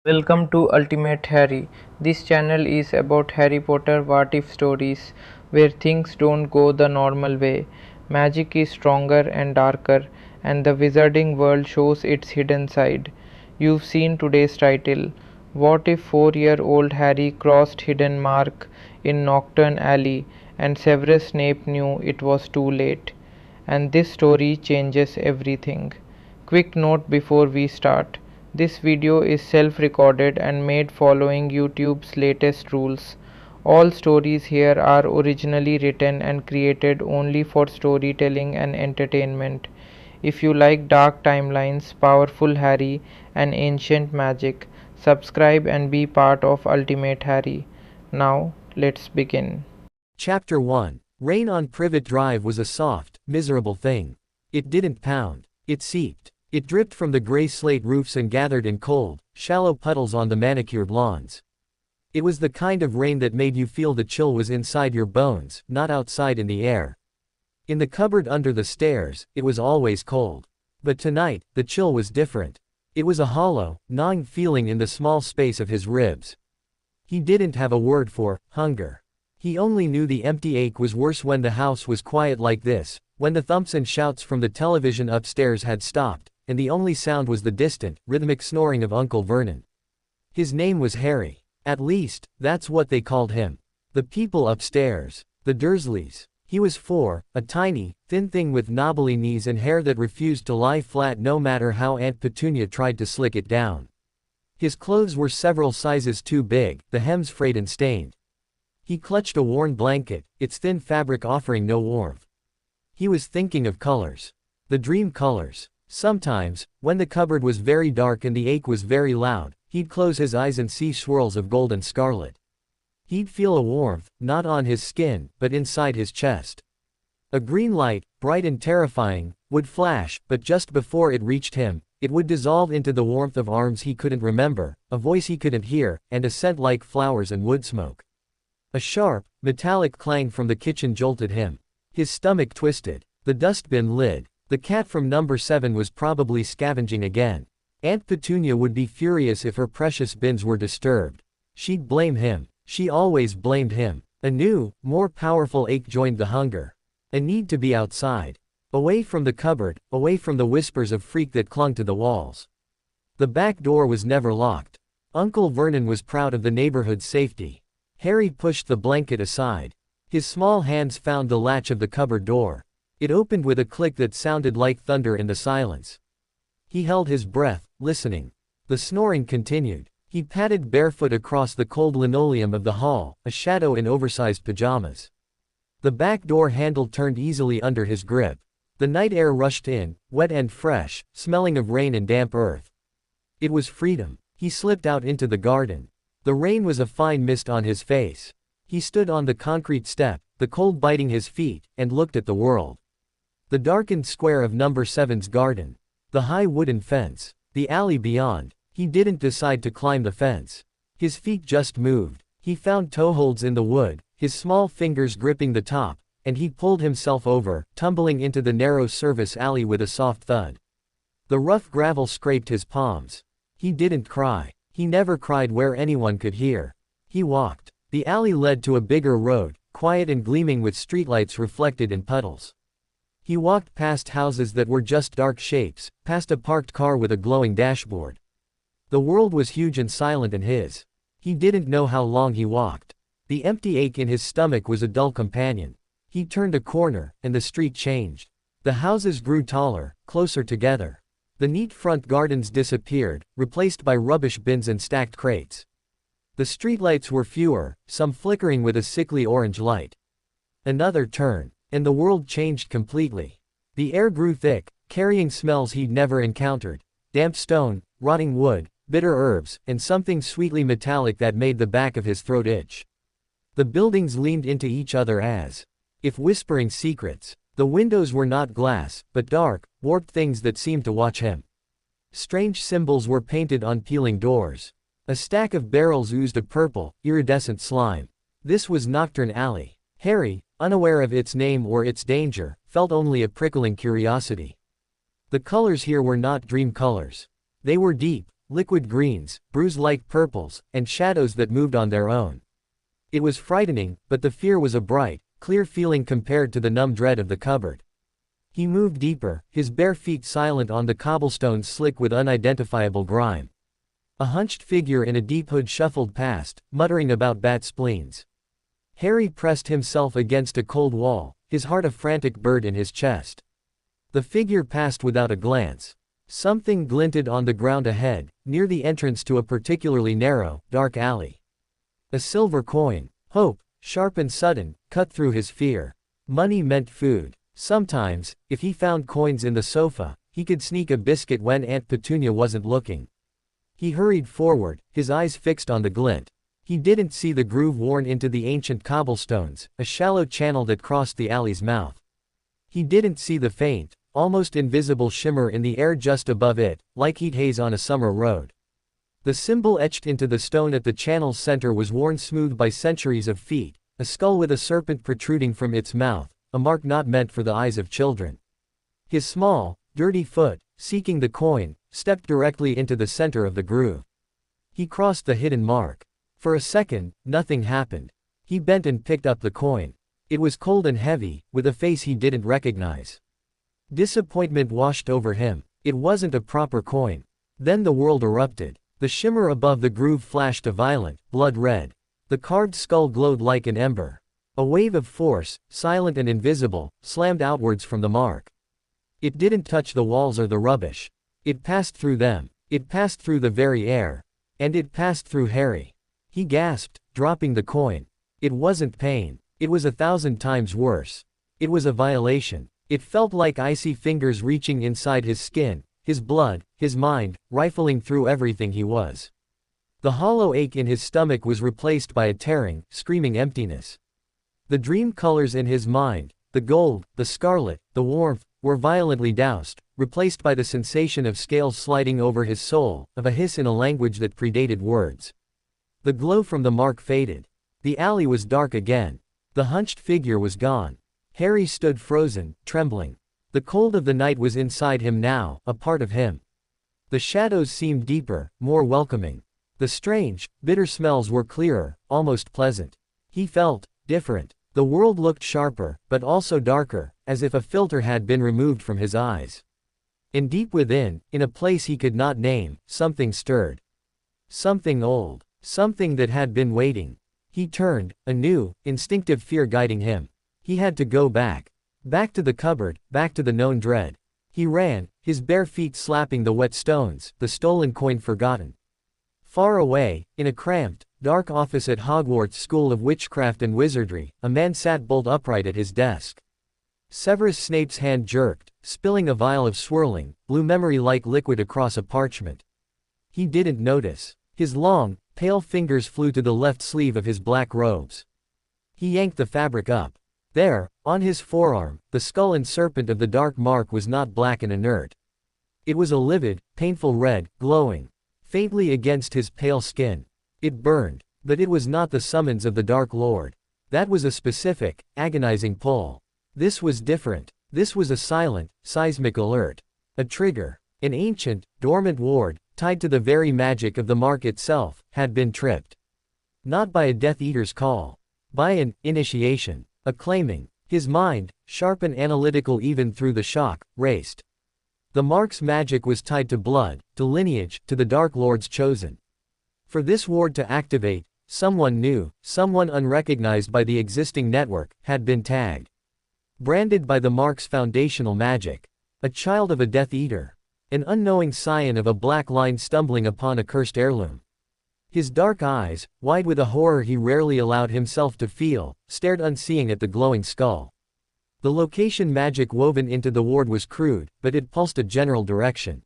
Welcome to Ultimate Harry. This channel is about Harry Potter what if stories where things don't go the normal way. Magic is stronger and darker, and the wizarding world shows its hidden side. You've seen today's title. What if 4-year-old Harry crossed hidden mark in Knockturn Alley and Severus Snape knew it was too late? And this story changes everything. Quick note before we start. This video is self-recorded and made following YouTube's latest rules. All stories here are originally written and created only for storytelling and entertainment. If you like dark timelines, powerful Harry, and ancient magic, subscribe and be part of Ultimate Harry. Now, let's begin. Chapter 1. Rain on Privet Drive was a soft, miserable thing. It didn't pound. It seeped. It dripped from the gray slate roofs and gathered in cold, shallow puddles on the manicured lawns. It was the kind of rain that made you feel the chill was inside your bones, not outside in the air. In the cupboard under the stairs, it was always cold. But tonight, the chill was different. It was a hollow, gnawing feeling in the small space of his ribs. He didn't have a word for hunger. He only knew the empty ache was worse when the house was quiet like this, when the thumps and shouts from the television upstairs had stopped, and the only sound was the distant, rhythmic snoring of Uncle Vernon. His name was Harry. At least, that's what they called him. The people upstairs. The Dursleys. He was 4, a tiny, thin thing with knobbly knees and hair that refused to lie flat no matter how Aunt Petunia tried to slick it down. His clothes were several sizes too big, the hems frayed and stained. He clutched a worn blanket, its thin fabric offering no warmth. He was thinking of colors. The dream colors. Sometimes, when the cupboard was very dark and the ache was very loud, he'd close his eyes and see swirls of gold and scarlet. He'd feel a warmth, not on his skin, but inside his chest. A green light, bright and terrifying, would flash, but just before it reached him, it would dissolve into the warmth of arms he couldn't remember, a voice he couldn't hear, and a scent like flowers and wood smoke. A sharp, metallic clang from the kitchen jolted him. His stomach twisted. The dustbin lid. The cat from number 7 was probably scavenging again. Aunt Petunia would be furious if her precious bins were disturbed. She'd blame him. She always blamed him. A new, more powerful ache joined the hunger. A need to be outside. Away from the cupboard, away from the whispers of freak that clung to the walls. The back door was never locked. Uncle Vernon was proud of the neighborhood's safety. Harry pushed the blanket aside. His small hands found the latch of the cupboard door. It opened with a click that sounded like thunder in the silence. He held his breath, listening. The snoring continued. He padded barefoot across the cold linoleum of the hall, a shadow in oversized pajamas. The back door handle turned easily under his grip. The night air rushed in, wet and fresh, smelling of rain and damp earth. It was freedom. He slipped out into the garden. The rain was a fine mist on his face. He stood on the concrete step, the cold biting his feet, and looked at the world. The darkened square of number 7's garden. The high wooden fence. The alley beyond. He didn't decide to climb the fence. His feet just moved. He found toeholds in the wood, his small fingers gripping the top, and he pulled himself over, tumbling into the narrow service alley with a soft thud. The rough gravel scraped his palms. He didn't cry. He never cried where anyone could hear. He walked. The alley led to a bigger road, quiet and gleaming with streetlights reflected in puddles. He walked past houses that were just dark shapes, past a parked car with a glowing dashboard. The world was huge and silent and his. He didn't know how long he walked. The empty ache in his stomach was a dull companion. He turned a corner, and the street changed. The houses grew taller, closer together. The neat front gardens disappeared, replaced by rubbish bins and stacked crates. The streetlights were fewer, some flickering with a sickly orange light. Another turn, and the world changed completely. The air grew thick, carrying smells he'd never encountered. Damp stone, rotting wood, bitter herbs, and something sweetly metallic that made the back of his throat itch. The buildings leaned into each other as if whispering secrets. The windows were not glass, but dark, warped things that seemed to watch him. Strange symbols were painted on peeling doors. A stack of barrels oozed a purple, iridescent slime. This was Knockturn Alley. Harry, unaware of its name or its danger, felt only a prickling curiosity. The colors here were not dream colors. They were deep, liquid greens, bruise-like purples, and shadows that moved on their own. It was frightening, but the fear was a bright, clear feeling compared to the numb dread of the cupboard. He moved deeper, his bare feet silent on the cobblestones slick with unidentifiable grime. A hunched figure in a deep hood shuffled past, muttering about bat spleens. Harry pressed himself against a cold wall, his heart a frantic bird in his chest. The figure passed without a glance. Something glinted on the ground ahead, near the entrance to a particularly narrow, dark alley. A silver coin. Hope, sharp and sudden, cut through his fear. Money meant food. Sometimes, if he found coins in the sofa, he could sneak a biscuit when Aunt Petunia wasn't looking. He hurried forward, his eyes fixed on the glint. He didn't see the groove worn into the ancient cobblestones, a shallow channel that crossed the alley's mouth. He didn't see the faint, almost invisible shimmer in the air just above it, like heat haze on a summer road. The symbol etched into the stone at the channel's center was worn smooth by centuries of feet, a skull with a serpent protruding from its mouth, a mark not meant for the eyes of children. His small, dirty foot, seeking the coin, stepped directly into the center of the groove. He crossed the hidden mark. For a second, nothing happened. He bent and picked up the coin. It was cold and heavy, with a face he didn't recognize. Disappointment washed over him. It wasn't a proper coin. Then the world erupted. The shimmer above the groove flashed a violet, blood red. The carved skull glowed like an ember. A wave of force, silent and invisible, slammed outwards from the mark. It didn't touch the walls or the rubbish. It passed through them. It passed through the very air. And it passed through Harry. He gasped, dropping the coin. It wasn't pain. It was 1,000 times worse. It was a violation. It felt like icy fingers reaching inside his skin, his blood, his mind, rifling through everything he was. The hollow ache in his stomach was replaced by a tearing, screaming emptiness. The dream colors in his mind, the gold, the scarlet, the warmth, were violently doused, replaced by the sensation of scales sliding over his soul, of a hiss in a language that predated words. The glow from the mark faded. The alley was dark again. The hunched figure was gone. Harry stood frozen, trembling. The cold of the night was inside him now, a part of him. The shadows seemed deeper, more welcoming. The strange, bitter smells were clearer, almost pleasant. He felt different. The world looked sharper, but also darker, as if a filter had been removed from his eyes. And deep within, in a place he could not name, something stirred. Something old. Something that had been waiting. He turned, a new, instinctive fear guiding him. He had to go back. Back to the cupboard, back to the known dread. He ran, his bare feet slapping the wet stones, the stolen coin forgotten. Far away, in a cramped, dark office at Hogwarts School of Witchcraft and Wizardry, a man sat bolt upright at his desk. Severus Snape's hand jerked, spilling a vial of swirling, blue memory-like liquid across a parchment. He didn't notice. His long, pale fingers flew to the left sleeve of his black robes. He yanked the fabric up. There, on his forearm, the skull and serpent of the dark mark was not black and inert. It was a livid, painful red, glowing faintly against his pale skin. It burned, but it was not the summons of the Dark Lord. That was a specific, agonizing pull. This was different. This was a silent, seismic alert. A trigger. An ancient, dormant ward, tied to the very magic of the mark itself, had been tripped. Not by a Death Eater's call. By an initiation. A claiming. His mind, sharp and analytical even through the shock, raced. The mark's magic was tied to blood, to lineage, to the Dark Lord's chosen. For this ward to activate, someone new, someone unrecognized by the existing network, had been tagged. Branded by the mark's foundational magic. A child of a Death Eater. An unknowing scion of a black line stumbling upon a cursed heirloom. His dark eyes, wide with a horror he rarely allowed himself to feel, stared unseeing at the glowing skull. The location magic woven into the ward was crude, but it pulsed a general direction.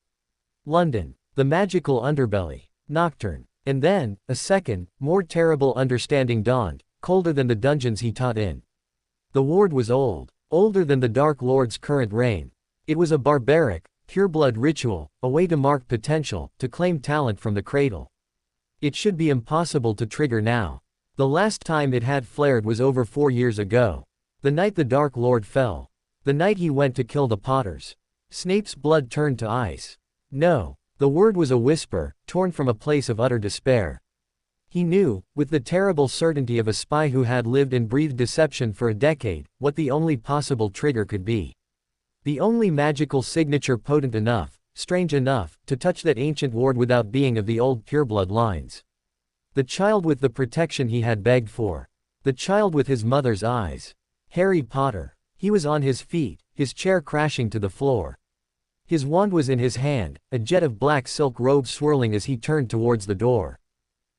London. The magical underbelly. Knockturn. And then, a second, more terrible understanding dawned, colder than the dungeons he taught in. The ward was old. Older than the Dark Lord's current reign. It was a barbaric, pure-blood ritual, a way to mark potential, to claim talent from the cradle. It should be impossible to trigger now. The last time it had flared was over 4 years ago. The night the Dark Lord fell. The night he went to kill the Potters. Snape's blood turned to ice. No. The word was a whisper, torn from a place of utter despair. He knew, with the terrible certainty of a spy who had lived and breathed deception for a decade, what the only possible trigger could be. The only magical signature potent enough, strange enough, to touch that ancient ward without being of the old pureblood lines. The child with the protection he had begged for. The child with his mother's eyes. Harry Potter. He was on his feet, his chair crashing to the floor. His wand was in his hand, a jet of black silk robe swirling as he turned towards the door.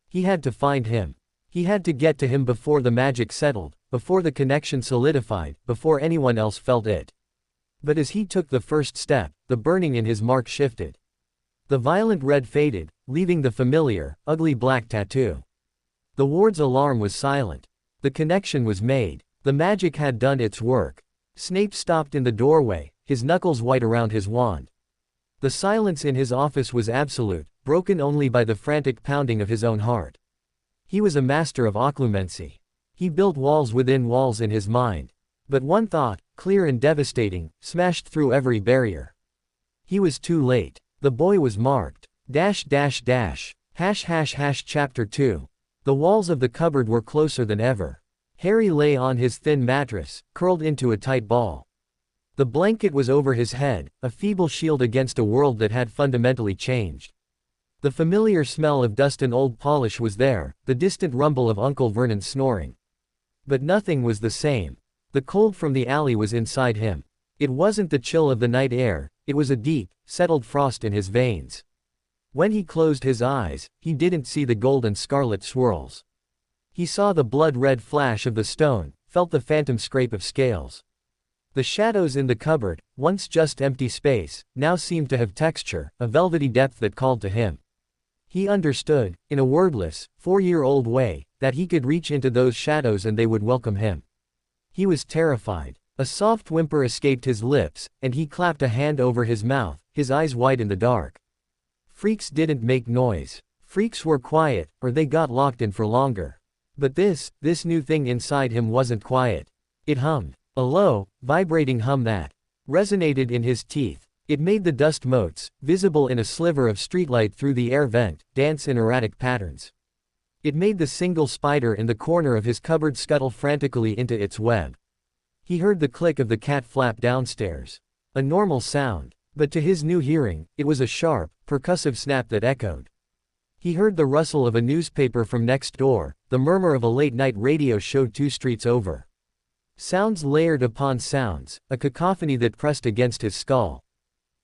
He had to find him. He had to get to him before the magic settled, before the connection solidified, before anyone else felt it. But as he took the first step, the burning in his mark shifted. The violent red faded, leaving the familiar, ugly black tattoo. The ward's alarm was silent. The connection was made. The magic had done its work. Snape stopped in the doorway, his knuckles white around his wand. The silence in his office was absolute, broken only by the frantic pounding of his own heart. He was a master of occlumency. He built walls within walls in his mind. But one thought, clear and devastating, smashed through every barrier. He was too late. The boy was marked. Chapter 2. The walls of the cupboard were closer than ever. Harry lay on his thin mattress, curled into a tight ball. The blanket was over his head, a feeble shield against a world that had fundamentally changed. The familiar smell of dust and old polish was there, the distant rumble of Uncle Vernon's snoring. But nothing was the same. The cold from the alley was inside him. It wasn't the chill of the night air, it was a deep, settled frost in his veins. When he closed his eyes, he didn't see the gold and scarlet swirls. He saw the blood-red flash of the stone, felt the phantom scrape of scales. The shadows in the cupboard, once just empty space, now seemed to have texture, a velvety depth that called to him. He understood, in a wordless, 4-year-old way, that he could reach into those shadows and they would welcome him. He was terrified. A soft whimper escaped his lips, and he clapped a hand over his mouth, his eyes wide in the dark. Freaks didn't make noise. Freaks were quiet, or they got locked in for longer. But this new thing inside him wasn't quiet. It hummed. A low, vibrating hum that resonated in his teeth. It made the dust motes, visible in a sliver of streetlight through the air vent, dance in erratic patterns. It made the single spider in the corner of his cupboard scuttle frantically into its web. He heard the click of the cat flap downstairs. A normal sound, but to his new hearing, it was a sharp, percussive snap that echoed. He heard the rustle of a newspaper from next door, the murmur of a late-night radio show 2 streets over. Sounds layered upon sounds, a cacophony that pressed against his skull.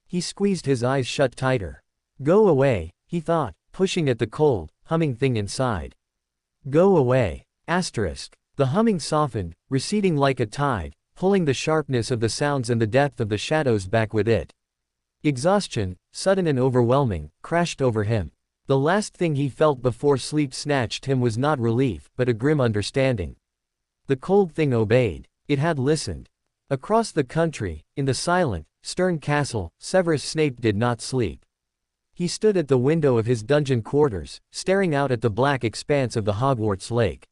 He squeezed his eyes shut tighter. Go away, he thought, pushing at the cold, humming thing inside. Go away. Asterisk. The humming softened, receding like a tide, pulling the sharpness of the sounds and the depth of the shadows back with it. Exhaustion, sudden and overwhelming, crashed over him. The last thing he felt before sleep snatched him was not relief, but a grim understanding. The cold thing obeyed. It had listened. Across the country, in the silent, stern castle, Severus Snape did not sleep. He stood at the window of his dungeon quarters, staring out at the black expanse of the Hogwarts lake.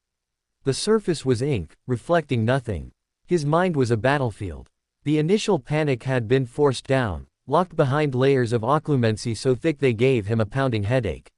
The surface was ink, reflecting nothing. His mind was a battlefield. The initial panic had been forced down, locked behind layers of occlumency so thick they gave him a pounding headache.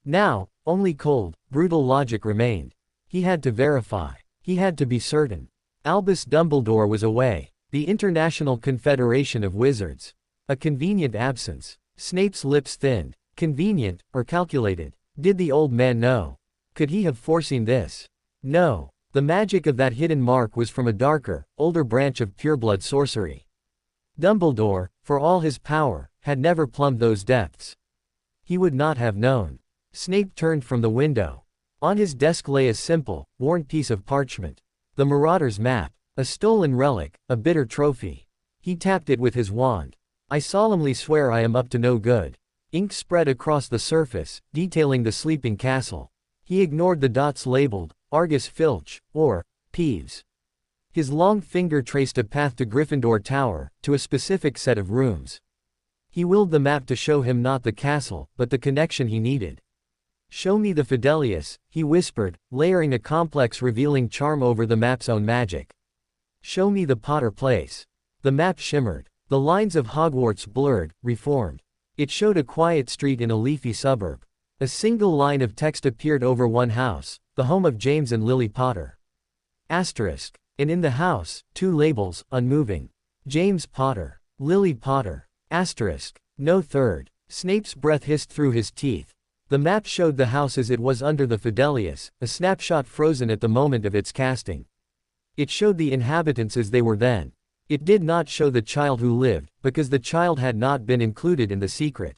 Now, only cold, brutal logic remained. He had to verify. He had to be certain. Albus Dumbledore was away. The International Confederation of Wizards. A convenient absence. Snape's lips thinned. Convenient, or calculated? Did the old man know? Could he have foreseen this? No. The magic of that hidden mark was from a darker, older branch of pureblood sorcery. Dumbledore, for all his power, had never plumbed those depths. He would not have known. Snape turned from the window. On his desk lay a simple, worn piece of parchment. The Marauder's map. A stolen relic, a bitter trophy. He tapped it with his wand. I solemnly swear I am up to no good. Ink spread across the surface, detailing the sleeping castle. He ignored the dots labeled Argus Filch, or Peeves. His long finger traced a path to Gryffindor Tower, to a specific set of rooms. He willed the map to show him not the castle, but the connection he needed. Show me the Fidelius, he whispered, layering a complex revealing charm over the map's own magic. Show me the Potter place. The map shimmered. The lines of Hogwarts blurred, reformed. It showed a quiet street in a leafy suburb. A single line of text appeared over one house, the home of James and Lily Potter. Asterisk. And in the house, 2 labels, unmoving. James Potter. Lily Potter. Asterisk. No third. Snape's breath hissed through his teeth. The map showed the house as it was under the Fidelius, a snapshot frozen at the moment of its casting. It showed the inhabitants as they were then. It did not show the child who lived, because the child had not been included in the secret.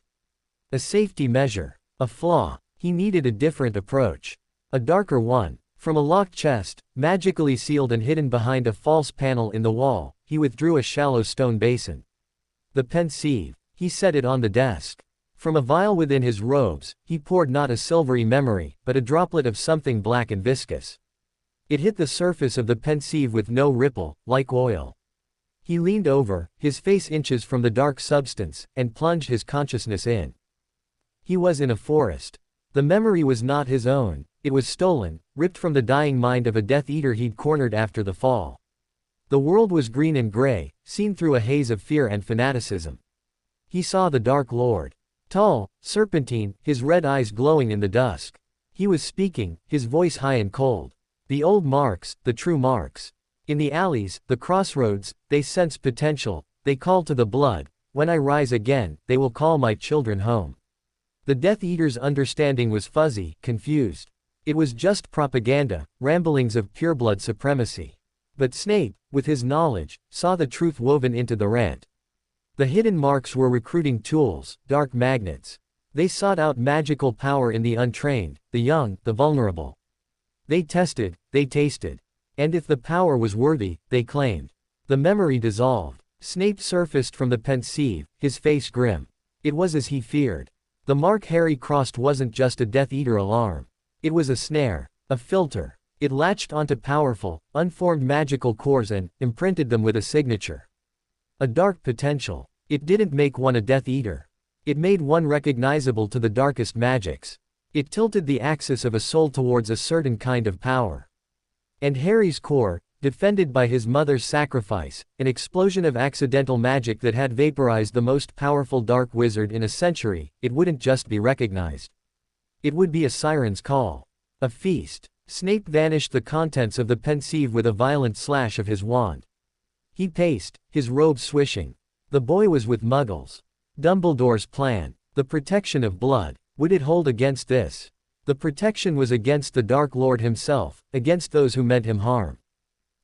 A safety measure. A flaw. He needed a different approach. A darker one. From a locked chest, magically sealed and hidden behind a false panel in the wall, he withdrew a shallow stone basin. The pensieve. He set it on the desk. From a vial within his robes, he poured not a silvery memory, but a droplet of something black and viscous. It hit the surface of the pensieve with no ripple, like oil. He leaned over, his face inches from the dark substance, and plunged his consciousness in. He was in a forest. The memory was not his own, it was stolen, ripped from the dying mind of a Death Eater he'd cornered after the fall. The world was green and gray, seen through a haze of fear and fanaticism. He saw the Dark Lord. Tall, serpentine, his red eyes glowing in the dusk. He was speaking, his voice high and cold. The old marks, the true marks. In the alleys, the crossroads, they sense potential, they call to the blood. When I rise again, they will call my children home. The Death Eater's understanding was fuzzy, confused. It was just propaganda, ramblings of pureblood supremacy. But Snape, with his knowledge, saw the truth woven into the rant. The hidden marks were recruiting tools, dark magnets. They sought out magical power in the untrained, the young, the vulnerable. They tested, they tasted. And if the power was worthy, they claimed. The memory dissolved. Snape surfaced from the pensieve, his face grim. It was as he feared. The mark Harry crossed wasn't just a Death Eater alarm. It was a snare, a filter. It latched onto powerful, unformed magical cores and imprinted them with a signature. A dark potential. It didn't make one a Death Eater. It made one recognizable to the darkest magics. It tilted the axis of a soul towards a certain kind of power. And Harry's core, defended by his mother's sacrifice, an explosion of accidental magic that had vaporized the most powerful dark wizard in a century, it wouldn't just be recognized. It would be a siren's call. A feast. Snape vanished the contents of the pensieve with a violent slash of his wand. He paced, his robe swishing. The boy was with Muggles. Dumbledore's plan. The protection of blood. Would it hold against this? The protection was against the Dark Lord himself, against those who meant him harm.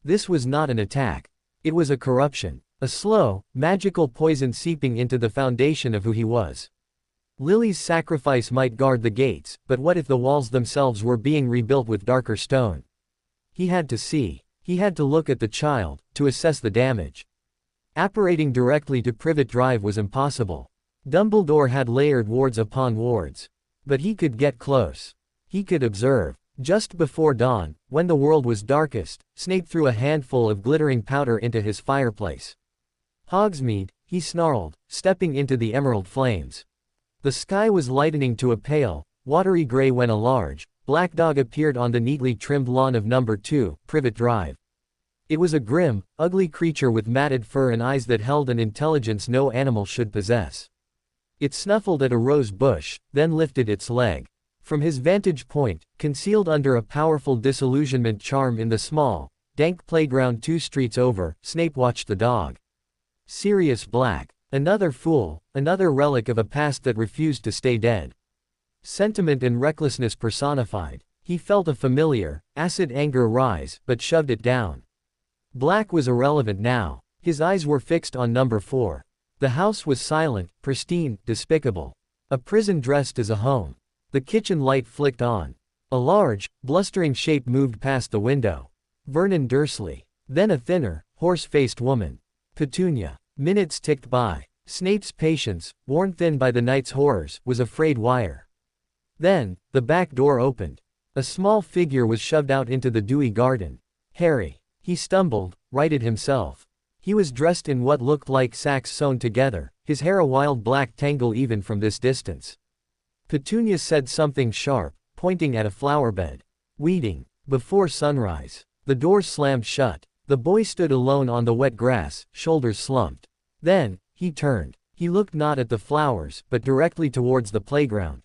This was not an attack. It was a corruption. A slow, magical poison seeping into the foundation of who he was. Lily's sacrifice might guard the gates, but what if the walls themselves were being rebuilt with darker stone? He had to see. He had to look at the child, to assess the damage. Apparating directly to Privet Drive was impossible. Dumbledore had layered wards upon wards. But he could get close. He could observe. Just before dawn, when the world was darkest, Snape threw a handful of glittering powder into his fireplace. Hogsmeade, he snarled, stepping into the emerald flames. The sky was lightening to a pale, watery gray when a large, black dog appeared on the neatly trimmed lawn of number 2, Privet Drive. It was a grim, ugly creature with matted fur and eyes that held an intelligence no animal should possess. It snuffled at a rose bush, then lifted its leg. From his vantage point, concealed under a powerful disillusionment charm in the small, dank playground 2 streets over, Snape watched the dog. Sirius Black. Another fool, another relic of a past that refused to stay dead. Sentiment and recklessness personified. He felt a familiar, acid anger rise, but shoved it down. Black was irrelevant now. His eyes were fixed on number 4. The house was silent, pristine, despicable. A prison dressed as a home. The kitchen light flicked on. A large, blustering shape moved past the window. Vernon Dursley. Then a thinner, horse-faced woman. Petunia. Minutes ticked by. Snape's patience, worn thin by the night's horrors, was a frayed wire. Then, the back door opened. A small figure was shoved out into the dewy garden. Harry. He stumbled, righted himself. He was dressed in what looked like sacks sewn together, his hair a wild black tangle even from this distance. Petunia said something sharp, pointing at a flowerbed. Weeding. Before sunrise. The door slammed shut. The boy stood alone on the wet grass, shoulders slumped. Then, he turned. He looked not at the flowers, but directly towards the playground.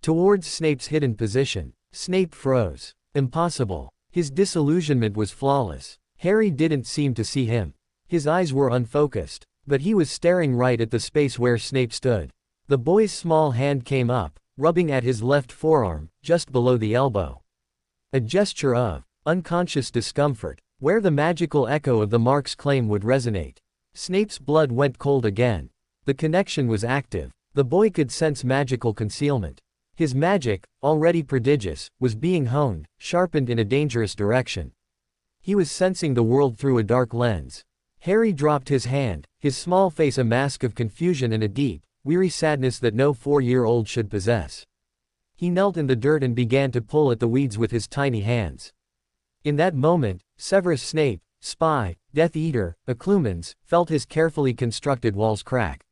Towards Snape's hidden position. Snape froze. Impossible. His disillusionment was flawless. Harry didn't seem to see him. His eyes were unfocused, but he was staring right at the space where Snape stood. The boy's small hand came up, rubbing at his left forearm, just below the elbow. A gesture of unconscious discomfort, where the magical echo of the mark's claim would resonate. Snape's blood went cold again. The connection was active. The boy could sense magical concealment. His magic, already prodigious, was being honed, sharpened in a dangerous direction. He was sensing the world through a dark lens. Harry dropped his hand, his small face a mask of confusion and a deep, weary sadness that no 4-year-old should possess. He knelt in the dirt and began to pull at the weeds with his tiny hands. In that moment, Severus Snape, spy, Death Eater, Occlumens, felt his carefully constructed walls crack.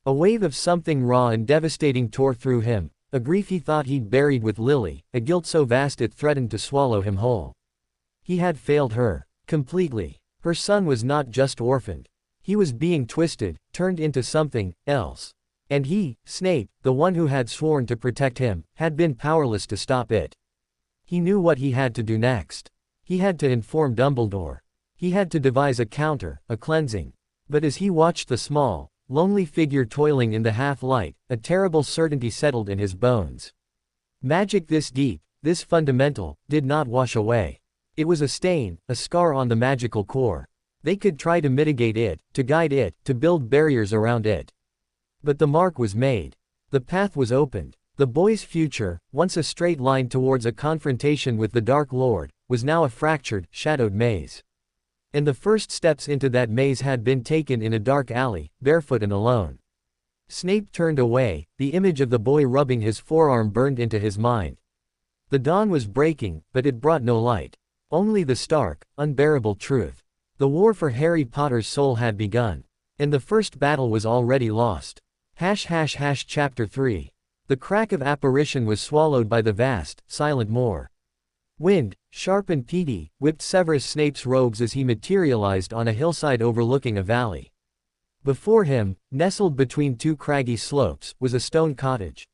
A wave of something raw and devastating tore through him, a grief he thought he'd buried with Lily, a guilt so vast it threatened to swallow him whole. He had failed her. Completely. Her son was not just orphaned. He was being twisted, turned into something else. And he, Snape, the one who had sworn to protect him, had been powerless to stop it. He knew what he had to do next. He had to inform Dumbledore. He had to devise a counter, a cleansing. But as he watched the small, lonely figure toiling in the half-light, a terrible certainty settled in his bones. Magic this deep, this fundamental, did not wash away. It was a stain, a scar on the magical core. They could try to mitigate it, to guide it, to build barriers around it. But the mark was made. The path was opened. The boy's future, once a straight line towards a confrontation with the Dark Lord, was now a fractured, shadowed maze. And the first steps into that maze had been taken in a dark alley, barefoot and alone. Snape turned away, the image of the boy rubbing his forearm burned into his mind. The dawn was breaking, but it brought no light. Only the stark, unbearable truth. The war for Harry Potter's soul had begun. And the first battle was already lost. Chapter 3. The crack of apparition was swallowed by the vast, silent moor. Wind, sharp and peaty, whipped Severus Snape's robes as he materialized on a hillside overlooking a valley. Before him, nestled between two craggy slopes, was a stone cottage.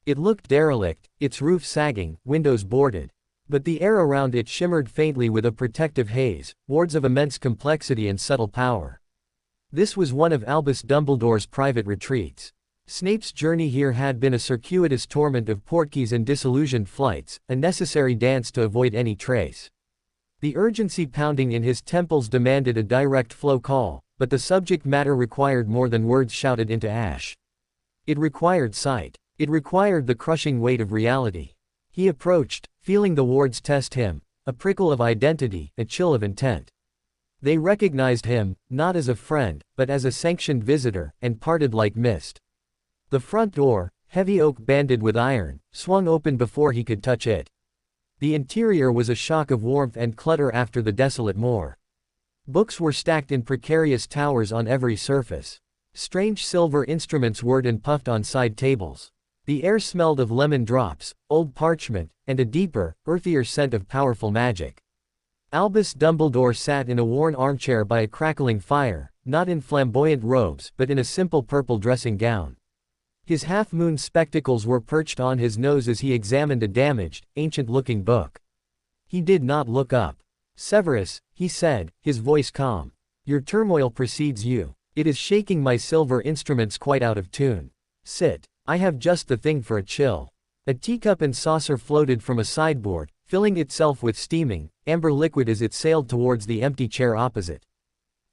It looked derelict, its roof sagging, windows boarded. But the air around it shimmered faintly with a protective haze, wards of immense complexity and subtle power. This was one of Albus Dumbledore's private retreats. Snape's journey here had been a circuitous torment of portkeys and disillusioned flights, a necessary dance to avoid any trace. The urgency pounding in his temples demanded a direct flow call, but the subject matter required more than words shouted into ash. It required sight. It required the crushing weight of reality. He approached, feeling the wards test him, a prickle of identity, a chill of intent. They recognized him, not as a friend, but as a sanctioned visitor, and parted like mist. The front door, heavy oak banded with iron, swung open before he could touch it. The interior was a shock of warmth and clutter after the desolate moor. Books were stacked in precarious towers on every surface. Strange silver instruments whirred and puffed on side tables. The air smelled of lemon drops, old parchment, and a deeper, earthier scent of powerful magic. Albus Dumbledore sat in a worn armchair by a crackling fire, not in flamboyant robes but in a simple purple dressing gown. His half-moon spectacles were perched on his nose as he examined a damaged, ancient-looking book. He did not look up. "Severus," he said, his voice calm. "Your turmoil precedes you. It is shaking my silver instruments quite out of tune. Sit. I have just the thing for a chill." A teacup and saucer floated from a sideboard, filling itself with steaming, amber liquid as it sailed towards the empty chair opposite.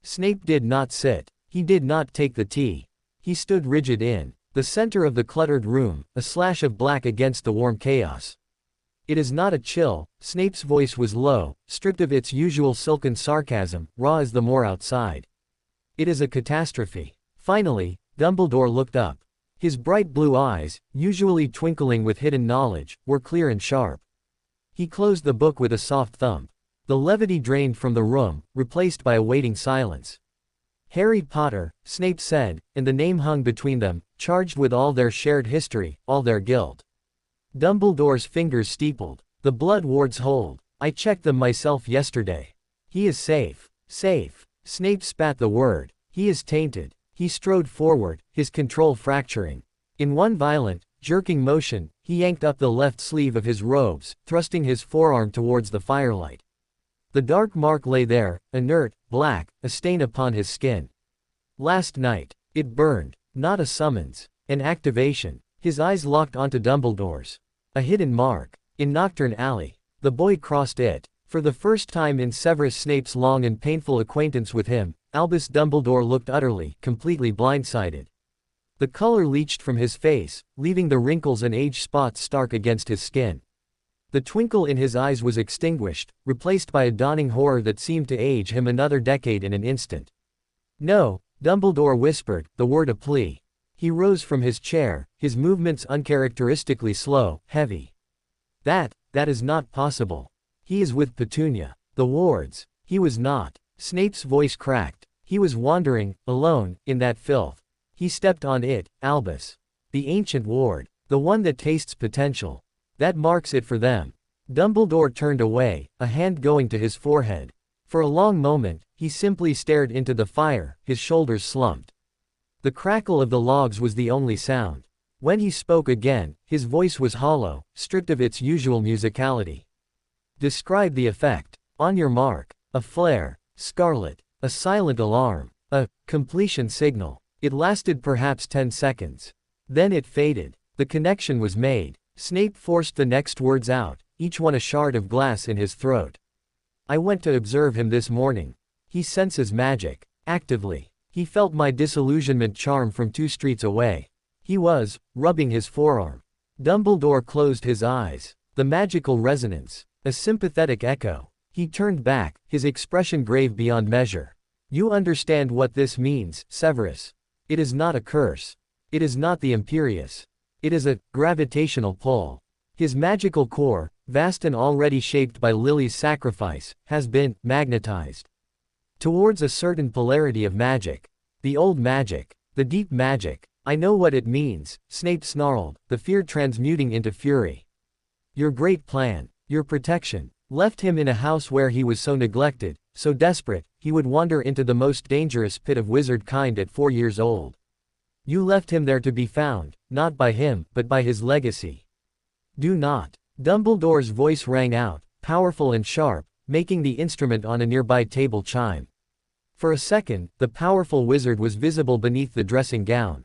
Snape did not sit. He did not take the tea. He stood rigid in the center of the cluttered room, a slash of black against the warm chaos. "It is not a chill," Snape's voice was low, stripped of its usual silken sarcasm, raw as the moor outside. "It is a catastrophe." Finally, Dumbledore looked up. His bright blue eyes, usually twinkling with hidden knowledge, were clear and sharp. He closed the book with a soft thump. The levity drained from the room, replaced by a waiting silence. "Harry Potter," Snape said, and the name hung between them, charged with all their shared history, all their guilt. Dumbledore's fingers steepled. "The blood wards hold. I checked them myself yesterday. He is safe." "Safe." Snape spat the word. "He is tainted. He strode forward, his control fracturing. In one violent, jerking motion, he yanked up the left sleeve of his robes, thrusting his forearm towards the firelight. The dark mark lay there, inert, black, a stain upon his skin. Last night. It burned. Not a summons. An activation. His eyes locked onto Dumbledore's. A hidden mark. In Knockturn Alley. The boy crossed it. For the first time in Severus Snape's long and painful acquaintance with him, Albus Dumbledore looked utterly, completely blindsided. The color leached from his face, leaving the wrinkles and age spots stark against his skin. The twinkle in his eyes was extinguished, replaced by a dawning horror that seemed to age him another decade in an instant. "No," Dumbledore whispered, the word a plea. He rose from his chair, his movements uncharacteristically slow, heavy. That is not possible. He is with Petunia. The wards. He was not. Snape's voice cracked. He was wandering, alone, in that filth. He stepped on it, Albus. The ancient ward. The one that tastes potential. That marks it for them. Dumbledore turned away, a hand going to his forehead. For a long moment, he simply stared into the fire, his shoulders slumped. The crackle of the logs was the only sound. When he spoke again, his voice was hollow, stripped of its usual musicality. "Describe the effect. On your mark." A flare. Scarlet. A silent alarm. A completion signal. It lasted perhaps 10 seconds. Then it faded. The connection was made. Snape forced the next words out, each one a shard of glass in his throat. "I went to observe him this morning. He senses magic. Actively. He felt my disillusionment charm from 2 streets away. He was, rubbing his forearm." Dumbledore closed his eyes. The magical resonance. A sympathetic echo. He turned back, his expression grave beyond measure. "You understand what this means, Severus. It is not a curse. It is not the Imperius. It is a gravitational pull. His magical core, vast and already shaped by Lily's sacrifice, has been magnetized towards a certain polarity of magic. The old magic. The deep magic. I know what it means," Snape snarled, the fear transmuting into fury. "Your great plan, your protection, left him in a house where he was so neglected, so desperate, he would wander into the most dangerous pit of wizard kind at 4 years old. You left him there to be found, not by him, but by his legacy. Do not." Dumbledore's voice rang out, powerful and sharp, making the instrument on a nearby table chime. For a second, the powerful wizard was visible beneath the dressing gown.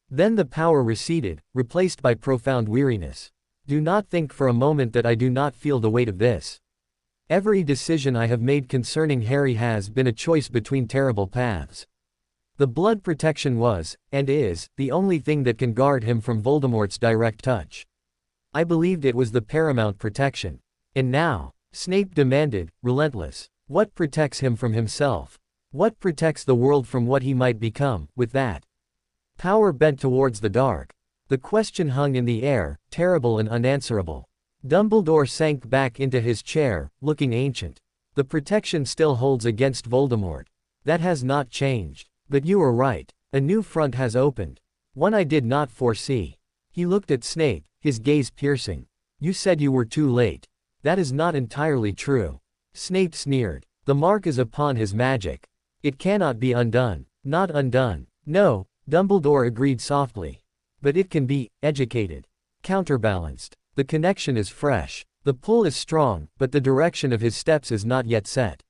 Then the power receded, replaced by profound weariness. "Do not think for a moment that I do not feel the weight of this. Every decision I have made concerning Harry has been a choice between terrible paths. The blood protection was, and is, the only thing that can guard him from Voldemort's direct touch. I believed it was the paramount protection. And now," Snape demanded, relentless, "what protects him from himself? What protects the world from what he might become, with that power bent towards the dark?" The question hung in the air, terrible and unanswerable. Dumbledore sank back into his chair, looking ancient. "The protection still holds against Voldemort. That has not changed. But you are right. A new front has opened. One I did not foresee." He looked at Snape, his gaze piercing. "You said you were too late. That is not entirely true." Snape sneered. "The mark is upon his magic. It cannot be undone." "Not undone. No," Dumbledore agreed softly. "But it can be educated. Counterbalanced. The connection is fresh. The pull is strong, but the direction of his steps is not yet set.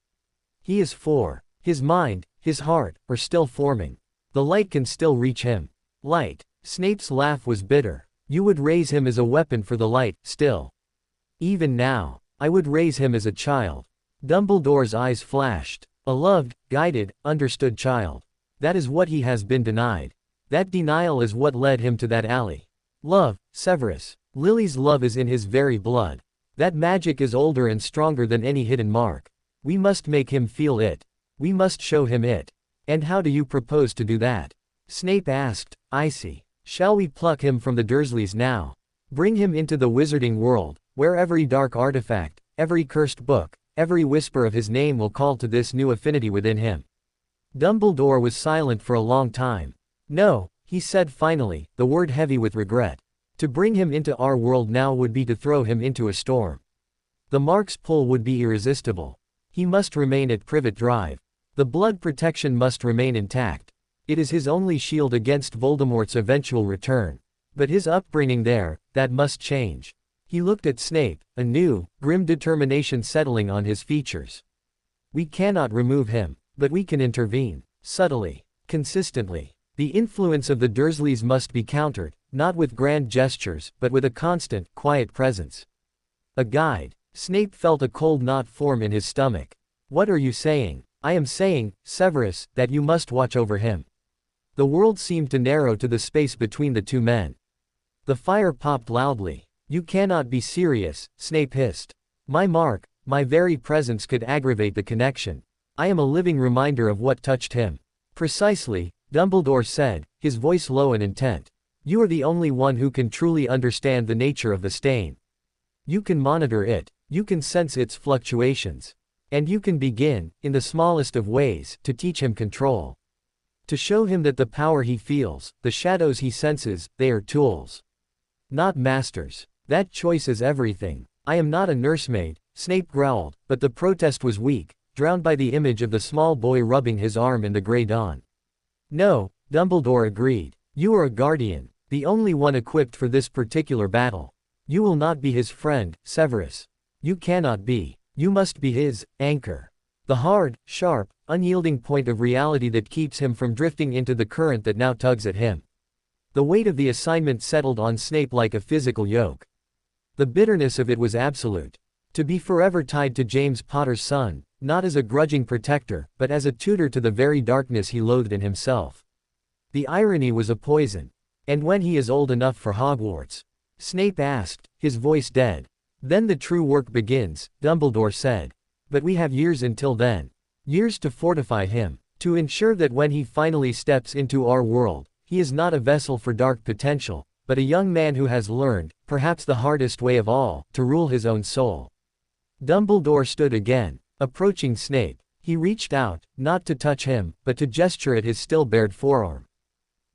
He is 4. His mind, his heart, are still forming. The light can still reach him." "Light." Snape's laugh was bitter. "You would raise him as a weapon for the light, still." "Even now. I would raise him as a child." Dumbledore's eyes flashed. "A loved, guided, understood child. That is what he has been denied. That denial is what led him to that alley. Love, Severus. Lily's love is in his very blood. That magic is older and stronger than any hidden mark. We must make him feel it. We must show him it." "And how do you propose to do that?" Snape asked, icy. "Shall we pluck him from the Dursleys now? Bring him into the wizarding world, where every dark artifact, every cursed book, every whisper of his name will call to this new affinity within him?" Dumbledore was silent for a long time. "No," he said finally, the word heavy with regret. "To bring him into our world now would be to throw him into a storm. The mark's pull would be irresistible. He must remain at Privet Drive. The blood protection must remain intact. It is his only shield against Voldemort's eventual return. But his upbringing there, that must change. He looked at Snape, a new, grim determination settling on his features. We cannot remove him, but we can intervene. Subtly. Consistently. The influence of the Dursleys must be countered, not with grand gestures, but with a constant, quiet presence. A guide. Snape felt a cold knot form in his stomach. What are you saying? I am saying, Severus, that you must watch over him. The world seemed to narrow to the space between the two men. The fire popped loudly. You cannot be serious, Snape hissed. My mark, my very presence could aggravate the connection. I am a living reminder of what touched him. Precisely, Dumbledore said, his voice low and intent. You are the only one who can truly understand the nature of the stain. You can monitor it, you can sense its fluctuations. And you can begin, in the smallest of ways, to teach him control. To show him that the power he feels, the shadows he senses, they are tools. Not masters. That choice is everything. I am not a nursemaid, Snape growled, but the protest was weak, drowned by the image of the small boy rubbing his arm in the grey dawn. No, Dumbledore agreed. You are a guardian, the only one equipped for this particular battle. You will not be his friend, Severus. You cannot be. You must be his anchor. The hard, sharp, unyielding point of reality that keeps him from drifting into the current that now tugs at him. The weight of the assignment settled on Snape like a physical yoke. The bitterness of it was absolute. To be forever tied to James Potter's son, not as a grudging protector, but as a tutor to the very darkness he loathed in himself. The irony was a poison. And when he is old enough for Hogwarts? Snape asked, his voice dead. Then the true work begins, Dumbledore said. But we have years until then. Years to fortify him, to ensure that when he finally steps into our world, he is not a vessel for dark potential, but a young man who has learned, perhaps the hardest way of all, to rule his own soul. Dumbledore stood again, approaching Snape. He reached out, not to touch him, but to gesture at his still bared forearm.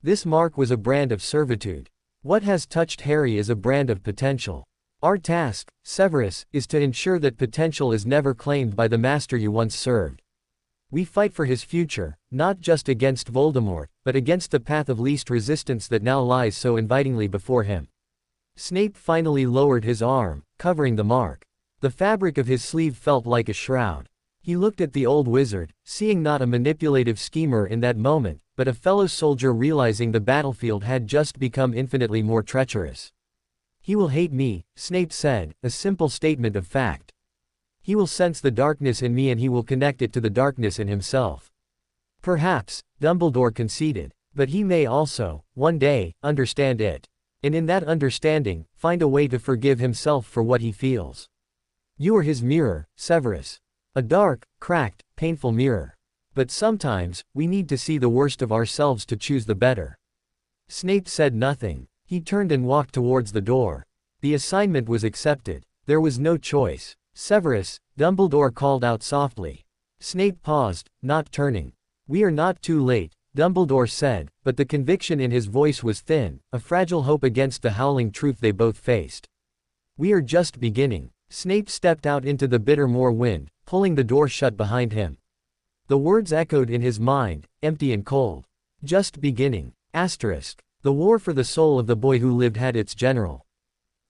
This mark was a brand of servitude. What has touched Harry is a brand of potential. Our task, Severus, is to ensure that potential is never claimed by the master you once served. We fight for his future, not just against Voldemort, but against the path of least resistance that now lies so invitingly before him. Snape finally lowered his arm, covering the mark. The fabric of his sleeve felt like a shroud. He looked at the old wizard, seeing not a manipulative schemer in that moment, but a fellow soldier realizing the battlefield had just become infinitely more treacherous. He will hate me, Snape said, a simple statement of fact. He will sense the darkness in me and he will connect it to the darkness in himself. Perhaps, Dumbledore conceded, but he may also, one day, understand it. And in that understanding, find a way to forgive himself for what he feels. You are his mirror, Severus. A dark, cracked, painful mirror. But sometimes, we need to see the worst of ourselves to choose the better. Snape said nothing. He turned and walked towards the door. The assignment was accepted. There was no choice. Severus, Dumbledore called out softly. Snape paused, not turning. We are not too late, Dumbledore said, but the conviction in his voice was thin, a fragile hope against the howling truth they both faced. We are just beginning. Snape stepped out into the bitter moor wind, pulling the door shut behind him. The words echoed in his mind, empty and cold. Just beginning. Asterisk. The war for the soul of the boy who lived had its general.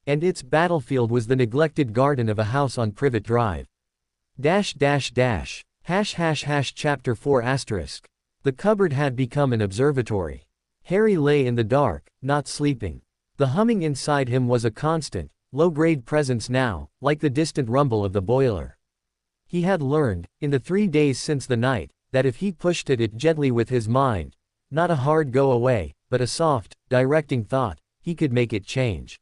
And its battlefield was the neglected garden of a house on Privet Drive. Chapter 4 asterisk. The cupboard had become an observatory. Harry lay in the dark, not sleeping. The humming inside him was a constant, low-grade presence now, like the distant rumble of the boiler. He had learned, in the 3 days since the night, that if he pushed at it gently with his mind, not a hard go away, but a soft, directing thought, he could make it change.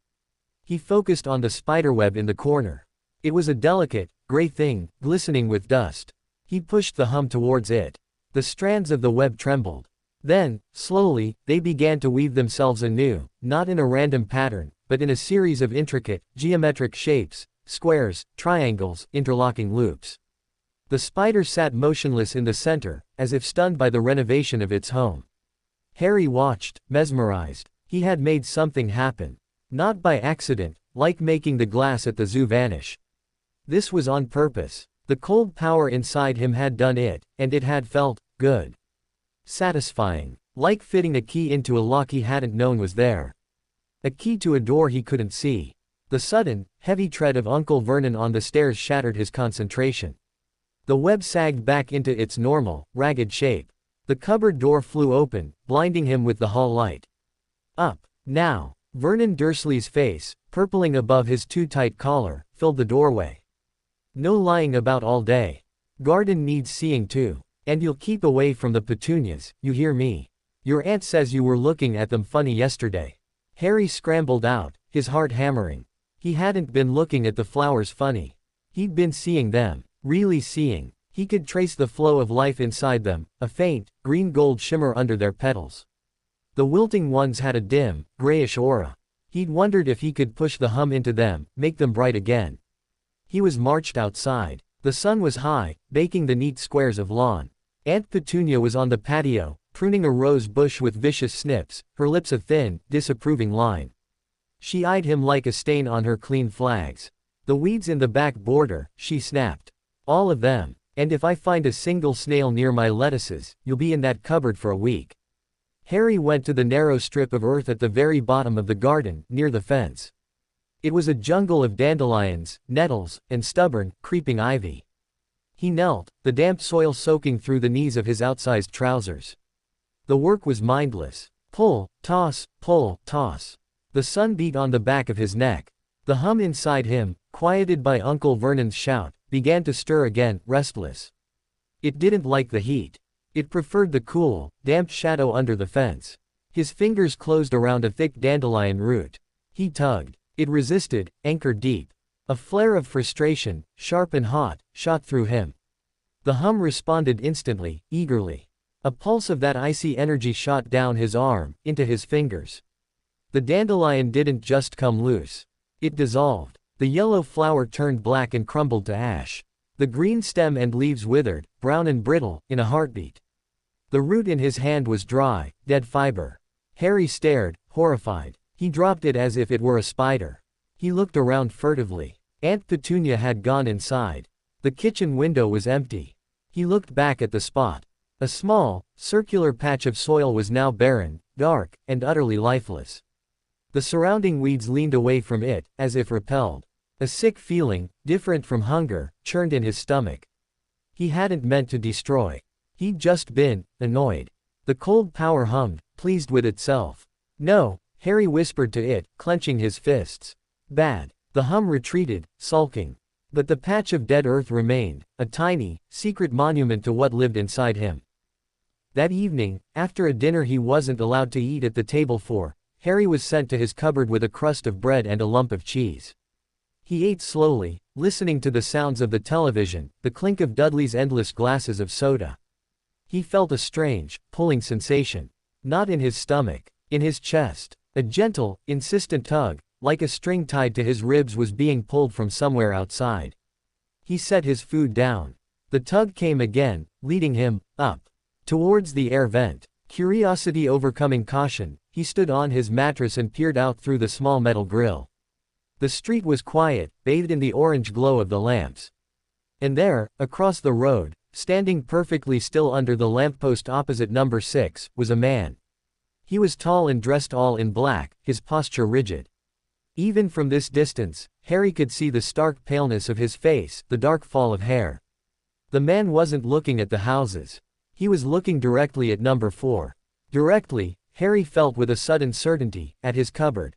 He focused on the spiderweb in the corner. It was a delicate, gray thing, glistening with dust. He pushed the hum towards it. The strands of the web trembled. Then, slowly, they began to weave themselves anew, not in a random pattern, but in a series of intricate, geometric shapes, squares, triangles, interlocking loops. The spider sat motionless in the center, as if stunned by the renovation of its home. Harry watched, mesmerized. He had made something happen. Not by accident, like making the glass at the zoo vanish. This was on purpose. The cold power inside him had done it, and it had felt good. Satisfying. Like fitting a key into a lock he hadn't known was there. A key to a door he couldn't see. The sudden, heavy tread of Uncle Vernon on the stairs shattered his concentration. The web sagged back into its normal, ragged shape. The cupboard door flew open, blinding him with the hall light. Up, now. Vernon Dursley's face, purpling above his too-tight collar, filled the doorway. No lying about all day. Garden needs seeing too. And you'll keep away from the petunias, you hear me? Your aunt says you were looking at them funny yesterday. Harry scrambled out, his heart hammering. He hadn't been looking at the flowers funny. He'd been seeing them, really seeing. He could trace the flow of life inside them, a faint, green-gold shimmer under their petals. The wilting ones had a dim, grayish aura. He'd wondered if he could push the hum into them, make them bright again. He was marched outside. The sun was high, baking the neat squares of lawn. Aunt Petunia was on the patio, pruning a rose bush with vicious snips, her lips a thin, disapproving line. She eyed him like a stain on her clean flags. The weeds in the back border, she snapped. All of them. And if I find a single snail near my lettuces, you'll be in that cupboard for a week. Harry went to the narrow strip of earth at the very bottom of the garden, near the fence. It was a jungle of dandelions, nettles, and stubborn, creeping ivy. He knelt, the damp soil soaking through the knees of his outsized trousers. The work was mindless. Pull, toss, pull, toss. The sun beat on the back of his neck. The hum inside him, quieted by Uncle Vernon's shout, began to stir again, restless. It didn't like the heat. It preferred the cool, damp shadow under the fence. His fingers closed around a thick dandelion root. He tugged. It resisted, anchored deep. A flare of frustration, sharp and hot, shot through him. The hum responded instantly, eagerly. A pulse of that icy energy shot down his arm, into his fingers. The dandelion didn't just come loose. It dissolved. The yellow flower turned black and crumbled to ash. The green stem and leaves withered, brown and brittle, in a heartbeat. The root in his hand was dry, dead fiber. Harry stared, horrified. He dropped it as if it were a spider. He looked around furtively. Aunt Petunia had gone inside. The kitchen window was empty. He looked back at the spot. A small, circular patch of soil was now barren, dark, and utterly lifeless. The surrounding weeds leaned away from it, as if repelled. A sick feeling, different from hunger, churned in his stomach. He hadn't meant to destroy. He'd just been annoyed. The cold power hummed, pleased with itself. No, Harry whispered to it, clenching his fists. Bad. The hum retreated, sulking. But the patch of dead earth remained, a tiny, secret monument to what lived inside him. That evening, after a dinner he wasn't allowed to eat at the table for, Harry was sent to his cupboard with a crust of bread and a lump of cheese. He ate slowly, listening to the sounds of the television, the clink of Dudley's endless glasses of soda. He felt a strange, pulling sensation. Not in his stomach, in his chest. A gentle, insistent tug, like a string tied to his ribs, was being pulled from somewhere outside. He set his food down. The tug came again, leading him, up. Towards the air vent. Curiosity overcoming caution, he stood on his mattress and peered out through the small metal grill. The street was quiet, bathed in the orange glow of the lamps. And there, across the road, standing perfectly still under the lamppost opposite number 6, was a man. He was tall and dressed all in black, his posture rigid. Even from this distance, Harry could see the stark paleness of his face, the dark fall of hair. The man wasn't looking at the houses. He was looking directly at number 4. Directly, Harry felt with a sudden certainty, at his cupboard.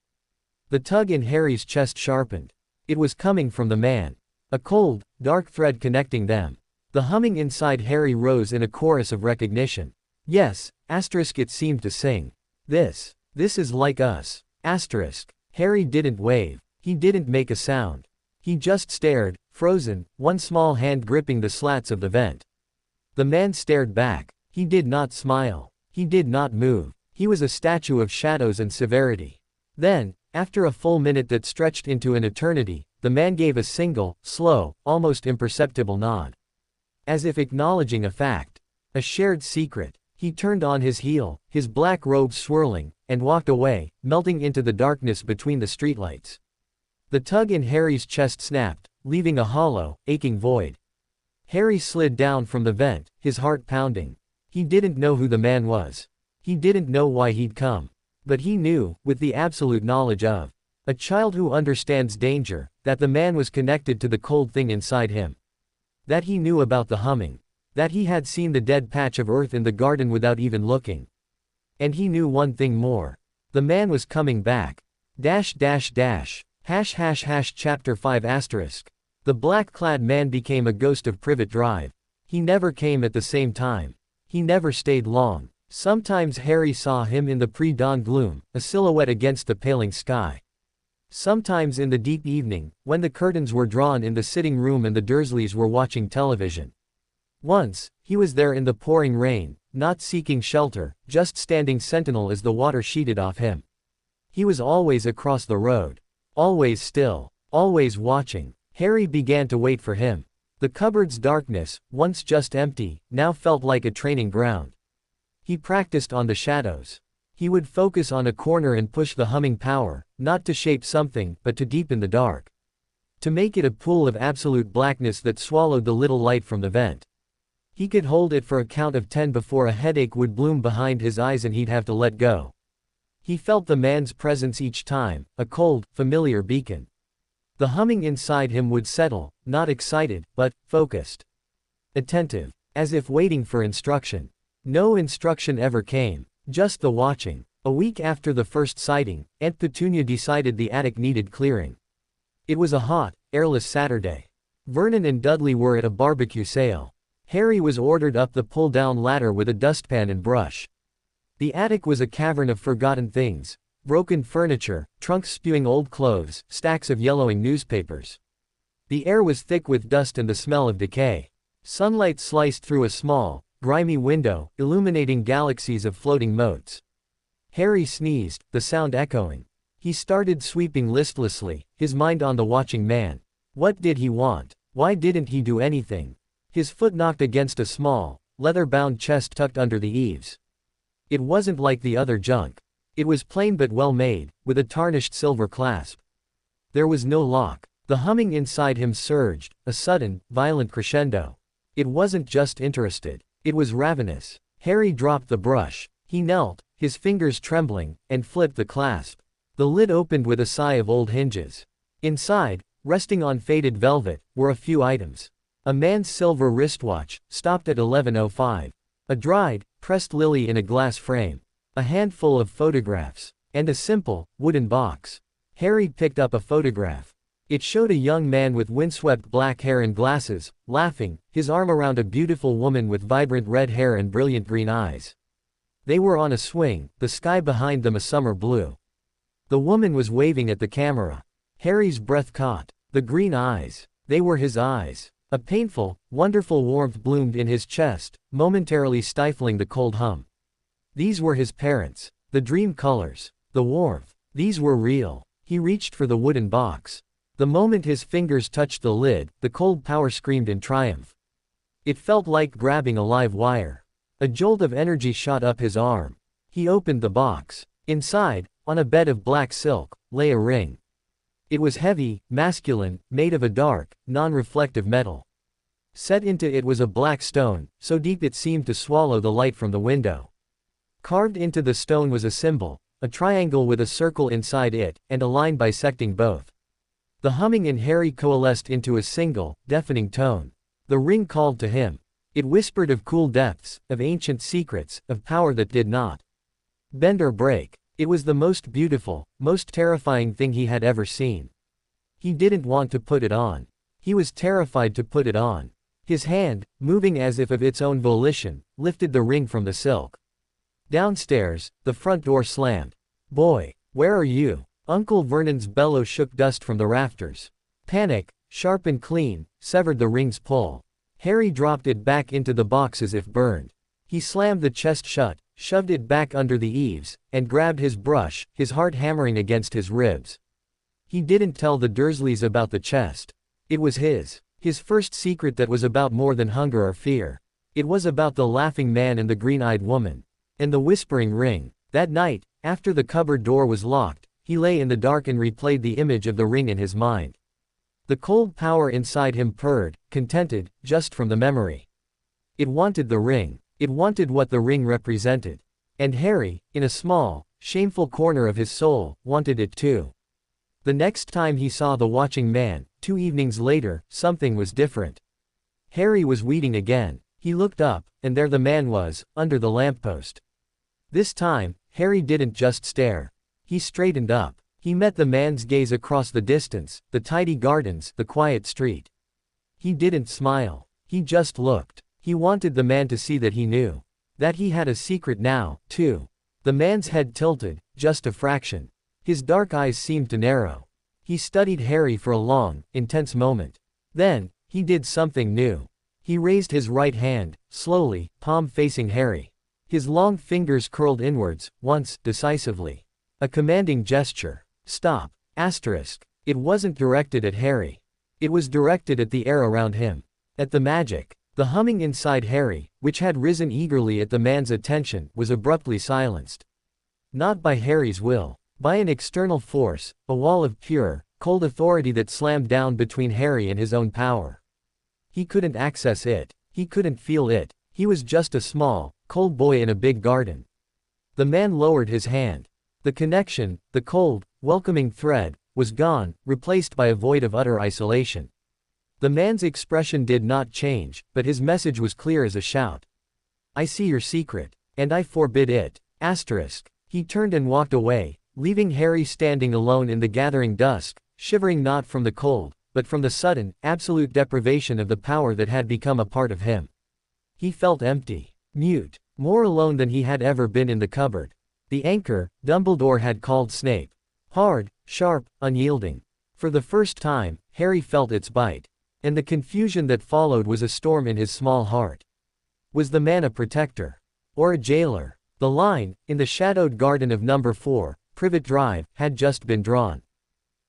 The tug in Harry's chest sharpened. It was coming from the man. A cold, dark thread connecting them. The humming inside Harry rose in a chorus of recognition. Yes, it seemed to sing. This is like us. Harry didn't wave. He didn't make a sound. He just stared, frozen, one small hand gripping the slats of the vent. The man stared back. He did not smile. He did not move. He was a statue of shadows and severity. Then, after a full minute that stretched into an eternity, the man gave a single, slow, almost imperceptible nod. As if acknowledging a fact. A shared secret. He turned on his heel, his black robe swirling, and walked away, melting into the darkness between the streetlights. The tug in Harry's chest snapped, leaving a hollow, aching void. Harry slid down from the vent, his heart pounding. He didn't know who the man was. He didn't know why he'd come. But he knew, with the absolute knowledge of a child who understands danger, that the man was connected to the cold thing inside him. That he knew about the humming. That he had seen the dead patch of earth in the garden without even looking. And he knew one thing more. The man was coming back. Chapter 5 asterisk. The black-clad man became a ghost of Privet Drive. He never came at the same time. He never stayed long. Sometimes Harry saw him in the pre-dawn gloom, a silhouette against the paling sky. Sometimes in the deep evening, when the curtains were drawn in the sitting room and the Dursleys were watching television. Once, he was there in the pouring rain, not seeking shelter, just standing sentinel as the water sheeted off him. He was always across the road. Always still. Always watching. Harry began to wait for him. The cupboard's darkness, once just empty, now felt like a training ground. He practiced on the shadows. He would focus on a corner and push the humming power, not to shape something, but to deepen the dark. To make it a pool of absolute blackness that swallowed the little light from the vent. He could hold it for a count of 10 before a headache would bloom behind his eyes and he'd have to let go. He felt the man's presence each time, a cold, familiar beacon. The humming inside him would settle, not excited, but focused. Attentive, as if waiting for instruction. No instruction ever came, just the watching. A week after the first sighting, Aunt Petunia decided the attic needed clearing. It was a hot, airless Saturday. Vernon and Dudley were at a barbecue sale. Harry was ordered up the pull-down ladder with a dustpan and brush. The attic was a cavern of forgotten things. Broken furniture, trunks spewing old clothes, stacks of yellowing newspapers. The air was thick with dust and the smell of decay. Sunlight sliced through a small, grimy window, illuminating galaxies of floating motes. Harry sneezed, the sound echoing. He started sweeping listlessly, his mind on the watching man. What did he want? Why didn't he do anything? His foot knocked against a small, leather-bound chest tucked under the eaves. It wasn't like the other junk. It was plain but well made, with a tarnished silver clasp. There was no lock. The humming inside him surged, a sudden, violent crescendo. It wasn't just interested. It was ravenous. Harry dropped the brush. He knelt, his fingers trembling, and flipped the clasp. The lid opened with a sigh of old hinges. Inside, resting on faded velvet, were a few items. A man's silver wristwatch, stopped at 11:05. A dried, pressed lily in a glass frame. A handful of photographs. And a simple, wooden box. Harry picked up a photograph. It showed a young man with windswept black hair and glasses, laughing, his arm around a beautiful woman with vibrant red hair and brilliant green eyes. They were on a swing, the sky behind them a summer blue. The woman was waving at the camera. Harry's breath caught. The green eyes. They were his eyes. A painful, wonderful warmth bloomed in his chest, momentarily stifling the cold hum. These were his parents. The dream colors. The warmth. These were real. He reached for the wooden box. The moment his fingers touched the lid, the cold power screamed in triumph. It felt like grabbing a live wire. A jolt of energy shot up his arm. He opened the box. Inside, on a bed of black silk, lay a ring. It was heavy, masculine, made of a dark, non-reflective metal. Set into it was a black stone, so deep it seemed to swallow the light from the window. Carved into the stone was a symbol, a triangle with a circle inside it, and a line bisecting both. The humming in Harry coalesced into a single, deafening tone. The ring called to him. It whispered of cool depths, of ancient secrets, of power that did not bend or break. It was the most beautiful, most terrifying thing he had ever seen. He didn't want to put it on. He was terrified to put it on. His hand, moving as if of its own volition, lifted the ring from the silk. Downstairs, the front door slammed. "Boy, where are you?" Uncle Vernon's bellow shook dust from the rafters. Panic, sharp and clean, severed the ring's pull. Harry dropped it back into the box as if burned. He slammed the chest shut, shoved it back under the eaves, and grabbed his brush, his heart hammering against his ribs. He didn't tell the Dursleys about the chest. It was his first secret that was about more than hunger or fear. It was about the laughing man and the green-eyed woman. And the whispering ring. That night, after the cupboard door was locked, he lay in the dark and replayed the image of the ring in his mind. The cold power inside him purred, contented, just from the memory. It wanted the ring. It wanted what the ring represented. And Harry, in a small, shameful corner of his soul, wanted it too. The next time he saw the watching man, 2 evenings later, something was different. Harry was weeding again. He looked up, and there the man was, under the lamppost. This time, Harry didn't just stare. He straightened up. He met the man's gaze across the distance, the tidy gardens, the quiet street. He didn't smile. He just looked. He wanted the man to see that he knew. That he had a secret now, too. The man's head tilted, just a fraction. His dark eyes seemed to narrow. He studied Harry for a long, intense moment. Then, he did something new. He raised his right hand, slowly, palm facing Harry. His long fingers curled inwards, once, decisively. A commanding gesture. Stop. Asterisk. It wasn't directed at Harry. It was directed at the air around him. At the magic. The humming inside Harry, which had risen eagerly at the man's attention, was abruptly silenced. Not by Harry's will. By an external force, a wall of pure, cold authority that slammed down between Harry and his own power. He couldn't access it. He couldn't feel it. He was just a small, cold boy in a big garden. The man lowered his hand. The connection, the cold, welcoming thread, was gone, replaced by a void of utter isolation. The man's expression did not change, but his message was clear as a shout. I see your secret, and I forbid it. Asterisk. He turned and walked away, leaving Harry standing alone in the gathering dusk, shivering not from the cold, but from the sudden, absolute deprivation of the power that had become a part of him. He felt empty, mute, more alone than he had ever been in the cupboard. The anchor, Dumbledore had called Snape. Hard, sharp, unyielding. For the first time, Harry felt its bite. And the confusion that followed was a storm in his small heart. Was the man a protector? Or a jailer? The line, in the shadowed garden of number 4, Privet Drive, had just been drawn.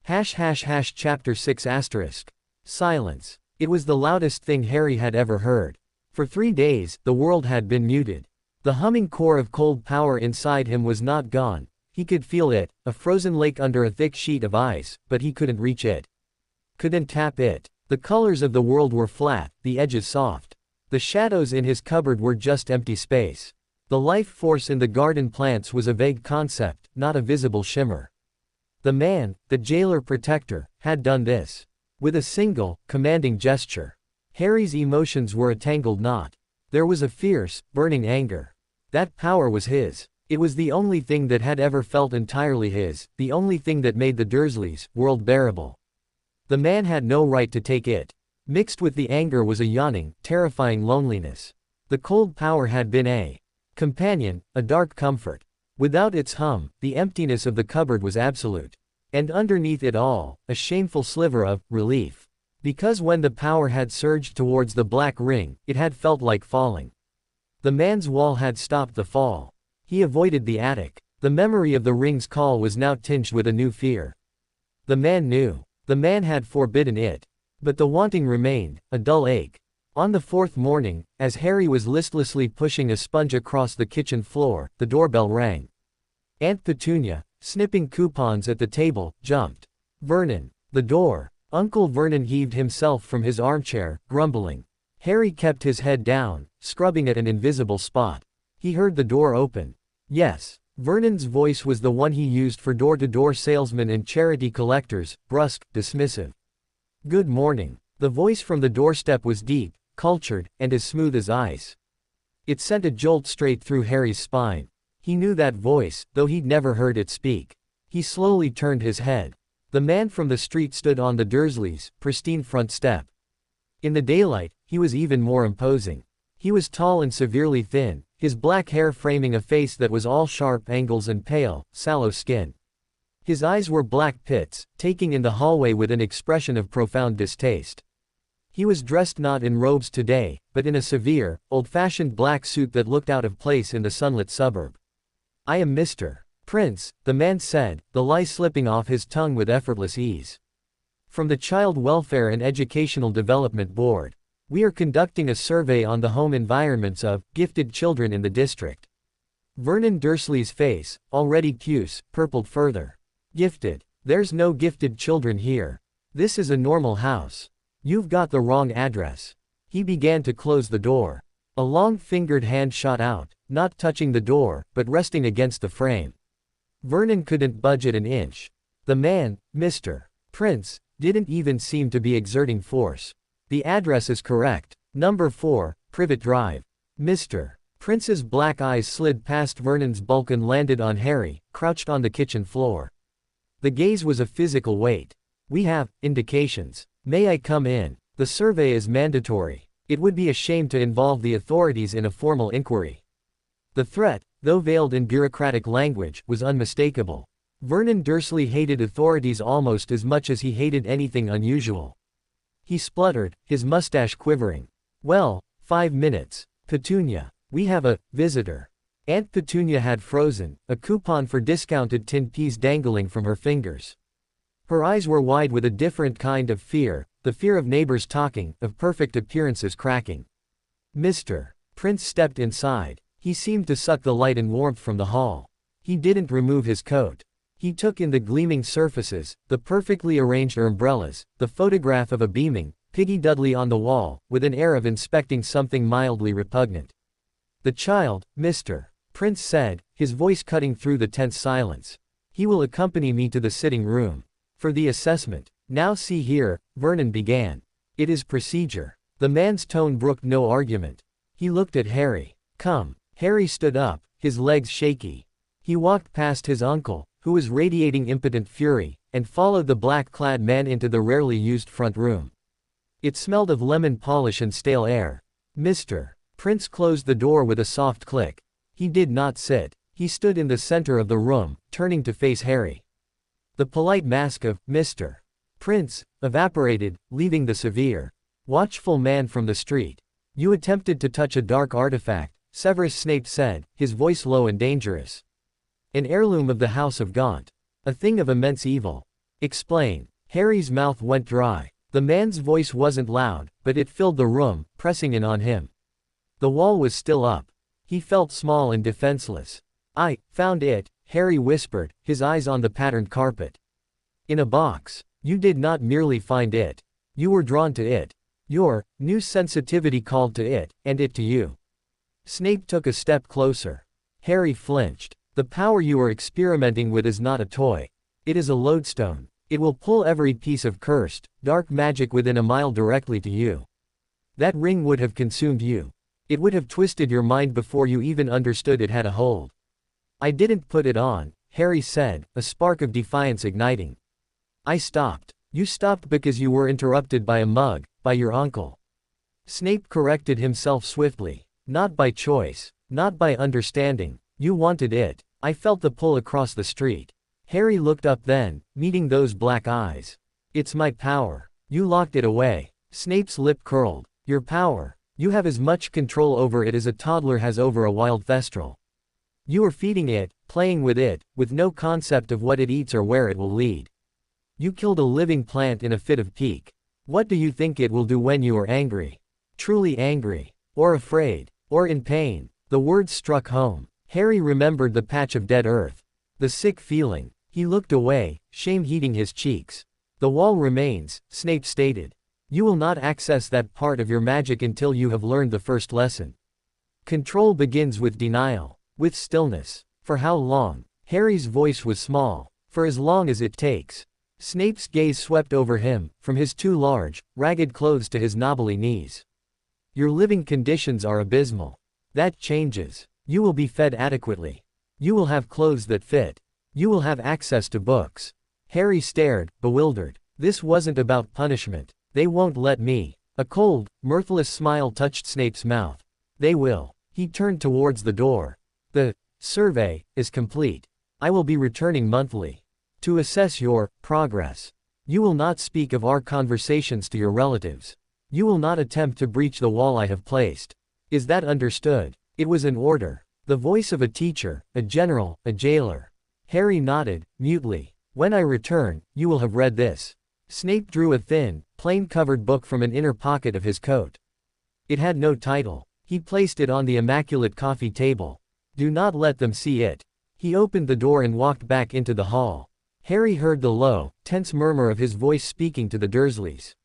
Chapter 6 asterisk. Silence. It was the loudest thing Harry had ever heard. For 3 days, the world had been muted. The humming core of cold power inside him was not gone. He could feel it, a frozen lake under a thick sheet of ice, but he couldn't reach it. Couldn't tap it. The colors of the world were flat, the edges soft. The shadows in his cupboard were just empty space. The life force in the garden plants was a vague concept, not a visible shimmer. The man, the jailer protector, had done this. With a single, commanding gesture. Harry's emotions were a tangled knot. There was a fierce, burning anger. That power was his. It was the only thing that had ever felt entirely his, the only thing that made the Dursleys' world bearable. The man had no right to take it. Mixed with the anger was a yawning, terrifying loneliness. The cold power had been a companion, a dark comfort. Without its hum, the emptiness of the cupboard was absolute. And underneath it all, a shameful sliver of relief. Because when the power had surged towards the black ring, it had felt like falling. The man's wall had stopped the fall. He avoided the attic. The memory of the ring's call was now tinged with a new fear. The man knew. The man had forbidden it. But the wanting remained, a dull ache. On the 4th morning, as Harry was listlessly pushing a sponge across the kitchen floor, the doorbell rang. Aunt Petunia, snipping coupons at the table, jumped. Vernon. The door. Uncle Vernon heaved himself from his armchair, grumbling. Harry kept his head down, scrubbing at an invisible spot. He heard the door open. Yes. Vernon's voice was the one he used for door-to-door salesmen and charity collectors, brusque, dismissive. Good morning. The voice from the doorstep was deep, cultured, and as smooth as ice. It sent a jolt straight through Harry's spine. He knew that voice, though he'd never heard it speak. He slowly turned his head. The man from the street stood on the Dursleys' pristine front step. In the daylight, he was even more imposing. He was tall and severely thin, his black hair framing a face that was all sharp angles and pale, sallow skin. His eyes were black pits, taking in the hallway with an expression of profound distaste. He was dressed not in robes today, but in a severe, old-fashioned black suit that looked out of place in the sunlit suburb. I am Mr. Prince, the man said, the lie slipping off his tongue with effortless ease. From the Child Welfare and Educational Development Board. We are conducting a survey on the home environments of gifted children in the district. Vernon Dursley's face, already puce, purpled further. Gifted. There's no gifted children here. This is a normal house. You've got the wrong address. He began to close the door. A long-fingered hand shot out, not touching the door, but resting against the frame. Vernon couldn't budge it an inch. The man, Mr. Prince, didn't even seem to be exerting force. The address is correct. Number 4, Privet Drive. Mr. Prince's black eyes slid past Vernon's bulk and landed on Harry, crouched on the kitchen floor. The gaze was a physical weight. We have indications. May I come in? The survey is mandatory. It would be a shame to involve the authorities in a formal inquiry. The threat, though veiled in bureaucratic language, was unmistakable. Vernon Dursley hated authorities almost as much as he hated anything unusual. He spluttered, his mustache quivering. Well, 5 minutes. Petunia. We have a visitor. Aunt Petunia had frozen, a coupon for discounted tinned peas dangling from her fingers. Her eyes were wide with a different kind of fear, the fear of neighbors talking, of perfect appearances cracking. Mr. Prince stepped inside. He seemed to suck the light and warmth from the hall. He didn't remove his coat. He took in the gleaming surfaces, the perfectly arranged umbrellas, the photograph of a beaming Piggy Dudley on the wall, with an air of inspecting something mildly repugnant. The child, Mr. Prince said, his voice cutting through the tense silence. He will accompany me to the sitting room. For the assessment. Now see here, Vernon began. It is procedure. The man's tone brooked no argument. He looked at Harry. Come. Harry stood up, his legs shaky. He walked past his uncle, who was radiating impotent fury, and followed the black-clad man into the rarely used front room. It smelled of lemon polish and stale air. Mr. Prince closed the door with a soft click. He did not sit. He stood in the center of the room, turning to face Harry. The polite mask of Mr. Prince evaporated, leaving the severe, watchful man from the street. You attempted to touch a dark artifact, Severus Snape said, his voice low and dangerous. An heirloom of the House of Gaunt. A thing of immense evil. Explain. Harry's mouth went dry. The man's voice wasn't loud, but it filled the room, pressing in on him. The wall was still up. He felt small and defenseless. I found it, Harry whispered, his eyes on the patterned carpet. In a box. You did not merely find it. You were drawn to it. Your new sensitivity called to it, and it to you. Snape took a step closer. Harry flinched. The power you are experimenting with is not a toy. It is a lodestone. It will pull every piece of cursed, dark magic within a mile directly to you. That ring would have consumed you. It would have twisted your mind before you even understood it had a hold. I didn't put it on, Harry said, a spark of defiance igniting. I stopped. You stopped because you were interrupted by a mug, by your uncle. Snape corrected himself swiftly. Not by choice. Not by understanding. You wanted it. I felt the pull across the street. Harry looked up then, meeting those black eyes. It's my power. You locked it away. Snape's lip curled. Your power. You have as much control over it as a toddler has over a wild thestral. You are feeding it, playing with it, with no concept of what it eats or where it will lead. You killed a living plant in a fit of pique. What do you think it will do when you are angry? Truly angry. Or afraid. Or in pain. The words struck home. Harry remembered the patch of dead earth. The sick feeling. He looked away, shame heating his cheeks. The wall remains, Snape stated. You will not access that part of your magic until you have learned the first lesson. Control begins with denial. With stillness. For how long? Harry's voice was small. For as long as it takes. Snape's gaze swept over him, from his too large, ragged clothes to his knobbly knees. Your living conditions are abysmal. That changes. You will be fed adequately. You will have clothes that fit. You will have access to books. Harry stared, bewildered. This wasn't about punishment. They won't let me. A cold, mirthless smile touched Snape's mouth. They will. He turned towards the door. The survey is complete. I will be returning monthly. To assess your progress. You will not speak of our conversations to your relatives. You will not attempt to breach the wall I have placed. Is that understood? It was an order. The voice of a teacher, a general, a jailer. Harry nodded, mutely. When I return, you will have read this. Snape drew a thin, plain-covered book from an inner pocket of his coat. It had no title. He placed it on the immaculate coffee table. Do not let them see it. He opened the door and walked back into the hall. Harry heard the low, tense murmur of his voice speaking to the Dursleys.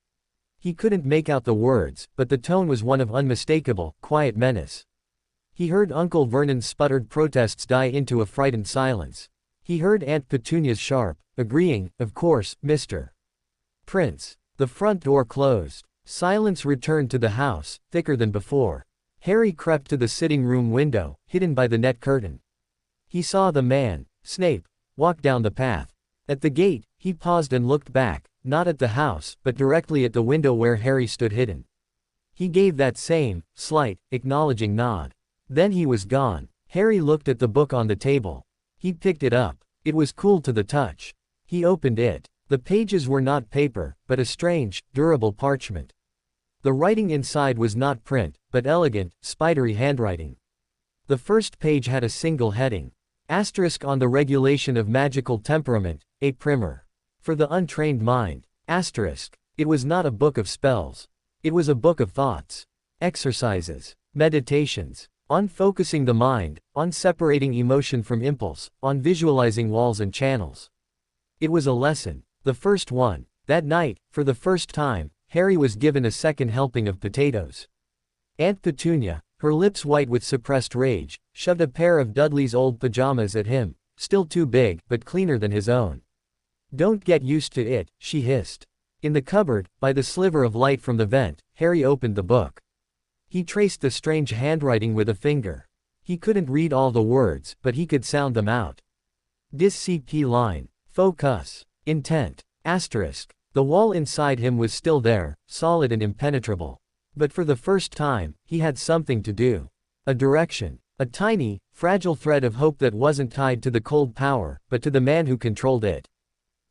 He couldn't make out the words, but the tone was one of unmistakable, quiet menace. He heard Uncle Vernon's sputtered protests die into a frightened silence. He heard Aunt Petunia's sharp, agreeing, "Of course, Mr. Prince." The front door closed. Silence returned to the house, thicker than before. Harry crept to the sitting room window, hidden by the net curtain. He saw the man, Snape, walk down the path. At the gate, he paused and looked back, not at the house, but directly at the window where Harry stood hidden. He gave that same, slight, acknowledging nod. Then he was gone. Harry looked at the book on the table. He picked it up. It was cool to the touch. He opened it. The pages were not paper, but a strange, durable parchment. The writing inside was not print, but elegant, spidery handwriting. The first page had a single heading. Asterisk on the regulation of magical temperament, a primer. For the untrained mind. Asterisk. It was not a book of spells. It was a book of thoughts. Exercises. Meditations. On focusing the mind, on separating emotion from impulse, on visualizing walls and channels. It was a lesson. The first one. That night, for the first time, Harry was given a second helping of potatoes. Aunt Petunia, her lips white with suppressed rage, shoved a pair of Dudley's old pajamas at him, still too big, but cleaner than his own. "Don't get used to it," she hissed. In the cupboard, by the sliver of light from the vent, Harry opened the book. He traced the strange handwriting with a finger. He couldn't read all the words, but he could sound them out. Dis-CP line. Focus. Intent. Asterisk. The wall inside him was still there, solid and impenetrable. But for the first time, he had something to do. A direction. A tiny, fragile thread of hope that wasn't tied to the cold power, but to the man who controlled it.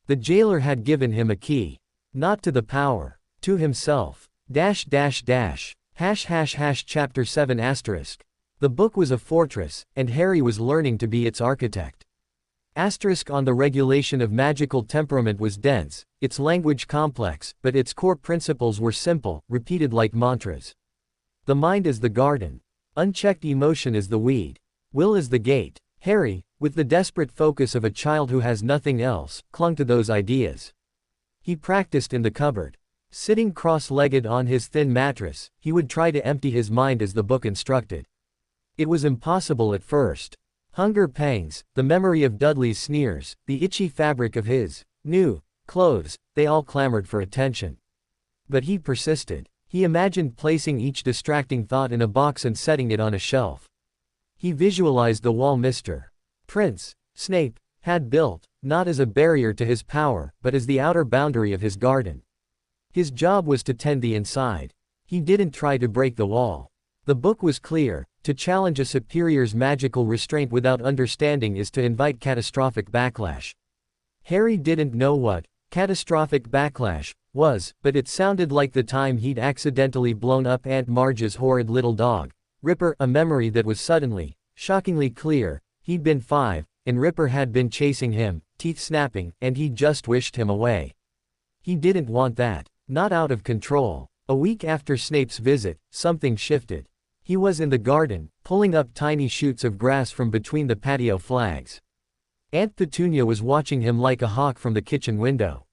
The jailer had given him a key. Not to the power. To himself. Chapter 7 asterisk. The book was a fortress, and Harry was learning to be its architect. Asterisk on the regulation of magical temperament was dense, its language complex, but its core principles were simple, repeated like mantras. The mind is the garden. Unchecked emotion is the weed. Will is the gate. Harry, with the desperate focus of a child who has nothing else, clung to those ideas. He practiced in the cupboard. Sitting cross-legged on his thin mattress, he would try to empty his mind as the book instructed. It was impossible at first. Hunger pangs, the memory of Dudley's sneers, the itchy fabric of his new clothes, they all clamored for attention. But he persisted. He imagined placing each distracting thought in a box and setting it on a shelf. He visualized the wall Mr. Prince Snape had built, not as a barrier to his power, but as the outer boundary of his garden. His job was to tend the inside. He didn't try to break the wall. The book was clear. To challenge a superior's magical restraint without understanding is to invite catastrophic backlash. Harry didn't know what catastrophic backlash was, but it sounded like the time he'd accidentally blown up Aunt Marge's horrid little dog, Ripper, a memory that was suddenly, shockingly clear. He'd been 5, and Ripper had been chasing him, teeth snapping, and he'd just wished him away. He didn't want that. Not out of control. A week after Snape's visit, something shifted. He was in the garden, pulling up tiny shoots of grass from between the patio flags. Aunt Petunia was watching him like a hawk from the kitchen window.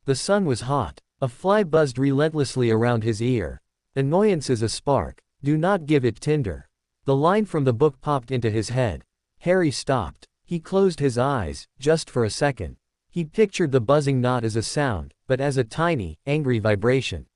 The sun was hot. A fly buzzed relentlessly around his ear. "Annoyance is a spark. Do not give it tinder." The line from the book popped into his head. Harry stopped. He closed his eyes, just for a second. He pictured the buzzing not as a sound, but as a tiny, angry vibration.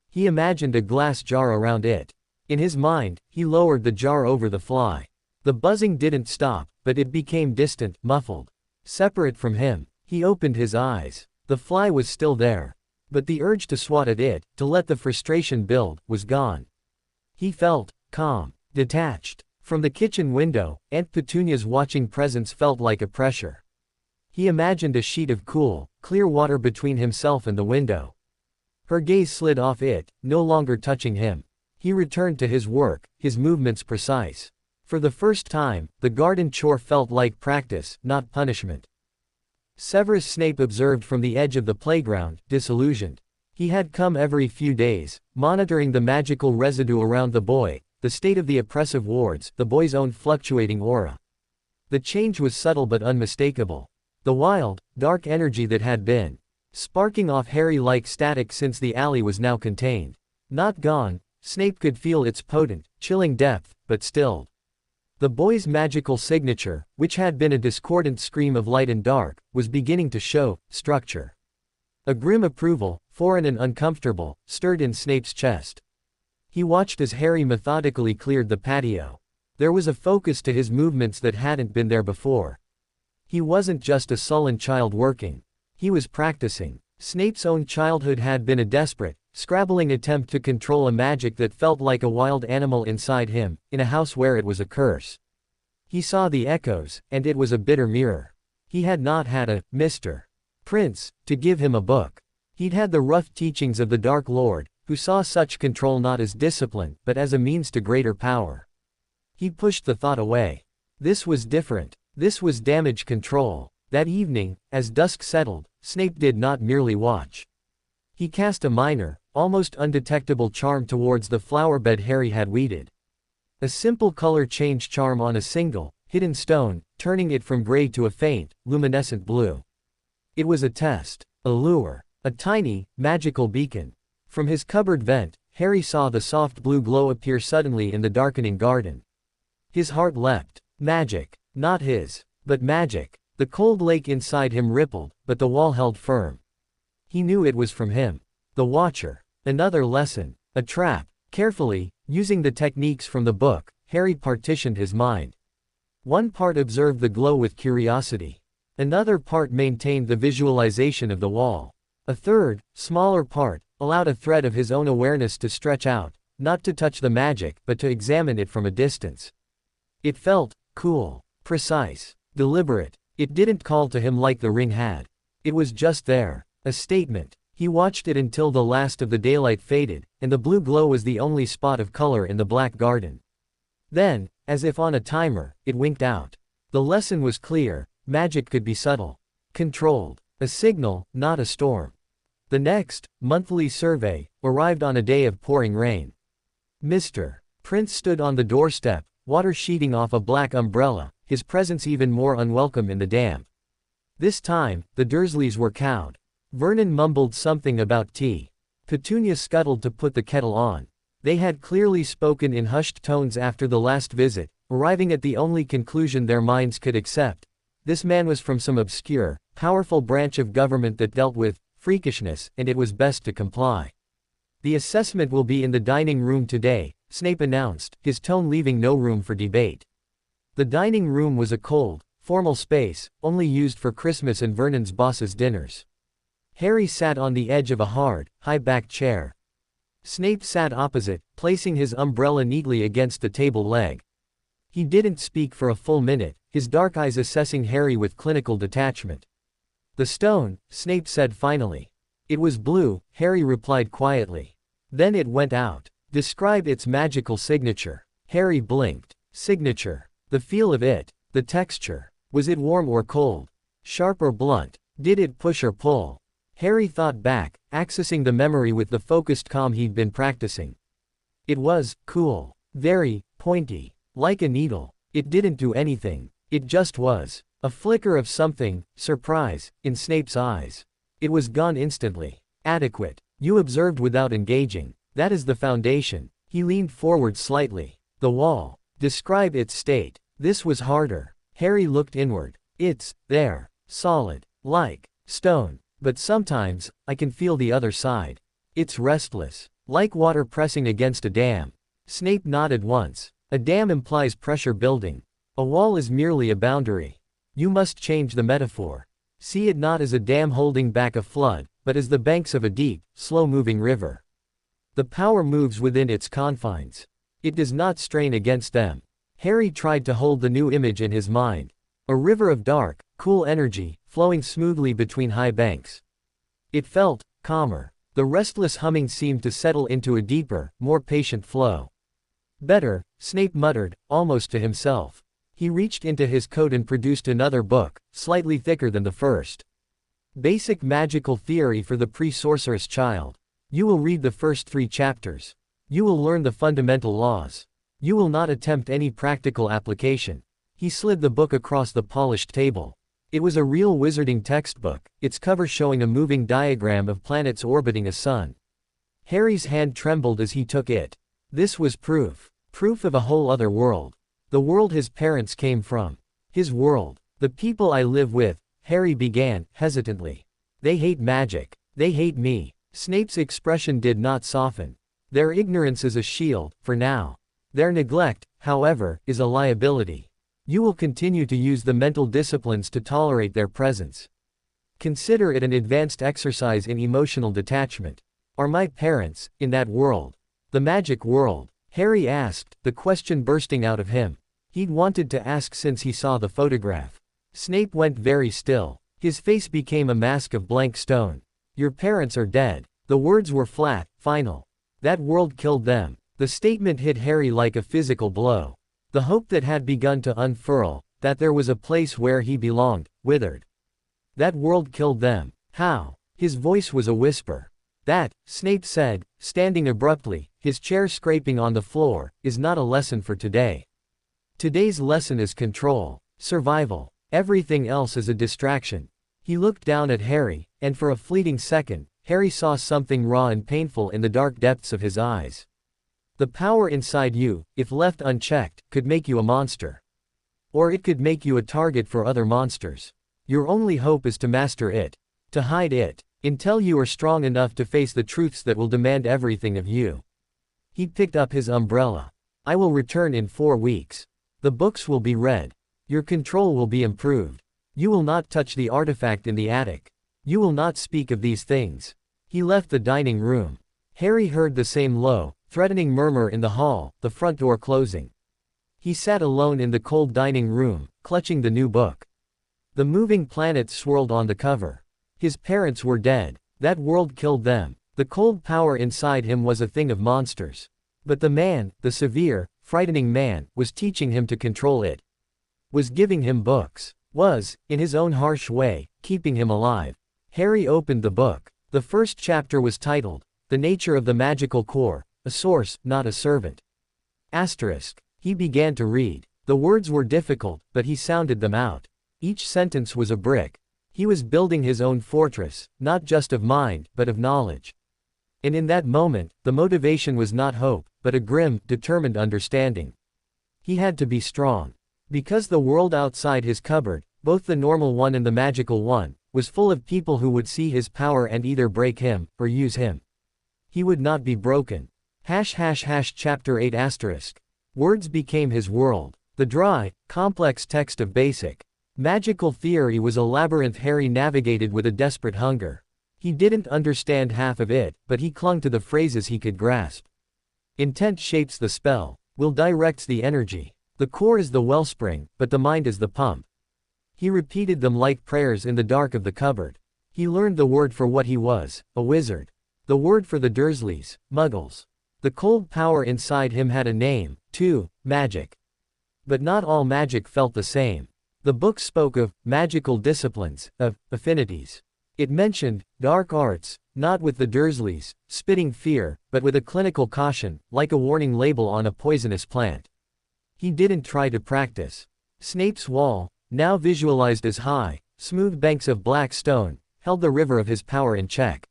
He imagined a glass jar around it. In his mind, he lowered the jar over the fly. The buzzing didn't stop, but it became distant, muffled. Separate from him. He opened his eyes. The fly was still there. But the urge to swat at it, to let the frustration build, was gone. He felt calm, detached. From the kitchen window, Aunt Petunia's watching presence felt like a pressure. He imagined a sheet of cool, clear water between himself and the window. Her gaze slid off it, no longer touching him. He returned to his work, his movements precise. For the first time, the garden chore felt like practice, not punishment. Severus Snape observed from the edge of the playground, disillusioned. He had come every few days, monitoring the magical residue around the boy, the state of the oppressive wards, the boy's own fluctuating aura. The change was subtle but unmistakable. The wild, dark energy that had been sparking off Harry like static since the alley was now contained. Not gone. Snape could feel its potent, chilling depth, but stilled. The boy's magical signature, which had been a discordant scream of light and dark, was beginning to show structure. A grim approval, foreign and uncomfortable, stirred in Snape's chest. He watched as Harry methodically cleared the patio. There was a focus to his movements that hadn't been there before. He wasn't just a sullen child working. He was practicing. Snape's own childhood had been a desperate, scrabbling attempt to control a magic that felt like a wild animal inside him, in a house where it was a curse. He saw the echoes, and it was a bitter mirror. He had not had a Mr. Prince to give him a book. He'd had the rough teachings of the Dark Lord, who saw such control not as discipline, but as a means to greater power. He pushed the thought away. This was different. This was damage control. That evening, as dusk settled, Snape did not merely watch. He cast a minor, almost undetectable charm towards the flower bed Harry had weeded. A simple color change charm on a single, hidden stone, turning it from gray to a faint, luminescent blue. It was a test, a lure, a tiny, magical beacon. From his cupboard vent, Harry saw the soft blue glow appear suddenly in the darkening garden. His heart leapt. Magic. Not his, but magic. The cold lake inside him rippled, but the wall held firm. He knew it was from him. The Watcher. Another lesson. A trap. Carefully, using the techniques from the book, Harry partitioned his mind. One part observed the glow with curiosity. Another part maintained the visualization of the wall. A third, smaller part, allowed a thread of his own awareness to stretch out, not to touch the magic, but to examine it from a distance. It felt cool, precise, deliberate. It didn't call to him like the ring had. It was just there, a statement. He watched it until the last of the daylight faded, and the blue glow was the only spot of color in the black garden. Then, as if on a timer, it winked out. The lesson was clear. Magic could be subtle, controlled. A signal, not a storm. The next, monthly survey, arrived on a day of pouring rain. Mr. Prince stood on the doorstep, water sheeting off a black umbrella, his presence even more unwelcome in the damp. This time, the Dursleys were cowed. Vernon mumbled something about tea. Petunia scuttled to put the kettle on. They had clearly spoken in hushed tones after the last visit, arriving at the only conclusion their minds could accept. This man was from some obscure, powerful branch of government that dealt with freakishness, and it was best to comply. The assessment will be in the dining room today, Snape announced, his tone leaving no room for debate. The dining room was a cold, formal space, only used for Christmas and Vernon's boss's dinners. Harry sat on the edge of a hard, high-backed chair. Snape sat opposite, placing his umbrella neatly against the table leg. He didn't speak for a full minute, his dark eyes assessing Harry with clinical detachment. "The stone," Snape said finally. "It was blue," Harry replied quietly. "Then it went out. Describe its magical signature." Harry blinked. Signature. The feel of it. The texture. Was it warm or cold? Sharp or blunt? Did it push or pull? Harry thought back, accessing the memory with the focused calm he'd been practicing. It was cool. Very pointy. Like a needle. It didn't do anything. It just was. A flicker of something, surprise, in Snape's eyes. It was gone instantly. Adequate. You observed without engaging. That is the foundation. He leaned forward slightly. The wall. Describe its state. This was harder. Harry looked inward. It's there. Solid. Like stone. But sometimes, I can feel the other side. It's restless. Like water pressing against a dam. Snape nodded once. A dam implies pressure building. A wall is merely a boundary. You must change the metaphor. See it not as a dam holding back a flood, but as the banks of a deep, slow-moving river. The power moves within its confines. It does not strain against them. Harry tried to hold the new image in his mind. A river of dark, cool energy, flowing smoothly between high banks. It felt calmer. The restless humming seemed to settle into a deeper, more patient flow. Better, Snape muttered, almost to himself. He reached into his coat and produced another book, slightly thicker than the first. Basic Magical Theory for the Pre-Sorceress Child. You will read the first 3 chapters. You will learn the fundamental laws. You will not attempt any practical application. He slid the book across the polished table. It was a real wizarding textbook, its cover showing a moving diagram of planets orbiting a sun. Harry's hand trembled as he took it. This was proof. Proof of a whole other world. The world his parents came from. His world. The people I live with, Harry began, hesitantly. They hate magic. They hate me. Snape's expression did not soften. Their ignorance is a shield, for now. Their neglect, however, is a liability. You will continue to use the mental disciplines to tolerate their presence. Consider it an advanced exercise in emotional detachment. Are my parents, in that world? The magic world? Harry asked, the question bursting out of him. He'd wanted to ask since he saw the photograph. Snape went very still. His face became a mask of blank stone. Your parents are dead. The words were flat, final. That world killed them. The statement hit Harry like a physical blow. The hope that had begun to unfurl, that there was a place where he belonged, withered. That world killed them. How? His voice was a whisper. That, Snape said, standing abruptly, his chair scraping on the floor, is not a lesson for today. Today's lesson is control, survival. Everything else is a distraction. He looked down at Harry, and for a fleeting second, Harry saw something raw and painful in the dark depths of his eyes. The power inside you, if left unchecked, could make you a monster. Or it could make you a target for other monsters. Your only hope is to master it. To hide it. Until you are strong enough to face the truths that will demand everything of you. He picked up his umbrella. I will return in 4 weeks. The books will be read. Your control will be improved. You will not touch the artifact in the attic. You will not speak of these things. He left the dining room. Harry heard the same low, threatening murmur in the hall, the front door closing. He sat alone in the cold dining room, clutching the new book. The moving planets swirled on the cover. His parents were dead. That world killed them. The cold power inside him was a thing of monsters. But the man, the severe, frightening man, was teaching him to control it. Was giving him books. Was, in his own harsh way, keeping him alive. Harry opened the book. The first chapter was titled, The Nature of the Magical Core, a Source, Not a Servant. Asterisk. He began to read. The words were difficult, but he sounded them out. Each sentence was a brick. He was building his own fortress, not just of mind, but of knowledge. And in that moment, the motivation was not hope, but a grim, determined understanding. He had to be strong. Because the world outside his cupboard, both the normal one and the magical one, was full of people who would see his power and either break him, or use him. He would not be broken. Chapter 8 asterisk. Words became his world. The dry, complex text of basic magical theory was a labyrinth Harry navigated with a desperate hunger. He didn't understand half of it, but he clung to the phrases he could grasp. Intent shapes the spell. Will directs the energy. The core is the wellspring, but the mind is the pump. He repeated them like prayers in the dark of the cupboard. He learned the word for what he was, a wizard. The word for the Dursleys, muggles. The cold power inside him had a name, too, magic. But not all magic felt the same. The book spoke of magical disciplines, of affinities. It mentioned dark arts, not with the Dursleys, spitting fear, but with a clinical caution, like a warning label on a poisonous plant. He didn't try to practice. Snape's wall, now visualized as high, smooth banks of black stone, held the river of his power in check.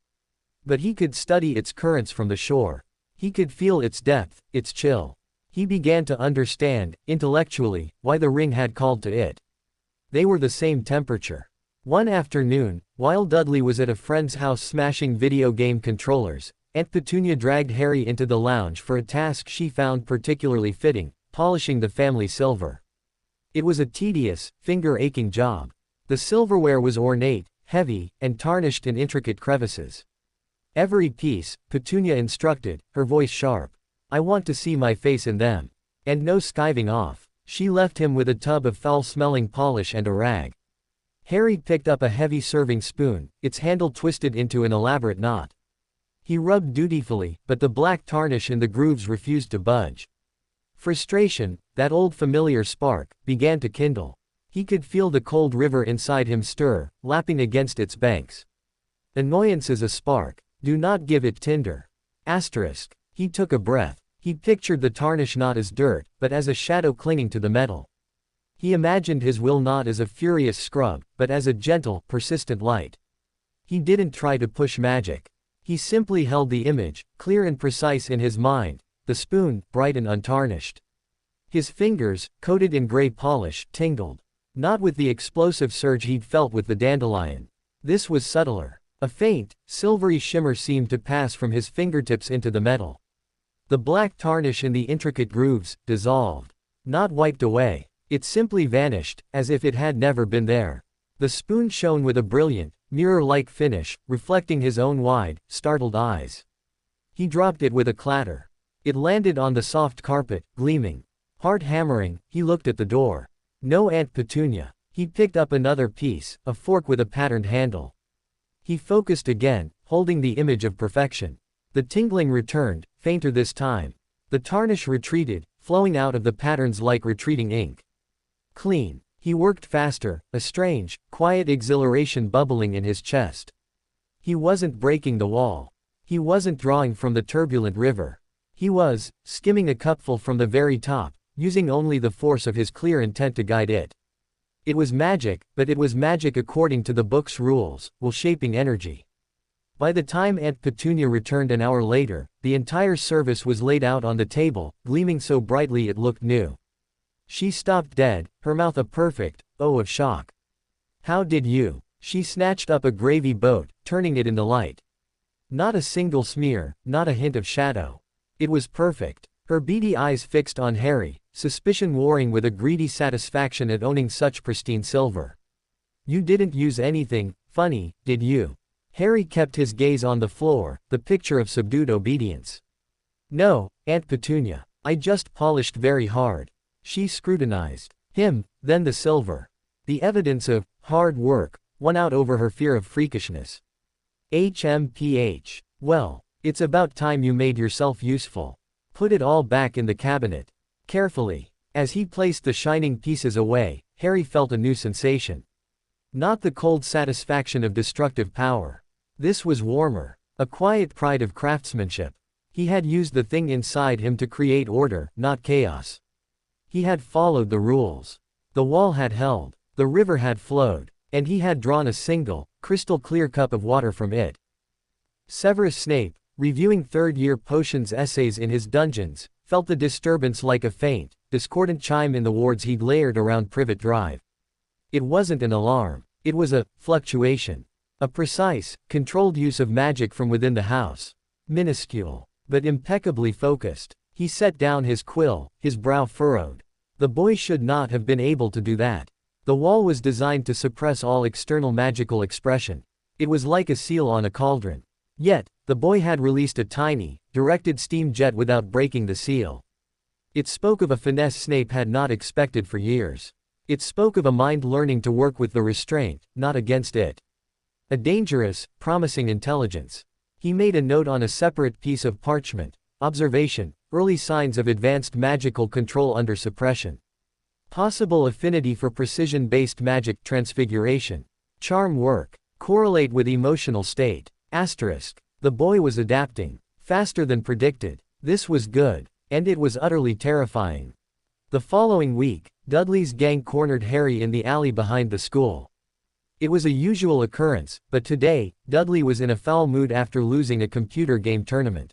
But he could study its currents from the shore. He could feel its depth, its chill. He began to understand, intellectually, why the ring had called to it. They were the same temperature. One afternoon, while Dudley was at a friend's house smashing video game controllers, Aunt Petunia dragged Harry into the lounge for a task she found particularly fitting, polishing the family silver. It was a tedious, finger-aching job. The silverware was ornate, heavy, and tarnished in intricate crevices. Every piece, Petunia instructed, her voice sharp. I want to see my face in them. And no skiving off. She left him with a tub of foul-smelling polish and a rag. Harry picked up a heavy serving spoon, its handle twisted into an elaborate knot. He rubbed dutifully, but the black tarnish in the grooves refused to budge. Frustration, that old familiar spark, began to kindle. He could feel the cold river inside him stir, lapping against its banks. Annoyance is a spark. Do not give it tinder. Asterisk. He took a breath. He pictured the tarnish not as dirt, but as a shadow clinging to the metal. He imagined his will not as a furious scrub, but as a gentle, persistent light. He didn't try to push magic. He simply held the image, clear and precise in his mind, the spoon, bright and untarnished. His fingers, coated in gray polish, tingled. Not with the explosive surge he'd felt with the dandelion. This was subtler. A faint, silvery shimmer seemed to pass from his fingertips into the metal. The black tarnish in the intricate grooves dissolved. Not wiped away. It simply vanished, as if it had never been there. The spoon shone with a brilliant, mirror-like finish, reflecting his own wide, startled eyes. He dropped it with a clatter. It landed on the soft carpet, gleaming. Heart hammering, he looked at the door. No Aunt Petunia. He picked up another piece, a fork with a patterned handle. He focused again, holding the image of perfection. The tingling returned, fainter this time. The tarnish retreated, flowing out of the patterns like retreating ink. Clean. He worked faster, a strange, quiet exhilaration bubbling in his chest. He wasn't breaking the wall. He wasn't drawing from the turbulent river. He was skimming a cupful from the very top, using only the force of his clear intent to guide it. It was magic, but it was magic according to the book's rules, will-shaping energy. By the time Aunt Petunia returned an hour later, the entire service was laid out on the table, gleaming so brightly it looked new. She stopped dead, her mouth a perfect O of shock. How did you? She snatched up a gravy boat, turning it in the light. Not a single smear, not a hint of shadow. It was perfect. Her beady eyes fixed on Harry, suspicion warring with a greedy satisfaction at owning such pristine silver. You didn't use anything funny, did you? Harry kept his gaze on the floor, the picture of subdued obedience. No, Aunt Petunia. I just polished very hard. She scrutinized him, then the silver. The evidence of hard work won out over her fear of freakishness. HMPH. Well, it's about time you made yourself useful. Put it all back in the cabinet. Carefully. As he placed the shining pieces away, Harry felt a new sensation. Not the cold satisfaction of destructive power. This was warmer. A quiet pride of craftsmanship. He had used the thing inside him to create order, not chaos. He had followed the rules. The wall had held. The river had flowed. And he had drawn a single, crystal-clear cup of water from it. Severus Snape, reviewing third-year potions essays in his dungeons, felt the disturbance like a faint, discordant chime in the wards he'd layered around Privet Drive. It wasn't an alarm. It was a fluctuation. A precise, controlled use of magic from within the house. Minuscule, but impeccably focused. He set down his quill, his brow furrowed. The boy should not have been able to do that. The wall was designed to suppress all external magical expression. It was like a seal on a cauldron. Yet, the boy had released a tiny, directed steam jet without breaking the seal. It spoke of a finesse Snape had not expected for years. It spoke of a mind learning to work with the restraint, not against it. A dangerous, promising intelligence. He made a note on a separate piece of parchment. Observation, early signs of advanced magical control under suppression. Possible affinity for precision-based magic transfiguration. Charm work. Correlate with emotional state. Asterisk. The boy was adapting. Faster than predicted. This was good. And it was utterly terrifying. The following week, Dudley's gang cornered Harry in the alley behind the school. It was a usual occurrence, but today, Dudley was in a foul mood after losing a computer game tournament.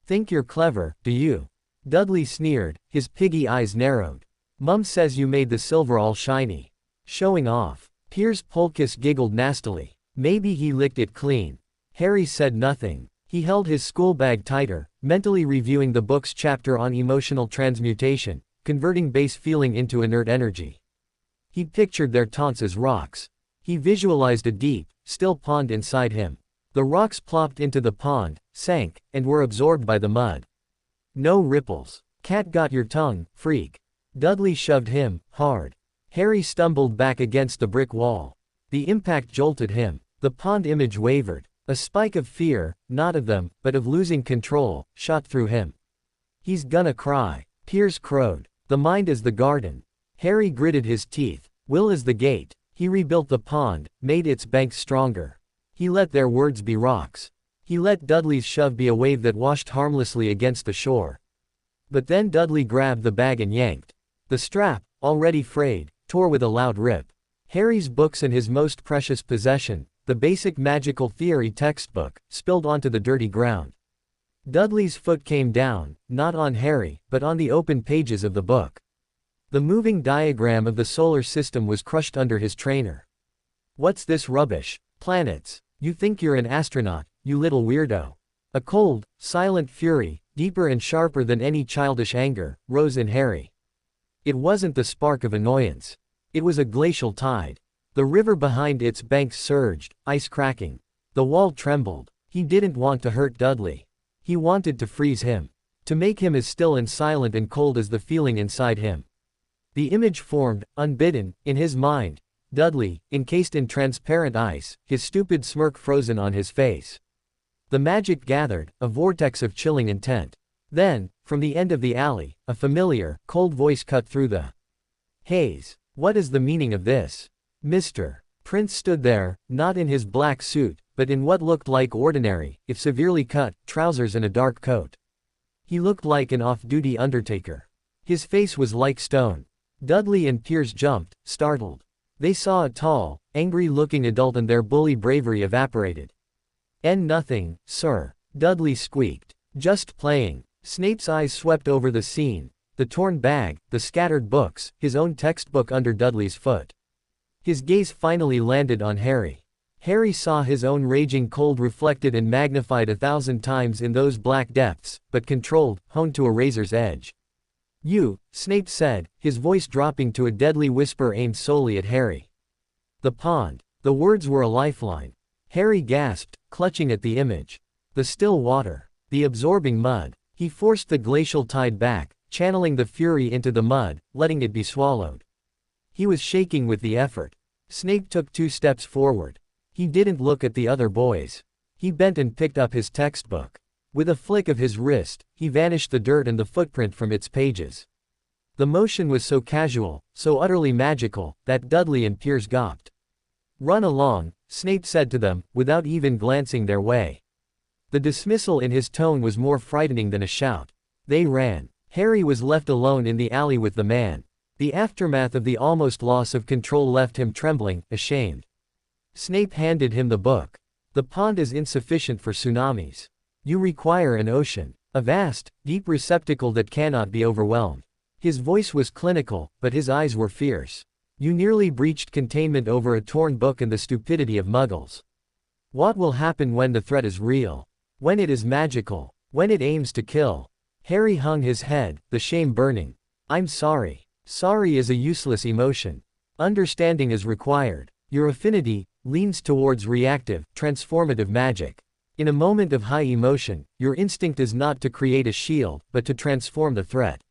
Think you're clever, do you? Dudley sneered, his piggy eyes narrowed. Mum says you made the silver all shiny. Showing off. Piers Polkiss giggled nastily. Maybe he licked it clean. Harry said nothing. He held his school bag tighter, mentally reviewing the book's chapter on emotional transmutation, converting base feeling into inert energy. He pictured their taunts as rocks. He visualized a deep, still pond inside him. The rocks plopped into the pond, sank, and were absorbed by the mud. No ripples. Cat got your tongue, freak. Dudley shoved him, hard. Harry stumbled back against the brick wall. The impact jolted him. The pond image wavered. A spike of fear, not of them, but of losing control, shot through him. He's gonna cry. Piers crowed. The mind is the garden. Harry gritted his teeth. Will is the gate. He rebuilt the pond, made its banks stronger. He let their words be rocks. He let Dudley's shove be a wave that washed harmlessly against the shore. But then Dudley grabbed the bag and yanked. The strap, already frayed, tore with a loud rip. Harry's books and his most precious possession, the basic magical theory textbook, spilled onto the dirty ground. Dudley's foot came down, not on Harry, but on the open pages of the book. The moving diagram of the solar system was crushed under his trainer. "What's this rubbish? Planets. You think you're an astronaut, you little weirdo." A cold, silent fury, deeper and sharper than any childish anger, rose in Harry. It wasn't the spark of annoyance. It was a glacial tide. The river behind its banks surged, ice cracking. The wall trembled. He didn't want to hurt Dudley. He wanted to freeze him. To make him as still and silent and cold as the feeling inside him. The image formed, unbidden, in his mind. Dudley, encased in transparent ice, his stupid smirk frozen on his face. The magic gathered, a vortex of chilling intent. Then, from the end of the alley, a familiar, cold voice cut through the haze. "What is the meaning of this, Mr. Prince?" stood there, not in his black suit, but in what looked like ordinary, if severely cut, trousers and a dark coat. He looked like an off-duty undertaker. His face was like stone. Dudley and Piers jumped, startled. They saw a tall, angry-looking adult and their bully bravery evaporated. "Nothing, sir," Dudley squeaked. "Just playing." Snape's eyes swept over the scene, the torn bag, the scattered books, his own textbook under Dudley's foot. His gaze finally landed on Harry. Harry saw his own raging cold reflected and magnified 1,000 times in those black depths, but controlled, honed to a razor's edge. "You," Snape said, his voice dropping to a deadly whisper aimed solely at Harry. "The pond." The words were a lifeline. Harry gasped, clutching at the image. The still water. The absorbing mud. He forced the glacial tide back, channeling the fury into the mud, letting it be swallowed. He was shaking with the effort. Snape took 2 steps forward. He didn't look at the other boys. He bent and picked up his textbook. With a flick of his wrist, he vanished the dirt and the footprint from its pages. The motion was so casual, so utterly magical, that Dudley and Piers gawped. "Run along," Snape said to them, without even glancing their way. The dismissal in his tone was more frightening than a shout. They ran. Harry was left alone in the alley with the man. The aftermath of the almost loss of control left him trembling, ashamed. Snape handed him the book. "The pond is insufficient for tsunamis. You require an ocean. A vast, deep receptacle that cannot be overwhelmed." His voice was clinical, but his eyes were fierce. "You nearly breached containment over a torn book and the stupidity of muggles. What will happen when the threat is real? When it is magical? When it aims to kill?" Harry hung his head, the shame burning. "I'm sorry." Sorry is a useless emotion. Understanding is required. Your affinity leans towards reactive, transformative magic. In a moment of high emotion, your instinct is not to create a shield, but to transform the threat.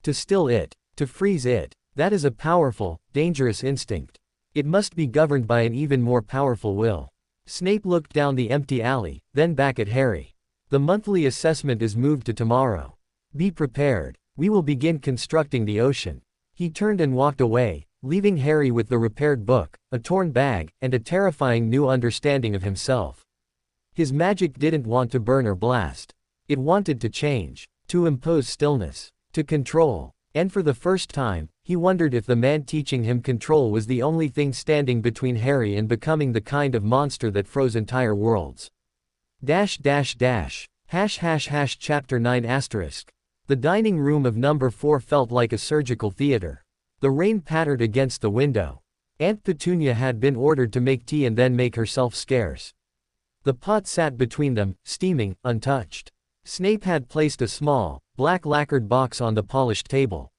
To still it. To freeze it. That is a powerful, dangerous instinct. It must be governed by an even more powerful will. Snape looked down the empty alley, then back at Harry. "The monthly assessment is moved to tomorrow. Be prepared. We will begin constructing the ocean." He turned and walked away, leaving Harry with the repaired book, a torn bag, and a terrifying new understanding of himself. His magic didn't want to burn or blast. It wanted to change, to impose stillness, to control. And for the first time, he wondered if the man teaching him control was the only thing standing between Harry and becoming the kind of monster that froze entire worlds. ###. Chapter 9 *. The dining room of number 4 felt like a surgical theater. The rain pattered against the window. Aunt Petunia had been ordered to make tea and then make herself scarce. The pot sat between them, steaming, untouched. Snape had placed a small, black lacquered box on the polished table.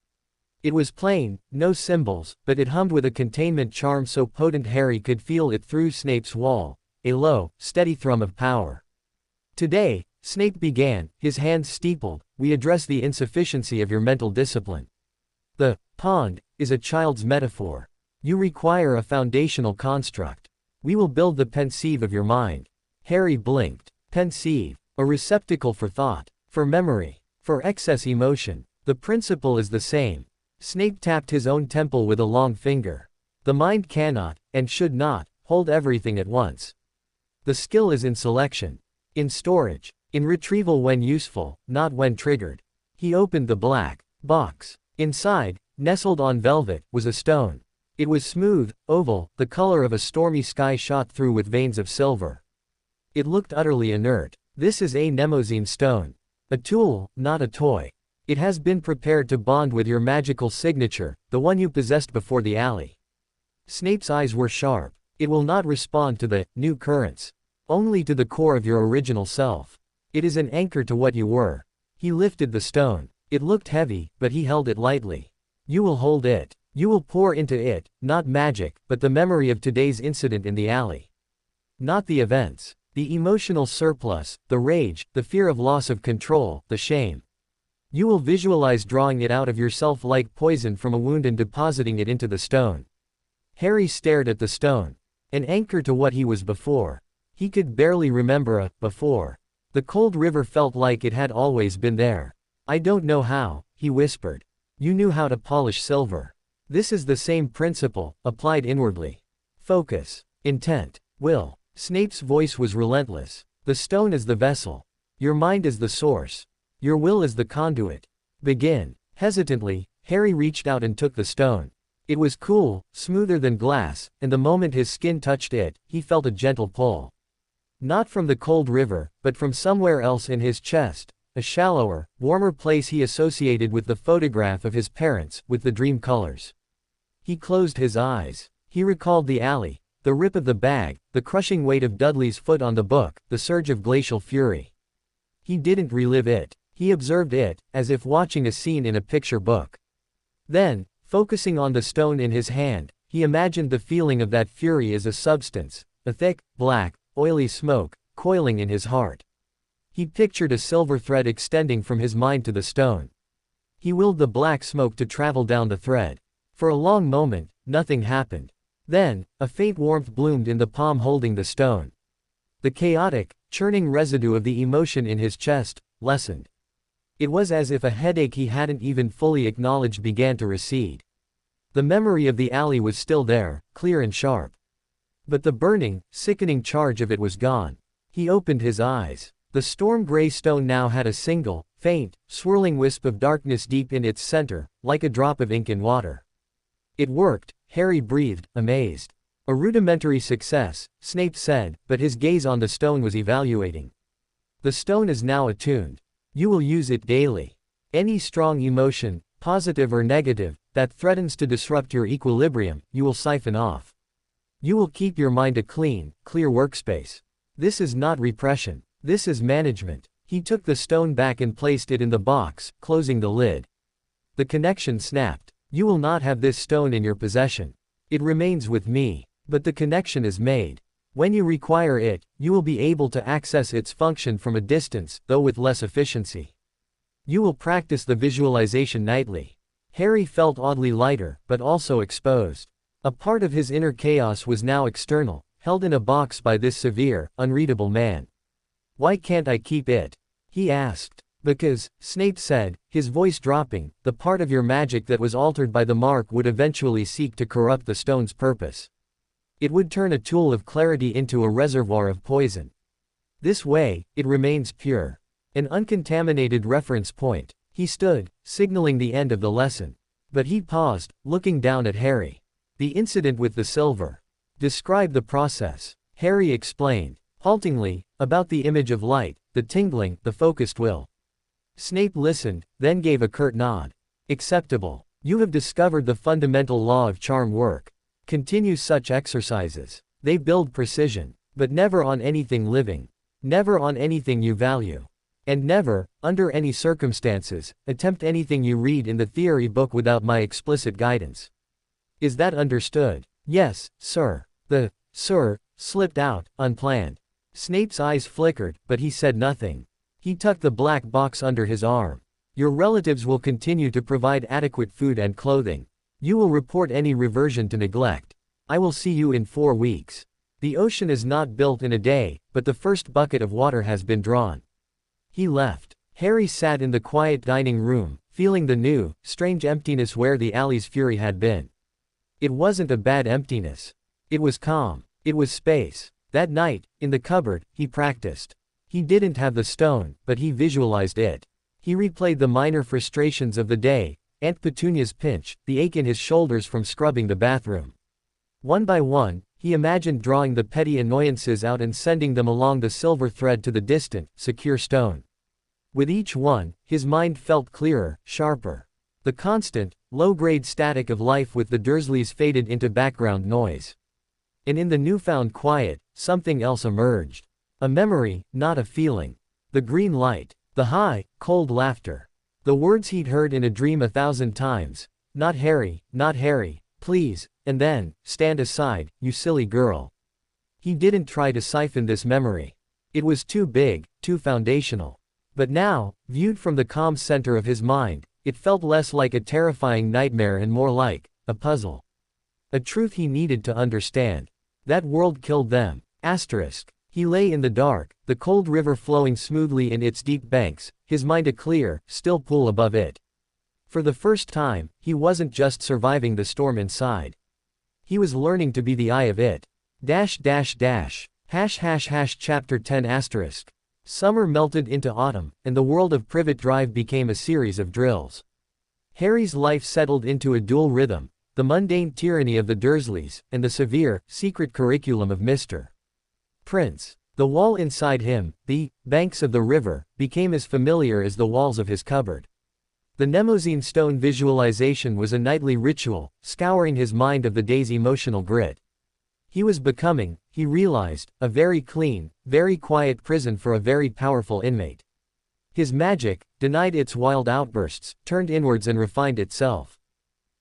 It was plain, no symbols, but it hummed with a containment charm so potent Harry could feel it through Snape's wall, a low, steady thrum of power. "Today," Snape began, his hands steepled, "we address the insufficiency of your mental discipline. The pond is a child's metaphor. You require a foundational construct. We will build the pensieve of your mind." Harry blinked. Pensieve. A receptacle for thought, for memory, for excess emotion. The principle is the same. Snape tapped his own temple with a long finger. The mind cannot, and should not, hold everything at once. The skill is in selection. In storage. In retrieval when useful, not when triggered. He opened the black box. Inside, nestled on velvet, was a stone. It was smooth, oval, the color of a stormy sky shot through with veins of silver. It looked utterly inert. This is a Mnemosyne stone. A tool, not a toy. It has been prepared to bond with your magical signature, the one you possessed before the alley. Snape's eyes were sharp. It will not respond to the new currents. Only to the core of your original self. It is an anchor to what you were. He lifted the stone. It looked heavy, but he held it lightly. You will hold it. You will pour into it, not magic, but the memory of today's incident in the alley. Not the events. The emotional surplus, the rage, the fear of loss of control, the shame. You will visualize drawing it out of yourself like poison from a wound and depositing it into the stone. Harry stared at the stone. An anchor to what he was before. He could barely remember a before. The cold river felt like it had always been there. I don't know how, he whispered. You knew how to polish silver. This is the same principle, applied inwardly. Focus. Intent. Will. Snape's voice was relentless. The stone is the vessel. Your mind is the source. Your will is the conduit. Begin. Hesitantly, Harry reached out and took the stone. It was cool, smoother than glass, and the moment his skin touched it, he felt a gentle pull. Not from the cold river, but from somewhere else in his chest, a shallower, warmer place he associated with the photograph of his parents, with the dream colors. He closed his eyes. He recalled the alley, the rip of the bag, the crushing weight of Dudley's foot on the book, the surge of glacial fury. He didn't relive it. He observed it, as if watching a scene in a picture book. Then, focusing on the stone in his hand, he imagined the feeling of that fury as a substance, a thick, black, oily smoke, coiling in his heart. He pictured a silver thread extending from his mind to the stone. He willed the black smoke to travel down the thread. For a long moment, nothing happened. Then, a faint warmth bloomed in the palm holding the stone. The chaotic, churning residue of the emotion in his chest lessened. It was as if a headache he hadn't even fully acknowledged began to recede. The memory of the alley was still there, clear and sharp. But the burning, sickening charge of it was gone. He opened his eyes. The storm-gray stone now had a single, faint, swirling wisp of darkness deep in its center, like a drop of ink in water. It worked, Harry breathed, amazed. A rudimentary success, Snape said, but his gaze on the stone was evaluating. The stone is now attuned. You will use it daily. Any strong emotion, positive or negative, that threatens to disrupt your equilibrium, you will siphon off. You will keep your mind a clean, clear workspace. This is not repression. This is management. He took the stone back and placed it in the box, closing the lid. The connection snapped. You will not have this stone in your possession. It remains with me. But the connection is made. When you require it, you will be able to access its function from a distance, though with less efficiency. You will practice the visualization nightly. Harry felt oddly lighter, but also exposed. A part of his inner chaos was now external, held in a box by this severe, unreadable man. Why can't I keep it? He asked. Because, Snape said, his voice dropping, the part of your magic that was altered by the mark would eventually seek to corrupt the stone's purpose. It would turn a tool of clarity into a reservoir of poison. This way, it remains pure. An uncontaminated reference point. He stood, signaling the end of the lesson. But he paused, looking down at Harry. The incident with the silver. Describe the process. Harry explained, haltingly, about the image of light, the tingling, the focused will. Snape listened, then gave a curt nod. Acceptable. You have discovered the fundamental law of charm work. Continue such exercises. They build precision. But never on anything living. Never on anything you value. And never, under any circumstances, attempt anything you read in the theory book without my explicit guidance. Is that understood? Yes, sir. The sir slipped out, unplanned. Snape's eyes flickered, but he said nothing. He tucked the black box under his arm. Your relatives will continue to provide adequate food and clothing. You will report any reversion to neglect. I will see you in 4 weeks. The ocean is not built in a day, but the first bucket of water has been drawn. He left. Harry sat in the quiet dining room, feeling the new, strange emptiness where the alley's fury had been. It wasn't a bad emptiness. It was calm. It was space. That night, in the cupboard, he practiced. He didn't have the stone, but he visualized it. He replayed the minor frustrations of the day, Aunt Petunia's pinch, the ache in his shoulders from scrubbing the bathroom. One by one, He imagined drawing the petty annoyances out and sending them along the silver thread to the distant, secure stone. With each one, his mind felt clearer, sharper. The constant, low-grade static of life with the Dursleys faded into background noise. And in the newfound quiet, something else emerged. A memory, not a feeling. The green light. The high, cold laughter. The words he'd heard in a dream 1,000 times. Not Harry, please, and then, stand aside, you silly girl. He didn't try to siphon this memory. It was too big, too foundational. But now, viewed from the calm center of his mind, it felt less like a terrifying nightmare and more like a puzzle. A truth he needed to understand. That world killed them. Asterisk. He lay in the dark, the cold river flowing smoothly in its deep banks, his mind a clear, still pool above it. For the first time, he wasn't just surviving the storm inside. He was learning to be the eye of it. Chapter 10 asterisk. Summer melted into autumn, and the world of Privet Drive became a series of drills. Harry's life settled into a dual rhythm, the mundane tyranny of the Dursleys, and the severe, secret curriculum of Mr. Prince. The wall inside him, the banks of the river, became as familiar as the walls of his cupboard. The Mnemosyne stone visualization was a nightly ritual, scouring his mind of the day's emotional grit. He was becoming, he realized, a very clean, very quiet prison for a very powerful inmate. His magic, denied its wild outbursts, turned inwards and refined itself.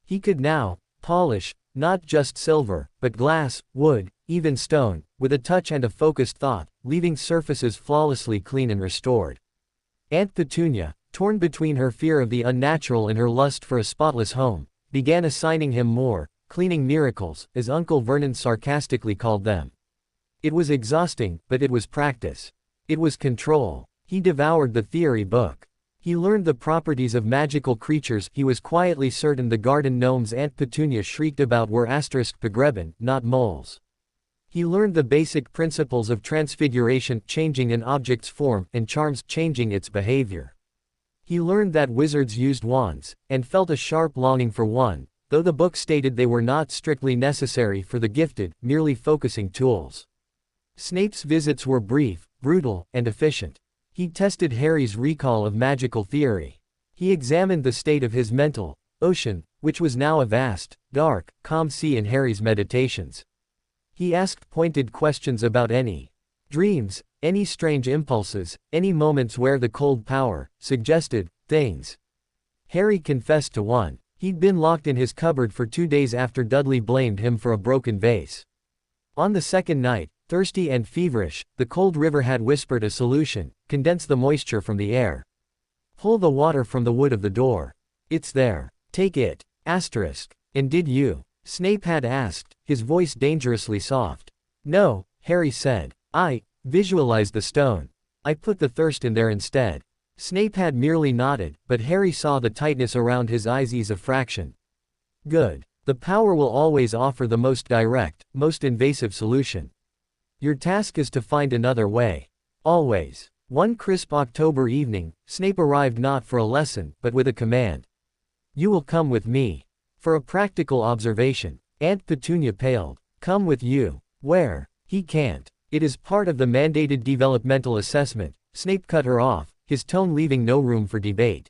He could now polish, not just silver, but glass, wood, even stone, with a touch and a focused thought, leaving surfaces flawlessly clean and restored. Aunt Petunia, torn between her fear of the unnatural and her lust for a spotless home, began assigning him more, cleaning miracles, as Uncle Vernon sarcastically called them. It was exhausting, but it was practice. It was control. He devoured the theory book. He learned the properties of magical creatures. He was quietly certain the garden gnomes Aunt Petunia shrieked about were *pogreben, not moles. He learned the basic principles of transfiguration, changing an object's form, and charms, changing its behavior. He learned that wizards used wands, and felt a sharp longing for one, though the book stated they were not strictly necessary for the gifted, merely focusing tools. Snape's visits were brief, brutal, and efficient. He tested Harry's recall of magical theory. He examined the state of his mental ocean, which was now a vast, dark, calm sea in Harry's meditations. He asked pointed questions about any dreams, any strange impulses, any moments where the cold power suggested things. Harry confessed to one. He'd been locked in his cupboard for 2 days after Dudley blamed him for a broken vase. On the second night, thirsty and feverish, the cold river had whispered a solution: condense the moisture from the air. Pull the water from the wood of the door. It's there. Take it. Asterisk. And did you? Snape had asked, his voice dangerously soft. No, Harry said. I visualized the stone. I put the thirst in there instead. Snape had merely nodded, but Harry saw the tightness around his eyes ease a fraction. Good. The power will always offer the most direct, most invasive solution. Your task is to find another way. Always. One crisp October evening, Snape arrived not for a lesson, but with a command. You will come with me. For a practical observation. Aunt Petunia paled. Come with you. Where? He can't. It is part of the mandated developmental assessment. Snape cut her off, his tone leaving no room for debate.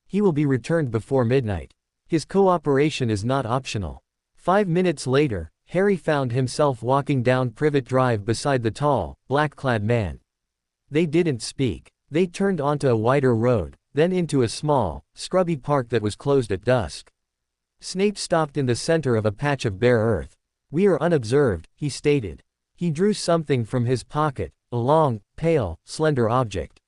He will be returned before midnight. His cooperation is not optional. 5 minutes later, Harry found himself walking down Privet Drive beside the tall, black-clad man. They didn't speak. They turned onto a wider road, then into a small, scrubby park that was closed at dusk. Snape stopped in the center of a patch of bare earth. We are unobserved, he stated. He drew something from his pocket, a long, pale, slender object.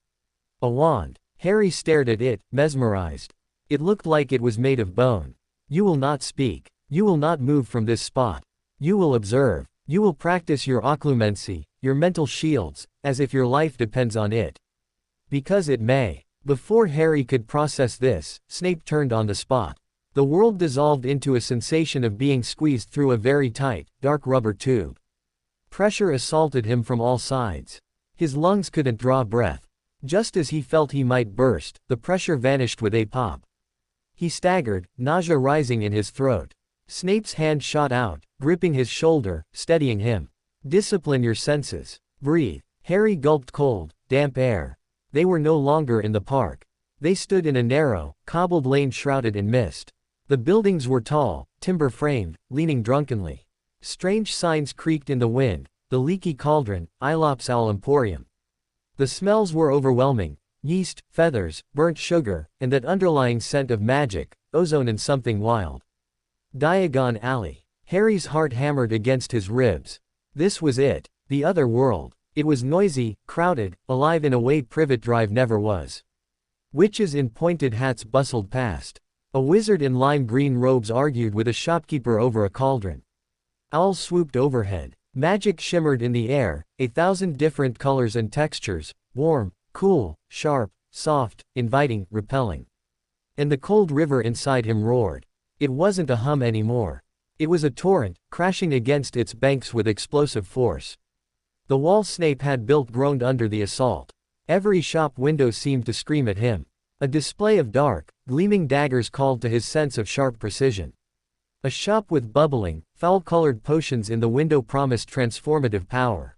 A wand. Harry stared at it, mesmerized. It looked like it was made of bone. You will not speak. You will not move from this spot. You will observe. You will practice your occlumency, your mental shields, as if your life depends on it. Because it may. Before Harry could process this, Snape turned on the spot. The world dissolved into a sensation of being squeezed through a very tight, dark rubber tube. Pressure assaulted him from all sides. His lungs couldn't draw breath. Just as he felt he might burst, the pressure vanished with a pop. He staggered, nausea rising in his throat. Snape's hand shot out, gripping his shoulder, steadying him. Discipline your senses. Breathe. Harry gulped cold, damp air. They were no longer in the park. They stood in a narrow, cobbled lane shrouded in mist. The buildings were tall, timber-framed, leaning drunkenly. Strange signs creaked in the wind: the Leaky Cauldron, Ilops Owl Emporium. The smells were overwhelming: yeast, feathers, burnt sugar, and that underlying scent of magic, ozone and something wild. Diagon Alley. Harry's heart hammered against his ribs. This was it. The other world. It was noisy, crowded, alive in a way Privet Drive never was. Witches in pointed hats bustled past. A wizard in lime green robes argued with a shopkeeper over a cauldron. Owls swooped overhead. Magic shimmered in the air, 1,000 different colors and textures: warm, cool, sharp, soft, inviting, repelling. And the cold river inside him roared. It wasn't a hum anymore. It was a torrent, crashing against its banks with explosive force. The wall Snape had built groaned under the assault. Every shop window seemed to scream at him. A display of dark, gleaming daggers called to his sense of sharp precision. A shop with bubbling, foul-colored potions in the window promised transformative power.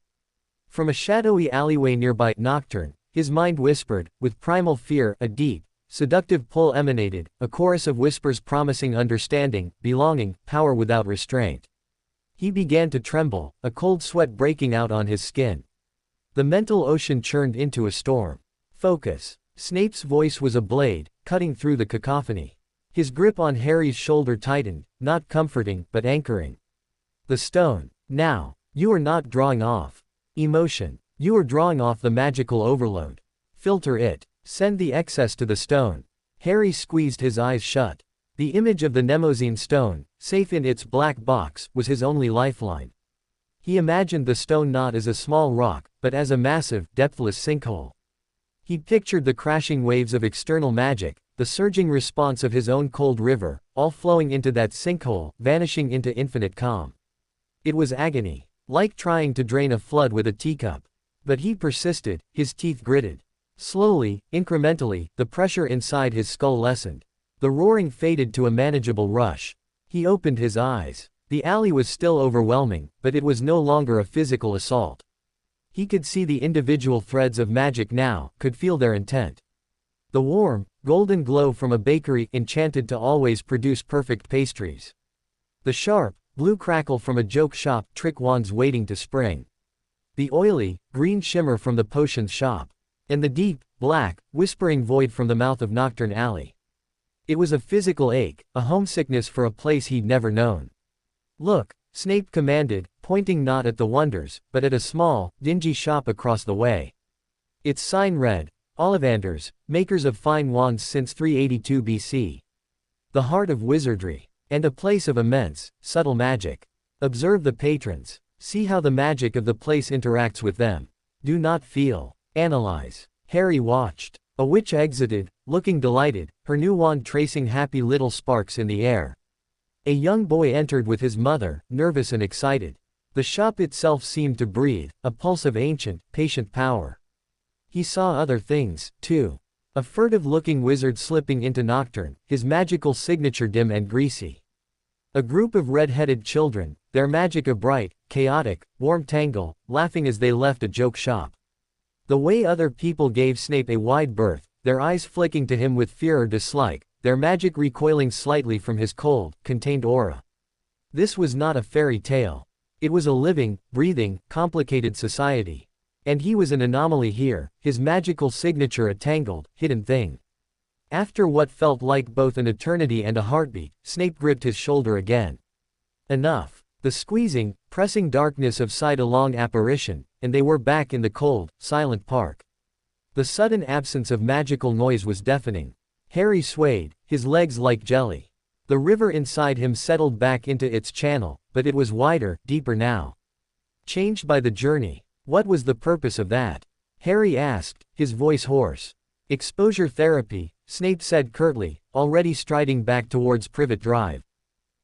From a shadowy alleyway nearby, Knockturn, his mind whispered, with primal fear, a deep, seductive pull emanated, a chorus of whispers promising understanding, belonging, power without restraint. He began to tremble, a cold sweat breaking out on his skin. The mental ocean churned into a storm. Focus. Snape's voice was a blade, cutting through the cacophony. His grip on Harry's shoulder tightened, not comforting, but anchoring. The stone. Now. You are not drawing off emotion. You are drawing off the magical overload. Filter it. Send the excess to the stone. Harry squeezed his eyes shut. The image of the Mnemosyne stone, safe in its black box, was his only lifeline. He imagined the stone not as a small rock, but as a massive, depthless sinkhole. He pictured the crashing waves of external magic, the surging response of his own cold river, all flowing into that sinkhole, vanishing into infinite calm. It was agony, like trying to drain a flood with a teacup. But he persisted, his teeth gritted. Slowly, incrementally, the pressure inside his skull lessened. The roaring faded to a manageable rush. He opened his eyes. The alley was still overwhelming, but it was no longer a physical assault. He could see the individual threads of magic now, could feel their intent. The warm, golden glow from a bakery enchanted to always produce perfect pastries. The sharp, blue crackle from a joke shop, trick wands waiting to spring. The oily, green shimmer from the potions shop. And the deep, black, whispering void from the mouth of Knockturn Alley. It was a physical ache, a homesickness for a place he'd never known. Look, Snape commanded, pointing not at the wonders, but at a small, dingy shop across the way. Its sign read, Ollivanders, makers of fine wands since 382 BC. The heart of wizardry. And a place of immense, subtle magic. Observe the patrons. See how the magic of the place interacts with them. Do not feel. Analyze. Harry watched. A witch exited, looking delighted, her new wand tracing happy little sparks in the air. A young boy entered with his mother, nervous and excited. The shop itself seemed to breathe, a pulse of ancient, patient power. He saw other things, too. A furtive-looking wizard slipping into Knockturn, his magical signature dim and greasy. A group of red-headed children, their magic a bright, chaotic, warm tangle, laughing as they left a joke shop. The way other people gave Snape a wide berth, their eyes flicking to him with fear or dislike, their magic recoiling slightly from his cold, contained aura. This was not a fairy tale. It was a living, breathing, complicated society. And he was an anomaly here, his magical signature a tangled, hidden thing. After what felt like both an eternity and a heartbeat, Snape gripped his shoulder again. Enough. The squeezing, pressing darkness of sidelong apparition, and they were back in the cold, silent park. The sudden absence of magical noise was deafening. Harry swayed, his legs like jelly. The river inside him settled back into its channel, but it was wider, deeper now. Changed by the journey. What was the purpose of that? Harry asked, his voice hoarse. Exposure therapy, Snape said curtly, already striding back towards Privet Drive.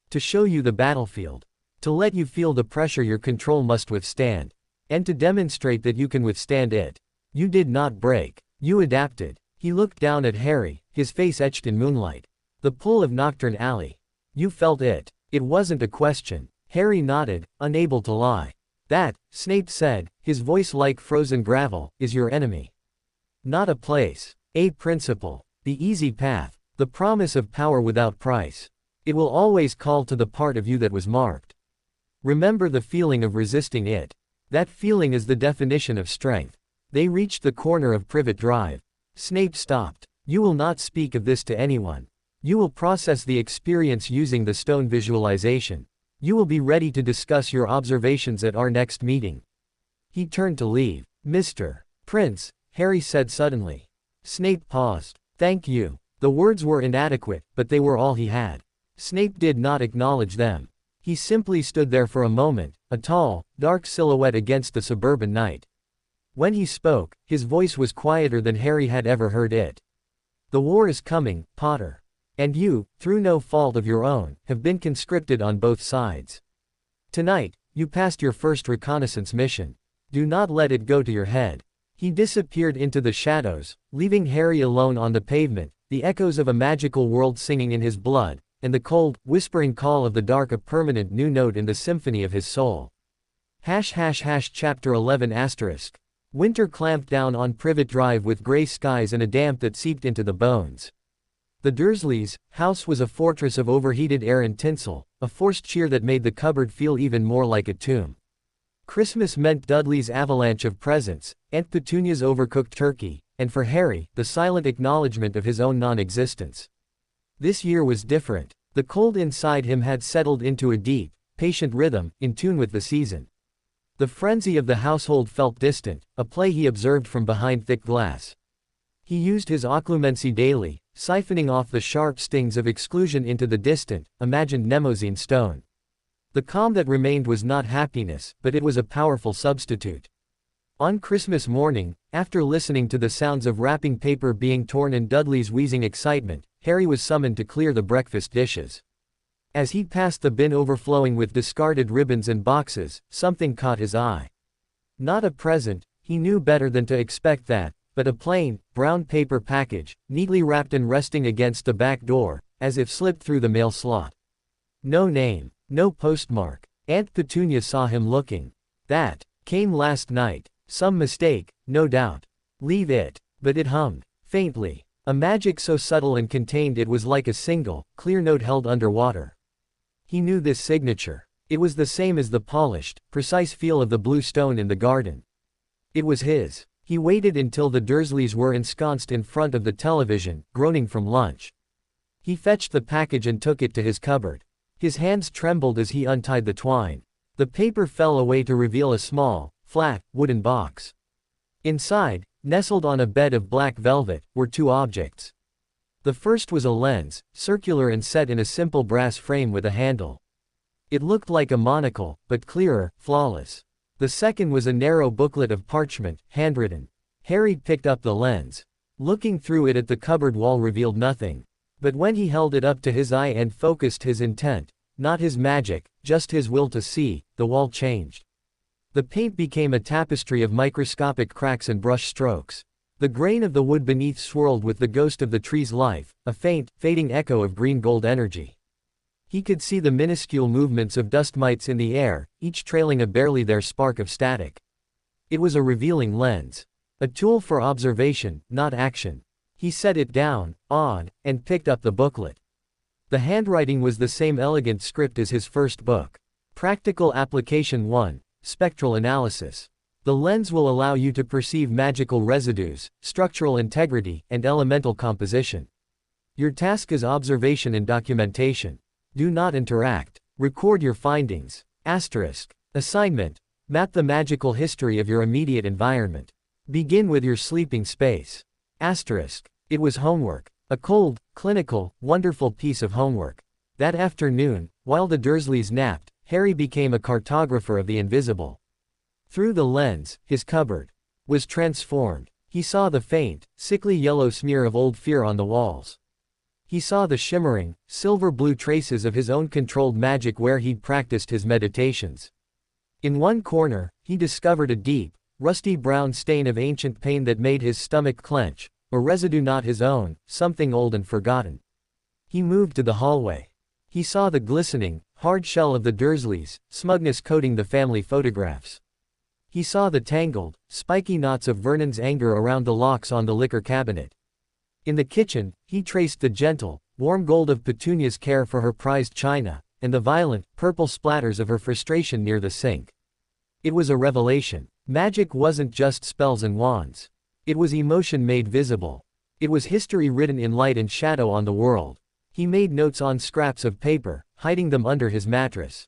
To show you the battlefield. To let you feel the pressure your control must withstand. And to demonstrate that you can withstand it. You did not break. You adapted. He looked down at Harry, his face etched in moonlight. The pull of Knockturn Alley. You felt it. It wasn't a question. Harry nodded, unable to lie. That, Snape said, his voice like frozen gravel, is your enemy. Not a place. A principle. The easy path. The promise of power without price. It will always call to the part of you that was marked. Remember the feeling of resisting it. That feeling is the definition of strength. They reached the corner of Privet Drive. Snape stopped. You will not speak of this to anyone. You will process the experience using the stone visualization. You will be ready to discuss your observations at our next meeting. He turned to leave. Mr. Prince, Harry said suddenly. Snape paused. Thank you. The words were inadequate, but they were all he had. Snape did not acknowledge them. He simply stood there for a moment, a tall, dark silhouette against the suburban night. When he spoke, his voice was quieter than Harry had ever heard it. The war is coming, Potter. And you, through no fault of your own, have been conscripted on both sides. Tonight, you passed your first reconnaissance mission. Do not let it go to your head. He disappeared into the shadows, leaving Harry alone on the pavement, the echoes of a magical world singing in his blood, and the cold, whispering call of the dark a permanent new note in the symphony of his soul. Chapter 11 *. Winter clamped down on Privet Drive with grey skies and a damp that seeped into the bones. The Dursleys' house was a fortress of overheated air and tinsel, a forced cheer that made the cupboard feel even more like a tomb. Christmas meant Dudley's avalanche of presents, Aunt Petunia's overcooked turkey, and for Harry, the silent acknowledgement of his own non-existence. This year was different. The cold inside him had settled into a deep, patient rhythm, in tune with the season. The frenzy of the household felt distant, a play he observed from behind thick glass. He used his occlumency daily, siphoning off the sharp stings of exclusion into the distant, imagined Mnemosyne stone. The calm that remained was not happiness, but it was a powerful substitute. On Christmas morning, after listening to the sounds of wrapping paper being torn and Dudley's wheezing excitement, Harry was summoned to clear the breakfast dishes. As he passed the bin overflowing with discarded ribbons and boxes, something caught his eye. Not a present, he knew better than to expect that, but a plain, brown paper package, neatly wrapped and resting against the back door, as if slipped through the mail slot. No name, no postmark. Aunt Petunia saw him looking. That came last night. Some mistake, no doubt. Leave it. But it hummed, faintly. A magic so subtle and contained it was like a single, clear note held underwater. He knew this signature. It was the same as the polished, precise feel of the blue stone in the garden. It was his. He waited until the Dursleys were ensconced in front of the television, groaning from lunch. He fetched the package and took it to his cupboard. His hands trembled as he untied the twine. The paper fell away to reveal a small, flat, wooden box. Inside, nestled on a bed of black velvet, were two objects. The first was a lens, circular and set in a simple brass frame with a handle. It looked like a monocle, but clearer, flawless. The second was a narrow booklet of parchment, handwritten. Harry picked up the lens. Looking through it at the cupboard wall revealed nothing. But when he held it up to his eye and focused his intent, not his magic, just his will to see, the wall changed. The paint became a tapestry of microscopic cracks and brush strokes. The grain of the wood beneath swirled with the ghost of the tree's life, a faint, fading echo of green-gold energy. He could see the minuscule movements of dust mites in the air, each trailing a barely there spark of static. It was a revealing lens. A tool for observation, not action. He set it down, awed, and picked up the booklet. The handwriting was the same elegant script as his first book. Practical Application 1, Spectral Analysis. The lens will allow you to perceive magical residues, structural integrity, and elemental composition. Your task is observation and documentation. Do not interact. Record your findings. Assignment. Map the magical history of your immediate environment. Begin with your sleeping space. It was homework. A cold, clinical, wonderful piece of homework. That afternoon, while the Dursleys napped, Harry became a cartographer of the invisible. Through the lens, his cupboard was transformed. He saw the faint, sickly yellow smear of old fear on the walls. He saw the shimmering, silver-blue traces of his own controlled magic where he'd practiced his meditations. In one corner, he discovered a deep, rusty brown stain of ancient pain that made his stomach clench, a residue not his own, something old and forgotten. He moved to the hallway. He saw the glistening, hard shell of the Dursleys, smugness coating the family photographs. He saw the tangled, spiky knots of Vernon's anger around the locks on the liquor cabinet. In the kitchen, he traced the gentle, warm gold of Petunia's care for her prized china, and the violent, purple splatters of her frustration near the sink. It was a revelation. Magic wasn't just spells and wands. It was emotion made visible. It was history written in light and shadow on the world. He made notes on scraps of paper, hiding them under his mattress.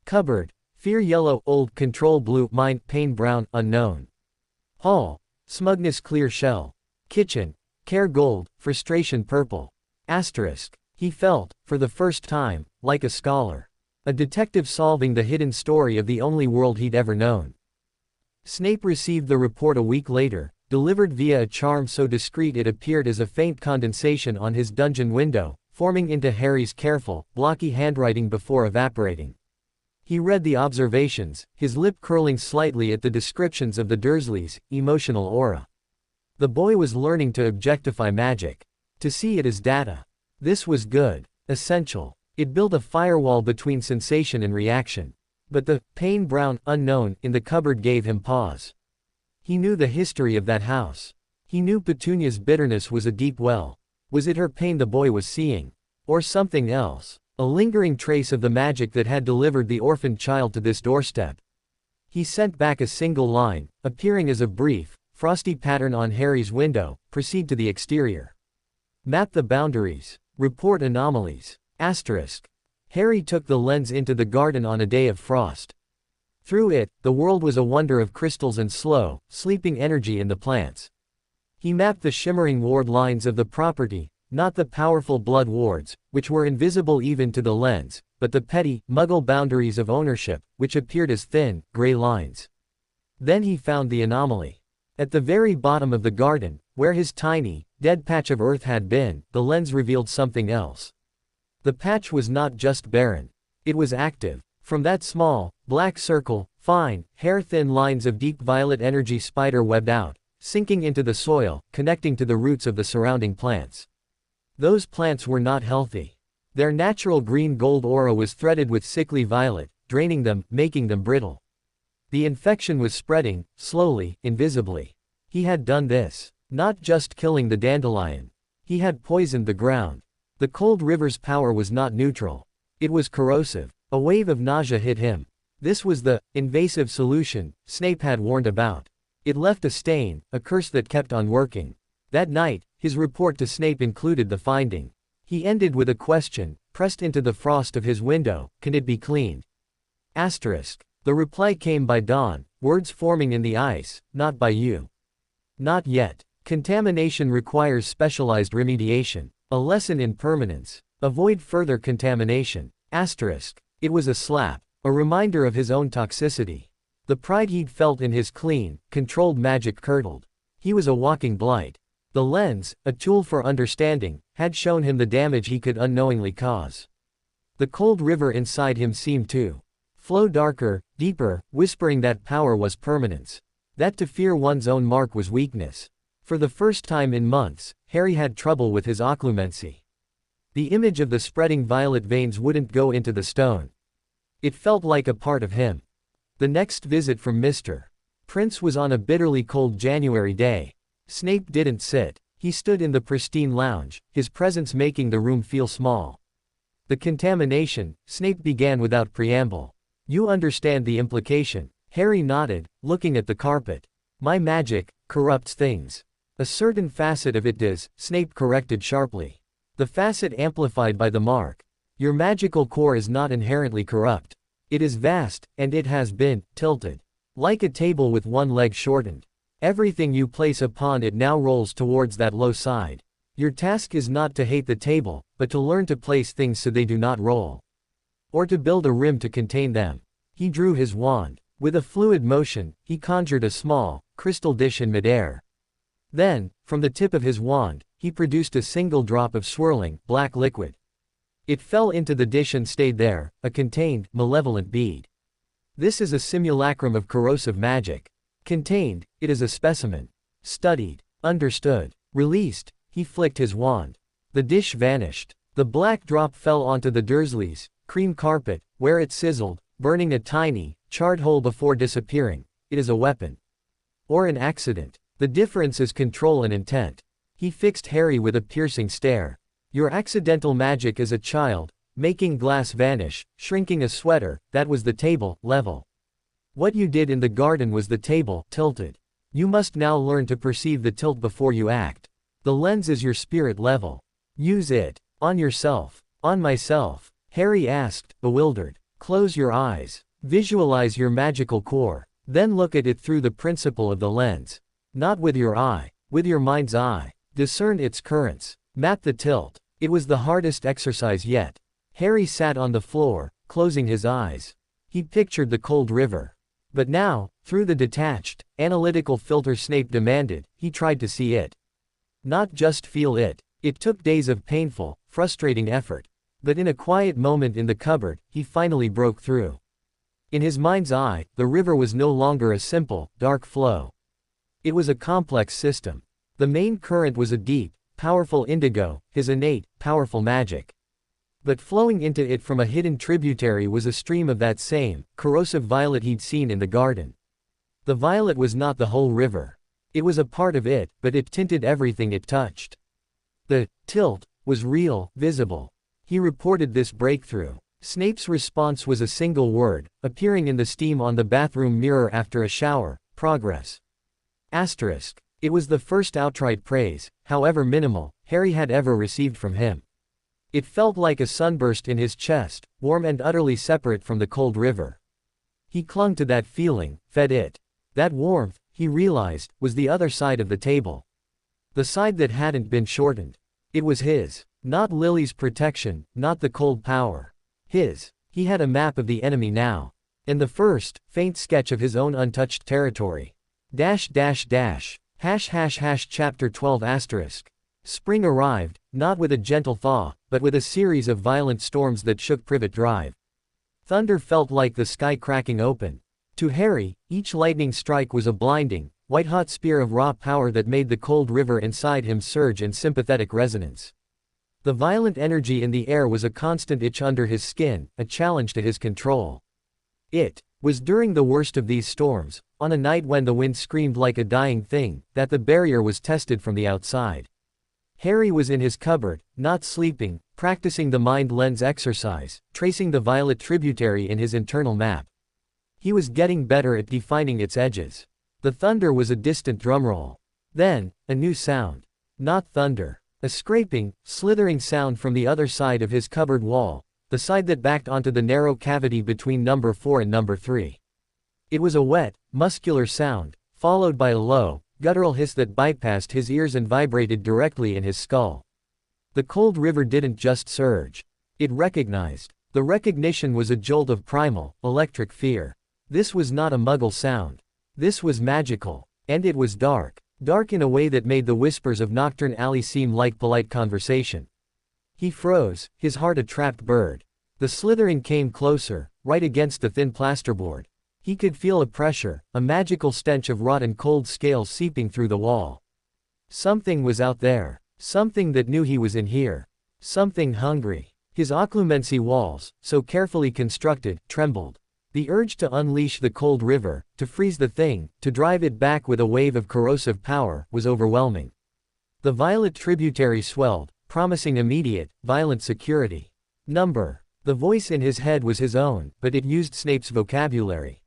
Cupboard: fear yellow, old, control blue, mind, pain brown, unknown. Hall: smugness clear shell. Kitchen: care gold, frustration purple. Asterisk. He felt, for the first time, like a scholar. A detective solving the hidden story of the only world he'd ever known. Snape received the report a week later, delivered via a charm so discreet it appeared as a faint condensation on his dungeon window, forming into Harry's careful, blocky handwriting before evaporating. He read the observations, his lip curling slightly at the descriptions of the Dursleys' emotional aura. The boy was learning to objectify magic. To see it as data. This was good. Essential. It built a firewall between sensation and reaction. But the pain brown unknown in the cupboard gave him pause. He knew the history of that house. He knew Petunia's bitterness was a deep well. Was it her pain the boy was seeing? Or something else? A lingering trace of the magic that had delivered the orphaned child to this doorstep. He sent back a single line, appearing as a brief, frosty pattern on Harry's window: proceed to the exterior. Map the boundaries. Report anomalies. Asterisk. Harry took the lens into the garden on a day of frost. Through it, the world was a wonder of crystals and slow, sleeping energy in the plants. He mapped the shimmering ward lines of the property, not the powerful blood wards, which were invisible even to the lens, but the petty, muggle boundaries of ownership, which appeared as thin, gray lines. Then he found the anomaly. At the very bottom of the garden, where his tiny, dead patch of earth had been, the lens revealed something else. The patch was not just barren. It was active. From that small, black circle, fine, hair-thin lines of deep violet energy spider-webbed out, sinking into the soil, connecting to the roots of the surrounding plants. Those plants were not healthy. Their natural green-gold aura was threaded with sickly violet, draining them, making them brittle. The infection was spreading, slowly, invisibly. He had done this. Not just killing the dandelion. He had poisoned the ground. The cold river's power was not neutral. It was corrosive. A wave of nausea hit him. This was the invasive solution Snape had warned about. It left a stain, a curse that kept on working. That night, his report to Snape included the finding. He ended with a question, pressed into the frost of his window: can it be cleaned? Asterisk. The reply came by dawn, words forming in the ice: not by you. Not yet. Contamination requires specialized remediation. A lesson in permanence. Avoid further contamination. Asterisk. It was a slap. A reminder of his own toxicity. The pride he'd felt in his clean, controlled magic curdled. He was a walking blight. The lens, a tool for understanding, had shown him the damage he could unknowingly cause. The cold river inside him seemed to flow darker, deeper, whispering that power was permanence. That to fear one's own mark was weakness. For the first time in months, Harry had trouble with his occlumency. The image of the spreading violet veins wouldn't go into the stone. It felt like a part of him. The next visit from Mr. Prince was on a bitterly cold January day. Snape didn't sit. He stood in the pristine lounge, his presence making the room feel small. The contamination, Snape began without preamble. You understand the implication. Harry nodded, looking at the carpet. My magic corrupts things. A certain facet of it does, Snape corrected sharply. The facet amplified by the mark. Your magical core is not inherently corrupt. It is vast, and it has been tilted. Like a table with one leg shortened. Everything you place upon it now rolls towards that low side. Your task is not to hate the table, but to learn to place things so they do not roll. Or to build a rim to contain them. He drew his wand. With a fluid motion, he conjured a small, crystal dish in midair. Then, from the tip of his wand, he produced a single drop of swirling, black liquid. It fell into the dish and stayed there, a contained, malevolent bead. This is a simulacrum of corrosive magic. Contained, it is a specimen. Studied, understood, released, he flicked his wand. The dish vanished. The black drop fell onto the Dursleys' cream carpet, where it sizzled, burning a tiny, charred hole before disappearing. It is a weapon. Or an accident. The difference is control and intent. He fixed Harry with a piercing stare. Your accidental magic as a child, making glass vanish, shrinking a sweater, that was the table, level. What you did in the garden was the table, tilted. You must now learn to perceive the tilt before you act. The lens is your spirit level. Use it. On yourself. On myself. Harry asked, bewildered. Close your eyes. Visualize your magical core. Then look at it through the principle of the lens. Not with your eye. With your mind's eye. Discern its currents. Map the tilt. It was the hardest exercise yet. Harry sat on the floor, closing his eyes. He pictured the cold river. But now, through the detached, analytical filter Snape demanded, he tried to see it. Not just feel it. It took days of painful, frustrating effort. But in a quiet moment in the cupboard, he finally broke through. In his mind's eye, the river was no longer a simple, dark flow. It was a complex system. The main current was a deep, powerful indigo, his innate, powerful magic. But flowing into it from a hidden tributary was a stream of that same, corrosive violet he'd seen in the garden. The violet was not the whole river. It was a part of it, but it tinted everything it touched. The tilt was real, visible. He reported this breakthrough. Snape's response was a single word, appearing in the steam on the bathroom mirror after a shower: progress. Asterisk. It was the first outright praise, however minimal, Harry had ever received from him. It felt like a sunburst in his chest, warm and utterly separate from the cold river. He clung to that feeling, fed it. That warmth, he realized, was the other side of the table. The side that hadn't been shortened. It was his. Not Lily's protection, not the cold power. His. He had a map of the enemy now. And the first, faint sketch of his own untouched territory. Chapter 12 asterisk. Spring arrived, not with a gentle thaw, but with a series of violent storms that shook Privet Drive. Thunder felt like the sky cracking open. To Harry, each lightning strike was a blinding, white-hot spear of raw power that made the cold river inside him surge in sympathetic resonance. The violent energy in the air was a constant itch under his skin, a challenge to his control. It was during the worst of these storms, on a night when the wind screamed like a dying thing, that the barrier was tested from the outside. Harry was in his cupboard, not sleeping, practicing the mind lens exercise, tracing the violet tributary in his internal map. He was getting better at defining its edges. The thunder was a distant drumroll. Then, a new sound. Not thunder. A scraping, slithering sound from the other side of his cupboard wall, the side that backed onto the narrow cavity between number 4 and number 3. It was a wet, muscular sound, followed by a low, guttural hiss that bypassed his ears and vibrated directly in his skull. The cold river didn't just surge. It recognized. The recognition was a jolt of primal, electric fear. This was not a muggle sound. This was magical. And it was dark. Dark in a way that made the whispers of Knockturn Alley seem like polite conversation. He froze, his heart a trapped bird. The slithering came closer, right against the thin plasterboard. He could feel a pressure, a magical stench of rot and cold scales seeping through the wall. Something was out there. Something that knew he was in here. Something hungry. His occlumency walls, so carefully constructed, trembled. The urge to unleash the cold river, to freeze the thing, to drive it back with a wave of corrosive power, was overwhelming. The violet tributary swelled, promising immediate, violent security. Number. The voice in his head was his own, but it used Snape's vocabulary.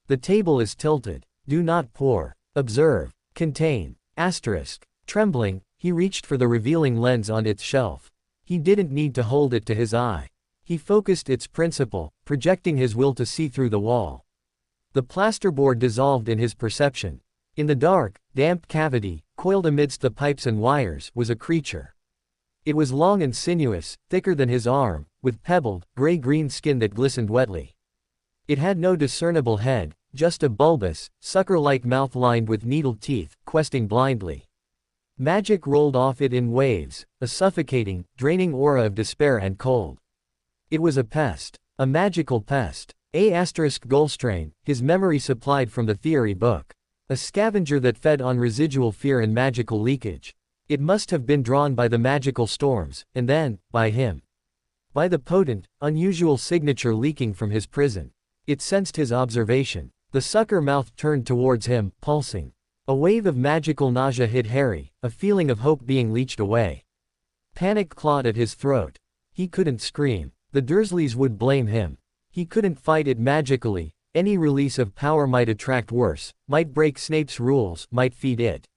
The table is tilted. Do not pour. Observe. Contain. Asterisk. Trembling, he reached for the revealing lens on its shelf. He didn't need to hold it to his eye. He focused its principle, projecting his will to see through the wall. The plasterboard dissolved in his perception. In the dark, damp cavity, coiled amidst the pipes and wires, was a creature. It was long and sinuous, thicker than his arm, with pebbled, gray-green skin that glistened wetly. It had no discernible head, just a bulbous, sucker-like mouth lined with needled teeth, questing blindly. Magic rolled off it in waves, a suffocating, draining aura of despair and cold. It was a pest. A magical pest. Goldstrain, his memory supplied from the theory book. A scavenger that fed on residual fear and magical leakage. It must have been drawn by the magical storms, and then, by him. By the potent, unusual signature leaking from his prison. It sensed his observation. The sucker mouth turned towards him, pulsing. A wave of magical nausea hit Harry, a feeling of hope being leached away. Panic clawed at his throat. He couldn't scream. The Dursleys would blame him. He couldn't fight it magically. Any release of power might attract worse, might break Snape's rules, might feed it.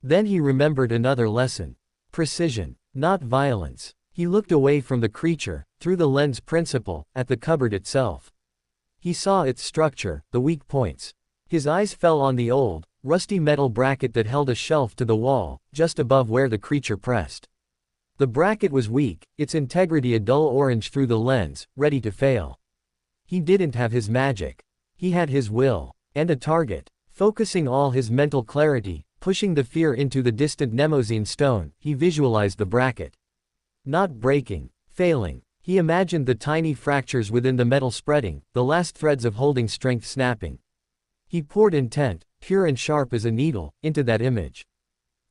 Then he remembered another lesson. Precision, not violence. He looked away from the creature, through the lens principle, at the cupboard itself. He saw its structure, the weak points. His eyes fell on the old, rusty metal bracket that held a shelf to the wall, just above where the creature pressed. The bracket was weak, its integrity a dull orange through the lens, ready to fail. He didn't have his magic. He had his will. And a target. Focusing all his mental clarity, pushing the fear into the distant Mnemosyne stone, he visualized the bracket. Not breaking. Failing. He imagined the tiny fractures within the metal spreading, the last threads of holding strength snapping. He poured intent, pure and sharp as a needle, into that image.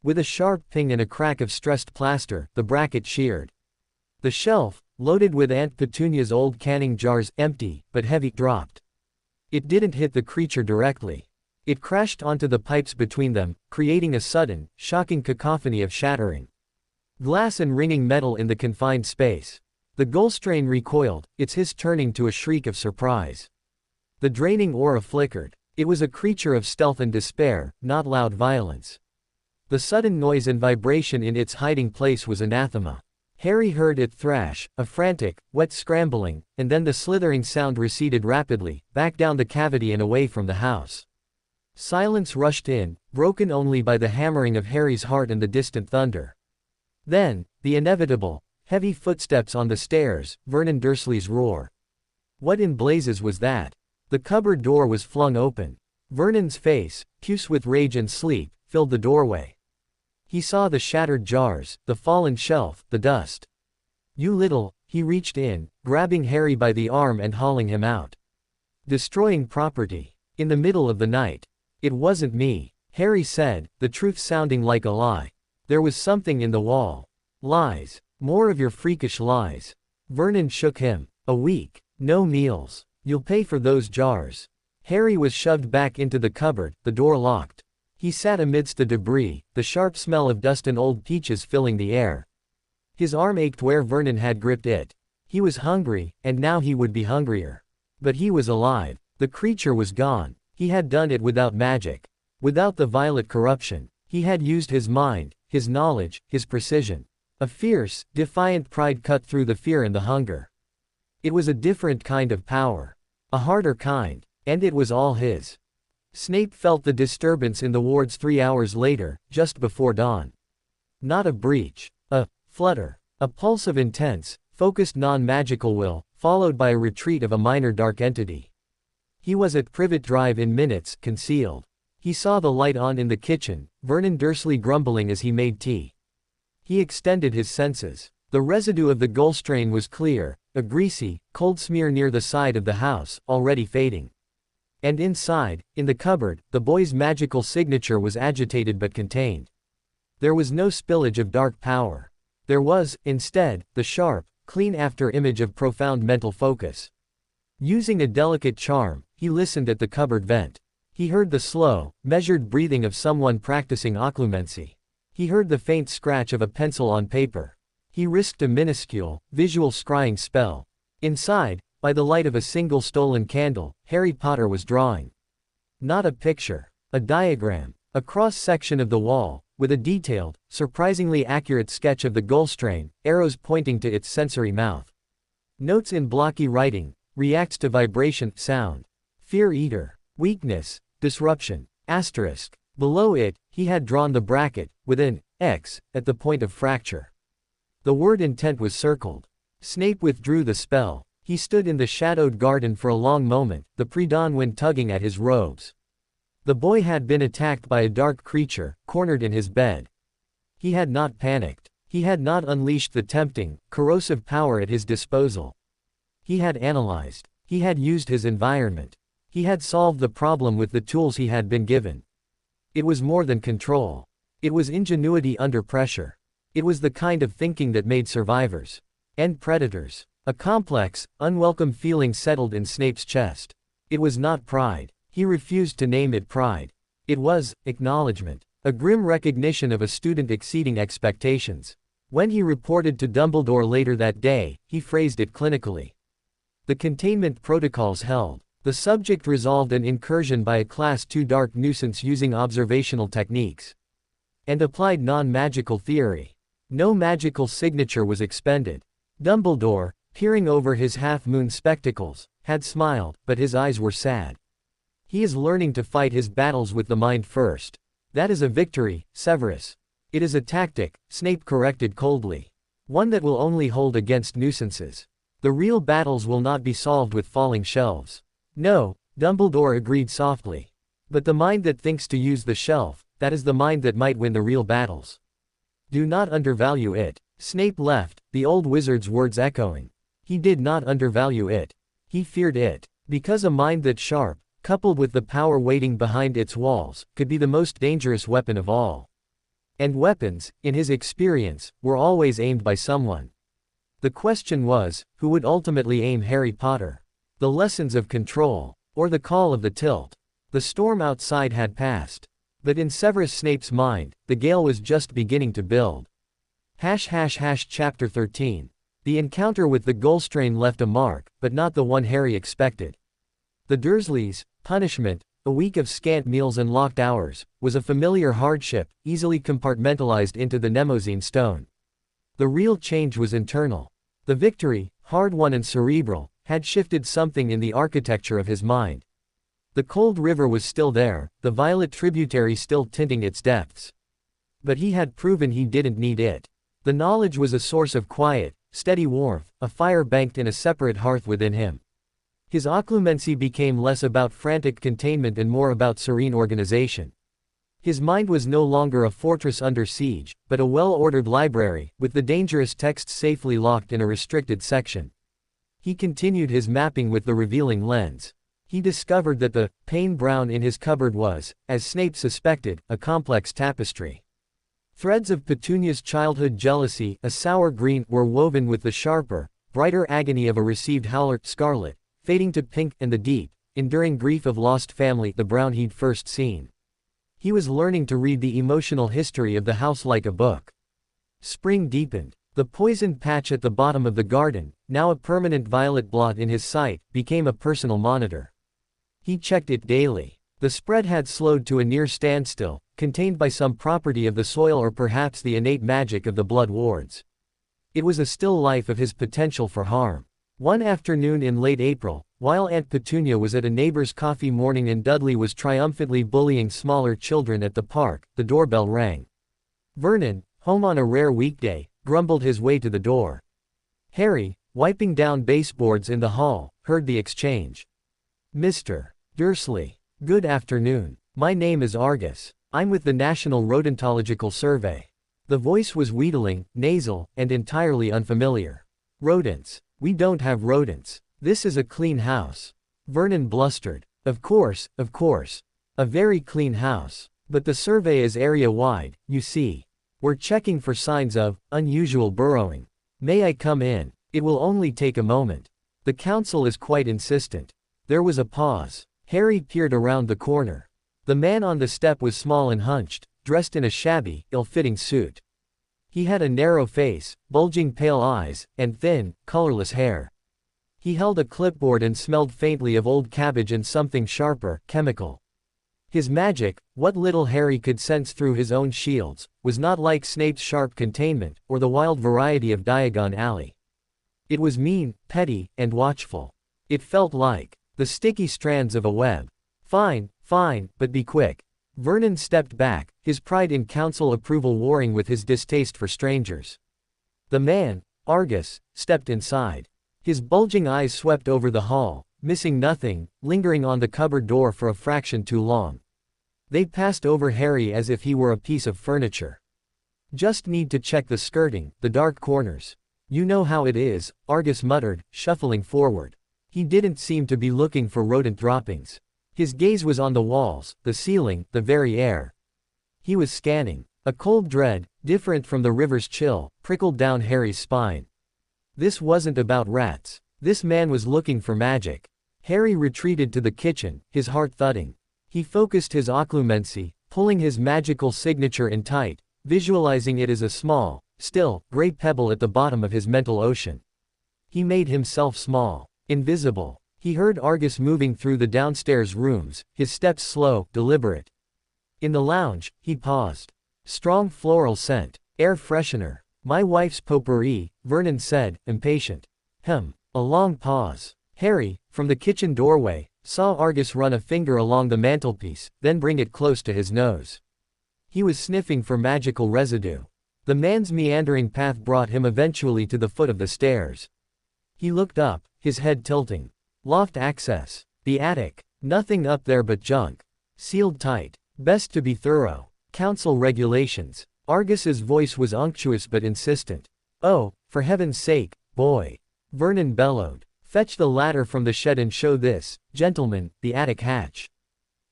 With a sharp ping and a crack of stressed plaster, the bracket sheared. The shelf, loaded with Aunt Petunia's old canning jars, empty, but heavy, dropped. It didn't hit the creature directly. It crashed onto the pipes between them, creating a sudden, shocking cacophony of shattering glass and ringing metal in the confined space. The Gulstrain recoiled, its hiss turning to a shriek of surprise. The draining aura flickered. It was a creature of stealth and despair, not loud violence. The sudden noise and vibration in its hiding place was anathema. Harry heard it thrash, a frantic, wet scrambling, and then the slithering sound receded rapidly, back down the cavity and away from the house. Silence rushed in, broken only by the hammering of Harry's heart and the distant thunder. Then, the inevitable, heavy footsteps on the stairs, Vernon Dursley's roar. What in blazes was that? The cupboard door was flung open. Vernon's face, puce with rage and sleep, filled the doorway. He saw the shattered jars, the fallen shelf, the dust. "You little," he reached in, grabbing Harry by the arm and hauling him out. "Destroying property. In the middle of the night." "It wasn't me," Harry said, the truth sounding like a lie. "There was something in the wall." "Lies. More of your freakish lies." Vernon shook him. "A week. No meals. You'll pay for those jars." Harry was shoved back into the cupboard, the door locked. He sat amidst the debris, the sharp smell of dust and old peaches filling the air. His arm ached where Vernon had gripped it. He was hungry, and now he would be hungrier. But he was alive. The creature was gone. He had done it without magic. Without the violet corruption. He had used his mind, his knowledge, his precision. A fierce, defiant pride cut through the fear and the hunger. It was a different kind of power. A harder kind. And it was all his. Snape felt the disturbance in the wards 3 hours later, just before dawn. Not a breach. A flutter. A pulse of intense, focused non-magical will, followed by a retreat of a minor dark entity. He was at Privet Drive in minutes, concealed. He saw the light on in the kitchen, Vernon Dursley grumbling as he made tea. He extended his senses. The residue of the Gulstrain was clear, a greasy, cold smear near the side of the house, already fading. And inside, in the cupboard, the boy's magical signature was agitated but contained. There was no spillage of dark power. There was, instead, the sharp, clean after-image of profound mental focus. Using a delicate charm, he listened at the cupboard vent. He heard the slow, measured breathing of someone practicing occlumency. He heard the faint scratch of a pencil on paper. He risked a minuscule, visual scrying spell. Inside, by the light of a single stolen candle, Harry Potter was drawing. Not a picture. A diagram. A cross-section of the wall, with a detailed, surprisingly accurate sketch of the Gulstrain, arrows pointing to its sensory mouth. Notes in blocky writing. Reacts to vibration, sound. Fear eater. Weakness. Disruption. Asterisk. Below it, he had drawn the bracket, with an X, at the point of fracture. The word intent was circled. Snape withdrew the spell. He stood in the shadowed garden for a long moment, the pre-dawn wind tugging at his robes. The boy had been attacked by a dark creature, cornered in his bed. He had not panicked. He had not unleashed the tempting, corrosive power at his disposal. He had analyzed. He had used his environment. He had solved the problem with the tools he had been given. It was more than control. It was ingenuity under pressure. It was the kind of thinking that made survivors and predators. A complex, unwelcome feeling settled in Snape's chest. It was not pride. He refused to name it pride. It was acknowledgement. A grim recognition of a student exceeding expectations. When he reported to Dumbledore later that day, he phrased it clinically. The containment protocols held. The subject resolved an incursion by a Class II dark nuisance using observational techniques and applied non-magical theory. No magical signature was expended. Dumbledore, peering over his half-moon spectacles, had smiled, but his eyes were sad. He is learning to fight his battles with the mind first. That is a victory, Severus. It is a tactic, Snape corrected coldly. One that will only hold against nuisances. The real battles will not be solved with falling shelves. No, Dumbledore agreed softly. But the mind that thinks to use the shelf, that is the mind that might win the real battles. Do not undervalue it. Snape left, the old wizard's words echoing. He did not undervalue it. He feared it. Because a mind that's sharp, coupled with the power waiting behind its walls, could be the most dangerous weapon of all. And weapons, in his experience, were always aimed by someone. The question was, who would ultimately aim Harry Potter? The lessons of control, or the call of the tilt? The storm outside had passed. But in Severus Snape's mind, the gale was just beginning to build. Chapter 13. The encounter with the Gulstrain left a mark, but not the one Harry expected. The Dursleys' punishment, a week of scant meals and locked hours, was a familiar hardship, easily compartmentalized into the Mnemosyne stone. The real change was internal. The victory, hard-won and cerebral, had shifted something in the architecture of his mind. The cold river was still there, the violet tributary still tinting its depths. But he had proven he didn't need it. The knowledge was a source of quiet, steady warmth, a fire banked in a separate hearth within him. His occlumency became less about frantic containment and more about serene organization. His mind was no longer a fortress under siege, but a well-ordered library, with the dangerous texts safely locked in a restricted section. He continued his mapping with the revealing lens. He discovered that the pane brown in his cupboard was, as Snape suspected, a complex tapestry. Threads of Petunia's childhood jealousy, a sour green, were woven with the sharper, brighter agony of a received howler, scarlet, fading to pink, and the deep, enduring grief of lost family, the brown he'd first seen. He was learning to read the emotional history of the house like a book. Spring deepened. The poisoned patch at the bottom of the garden, now a permanent violet blot in his sight, became a personal monitor. He checked it daily. The spread had slowed to a near standstill, contained by some property of the soil or perhaps the innate magic of the blood wards. It was a still life of his potential for harm. One afternoon in late April, while Aunt Petunia was at a neighbor's coffee morning and Dudley was triumphantly bullying smaller children at the park, the doorbell rang. Vernon, home on a rare weekday, grumbled his way to the door. Harry, wiping down baseboards in the hall, heard the exchange. Mr. Dursley. Good afternoon. My name is Argus. I'm with the National Rodentological Survey. The voice was wheedling, nasal, and entirely unfamiliar. Rodents. We don't have rodents. This is a clean house. Vernon blustered. Of course, of course. A very clean house. But the survey is area-wide, you see. We're checking for signs of unusual burrowing. May I come in? It will only take a moment. The council is quite insistent. There was a pause. Harry peered around the corner. The man on the step was small and hunched, dressed in a shabby, ill-fitting suit. He had a narrow face, bulging pale eyes, and thin, colorless hair. He held a clipboard and smelled faintly of old cabbage and something sharper, chemical. His magic, what little Harry could sense through his own shields, was not like Snape's sharp containment, or the wild variety of Diagon Alley. It was mean, petty, and watchful. It felt like the sticky strands of a web. Fine, but be quick. Vernon stepped back, his pride in council approval warring with his distaste for strangers. The man, Argus, stepped inside. His bulging eyes swept over the hall, missing nothing, lingering on the cupboard door for a fraction too long. They passed over Harry as if he were a piece of furniture. Just need to check the skirting, the dark corners. You know how it is, Argus muttered, shuffling forward. He didn't seem to be looking for rodent droppings. His gaze was on the walls, the ceiling, the very air. He was scanning. A cold dread, different from the river's chill, prickled down Harry's spine. This wasn't about rats. This man was looking for magic. Harry retreated to the kitchen, his heart thudding. He focused his occlumency, pulling his magical signature in tight, visualizing it as a small, still, gray pebble at the bottom of his mental ocean. He made himself small, invisible. He heard Argus moving through the downstairs rooms, his steps slow, deliberate. In the lounge, he paused. Strong floral scent, air freshener. My wife's potpourri, Vernon said, impatient. A long pause. Harry, from the kitchen doorway, saw Argus run a finger along the mantelpiece, then bring it close to his nose. He was sniffing for magical residue. The man's meandering path brought him eventually to the foot of the stairs. He looked up, his head tilting. Loft access. The attic. Nothing up there but junk. Sealed tight. Best to be thorough. Council regulations. Argus's voice was unctuous but insistent. Oh, for heaven's sake, boy. Vernon bellowed. Fetch the ladder from the shed and show this, gentlemen, the attic hatch.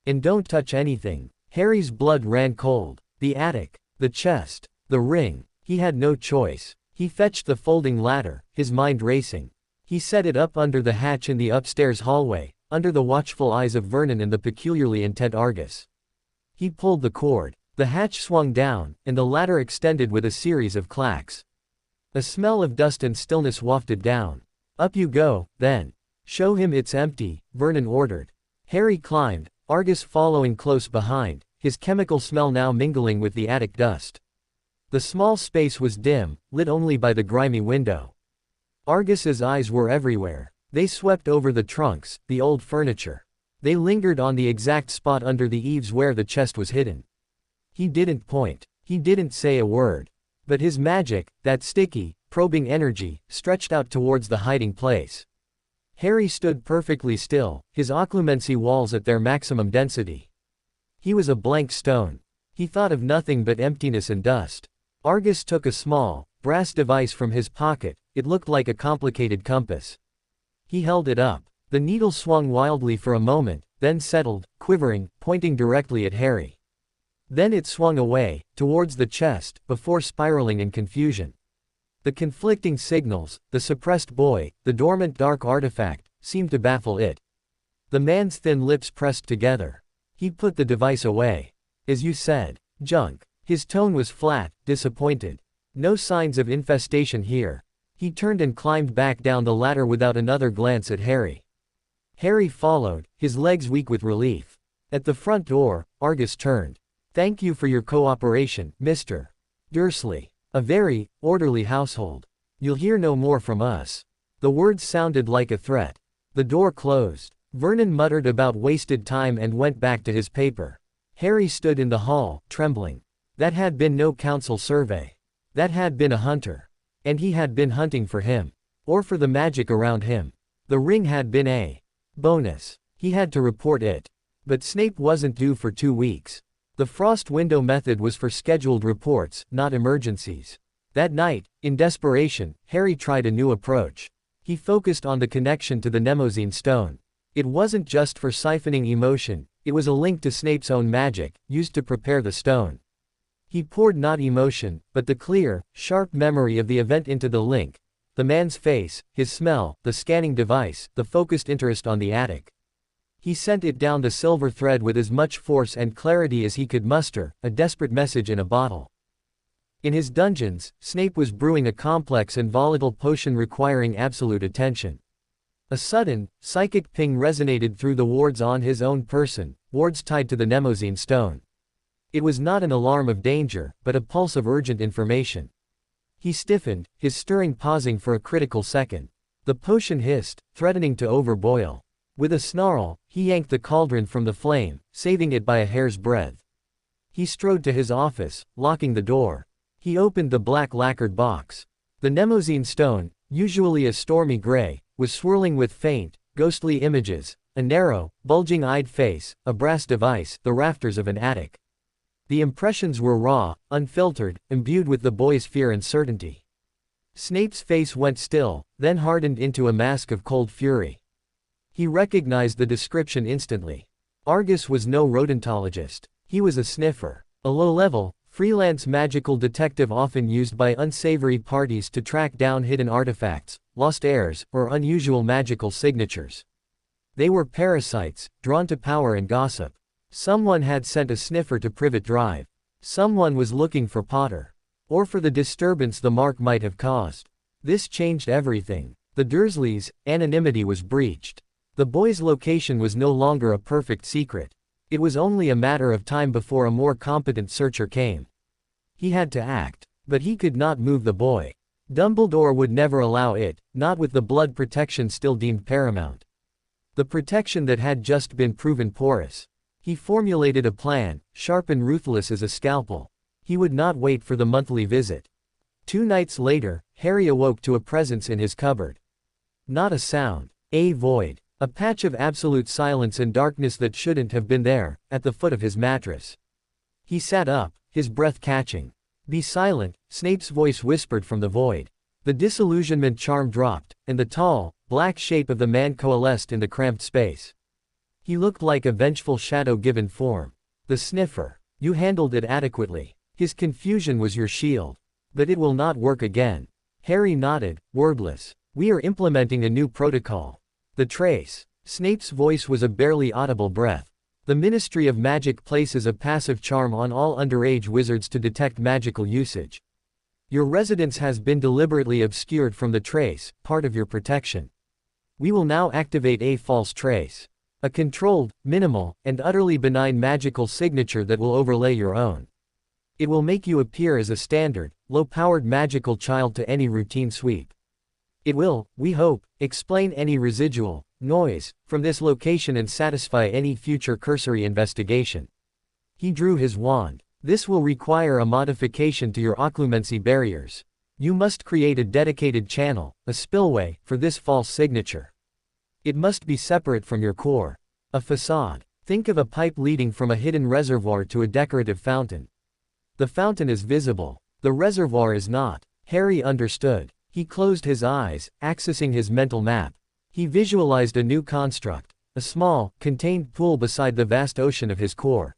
And don't touch anything. Harry's blood ran cold. The attic. The chest. The ring. He had no choice. He fetched the folding ladder, his mind racing. He set it up under the hatch in the upstairs hallway, under the watchful eyes of Vernon and the peculiarly intent Argus. He pulled the cord. The hatch swung down, and the ladder extended with a series of clacks. A smell of dust and stillness wafted down. Up you go, then. Show him it's empty, Vernon ordered. Harry climbed, Argus following close behind, his chemical smell now mingling with the attic dust. The small space was dim, lit only by the grimy window. Argus's eyes were everywhere. They swept over the trunks, the old furniture. They lingered on the exact spot under the eaves where the chest was hidden. He didn't point. He didn't say a word. But his magic, that sticky, probing energy, stretched out towards the hiding place. Harry stood perfectly still, his occlumency walls at their maximum density. He was a blank stone. He thought of nothing but emptiness and dust. Argus took a small, brass device from his pocket. It looked like a complicated compass. He held it up. The needle swung wildly for a moment, then settled, quivering, pointing directly at Harry. Then it swung away, towards the chest, before spiraling in confusion. The conflicting signals, the suppressed boy, the dormant dark artifact, seemed to baffle it. The man's thin lips pressed together. He put the device away. As you said, junk. His tone was flat, disappointed. No signs of infestation here. He turned and climbed back down the ladder without another glance at Harry. Harry followed, his legs weak with relief. At the front door, Argus turned. Thank you for your cooperation, Mr. Dursley. A very orderly household. You'll hear no more from us. The words sounded like a threat. The door closed. Vernon muttered about wasted time and went back to his paper. Harry stood in the hall, trembling. That had been no council survey. That had been a hunter. And he had been hunting for him. Or for the magic around him. The ring had been a bonus. He had to report it. But Snape wasn't due for 2 weeks. The frost window method was for scheduled reports, not emergencies. That night, in desperation, Harry tried a new approach. He focused on the connection to the Mnemosyne stone. It wasn't just for siphoning emotion, it was a link to Snape's own magic, used to prepare the stone. He poured not emotion, but the clear, sharp memory of the event into the link. The man's face, his smell, the scanning device, the focused interest on the attic. He sent it down the silver thread with as much force and clarity as he could muster, a desperate message in a bottle. In his dungeons, Snape was brewing a complex and volatile potion requiring absolute attention. A sudden, psychic ping resonated through the wards on his own person, wards tied to the Mnemosyne stone. It was not an alarm of danger, but a pulse of urgent information. He stiffened, his stirring pausing for a critical second. The potion hissed, threatening to overboil. With a snarl, he yanked the cauldron from the flame, saving it by a hair's breadth. He strode to his office, locking the door. He opened the black lacquered box. The Mnemosyne stone, usually a stormy gray, was swirling with faint, ghostly images, a narrow, bulging-eyed face, a brass device, the rafters of an attic. The impressions were raw, unfiltered, imbued with the boy's fear and certainty. Snape's face went still, then hardened into a mask of cold fury. He recognized the description instantly. Argus was no rodentologist. He was a sniffer. A low-level, freelance magical detective often used by unsavory parties to track down hidden artifacts, lost heirs, or unusual magical signatures. They were parasites, drawn to power and gossip. Someone had sent a sniffer to Privet Drive. Someone was looking for Potter. Or for the disturbance the mark might have caused. This changed everything. The Dursleys' anonymity was breached. The boy's location was no longer a perfect secret. It was only a matter of time before a more competent searcher came. He had to act. But he could not move the boy. Dumbledore would never allow it, not with the blood protection still deemed paramount. The protection that had just been proven porous. He formulated a plan, sharp and ruthless as a scalpel. He would not wait for the monthly visit. 2 nights later, Harry awoke to a presence in his cupboard. Not a sound. A void. A patch of absolute silence and darkness that shouldn't have been there, at the foot of his mattress. He sat up, his breath catching. "Be silent," Snape's voice whispered from the void. The disillusionment charm dropped, and the tall, black shape of the man coalesced in the cramped space. He looked like a vengeful shadow given form. "The sniffer. You handled it adequately. His confusion was your shield. But it will not work again." Harry nodded, wordless. "We are implementing a new protocol. The trace." Snape's voice was a barely audible breath. "The Ministry of Magic places a passive charm on all underage wizards to detect magical usage. Your residence has been deliberately obscured from the trace, part of your protection. We will now activate a false trace. A controlled, minimal, and utterly benign magical signature that will overlay your own. It will make you appear as a standard, low-powered magical child to any routine sweep. It will, we hope, explain any residual noise from this location and satisfy any future cursory investigation." He drew his wand. "This will require a modification to your occlumency barriers. You must create a dedicated channel, a spillway, for this false signature. It must be separate from your core. A facade. Think of a pipe leading from a hidden reservoir to a decorative fountain. The fountain is visible. The reservoir is not." Harry understood. He closed his eyes, accessing his mental map. He visualized a new construct, a small, contained pool beside the vast ocean of his core.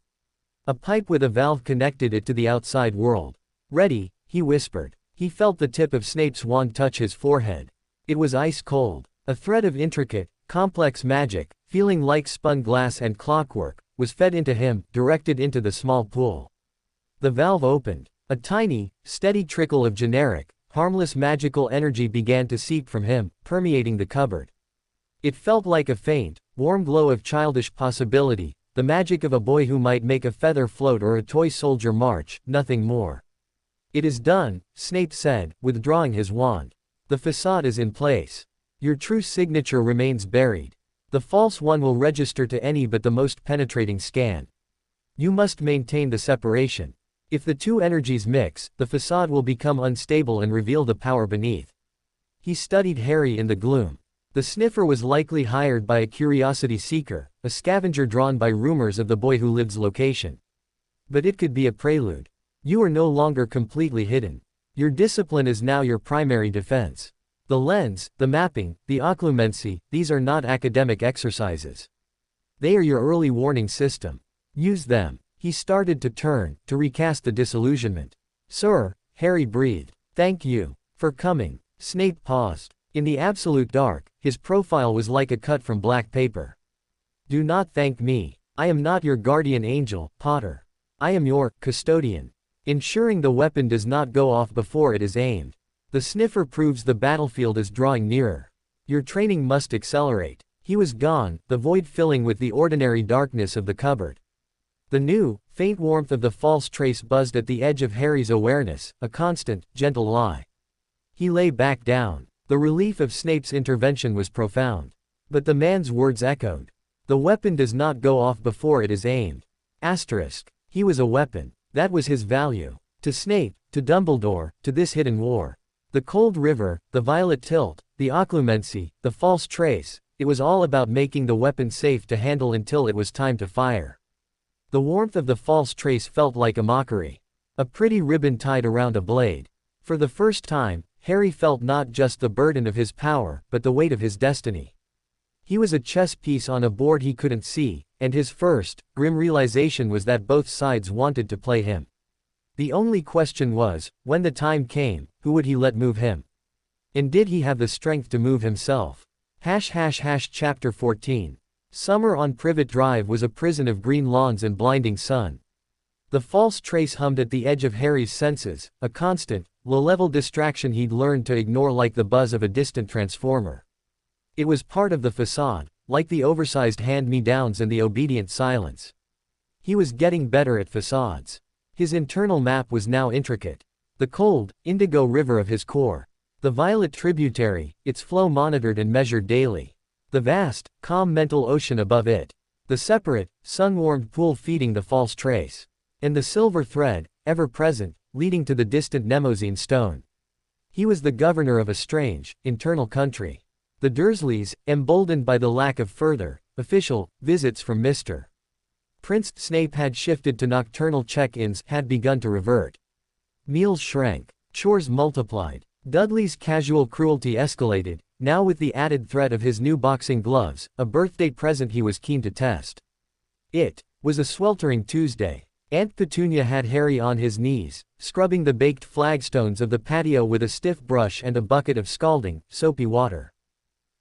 A pipe with a valve connected it to the outside world. "Ready," he whispered. He felt the tip of Snape's wand touch his forehead. It was ice cold. A thread of intricate, complex magic, feeling like spun glass and clockwork, was fed into him, directed into the small pool. The valve opened. A tiny, steady trickle of generic, harmless magical energy began to seep from him, permeating the cupboard. It felt like a faint, warm glow of childish possibility, the magic of a boy who might make a feather float or a toy soldier march, nothing more. "It is done," Snape said, withdrawing his wand. "The facade is in place. Your true signature remains buried. The false one will register to any but the most penetrating scan. You must maintain the separation. If the two energies mix, the facade will become unstable and reveal the power beneath." He studied Harry in the gloom. The sniffer was likely hired by a curiosity seeker, a scavenger drawn by rumors of the boy who lived's location. But it could be a prelude. You are no longer completely hidden. Your discipline is now your primary defense. The lens, the mapping, the occlumency, these are not academic exercises. They are your early warning system. Use them. He started to turn, to recast the disillusionment. "Sir," Harry breathed. "Thank you for coming." Snape paused. In the absolute dark, his profile was like a cut from black paper. "Do not thank me. I am not your guardian angel, Potter. I am your custodian. Ensuring the weapon does not go off before it is aimed. The sniffer proves the battlefield is drawing nearer. Your training must accelerate." He was gone, the void filling with the ordinary darkness of the cupboard. The new, faint warmth of the false trace buzzed at the edge of Harry's awareness, a constant, gentle lie. He lay back down. The relief of Snape's intervention was profound. But the man's words echoed. "The weapon does not go off before it is aimed." Asterisk. He was a weapon. That was his value. To Snape, to Dumbledore, to this hidden war. The cold river, the violet tilt, the occlumency, the false trace, it was all about making the weapon safe to handle until it was time to fire. The warmth of the false trace felt like a mockery. A pretty ribbon tied around a blade. For the first time, Harry felt not just the burden of his power, but the weight of his destiny. He was a chess piece on a board he couldn't see, and his first, grim realization was that both sides wanted to play him. The only question was, when the time came, who would he let move him? And did he have the strength to move himself? Chapter 14. Summer on Privet Drive was a prison of green lawns and blinding sun. The false trace hummed at the edge of Harry's senses, a constant, low-level distraction he'd learned to ignore like the buzz of a distant transformer. It was part of the facade, like the oversized hand-me-downs and the obedient silence. He was getting better at facades. His internal map was now intricate. The cold, indigo river of his core. The violet tributary, its flow monitored and measured daily. The vast, calm mental ocean above it. The separate, sun-warmed pool feeding the false trace. And the silver thread, ever present, leading to the distant Mnemosyne stone. He was the governor of a strange, internal country. The Dursleys, emboldened by the lack of further, official, visits from Mr. Prince Snape had shifted to nocturnal check-ins, had begun to revert. Meals shrank. Chores multiplied. Dudley's casual cruelty escalated, now with the added threat of his new boxing gloves, a birthday present he was keen to test. It was a sweltering Tuesday. Aunt Petunia had Harry on his knees, scrubbing the baked flagstones of the patio with a stiff brush and a bucket of scalding, soapy water.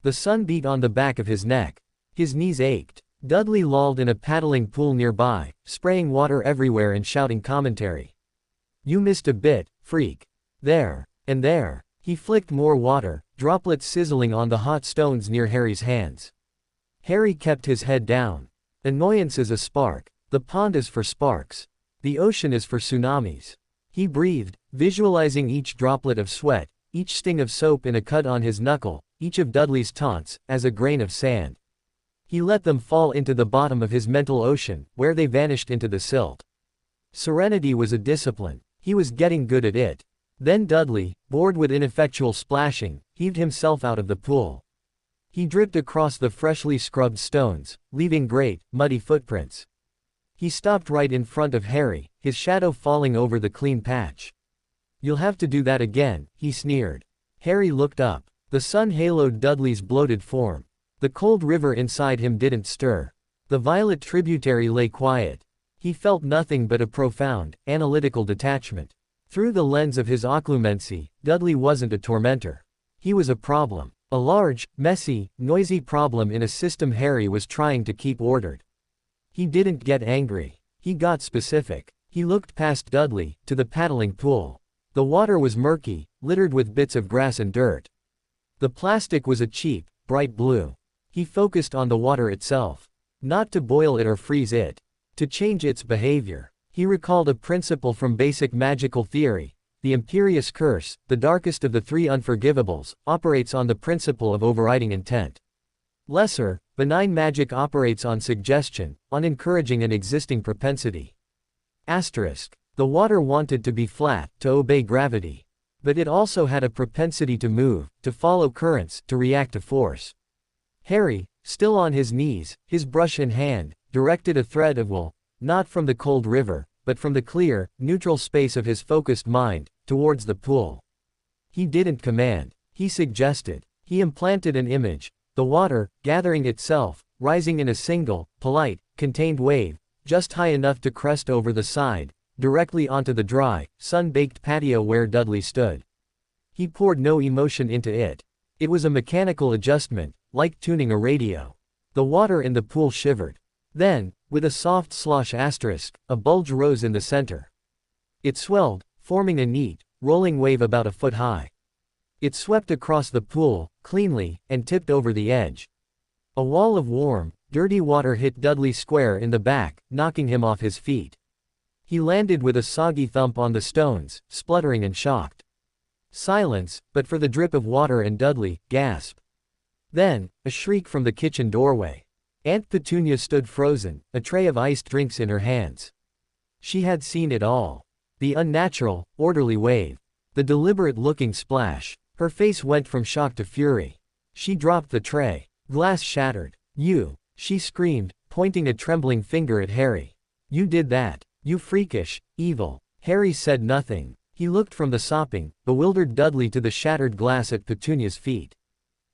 The sun beat on the back of his neck. His knees ached. Dudley lolled in a paddling pool nearby, spraying water everywhere and shouting commentary. "You missed a bit, freak. There. And there." He flicked more water, droplets sizzling on the hot stones near Harry's hands. Harry kept his head down. Annoyance is a spark. The pond is for sparks. The ocean is for tsunamis. He breathed, visualizing each droplet of sweat, each sting of soap in a cut on his knuckle, each of Dudley's taunts, as a grain of sand. He let them fall into the bottom of his mental ocean, where they vanished into the silt. Serenity was a discipline. He was getting good at it. Then Dudley, bored with ineffectual splashing, heaved himself out of the pool. He dripped across the freshly scrubbed stones, leaving great, muddy footprints. He stopped right in front of Harry, his shadow falling over the clean patch. "You'll have to do that again," he sneered. Harry looked up. The sun haloed Dudley's bloated form. The cold river inside him didn't stir. The violet tributary lay quiet. He felt nothing but a profound, analytical detachment. Through the lens of his occlumency, Dudley wasn't a tormentor. He was a problem. A large, messy, noisy problem in a system Harry was trying to keep ordered. He didn't get angry. He got specific. He looked past Dudley, to the paddling pool. The water was murky, littered with bits of grass and dirt. The plastic was a cheap, bright blue. He focused on the water itself. Not to boil it or freeze it. To change its behavior. He recalled a principle from basic magical theory. The imperious curse, the darkest of the three unforgivables, operates on the principle of overriding intent. Lesser, benign magic operates on suggestion, on encouraging an existing propensity. Asterisk. The water wanted to be flat, to obey gravity. But it also had a propensity to move, to follow currents, to react to force. Harry, still on his knees, his brush in hand, directed a thread of wool, not from the cold river, but from the clear, neutral space of his focused mind, towards the pool. He didn't command. He suggested. He implanted an image. The water, gathering itself, rising in a single, polite, contained wave, just high enough to crest over the side, directly onto the dry, sun-baked patio where Dudley stood. He poured no emotion into it. It was a mechanical adjustment, like tuning a radio. The water in the pool shivered. Then, with a soft slosh asterisk, a bulge rose in the center. It swelled, forming a neat, rolling wave about a foot high. It swept across the pool, cleanly, and tipped over the edge. A wall of warm, dirty water hit Dudley square in the back, knocking him off his feet. He landed with a soggy thump on the stones, spluttering and shocked. Silence, but for the drip of water and Dudley, gasp. Then, a shriek from the kitchen doorway. Aunt Petunia stood frozen, a tray of iced drinks in her hands. She had seen it all. The unnatural, orderly wave. The deliberate-looking splash. Her face went from shock to fury. She dropped the tray. Glass shattered. "You!" she screamed, pointing a trembling finger at Harry. "You did that. You freakish, evil." Harry said nothing. He looked from the sopping, bewildered Dudley to the shattered glass at Petunia's feet.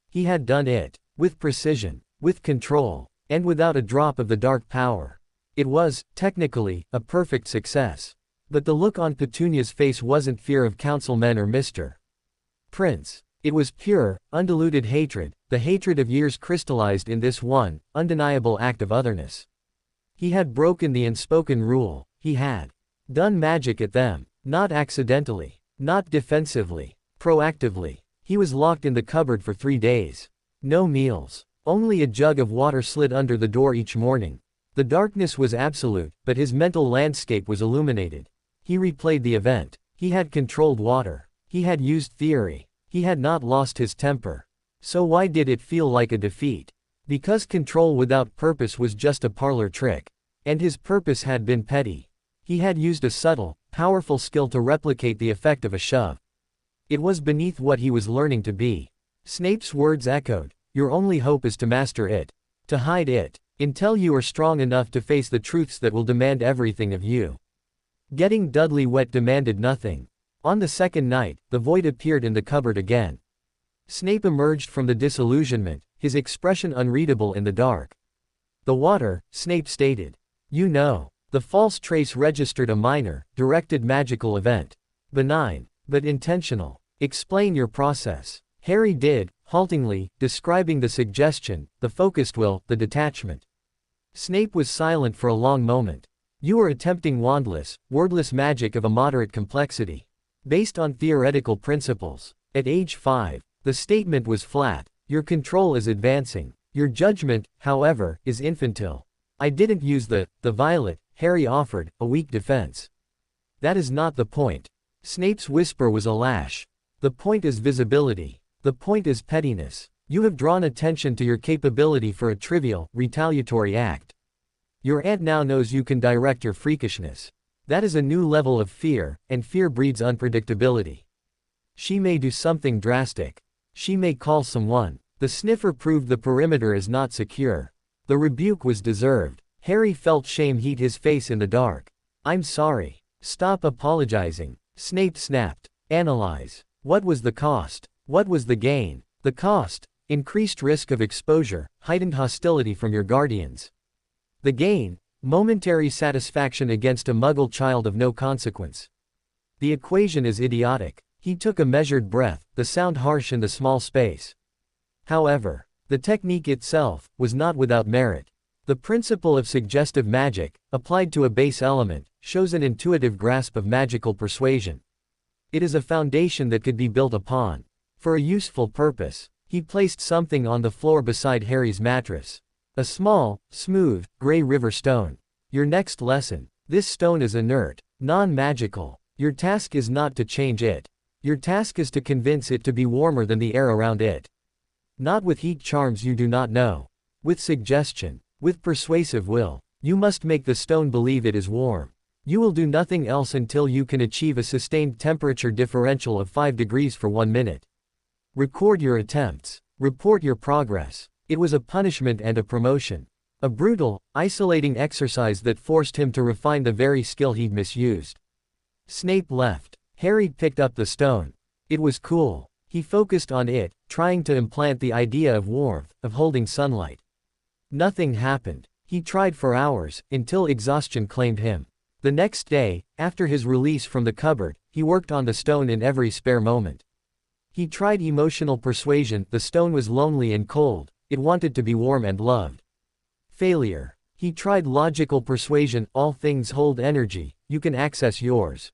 He had done it. With precision. With control. And without a drop of the dark power. It was, technically, a perfect success. But the look on Petunia's face wasn't fear of councilmen or Mr. Prince. It was pure, undiluted hatred, the hatred of years crystallized in this one, undeniable act of otherness. He had broken the unspoken rule, he had done magic at them, not accidentally, not defensively, proactively. He was locked in the cupboard for 3 days. No meals. Only a jug of water slid under the door each morning. The darkness was absolute, but his mental landscape was illuminated. He replayed the event. He had controlled water. He had used theory. He had not lost his temper. So why did it feel like a defeat? Because control without purpose was just a parlor trick. And his purpose had been petty. He had used a subtle, powerful skill to replicate the effect of a shove. It was beneath what he was learning to be. Snape's words echoed. Your only hope is to master it. To hide it. Until you are strong enough to face the truths that will demand everything of you. Getting Dudley wet demanded nothing. On the second night, the void appeared in the cupboard again. Snape emerged from the disillusionment, his expression unreadable in the dark. The water, Snape stated. You know. The false trace registered a minor, directed magical event. Benign, but intentional. Explain your process. Harry did, haltingly, describing the suggestion, the focused will, the detachment. Snape was silent for a long moment. You are attempting wandless, wordless magic of a moderate complexity. Based on theoretical principles. At age 5, the statement was flat. Your control is advancing. Your judgment, however, is infantile. I didn't use the violet, Harry offered, a weak defense. That is not the point. Snape's whisper was a lash. The point is visibility. The point is pettiness. You have drawn attention to your capability for a trivial, retaliatory act. Your aunt now knows you can direct your freakishness. That is a new level of fear, and fear breeds unpredictability. She may do something drastic. She may call someone. The sniffer proved the perimeter is not secure. The rebuke was deserved. Harry felt shame heat his face in the dark. I'm sorry. Stop apologizing. Snape snapped. Analyze. What was the cost? What was the gain? The cost? Increased risk of exposure, heightened hostility from your guardians. The gain? Momentary satisfaction against a muggle child of no consequence. The equation is idiotic. He took a measured breath, the sound harsh in the small space. However, the technique itself was not without merit. The principle of suggestive magic, applied to a base element, shows an intuitive grasp of magical persuasion. It is a foundation that could be built upon. For a useful purpose, he placed something on the floor beside Harry's mattress. A small, smooth, gray river stone. Your next lesson. This stone is inert, non-magical. Your task is not to change it. Your task is to convince it to be warmer than the air around it. Not with heat charms you do not know. With suggestion. With persuasive will. You must make the stone believe it is warm. You will do nothing else until you can achieve a sustained temperature differential of 5 degrees for 1 minute. Record your attempts. Report your progress. It was a punishment and a promotion. A brutal, isolating exercise that forced him to refine the very skill he'd misused. Snape left. Harry picked up the stone. It was cool. He focused on it, trying to implant the idea of warmth, of holding sunlight. Nothing happened. He tried for hours, until exhaustion claimed him. The next day, after his release from the cupboard, he worked on the stone in every spare moment. He tried emotional persuasion. The stone was lonely and cold. It wanted to be warm and loved. Failure. He tried logical persuasion. All things hold energy. You can access yours.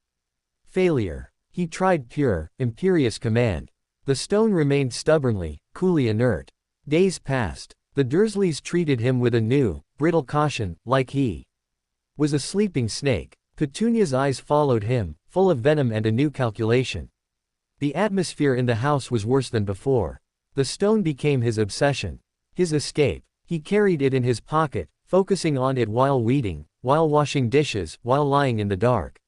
Failure. He tried pure, imperious command. The stone remained stubbornly, coolly inert. Days passed. The Dursleys treated him with a new, brittle caution, like he was a sleeping snake. Petunia's eyes followed him, full of venom and a new calculation. The atmosphere in the house was worse than before. The stone became his obsession. His escape. He carried it in his pocket, focusing on it while weeding, while washing dishes, while lying in the dark.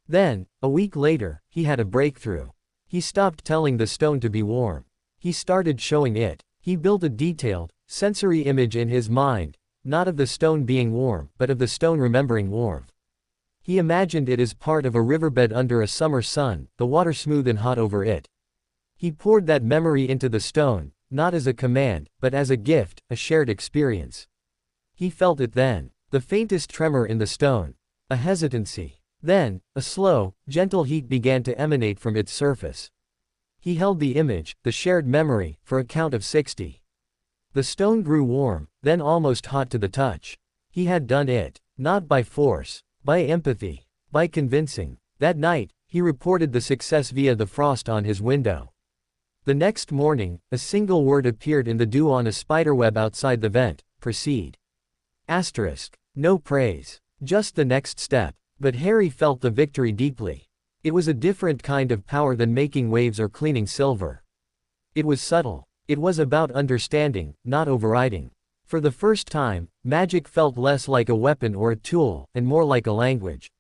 Then, a week later, he had a breakthrough. He stopped telling the stone to be warm. He started showing it. He built a detailed, sensory image in his mind, not of the stone being warm, but of the stone remembering warmth. He imagined it as part of a riverbed under a summer sun, the water smooth and hot over it. He poured that memory into the stone, not as a command, but as a gift, a shared experience. He felt it then. The faintest tremor in the stone. A hesitancy. Then, a slow, gentle heat began to emanate from its surface. He held the image, the shared memory, for a count of 60. The stone grew warm, then almost hot to the touch. He had done it. Not by force. By empathy. By convincing. That night, he reported the success via the frost on his window. The next morning, a single word appeared in the dew on a spiderweb outside the vent: proceed. Asterisk. No praise. Just the next step. But Harry felt the victory deeply. It was a different kind of power than making waves or cleaning silver. It was subtle. It was about understanding, not overriding. For the first time, magic felt less like a weapon or a tool, and more like a language.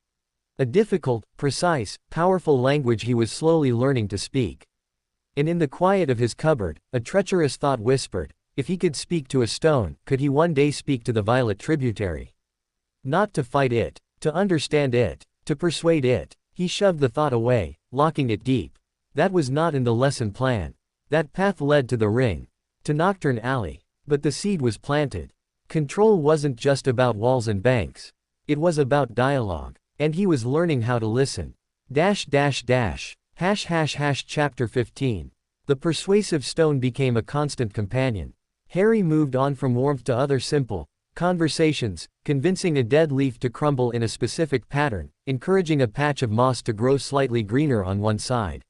A difficult, precise, powerful language he was slowly learning to speak. And in the quiet of his cupboard, a treacherous thought whispered, if he could speak to a stone, could he one day speak to the violet tributary? Not to fight it, to understand it, to persuade it. He shoved the thought away, locking it deep. That was not in the lesson plan. That path led to the ring. To Knockturn Alley. But the seed was planted. Control wasn't just about walls and banks. It was about dialogue. And he was learning how to listen. Chapter 15. The persuasive stone became a constant companion. Harry moved on from warmth to other simple conversations, convincing a dead leaf to crumble in a specific pattern, encouraging a patch of moss to grow slightly greener on one side.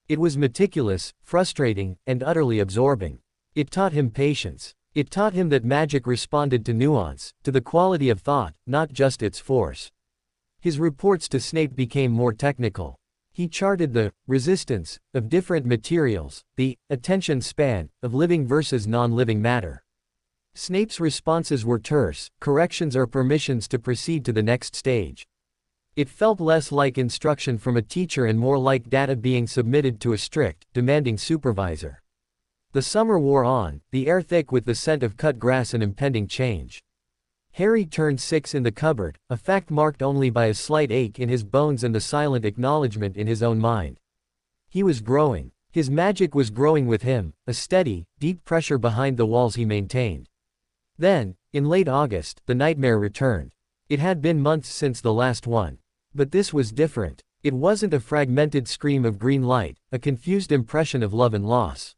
It was meticulous, frustrating, and utterly absorbing. It taught him patience. It taught him that magic responded to nuance, to the quality of thought, not just its force. His reports to Snape became more technical. He charted the resistance of different materials, the attention span of living versus non-living matter. Snape's responses were terse, corrections or permissions to proceed to the next stage. It felt less like instruction from a teacher and more like data being submitted to a strict, demanding supervisor. The summer wore on, the air thick with the scent of cut grass and impending change. Harry turned 6 in the cupboard, a fact marked only by a slight ache in his bones and the silent acknowledgement in his own mind. He was growing. His magic was growing with him, a steady, deep pressure behind the walls he maintained. Then, in late August, the nightmare returned. It had been months since the last one. But this was different. It wasn't a fragmented scream of green light, a confused impression of love and loss.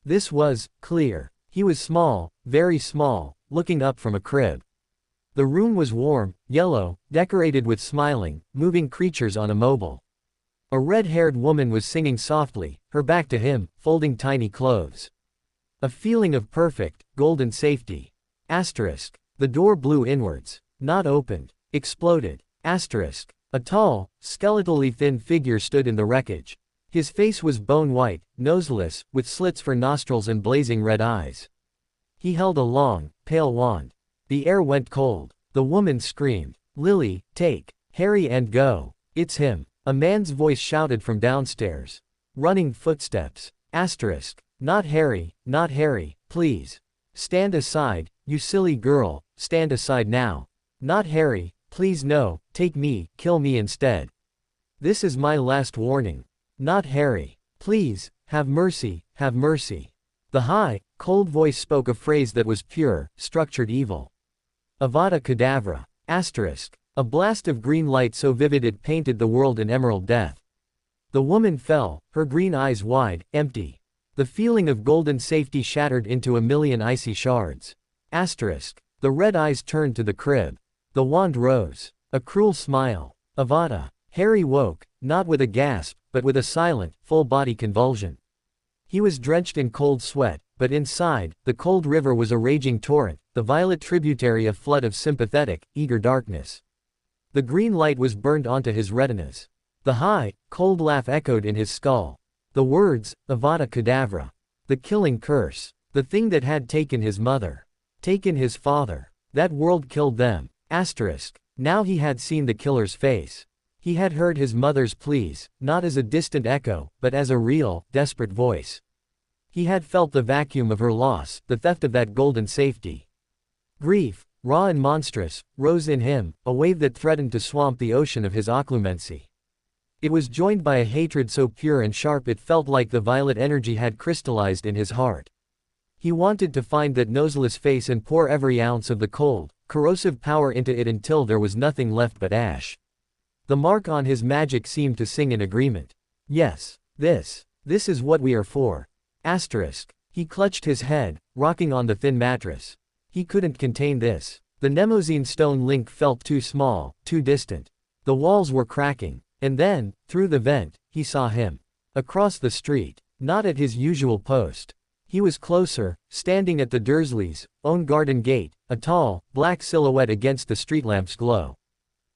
This was clear. He was small, very small, looking up from a crib. The room was warm, yellow, decorated with smiling, moving creatures on a mobile. A red-haired woman was singing softly, her back to him, folding tiny clothes. A feeling of perfect, golden safety. Asterisk. The door blew inwards. Not opened. Exploded. Asterisk. A tall, skeletally thin figure stood in the wreckage. His face was bone-white, noseless, with slits for nostrils and blazing red eyes. He held a long, pale wand. The air went cold. The woman screamed, "Lily, take Harry and go. It's him." A man's voice shouted from downstairs. Running footsteps. Asterisk. Not Harry, please. Stand aside, you silly girl, stand aside now. Not Harry, please no, take me, kill me instead. This is my last warning. Not Harry. Please, have mercy, have mercy. The high, cold voice spoke a phrase that was pure, structured evil. Avada Kedavra. Asterisk. A blast of green light so vivid it painted the world in emerald death. The woman fell, her green eyes wide, empty. The feeling of golden safety shattered into a million icy shards. Asterisk. The red eyes turned to the crib. The wand rose. A cruel smile. Avada. Harry woke, not with a gasp, but with a silent, full-body convulsion. He was drenched in cold sweat, but inside, the cold river was a raging torrent, the violet tributary a flood of sympathetic, eager darkness. The green light was burned onto his retinas. The high, cold laugh echoed in his skull. The words, Avada Kedavra. The killing curse. The thing that had taken his mother. Taken his father. That world killed them. Asterisk. Now he had seen the killer's face. He had heard his mother's pleas, not as a distant echo, but as a real, desperate voice. He had felt the vacuum of her loss, the theft of that golden safety. Grief, raw and monstrous, rose in him, a wave that threatened to swamp the ocean of his occlumency. It was joined by a hatred so pure and sharp it felt like the violet energy had crystallized in his heart. He wanted to find that noseless face and pour every ounce of the cold, corrosive power into it until there was nothing left but ash. The mark on his magic seemed to sing in agreement. Yes, this is what we are for. Asterisk. He clutched his head, rocking on the thin mattress. He couldn't contain this. The Mnemosyne stone link felt too small, too distant. The walls were cracking. And then, through the vent, he saw him. Across the street. Not at his usual post. He was closer, standing at the Dursleys' own garden gate, a tall, black silhouette against the street lamp's glow.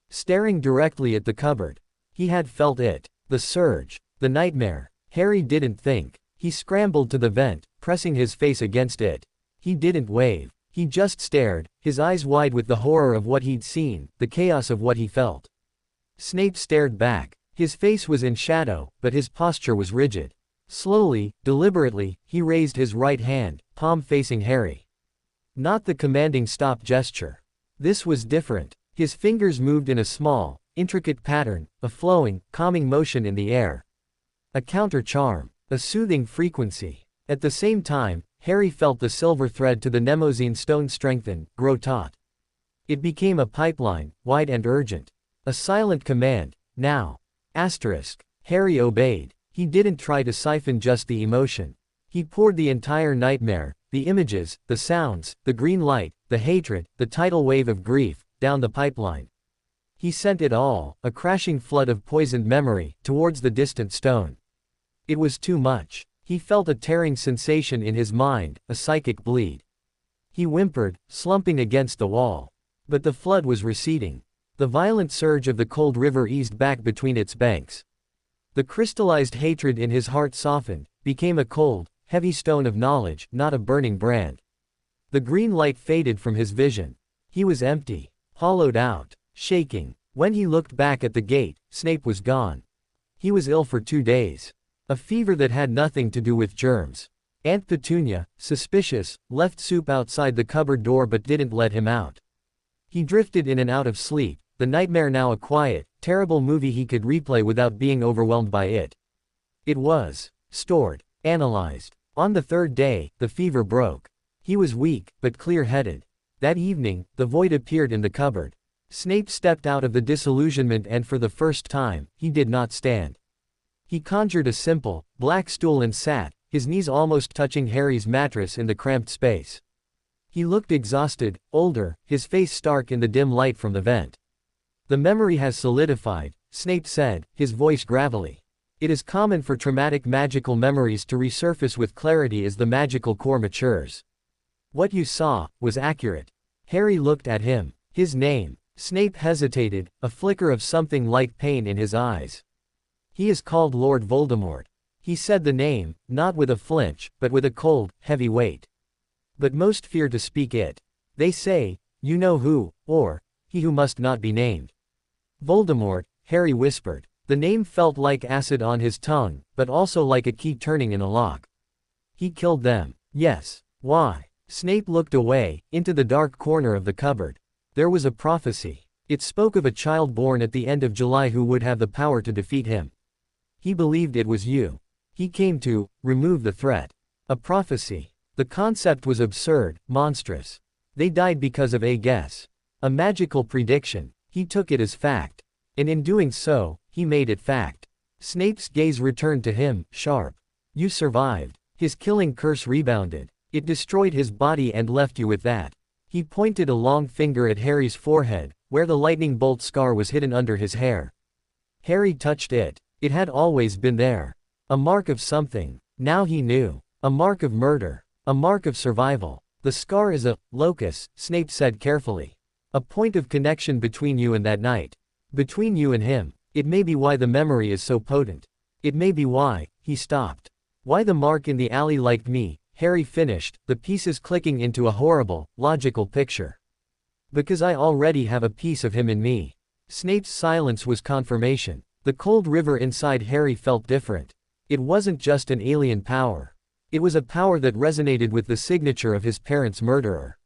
Staring directly at the cupboard. He had felt it. The surge. The nightmare. Harry didn't think. He scrambled to the vent, pressing his face against it. He didn't wave. He just stared, his eyes wide with the horror of what he'd seen, the chaos of what he felt. Snape stared back. His face was in shadow, but his posture was rigid. Slowly, deliberately, he raised his right hand, palm facing Harry. Not the commanding stop gesture. This was different. His fingers moved in a small, intricate pattern, a flowing, calming motion in the air. A counter charm. A soothing frequency. At the same time, Harry felt the silver thread to the Mnemosyne stone strengthen, grow taut. It became a pipeline, wide and urgent. A silent command, now. Asterisk. Harry obeyed. He didn't try to siphon just the emotion. He poured the entire nightmare, the images, the sounds, the green light, the hatred, the tidal wave of grief, down the pipeline. He sent it all, a crashing flood of poisoned memory, towards the distant stone. It was too much. He felt a tearing sensation in his mind, a psychic bleed. He whimpered, slumping against the wall. But the flood was receding. The violent surge of the cold river eased back between its banks. The crystallized hatred in his heart softened, became a cold, heavy stone of knowledge, not a burning brand. The green light faded from his vision. He was empty, hollowed out, shaking. When he looked back at the gate, Snape was gone. He was ill for 2 days. A fever that had nothing to do with germs. Aunt Petunia, suspicious, left soup outside the cupboard door but didn't let him out. He drifted in and out of sleep, the nightmare now a quiet, terrible movie he could replay without being overwhelmed by it. It was stored, analyzed. On the 3rd day, the fever broke. He was weak, but clear-headed. That evening, the void appeared in the cupboard. Snape stepped out of the disillusionment and for the first time, he did not stand. He conjured a simple, black stool and sat, his knees almost touching Harry's mattress in the cramped space. He looked exhausted, older, his face stark in the dim light from the vent. The memory has solidified, Snape said, his voice gravelly. It is common for traumatic magical memories to resurface with clarity as the magical core matures. What you saw was accurate. Harry looked at him. His name. Snape hesitated, a flicker of something like pain in his eyes. He is called Lord Voldemort. He said the name, not with a flinch, but with a cold, heavy weight. But most fear to speak it. They say, you know who, or, he who must not be named. Voldemort, Harry whispered. The name felt like acid on his tongue, but also like a key turning in a lock. He killed them. Yes. Why? Snape looked away, into the dark corner of the cupboard. There was a prophecy. It spoke of a child born at the end of July who would have the power to defeat him. He believed it was you. He came to remove the threat. A prophecy. The concept was absurd, monstrous. They died because of a guess. A magical prediction. He took it as fact. And in doing so, he made it fact. Snape's gaze returned to him, sharp. You survived. His killing curse rebounded. It destroyed his body and left you with that. He pointed a long finger at Harry's forehead, where the lightning bolt scar was hidden under his hair. Harry touched it. It had always been there. A mark of something. Now he knew. A mark of murder. A mark of survival. The scar is a locus, Snape said carefully. A point of connection between you and that night. Between you and him. It may be why the memory is so potent. It may be why, he stopped. Why the mark in the alley liked me, Harry finished, the pieces clicking into a horrible, logical picture. Because I already have a piece of him in me. Snape's silence was confirmation. The cold river inside Harry felt different. It wasn't just an alien power. It was a power that resonated with the signature of his parents' murderer.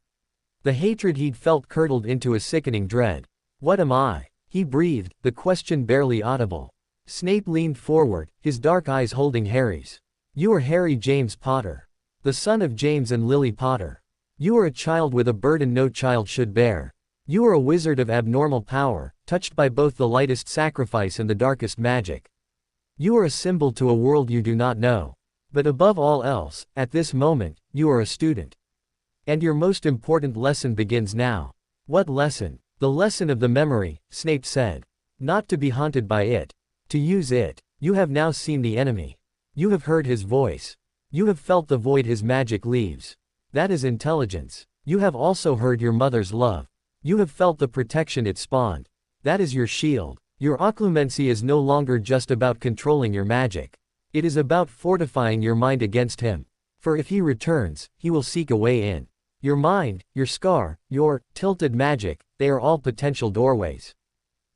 The hatred he'd felt curdled into a sickening dread. What am I? He breathed, the question barely audible. Snape leaned forward, his dark eyes holding Harry's. You are Harry James Potter. The son of James and Lily Potter. You are a child with a burden no child should bear. You are a wizard of abnormal power, touched by both the lightest sacrifice and the darkest magic. You are a symbol to a world you do not know. But above all else, at this moment, you are a student. And your most important lesson begins now. What lesson? The lesson of the memory, Snape said. Not to be haunted by it. To use it. You have now seen the enemy. You have heard his voice. You have felt the void his magic leaves. That is intelligence. You have also heard your mother's love. You have felt the protection it spawned. That is your shield. Your occlumency is no longer just about controlling your magic. It is about fortifying your mind against him. For if he returns, he will seek a way in. Your mind, your scar, your tilted magic, they are all potential doorways.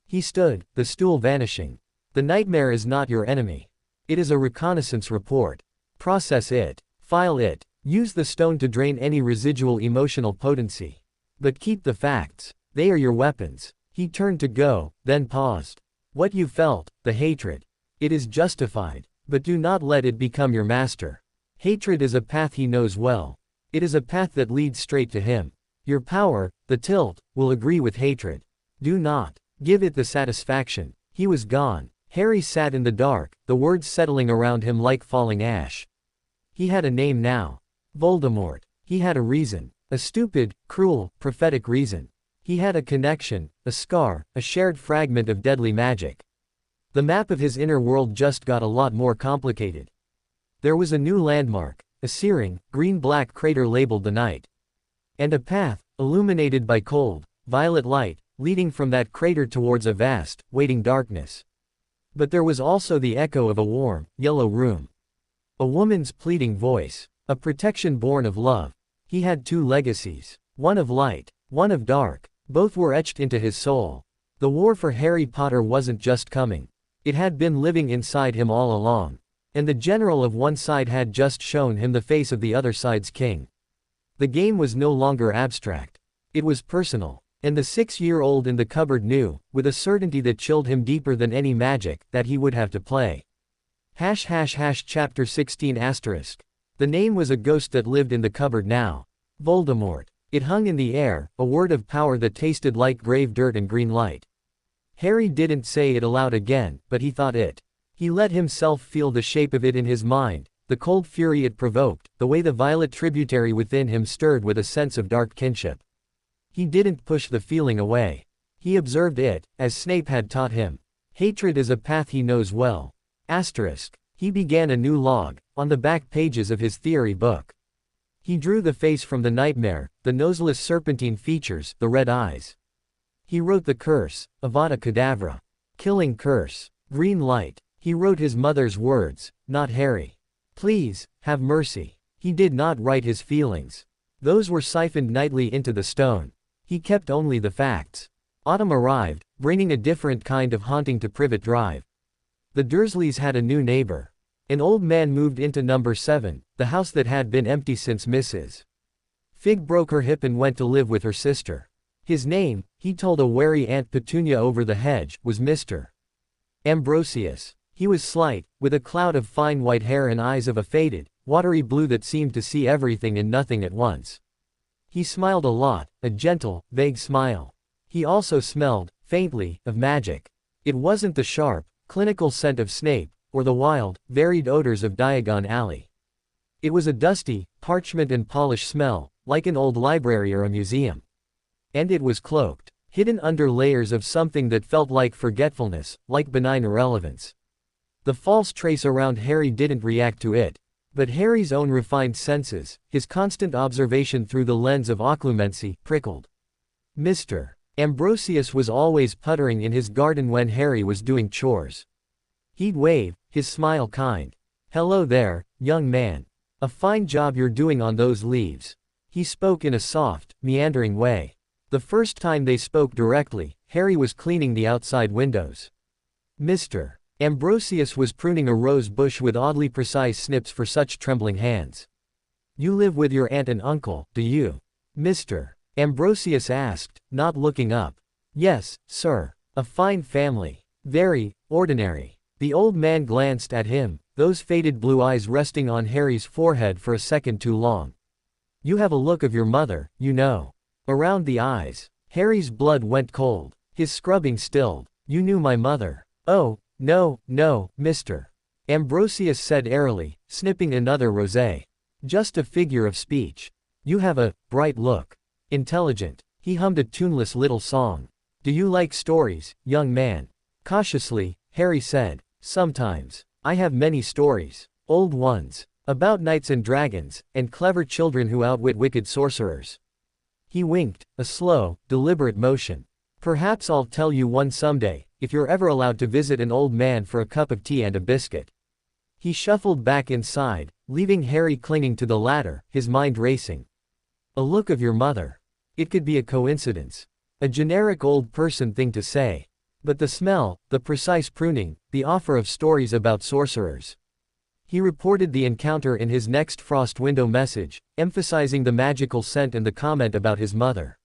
He stood, the stool vanishing. The nightmare is not your enemy. It is a reconnaissance report. Process it. File it. Use the stone to drain any residual emotional potency. But keep the facts. They are your weapons. He turned to go, then paused. What you felt, the hatred. It is justified. But do not let it become your master. Hatred is a path he knows well. It is a path that leads straight to him. Your power, the tilt, will agree with hatred. Do not give it the satisfaction. He was gone. Harry sat in the dark, the words settling around him like falling ash. He had a name now. Voldemort. He had a reason. A stupid, cruel, prophetic reason. He had a connection, a scar, a shared fragment of deadly magic. The map of his inner world just got a lot more complicated. There was a new landmark, a searing, green-black crater labeled the Night. And a path, illuminated by cold, violet light, leading from that crater towards a vast, waiting darkness. But there was also the echo of a warm, yellow room. A woman's pleading voice. A protection born of love. He had two legacies. One of light, one of dark. Both were etched into his soul. The war for Harry Potter wasn't just coming. It had been living inside him all along. And the general of one side had just shown him the face of the other side's king. The game was no longer abstract. It was personal. And the 6-year-old in the cupboard knew, with a certainty that chilled him deeper than any magic, that he would have to play. Chapter 16 *. The name was a ghost that lived in the cupboard now. Voldemort. It hung in the air, a word of power that tasted like grave dirt and green light. Harry didn't say it aloud again, but he thought it. He let himself feel the shape of it in his mind, the cold fury it provoked, the way the violet tributary within him stirred with a sense of dark kinship. He didn't push the feeling away. He observed it, as Snape had taught him. Hatred is a path he knows well. He began a new log, on the back pages of his theory book. He drew the face from the nightmare, the noseless serpentine features, the red eyes. He wrote the curse, Avada Kedavra. Killing curse. Green light. He wrote his mother's words, not Harry. Please, have mercy. He did not write his feelings. Those were siphoned nightly into the stone. He kept only the facts. Autumn arrived, bringing a different kind of haunting to Privet Drive. The Dursleys had a new neighbor. An old man moved into number 7, the house that had been empty since Mrs. Fig broke her hip and went to live with her sister. His name, he told a wary Aunt Petunia over the hedge, was Mr. Ambrosius. He was slight, with a cloud of fine white hair and eyes of a faded, watery blue that seemed to see everything and nothing at once. He smiled a lot, a gentle, vague smile. He also smelled, faintly, of magic. It wasn't the sharp, clinical scent of Snape, or the wild, varied odors of Diagon Alley. It was a dusty, parchment and polish smell, like an old library or a museum. And it was cloaked, hidden under layers of something that felt like forgetfulness, like benign irrelevance. The false trace around Harry didn't react to it. But Harry's own refined senses, his constant observation through the lens of occlumency, prickled. Mr. Ambrosius was always puttering in his garden when Harry was doing chores. He'd wave, his smile kind. Hello there, young man. A fine job you're doing on those leaves. He spoke in a soft, meandering way. The first time they spoke directly, Harry was cleaning the outside windows. Mr. Ambrosius was pruning a rose bush with oddly precise snips for such trembling hands. You live with your aunt and uncle, do you? Mr. Ambrosius asked, not looking up. Yes, sir. A fine family. Very ordinary. The old man glanced at him, those faded blue eyes resting on Harry's forehead for a second too long. You have a look of your mother, you know. Around the eyes. Harry's blood went cold. His scrubbing stilled. "You knew my mother." "Oh, no, no, Mr. Ambrosius said airily, snipping another rosé. "Just a figure of speech. You have a bright look. Intelligent." He hummed a tuneless little song. "Do you like stories, young man?" Cautiously, Harry said, "Sometimes. I have many stories. Old ones. About knights and dragons, and clever children who outwit wicked sorcerers." He winked, a slow, deliberate motion. "Perhaps I'll tell you one someday, if you're ever allowed to visit an old man for a cup of tea and a biscuit." He shuffled back inside, leaving Harry clinging to the ladder, his mind racing. A look of your mother. It could be a coincidence. A generic old person thing to say. But the smell, the precise pruning, the offer of stories about sorcerers. He reported the encounter in his next Frost Window message, emphasizing the magical scent and the comment about his mother.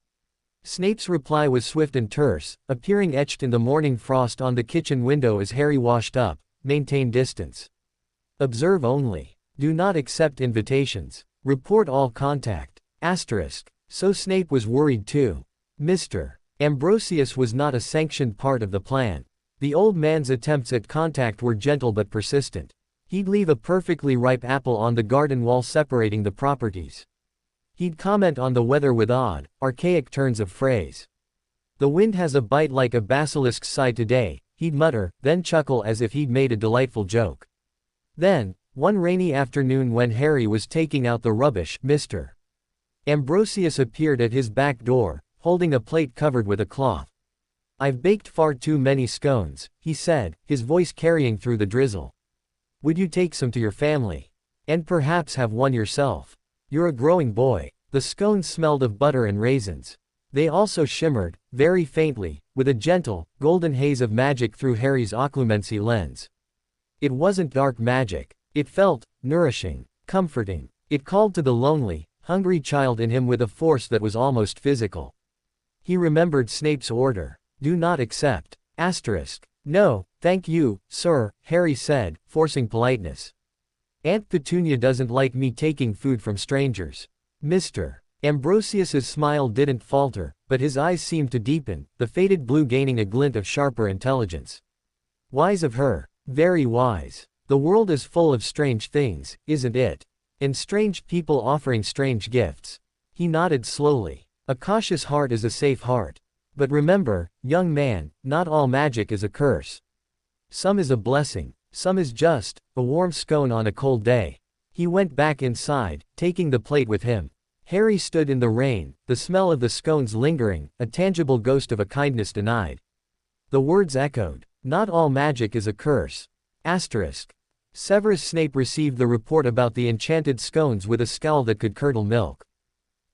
Snape's reply was swift and terse, appearing etched in the morning frost on the kitchen window as Harry washed up. "Maintain distance. Observe only. Do not accept invitations. Report all contact." Asterisk. So Snape was worried too. Mr. Ambrosius was not a sanctioned part of the plan. The old man's attempts at contact were gentle but persistent. He'd leave a perfectly ripe apple on the garden wall separating the properties. He'd comment on the weather with odd, archaic turns of phrase. "The wind has a bite like a basilisk's sigh today," he'd mutter, then chuckle as if he'd made a delightful joke. Then, one rainy afternoon when Harry was taking out the rubbish, Mr. Ambrosius appeared at his back door, holding a plate covered with a cloth. "I've baked far too many scones," he said, his voice carrying through the drizzle. "Would you take some to your family? And perhaps have one yourself? You're a growing boy." The scones smelled of butter and raisins. They also shimmered, very faintly, with a gentle, golden haze of magic through Harry's occlumency lens. It wasn't dark magic. It felt nourishing, comforting. It called to the lonely, hungry child in him with a force that was almost physical. He remembered Snape's order. "Do not accept." Asterisk. "No, thank you, sir," Harry said, forcing politeness. "Aunt Petunia doesn't like me taking food from strangers." Mr. Ambrosius's smile didn't falter, but his eyes seemed to deepen, the faded blue gaining a glint of sharper intelligence. "Wise of her. Very wise. The world is full of strange things, isn't it? And strange people offering strange gifts." He nodded slowly. "A cautious heart is a safe heart. But remember, young man, not all magic is a curse. Some is a blessing. Some is just a warm scone on a cold day." He went back inside, taking the plate with him. Harry stood in the rain, the smell of the scones lingering, a tangible ghost of a kindness denied. The words echoed. "Not all magic is a curse." Asterisk. Severus Snape received the report about the enchanted scones with a scowl that could curdle milk.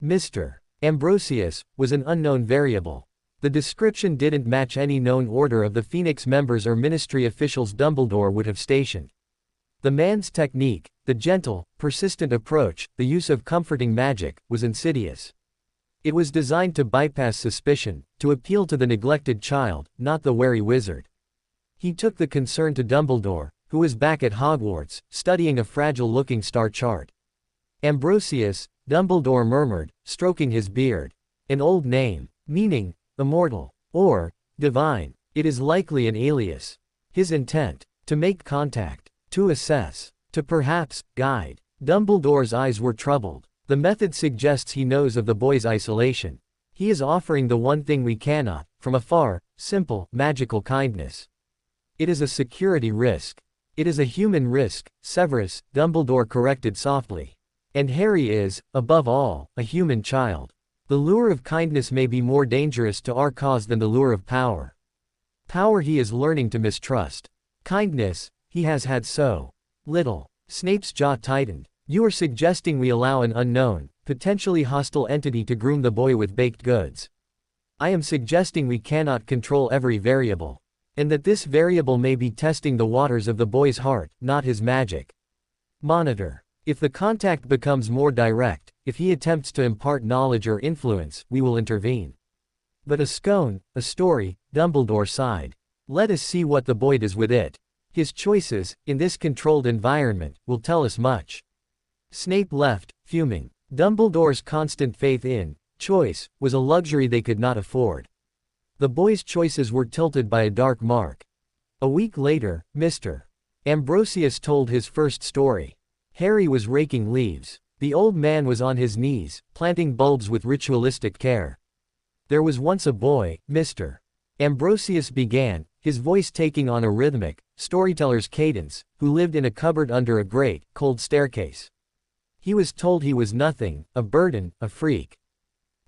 Mr. Ambrosius was an unknown variable. The description didn't match any known order of the Phoenix members or ministry officials Dumbledore would have stationed. The man's technique, the gentle, persistent approach, the use of comforting magic, was insidious. It was designed to bypass suspicion, to appeal to the neglected child, not the wary wizard. He took the concern to Dumbledore, who was back at Hogwarts, studying a fragile-looking star chart. "Ambrosius," Dumbledore murmured, stroking his beard. "An old name. Meaning, immortal. Or, divine. It is likely an alias." His intent. To make contact. To assess. To perhaps, guide. Dumbledore's eyes were troubled. "The method suggests he knows of the boy's isolation. He is offering the one thing we cannot, from afar, simple, magical kindness. It is a security risk. It is a human risk, Severus," Dumbledore corrected softly. "And Harry is, above all, a human child. The lure of kindness may be more dangerous to our cause than the lure of power. Power he is learning to mistrust. Kindness, he has had so little." Snape's jaw tightened. "You are suggesting we allow an unknown, potentially hostile entity to groom the boy with baked goods. I am suggesting we cannot control every variable. And that this variable may be testing the waters of the boy's heart, not his magic. Monitor. If the contact becomes more direct, if he attempts to impart knowledge or influence, we will intervene." "But a scone, a story," Dumbledore sighed. "Let us see what the boy does with it. His choices, in this controlled environment, will tell us much." Snape left, fuming. Dumbledore's constant faith in Choice was a luxury they could not afford. The boys' choices were tilted by a dark mark. A week later, Mr. Ambrosius told his first story. Harry was raking leaves. The old man was on his knees, planting bulbs with ritualistic care. There was once a boy, Mr. Ambrosius began, his voice taking on a rhythmic, storyteller's cadence, who lived in a cupboard under a great, cold staircase. He was told he was nothing, a burden, a freak.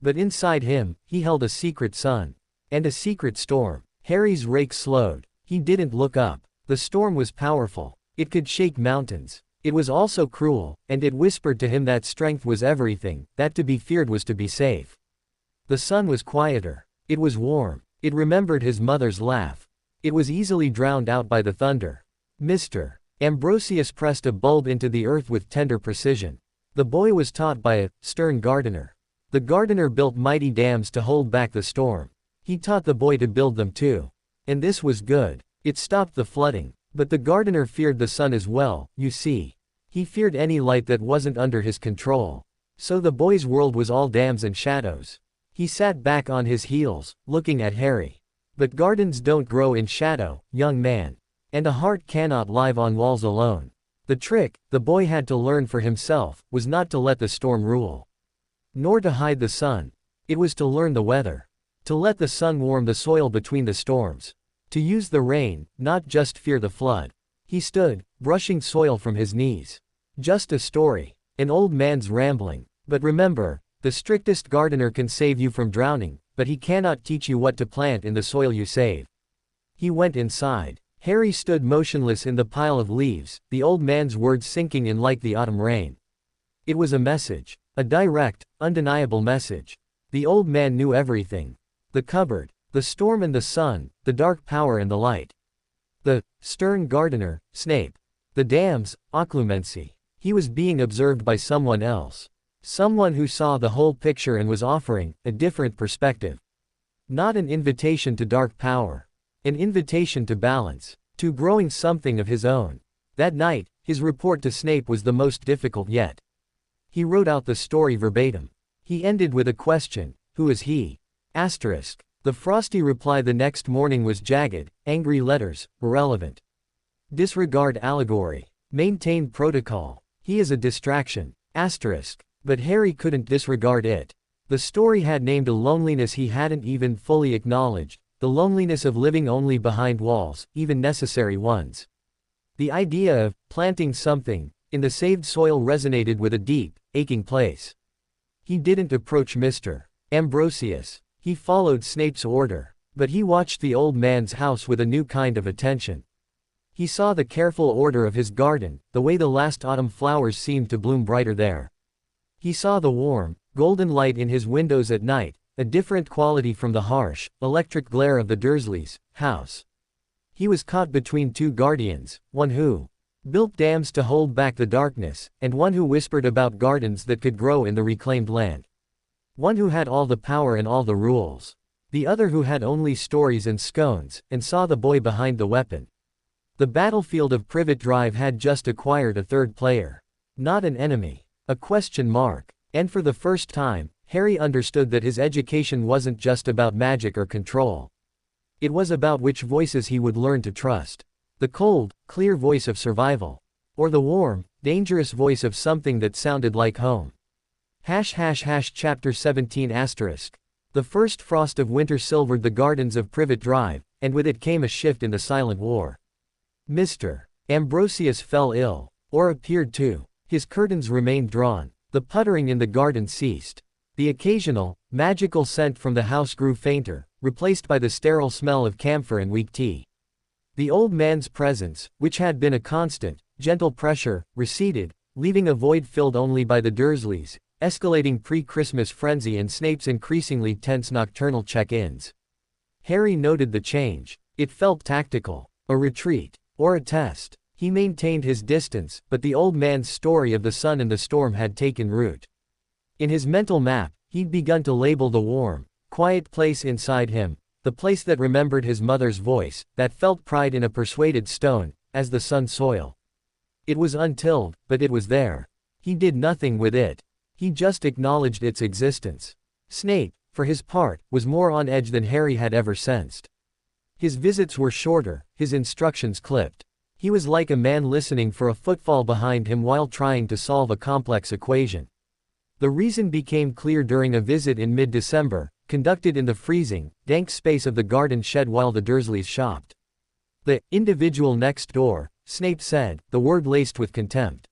But inside him, he held a secret sun. And a secret storm. Harry's rake slowed. He didn't look up. The storm was powerful. It could shake mountains. It was also cruel, and it whispered to him that strength was everything, that to be feared was to be safe. The sun was quieter. It was warm. It remembered his mother's laugh. It was easily drowned out by the thunder. Mr. Ambrosius pressed a bulb into the earth with tender precision. The boy was taught by a stern gardener. The gardener built mighty dams to hold back the storm. He taught the boy to build them too. And this was good. It stopped the flooding. But the gardener feared the sun as well, you see. He feared any light that wasn't under his control. So the boy's world was all dams and shadows. He sat back on his heels, looking at Harry. But gardens don't grow in shadow, young man. And a heart cannot live on walls alone. The trick, the boy had to learn for himself, was not to let the storm rule. Nor to hide the sun. It was to learn the weather. To let the sun warm the soil between the storms. To use the rain, not just fear the flood. He stood, brushing soil from his knees. Just a story. An old man's rambling. But remember, the strictest gardener can save you from drowning, but he cannot teach you what to plant in the soil you save. He went inside. Harry stood motionless in the pile of leaves, the old man's words sinking in like the autumn rain. It was a message. A direct, undeniable message. The old man knew everything. The cupboard. The storm and the sun, the dark power and the light. The stern gardener, Snape. The dams, occlumency. He was being observed by someone else. Someone who saw the whole picture and was offering a different perspective. Not an invitation to dark power. An invitation to balance. To growing something of his own. That night, his report to Snape was the most difficult yet. He wrote out the story verbatim. He ended with a question, who is he? Asterisk. The frosty reply the next morning was jagged, angry letters, irrelevant. Disregard allegory. Maintain protocol. He is a distraction. Asterisk. But Harry couldn't disregard it. The story had named a loneliness he hadn't even fully acknowledged, the loneliness of living only behind walls, even necessary ones. The idea of planting something in the saved soil resonated with a deep, aching place. He didn't approach Mr. Ambrosius. He followed Snape's order. But he watched the old man's house with a new kind of attention. He saw the careful order of his garden, the way the last autumn flowers seemed to bloom brighter there. He saw the warm, golden light in his windows at night, a different quality from the harsh, electric glare of the Dursleys' house. He was caught between two guardians, one who built dams to hold back the darkness, and one who whispered about gardens that could grow in the reclaimed land. One who had all the power and all the rules. The other who had only stories and scones, and saw the boy behind the weapon. The battlefield of Privet Drive had just acquired a third player. Not an enemy. A question mark. And for the first time, Harry understood that his education wasn't just about magic or control. It was about which voices he would learn to trust. The cold, clear voice of survival. Or the warm, dangerous voice of something that sounded like home. Chapter 17 asterisk. The first frost of winter silvered the gardens of Privet Drive, and with it came a shift in the silent war. Mr. Ambrosius fell ill. Or appeared to. His curtains remained drawn. The puttering in the garden ceased. The occasional, magical scent from the house grew fainter, replaced by the sterile smell of camphor and weak tea. The old man's presence, which had been a constant, gentle pressure, receded, leaving a void filled only by the Dursleys, escalating pre-Christmas frenzy and Snape's increasingly tense nocturnal check-ins. Harry noted the change. It felt tactical. A retreat. Or a test. He maintained his distance, but the old man's story of the sun and the storm had taken root. In his mental map, he'd begun to label the warm, quiet place inside him, the place that remembered his mother's voice, that felt pride in a persuaded stone, as the sun's soil. It was untilled, but it was there. He did nothing with it. He just acknowledged its existence. Snape, for his part, was more on edge than Harry had ever sensed. His visits were shorter, his instructions clipped. He was like a man listening for a footfall behind him while trying to solve a complex equation. The reason became clear during a visit in mid-December, conducted in the freezing, dank space of the garden shed while the Dursleys shopped. "The individual next door," Snape said, the word laced with contempt.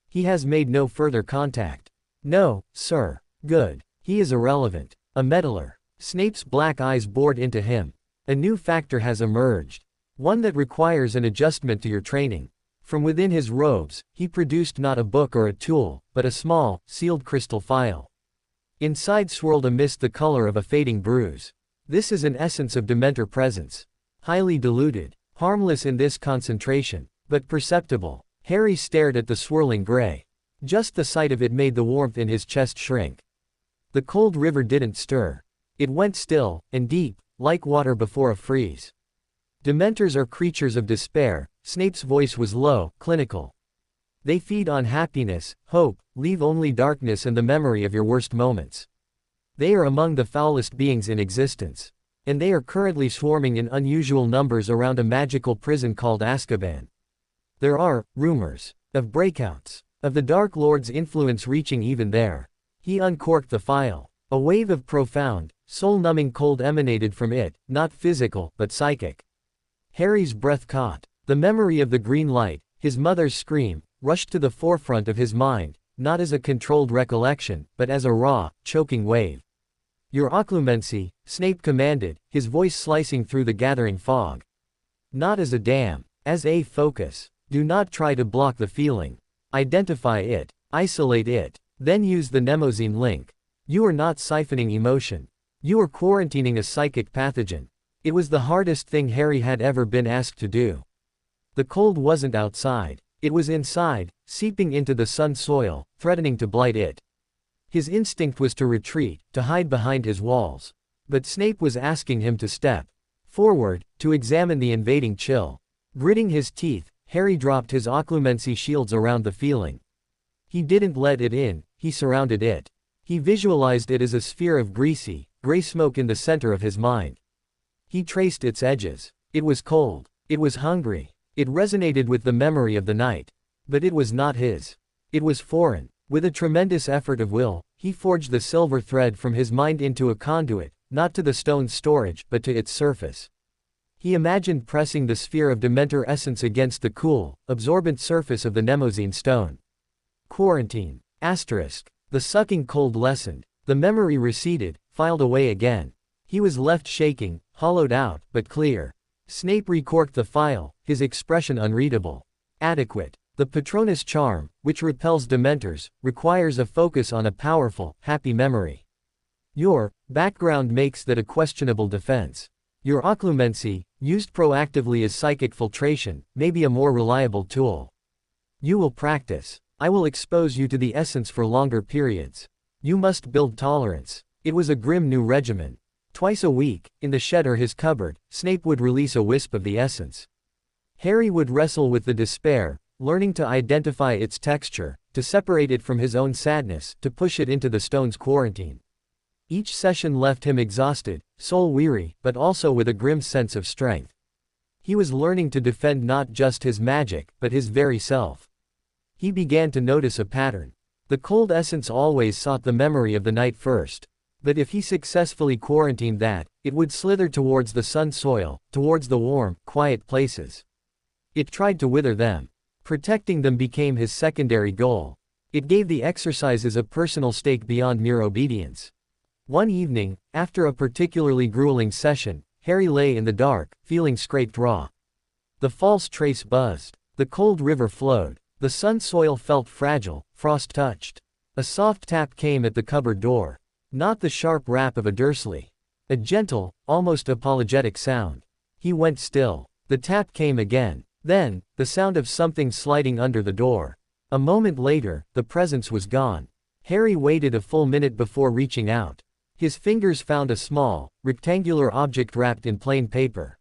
"He has made no further contact." "No, sir." "Good. He is irrelevant. A meddler." Snape's black eyes bored into him. "A new factor has emerged. One that requires an adjustment to your training." From within his robes, he produced not a book or a tool, but a small, sealed crystal phial. Inside swirled a mist the color of a fading bruise. "This is an essence of Dementor presence. Highly diluted. Harmless in this concentration, but perceptible." Harry stared at the swirling gray. Just the sight of it made the warmth in his chest shrink. The cold river didn't stir. It went still, and deep, like water before a freeze. "Dementors are creatures of despair," Snape's voice was low, clinical. "They feed on happiness, hope, leave only darkness and the memory of your worst moments. They are among the foulest beings in existence. And they are currently swarming in unusual numbers around a magical prison called Azkaban. There are rumors of breakouts, of the Dark Lord's influence reaching even there." He uncorked the phial. A wave of profound, soul-numbing cold emanated from it, not physical, but psychic. Harry's breath caught. The memory of the green light, his mother's scream, rushed to the forefront of his mind, not as a controlled recollection, but as a raw, choking wave. "Your occlumency," Snape commanded, his voice slicing through the gathering fog. "Not as a dam, as a focus. Do not try to block the feeling. Identify it, isolate it, then use the mnemosyne link. You are not siphoning emotion. You are quarantining a psychic pathogen." It was the hardest thing Harry had ever been asked to do. The cold wasn't outside. It was inside, seeping into the sun soil, threatening to blight it. His instinct was to retreat, to hide behind his walls. But Snape was asking him to step forward, to examine the invading chill. Gritting his teeth, Harry dropped his occlumency shields around the feeling. He didn't let it in, he surrounded it. He visualized it as a sphere of greasy, gray smoke in the center of his mind. He traced its edges. It was cold. It was hungry. It resonated with the memory of the night. But it was not his. It was foreign. With a tremendous effort of will, he forged the silver thread from his mind into a conduit, not to the stone's storage, but to its surface. He imagined pressing the sphere of Dementor essence against the cool, absorbent surface of the mnemosyne stone. Quarantine. Asterisk. The sucking cold lessened. The memory receded, filed away again. He was left shaking, hollowed out, but clear. Snape recorked the phial, his expression unreadable. "Adequate. The Patronus charm, which repels Dementors, requires a focus on a powerful, happy memory. Your background makes that a questionable defense. Your occlumency, used proactively as psychic filtration, may be a more reliable tool. You will practice. I will expose you to the essence for longer periods. You must build tolerance." It was a grim new regimen. Twice a week, in the shed or his cupboard, Snape would release a wisp of the essence. Harry would wrestle with the despair, learning to identify its texture, to separate it from his own sadness, to push it into the stone's quarantine. Each session left him exhausted, soul-weary, but also with a grim sense of strength. He was learning to defend not just his magic, but his very self. He began to notice a pattern. The cold essence always sought the memory of the night first. But if he successfully quarantined that, it would slither towards the sun soil, towards the warm, quiet places. It tried to wither them. Protecting them became his secondary goal. It gave the exercises a personal stake beyond mere obedience. One evening, after a particularly grueling session, Harry lay in the dark, feeling scraped raw. The false trace buzzed. The cold river flowed. The sun soil felt fragile, frost-touched. A soft tap came at the cupboard door. Not the sharp rap of a Dursley. A gentle, almost apologetic sound. He went still. The tap came again. Then, the sound of something sliding under the door. A moment later, the presence was gone. Harry waited a full minute before reaching out. His fingers found a small, rectangular object wrapped in plain paper.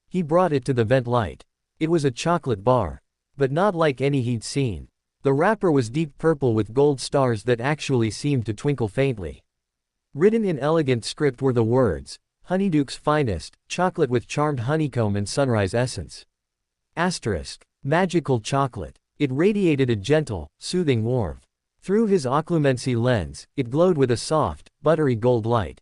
He brought it to the vent light. It was a chocolate bar. But not like any he'd seen. The wrapper was deep purple with gold stars that actually seemed to twinkle faintly. Written in elegant script were the words, Honeyduke's finest, chocolate with charmed honeycomb and sunrise essence. Asterisk. Magical chocolate. It radiated a gentle, soothing warmth. Through his occlumency lens, it glowed with a soft, buttery gold light.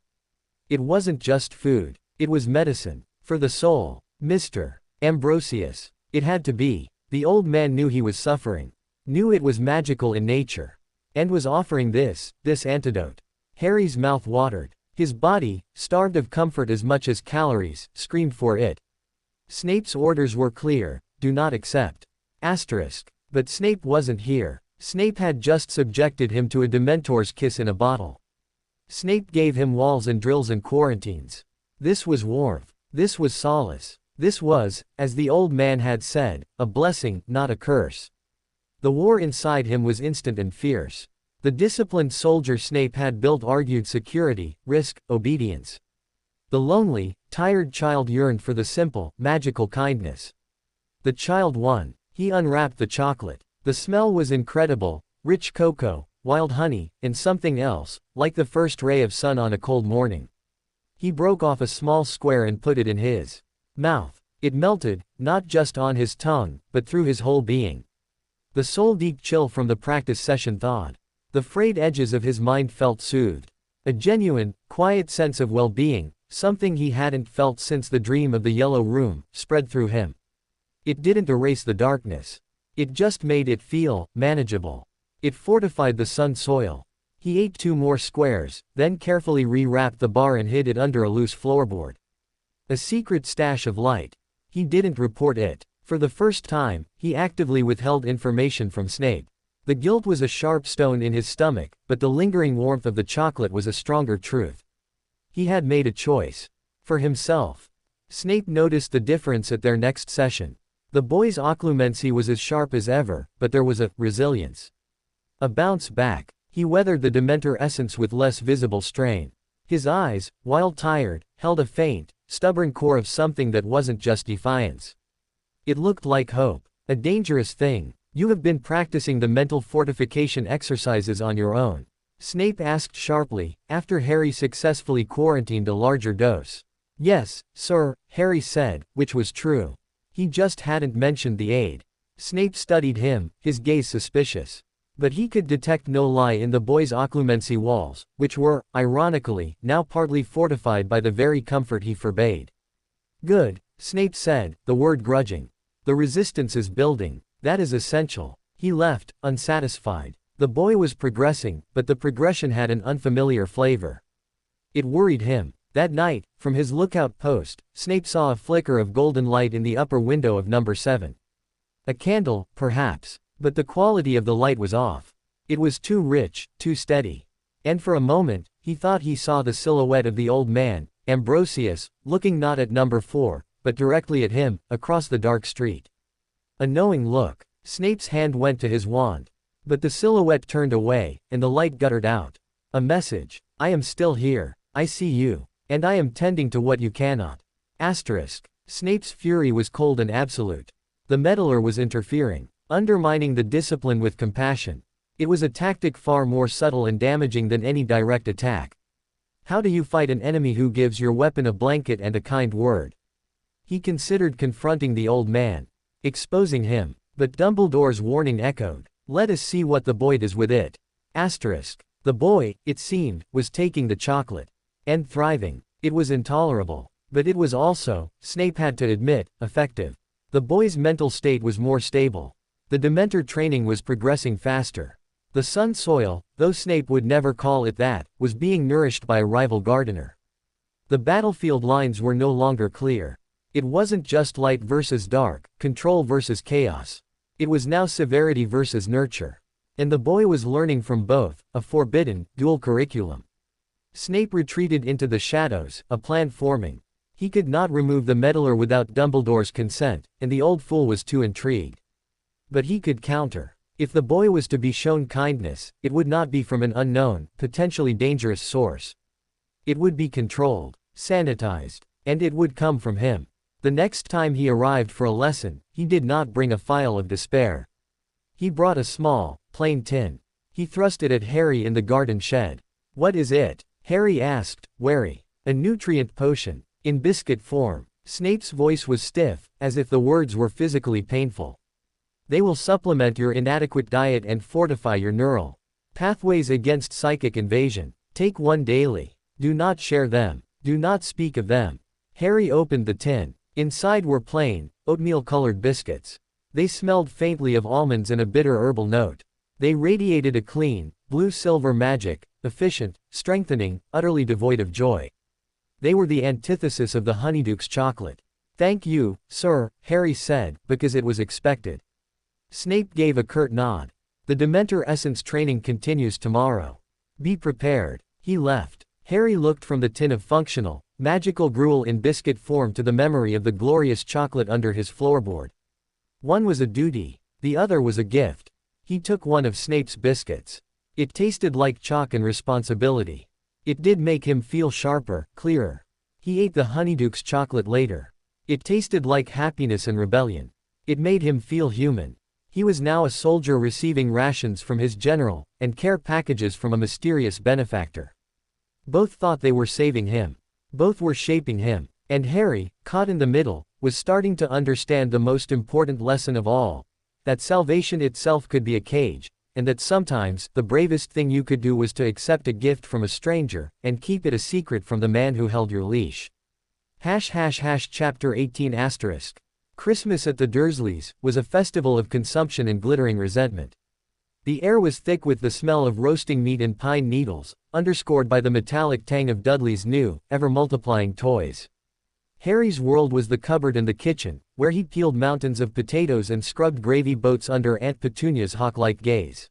It wasn't just food. It was medicine. For the soul. Mr. Ambrosius. It had to be. The old man knew he was suffering. Knew it was magical in nature. And was offering this antidote. Harry's mouth watered. His body, starved of comfort as much as calories, screamed for it. Snape's orders were clear, do not accept. Asterisk. But Snape wasn't here. Snape had just subjected him to a Dementor's kiss in a bottle. Snape gave him walls and drills and quarantines. This was warmth. This was solace. This was, as the old man had said, a blessing, not a curse. The war inside him was instant and fierce. The disciplined soldier Snape had built argued security, risk, obedience. The lonely, tired child yearned for the simple, magical kindness. The child won. He unwrapped the chocolate. The smell was incredible, rich cocoa, wild honey, and something else, like the first ray of sun on a cold morning. He broke off a small square and put it in his mouth. It melted, not just on his tongue, but through his whole being. The soul-deep chill from the practice session thawed. The frayed edges of his mind felt soothed. A genuine, quiet sense of well-being, something he hadn't felt since the dream of the yellow room, spread through him. It didn't erase the darkness. It just made it feel manageable. It fortified the sun soil. He ate 2 more squares, then carefully re-wrapped the bar and hid it under a loose floorboard. A secret stash of light. He didn't report it. For the first time, he actively withheld information from Snape. The guilt was a sharp stone in his stomach, but the lingering warmth of the chocolate was a stronger truth. He had made a choice. For himself. Snape noticed the difference at their next session. The boy's occlumency was as sharp as ever, but there was a resilience. A bounce back. He weathered the Dementor essence with less visible strain. His eyes, while tired, held a faint, stubborn core of something that wasn't just defiance. It looked like hope. A dangerous thing. You have been practicing the mental fortification exercises on your own? Snape asked sharply, after Harry successfully quarantined a larger dose. Yes, sir, Harry said, which was true. He just hadn't mentioned the aid. Snape studied him, his gaze suspicious. But he could detect no lie in the boy's occlumency walls, which were, ironically, now partly fortified by the very comfort he forbade. Good, Snape said, the word grudging. The resistance is building. That is essential. He left, unsatisfied. The boy was progressing, but the progression had an unfamiliar flavor. It worried him. That night, from his lookout post, Snape saw a flicker of golden light in the upper window of number 7. A candle, perhaps, but the quality of the light was off. It was too rich, too steady. And for a moment, he thought he saw the silhouette of the old man, Ambrosius, looking not at number 4, but directly at him, across the dark street. A knowing look. Snape's hand went to his wand. But the silhouette turned away, and the light guttered out. A message. I am still here. I see you. And I am tending to what you cannot. Asterisk. Snape's fury was cold and absolute. The meddler was interfering, undermining the discipline with compassion. It was a tactic far more subtle and damaging than any direct attack. How do you fight an enemy who gives your weapon a blanket and a kind word? He considered confronting the old man. Exposing him. But Dumbledore's warning echoed. Let us see what the boy does with it. Asterisk. The boy, it seemed, was taking the chocolate. And thriving. It was intolerable. But it was also, Snape had to admit, effective. The boy's mental state was more stable. The Dementor training was progressing faster. The sun soil, though Snape would never call it that, was being nourished by a rival gardener. The battlefield lines were no longer clear. It wasn't just light versus dark, control versus chaos. It was now severity versus nurture. And the boy was learning from both, a forbidden, dual curriculum. Snape retreated into the shadows, a plan forming. He could not remove the meddler without Dumbledore's consent, and the old fool was too intrigued. But he could counter. If the boy was to be shown kindness, it would not be from an unknown, potentially dangerous source. It would be controlled, sanitized, and it would come from him. The next time he arrived for a lesson, he did not bring a phial of despair. He brought a small, plain tin. He thrust it at Harry in the garden shed. What is it? Harry asked, wary. A nutrient potion. In biscuit form. Snape's voice was stiff, as if the words were physically painful. They will supplement your inadequate diet and fortify your neural pathways against psychic invasion. Take one daily. Do not share them. Do not speak of them. Harry opened the tin. Inside were plain, oatmeal-colored biscuits. They smelled faintly of almonds and a bitter herbal note. They radiated a clean, blue-silver magic, efficient, strengthening, utterly devoid of joy. They were the antithesis of the Honeydukes chocolate. Thank you, sir, Harry said, because it was expected. Snape gave a curt nod. The Dementor essence training continues tomorrow. Be prepared. He left. Harry looked from the tin of functional, magical gruel in biscuit form to the memory of the glorious chocolate under his floorboard. One was a duty. The other was a gift. He took one of Snape's biscuits. It tasted like chalk and responsibility. It did make him feel sharper, clearer. He ate the Honeydukes chocolate later. It tasted like happiness and rebellion. It made him feel human. He was now a soldier receiving rations from his general, and care packages from a mysterious benefactor. Both thought they were saving him. Both were shaping him. And Harry, caught in the middle, was starting to understand the most important lesson of all. That salvation itself could be a cage, and that sometimes the bravest thing you could do was to accept a gift from a stranger, and keep it a secret from the man who held your leash. Chapter 18 *. Christmas at the Dursleys was a festival of consumption and glittering resentment. The air was thick with the smell of roasting meat and pine needles, underscored by the metallic tang of Dudley's new, ever-multiplying toys. Harry's world was the cupboard and the kitchen, where he peeled mountains of potatoes and scrubbed gravy boats under Aunt Petunia's hawk-like gaze.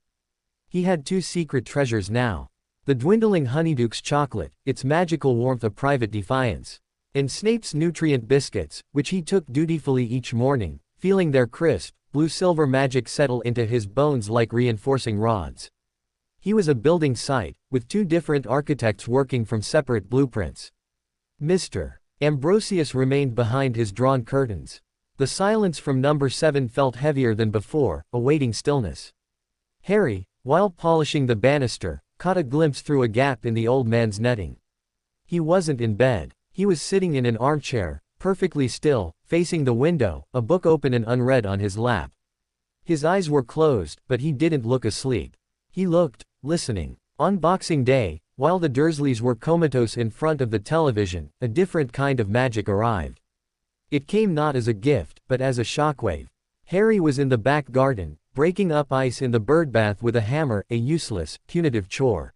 He had two secret treasures now. The dwindling Honeydukes chocolate, its magical warmth a private defiance. And Snape's nutrient biscuits, which he took dutifully each morning, feeling their crisp, blue-silver magic settle into his bones like reinforcing rods. He was a building site, with two different architects working from separate blueprints. Mr. Ambrosius remained behind his drawn curtains. The silence from number 7 felt heavier than before, awaiting stillness. Harry, while polishing the banister, caught a glimpse through a gap in the old man's netting. He wasn't in bed. He was sitting in an armchair, perfectly still, facing the window, a book open and unread on his lap. His eyes were closed, but he didn't look asleep. He looked, listening. On Boxing Day, while the Dursleys were comatose in front of the television, a different kind of magic arrived. It came not as a gift, but as a shockwave. Harry was in the back garden, breaking up ice in the birdbath with a hammer, a useless, punitive chore.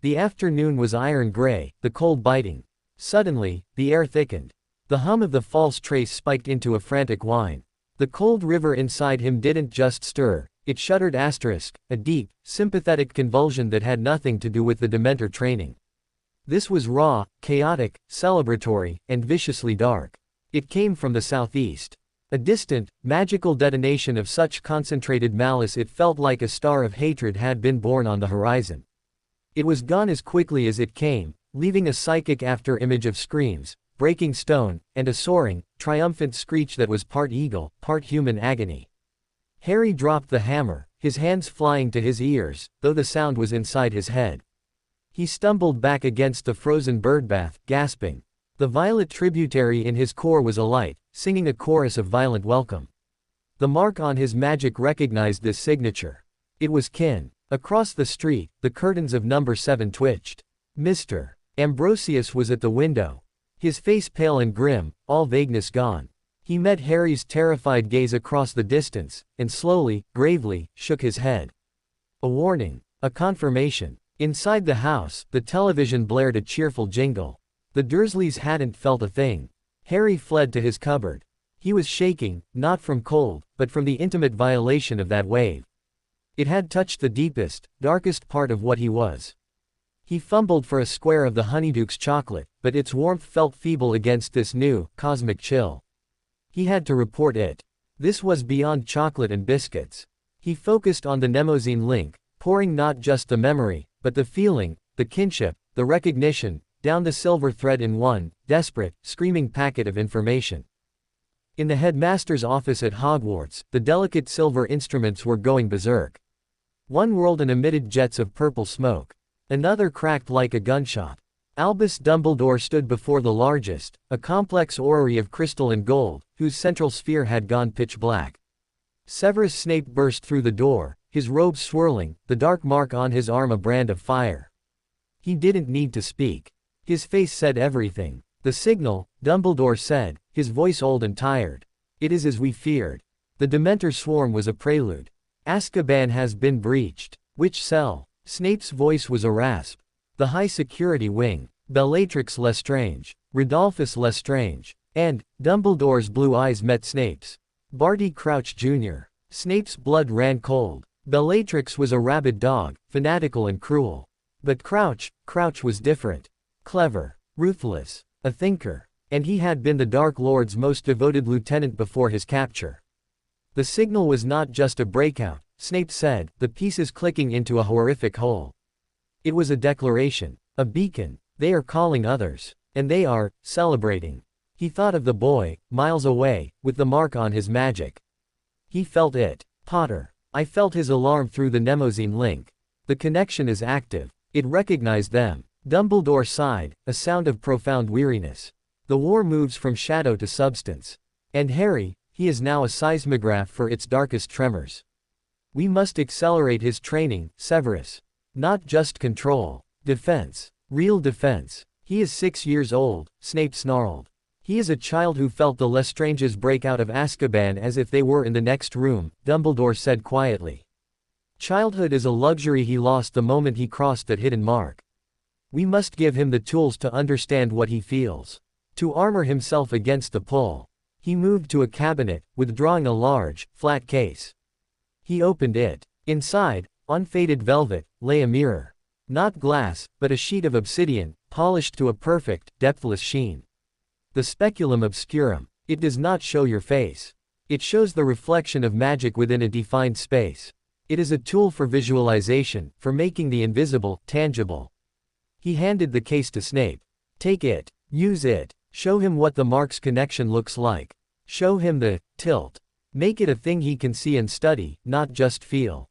The afternoon was iron gray, the cold biting. Suddenly, the air thickened. The hum of the false trace spiked into a frantic whine. The cold river inside him didn't just stir, it shuddered *, a deep, sympathetic convulsion that had nothing to do with the Dementor training. This was raw, chaotic, celebratory, and viciously dark. It came from the southeast. A distant, magical detonation of such concentrated malice it felt like a star of hatred had been born on the horizon. It was gone as quickly as it came, leaving a psychic after-image of screams, breaking stone, and a soaring, triumphant screech that was part eagle, part human agony. Harry dropped the hammer, his hands flying to his ears, though the sound was inside his head. He stumbled back against the frozen birdbath, gasping. The violet tributary in his core was alight, singing a chorus of violent welcome. The mark on his magic recognized this signature. It was kin. Across the street, the curtains of number 7 twitched. Mr. Ambrosius was at the window. His face pale and grim, all vagueness gone. He met Harry's terrified gaze across the distance, and slowly, gravely, shook his head. A warning. A confirmation. Inside the house, the television blared a cheerful jingle. The Dursleys hadn't felt a thing. Harry fled to his cupboard. He was shaking, not from cold, but from the intimate violation of that wave. It had touched the deepest, darkest part of what he was. He fumbled for a square of the Honeydukes chocolate, but its warmth felt feeble against this new, cosmic chill. He had to report it. This was beyond chocolate and biscuits. He focused on the Mnemosyne link, pouring not just the memory, but the feeling, the kinship, the recognition, down the silver thread in one, desperate, screaming packet of information. In the headmaster's office at Hogwarts, the delicate silver instruments were going berserk. One whirled and emitted jets of purple smoke. Another cracked like a gunshot. Albus Dumbledore stood before the largest, a complex orrery of crystal and gold, whose central sphere had gone pitch black. Severus Snape burst through the door, his robes swirling, the dark mark on his arm a brand of fire. He didn't need to speak. His face said everything. "The signal," Dumbledore said, his voice old and tired. "It is as we feared. The Dementor swarm was a prelude. Azkaban has been breached." "Which cell?" Snape's voice was a rasp. "The high security wing. Bellatrix Lestrange. Rodolphus Lestrange." And, Dumbledore's blue eyes met Snape's. "Barty Crouch Jr." Snape's blood ran cold. Bellatrix was a rabid dog, fanatical and cruel. But Crouch was different. Clever. Ruthless. A thinker. And he had been the Dark Lord's most devoted lieutenant before his capture. The signal was not just a breakout, Snape said, the pieces clicking into a horrific whole. It was a declaration. A beacon. They are calling others. And they are celebrating. He thought of the boy, miles away, with the mark on his magic. He felt it. "Potter. I felt his alarm through the Mnemosyne link. The connection is active. It recognized them." Dumbledore sighed, a sound of profound weariness. "The war moves from shadow to substance. And Harry, he is now a seismograph for its darkest tremors. We must accelerate his training, Severus. Not just control. Defense. Real defense. He is 6 years old," Snape snarled. "He is a child who felt the Lestranges break out of Azkaban as if they were in the next room," Dumbledore said quietly. "Childhood is a luxury he lost the moment he crossed that hidden mark. We must give him the tools to understand what he feels. To armor himself against the pull." He moved to a cabinet, withdrawing a large, flat case. He opened it. Inside, on faded velvet, lay a mirror. Not glass, but a sheet of obsidian, polished to a perfect, depthless sheen. The speculum obscurum. It does not show your face. It shows the reflection of magic within a defined space. It is a tool for visualization, for making the invisible, tangible. He handed the case to Snape. "Take it. Use it. Show him what the mark's connection looks like. Show him the tilt. Make it a thing he can see and study, not just feel.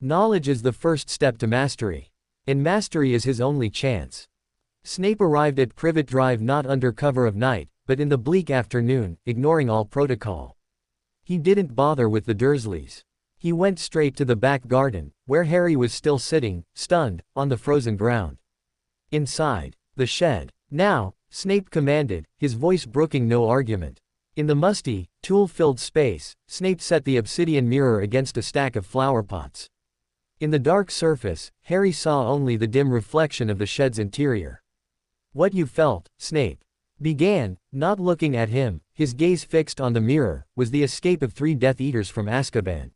Knowledge is the first step to mastery. And mastery is his only chance." Snape arrived at Privet Drive not under cover of night, but in the bleak afternoon, ignoring all protocol. He didn't bother with the Dursleys. He went straight to the back garden, where Harry was still sitting, stunned, on the frozen ground. Inside the shed. "Now," Snape commanded, his voice brooking no argument. In the musty, tool-filled space, Snape set the obsidian mirror against a stack of flowerpots. In the dark surface, Harry saw only the dim reflection of the shed's interior. "What you felt," Snape began, not looking at him, his gaze fixed on the mirror, was the escape of 3 Death Eaters from Azkaban.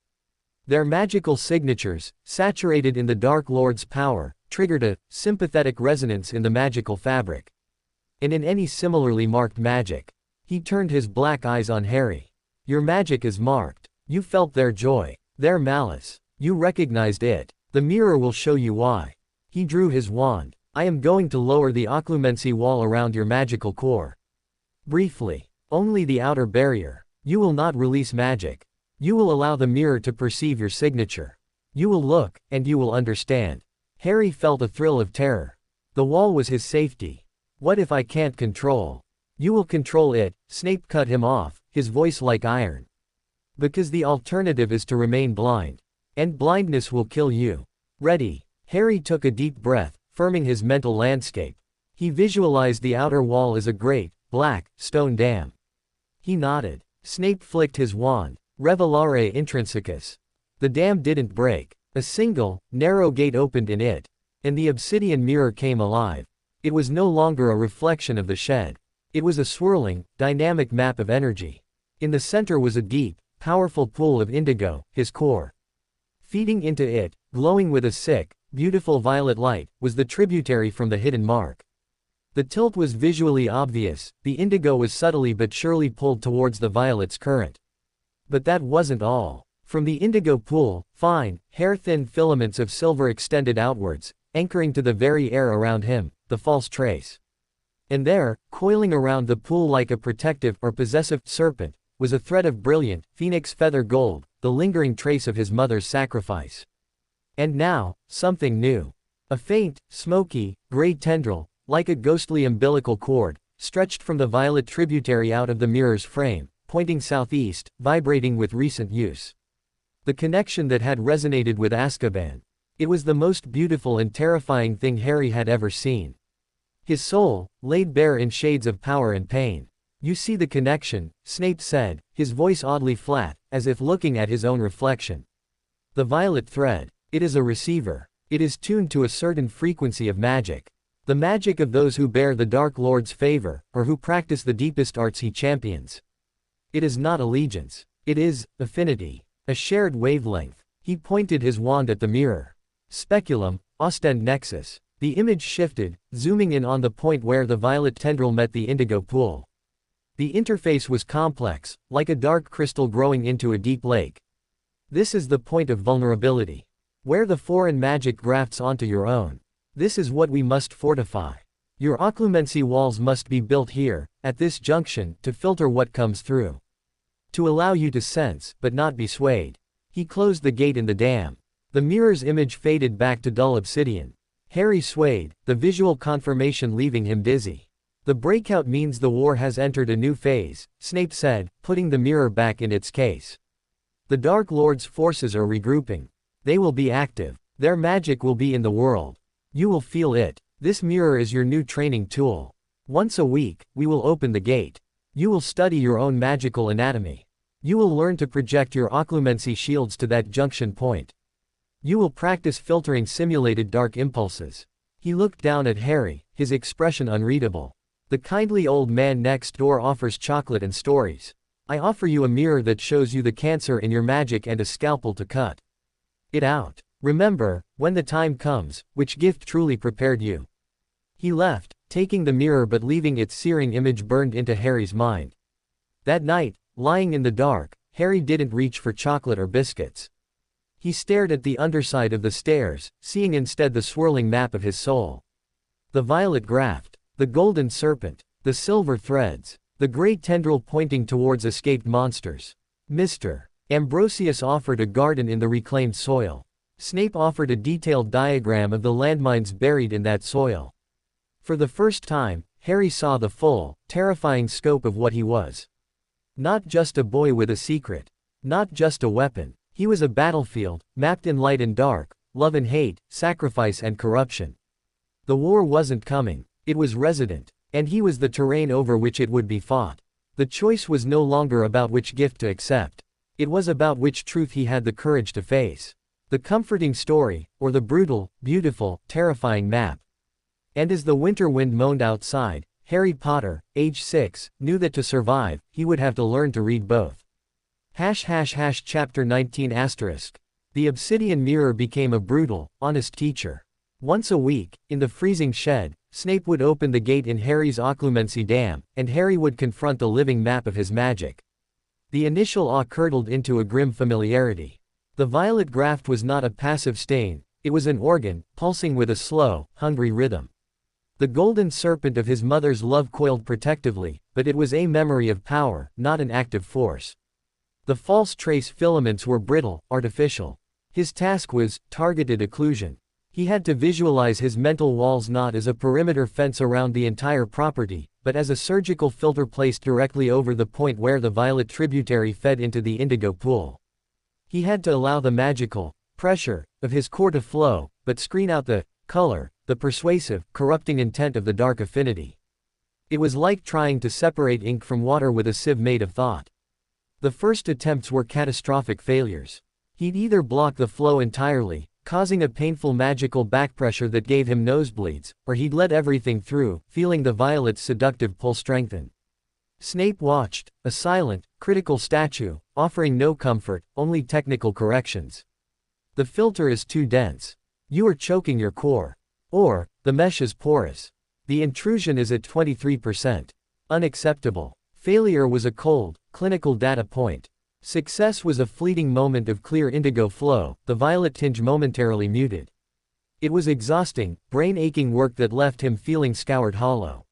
Their magical signatures, saturated in the Dark Lord's power, triggered a sympathetic resonance in the magical fabric. And in any similarly marked magic. He turned his black eyes on Harry. "Your magic is marked. You felt their joy, their malice. You recognized it. The mirror will show you why." He drew his wand. "I am going to lower the occlumency wall around your magical core. Briefly. Only the outer barrier. You will not release magic. You will allow the mirror to perceive your signature. You will look, and you will understand." Harry felt a thrill of terror. The wall was his safety. "What if I can't control?" "You will control it," Snape cut him off, his voice like iron. "Because the alternative is to remain blind. And blindness will kill you. Ready?" Harry took a deep breath, firming his mental landscape. He visualized the outer wall as a great, black, stone dam. He nodded. Snape flicked his wand. Revelare intrinsicus. The dam didn't break. A single, narrow gate opened in it. And the obsidian mirror came alive. It was no longer a reflection of the shed. It was a swirling, dynamic map of energy. In the center was a deep, powerful pool of indigo, his core. Feeding into it, glowing with a sick, beautiful violet light, was the tributary from the hidden mark. The tilt was visually obvious, the indigo was subtly but surely pulled towards the violet's current. But that wasn't all. From the indigo pool, fine, hair-thin filaments of silver extended outwards, anchoring to the very air around him, the false trace. And there, coiling around the pool like a protective or possessive serpent, was a thread of brilliant, phoenix feather gold, the lingering trace of his mother's sacrifice. And now, something new. A faint, smoky, gray tendril, like a ghostly umbilical cord, stretched from the violet tributary out of the mirror's frame, pointing southeast, vibrating with recent use. The connection that had resonated with Azkaban. It was the most beautiful and terrifying thing Harry had ever seen. His soul, laid bare in shades of power and pain. You see the connection, Snape said, his voice oddly flat, as if looking at his own reflection. The violet thread. It is a receiver. It is tuned to a certain frequency of magic. The magic of those who bear the Dark Lord's favor, or who practice the deepest arts he champions. It is not allegiance. It is affinity. A shared wavelength. He pointed his wand at the mirror. Speculum, ostend nexus. The image shifted, zooming in on the point where the violet tendril met the indigo pool. The interface was complex, like a dark crystal growing into a deep lake. This is the point of vulnerability. Where the foreign magic grafts onto your own. This is what we must fortify. Your occlumency walls must be built here, at this junction, to filter what comes through. To allow you to sense, but not be swayed. He closed the gate in the dam. The mirror's image faded back to dull obsidian. Harry swayed, the visual confirmation leaving him dizzy. The breakout means the war has entered a new phase, Snape said, putting the mirror back in its case. The Dark Lord's forces are regrouping. They will be active. Their magic will be in the world. You will feel it. This mirror is your new training tool. Once a week, we will open the gate. You will study your own magical anatomy. You will learn to project your occlumency shields to that junction point. You will practice filtering simulated dark impulses. He looked down at Harry, his expression unreadable. The kindly old man next door offers chocolate and stories. I offer you a mirror that shows you the cancer in your magic and a scalpel to cut it out. Remember, when the time comes, which gift truly prepared you. He left, taking the mirror but leaving its searing image burned into Harry's mind. That night, lying in the dark, Harry didn't reach for chocolate or biscuits. He stared at the underside of the stairs, seeing instead the swirling map of his soul. The violet graft, the golden serpent, the silver threads, the gray tendril pointing towards escaped monsters. Mr. Ambrosius offered a garden in the reclaimed soil. Snape offered a detailed diagram of the landmines buried in that soil. For the first time, Harry saw the full, terrifying scope of what he was. Not just a boy with a secret. Not just a weapon. He was a battlefield, mapped in light and dark, love and hate, sacrifice and corruption. The war wasn't coming. It was resident. And he was the terrain over which it would be fought. The choice was no longer about which gift to accept. It was about which truth he had the courage to face. The comforting story, or the brutal, beautiful, terrifying map. And as the winter wind moaned outside, Harry Potter, age 6, knew that to survive, he would have to learn to read both. Chapter 19 The obsidian mirror became a brutal, honest teacher. Once a week, in the freezing shed, Snape would open the gate in Harry's occlumency dam, and Harry would confront the living map of his magic. The initial awe curdled into a grim familiarity. The violet graft was not a passive stain, it was an organ, pulsing with a slow, hungry rhythm. The golden serpent of his mother's love coiled protectively, but it was a memory of power, not an active force. The false trace filaments were brittle, artificial. His task was targeted occlusion. He had to visualize his mental walls not as a perimeter fence around the entire property, but as a surgical filter placed directly over the point where the violet tributary fed into the indigo pool. He had to allow the magical pressure of his core to flow, but screen out the color, the persuasive, corrupting intent of the dark affinity. It was like trying to separate ink from water with a sieve made of thought. The first attempts were catastrophic failures. He'd either block the flow entirely, causing a painful magical backpressure that gave him nosebleeds, or he'd let everything through, feeling the violet's seductive pull strengthen. Snape watched, a silent, critical statue, offering no comfort, only technical corrections. The filter is too dense. You are choking your core. Or, the mesh is porous. The intrusion is at 23%. Unacceptable. Failure was a cold, clinical data point. Success was a fleeting moment of clear indigo flow, the violet tinge momentarily muted. It was exhausting, brain-aching work that left him feeling scoured hollow.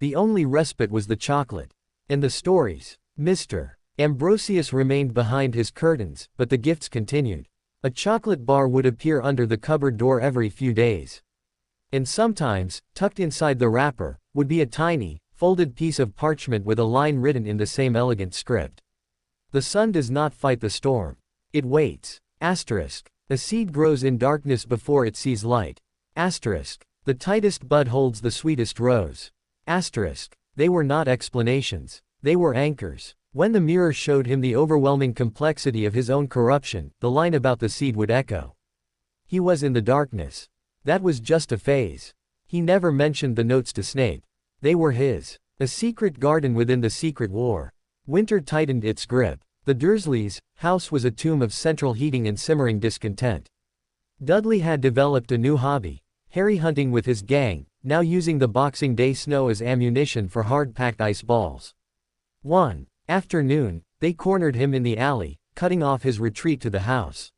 The only respite was the chocolate. And the stories. Mr. Ambrosius remained behind his curtains, but the gifts continued. A chocolate bar would appear under the cupboard door every few days. And sometimes, tucked inside the wrapper, would be a tiny, folded piece of parchment with a line written in the same elegant script. The sun does not fight the storm. It waits. Asterisk. A seed grows in darkness before it sees light. Asterisk. The tightest bud holds the sweetest rose. Asterisk. They were not explanations. They were anchors. When the mirror showed him the overwhelming complexity of his own corruption, the line about the seed would echo. He was in the darkness. That was just a phase. He never mentioned the notes to Snape. They were his. A secret garden within the secret war. Winter tightened its grip. The Dursleys' house was a tomb of central heating and simmering discontent. Dudley had developed a new hobby. Harry hunting with his gang, now using the Boxing Day snow as ammunition for hard-packed ice balls. One afternoon, they cornered him in the alley, cutting off his retreat to the house.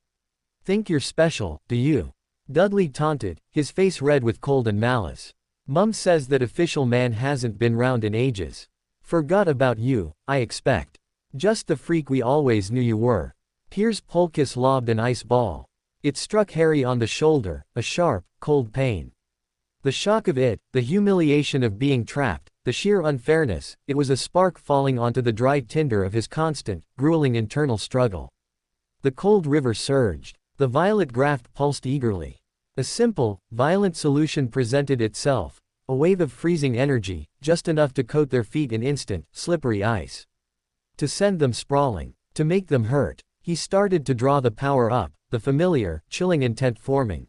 "Think you're special, do you?" Dudley taunted, his face red with cold and malice. "Mum says that official man hasn't been round in ages. Forgot about you, I expect. Just the freak we always knew you were." Piers Polkiss lobbed an ice ball. It struck Harry on the shoulder, a sharp, cold pain. The shock of it, the humiliation of being trapped, the sheer unfairness, it was a spark falling onto the dry tinder of his constant, grueling internal struggle. The cold river surged. The violet graft pulsed eagerly. A simple, violent solution presented itself, a wave of freezing energy, just enough to coat their feet in instant, slippery ice. To send them sprawling. To make them hurt. He started to draw the power up, the familiar, chilling intent forming.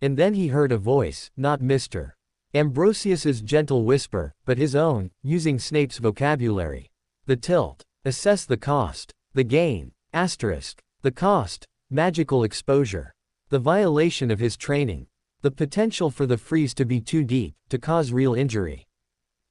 And then he heard a voice, not Mr. Ambrosius's gentle whisper, but his own, using Snape's vocabulary. The tilt. Assess the cost. The gain. Asterisk. The cost. Magical exposure. The violation of his training. The potential for the freeze to be too deep, to cause real injury.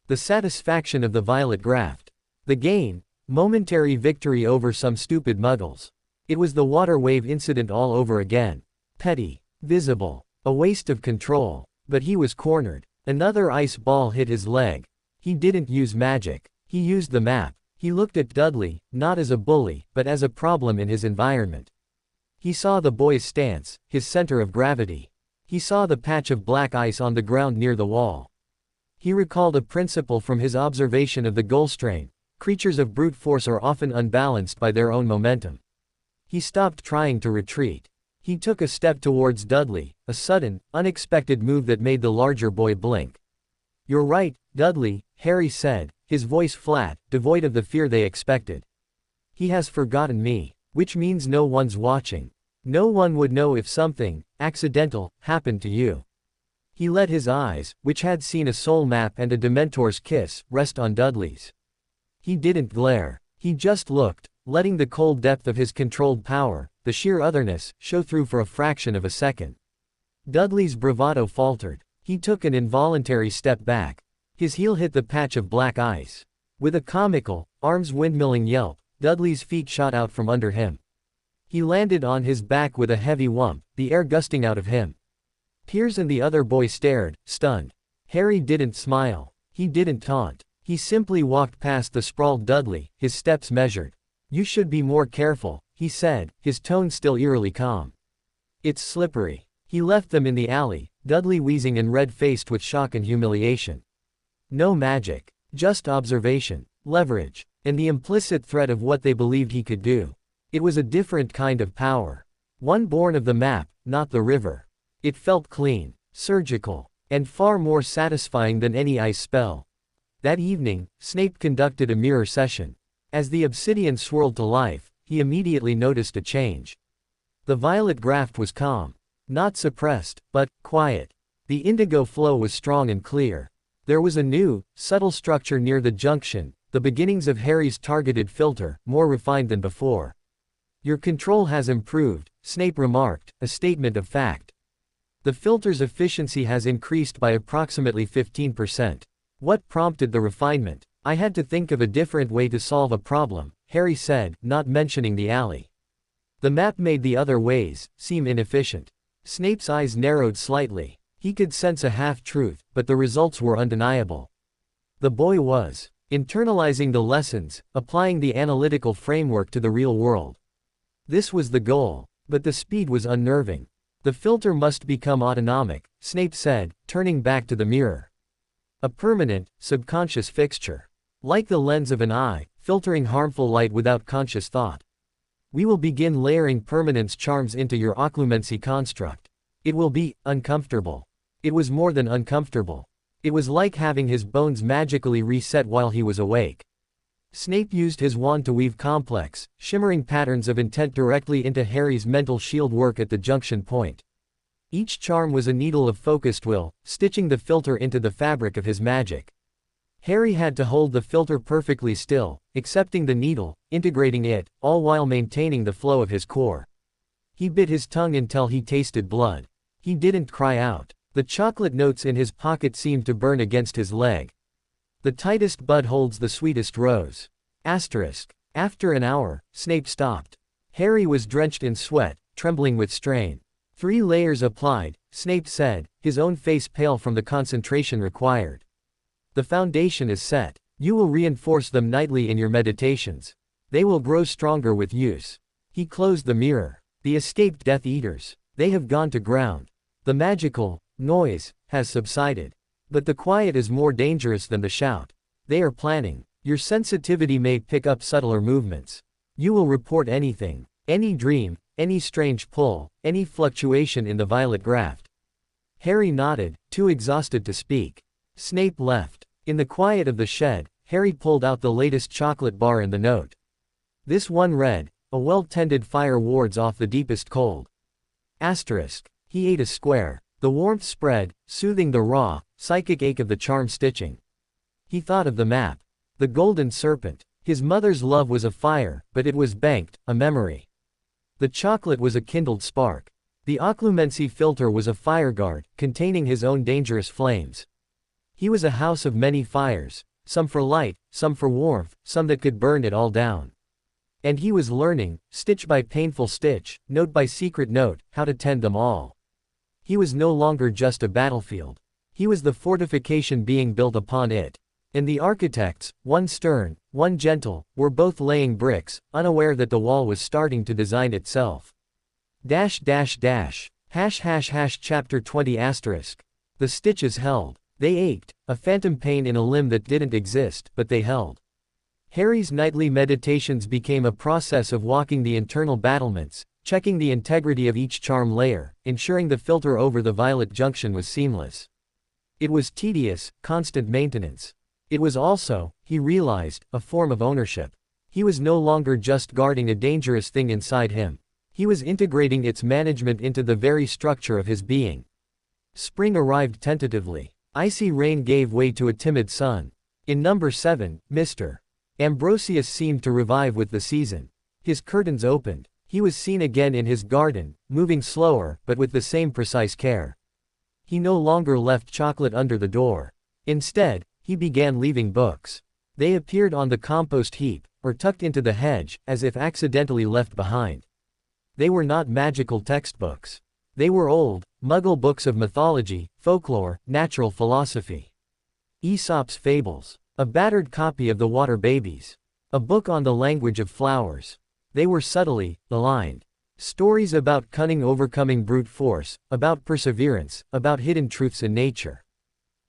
The satisfaction of the violet graft. The gain. Momentary victory over some stupid muggles. It was the water wave incident all over again. Petty. Visible. A waste of control. But he was cornered. Another ice ball hit his leg. He didn't use magic. He used the map. He looked at Dudley, not as a bully, but as a problem in his environment. He saw the boy's stance, his center of gravity. He saw the patch of black ice on the ground near the wall. He recalled a principle from his observation of the Gulstrain. Creatures of brute force are often unbalanced by their own momentum. He stopped trying to retreat. He took a step towards Dudley, a sudden, unexpected move that made the larger boy blink. "You're right, Dudley," Harry said, his voice flat, devoid of the fear they expected. "He has forgotten me, which means no one's watching. No one would know if something, accidental, happened to you." He let his eyes, which had seen a soul map and a Dementor's kiss, rest on Dudley's. He didn't glare. He just looked, letting the cold depth of his controlled power, the sheer otherness, show through for a fraction of a second. Dudley's bravado faltered. He took an involuntary step back. His heel hit the patch of black ice. With a comical, arms windmilling yelp, Dudley's feet shot out from under him. He landed on his back with a heavy whump, the air gusting out of him. Piers and the other boy stared, stunned. Harry didn't smile. He didn't taunt. He simply walked past the sprawled Dudley, his steps measured. "You should be more careful," he said, his tone still eerily calm. "It's slippery." He left them in the alley, Dudley wheezing and red-faced with shock and humiliation. No magic. Just observation, leverage, and the implicit threat of what they believed he could do. It was a different kind of power. One born of the map, not the river. It felt clean, surgical, and far more satisfying than any ice spell. That evening, Snape conducted a mirror session. As the obsidian swirled to life, he immediately noticed a change. The violet graft was calm. Not suppressed, but quiet. The indigo flow was strong and clear. There was a new, subtle structure near the junction, the beginnings of Harry's targeted filter, more refined than before. "Your control has improved," Snape remarked, a statement of fact. "The filter's efficiency has increased by approximately 15%. What prompted the refinement? I had to think of a different way to solve a problem," Harry said, not mentioning the alley. "The map made the other ways seem inefficient." Snape's eyes narrowed slightly. He could sense a half-truth, but the results were undeniable. The boy was internalizing the lessons, applying the analytical framework to the real world. This was the goal, but the speed was unnerving. The filter must become autonomic, Snape said, turning back to the mirror. A permanent, subconscious fixture. Like the lens of an eye, filtering harmful light without conscious thought. We will begin layering permanence charms into your occlumency construct. It will be uncomfortable. It was more than uncomfortable. It was like having his bones magically reset while he was awake. Snape used his wand to weave complex, shimmering patterns of intent directly into Harry's mental shield work at the junction point. Each charm was a needle of focused will, stitching the filter into the fabric of his magic. Harry had to hold the filter perfectly still, accepting the needle, integrating it, all while maintaining the flow of his core. He bit his tongue until he tasted blood. He didn't cry out. The chocolate notes in his pocket seemed to burn against his leg. The tightest bud holds the sweetest rose. After an hour, Snape stopped. Harry was drenched in sweat, trembling with strain. 3 layers applied, Snape said, his own face pale from the concentration required. The foundation is set. You will reinforce them nightly in your meditations. They will grow stronger with use. He closed the mirror. The escaped Death Eaters. They have gone to ground. The magical noise has subsided. But the quiet is more dangerous than the shout. They are planning. Your sensitivity may pick up subtler movements. You will report anything. Any dream, any strange pull, any fluctuation in the violet graft. Harry nodded, too exhausted to speak. Snape left. In the quiet of the shed, Harry pulled out the latest chocolate bar in the note. This one read, a well-tended fire wards off the deepest cold. He ate a square. The warmth spread, soothing the raw, psychic ache of the charm stitching. He thought of the map. The golden serpent. His mother's love was a fire, but it was banked, a memory. The chocolate was a kindled spark. The occlumency filter was a fireguard, containing his own dangerous flames. He was a house of many fires, some for light, some for warmth, some that could burn it all down. And he was learning, stitch by painful stitch, note by secret note, how to tend them all. He was no longer just a battlefield. He was the fortification being built upon it. And the architects, one stern, one gentle, were both laying bricks, unaware that the wall was starting to design itself. Chapter 20 The stitches held. They ached, a phantom pain in a limb that didn't exist, but they held. Harry's nightly meditations became a process of walking the internal battlements, checking the integrity of each charm layer, ensuring the filter over the violet junction was seamless. It was tedious, constant maintenance. It was also, he realized, a form of ownership. He was no longer just guarding a dangerous thing inside him. He was integrating its management into the very structure of his being. Spring arrived tentatively. Icy rain gave way to a timid sun. In number 7, Mr. Ambrosius seemed to revive with the season. His curtains opened. He was seen again in his garden, moving slower, but with the same precise care. He no longer left chocolate under the door. Instead, he began leaving books. They appeared on the compost heap, or tucked into the hedge, as if accidentally left behind. They were not magical textbooks. They were old, Muggle books of mythology, folklore, natural philosophy. Aesop's Fables. A battered copy of The Water Babies. A book on the language of flowers. They were subtly aligned. Stories about cunning overcoming brute force, about perseverance, about hidden truths in nature.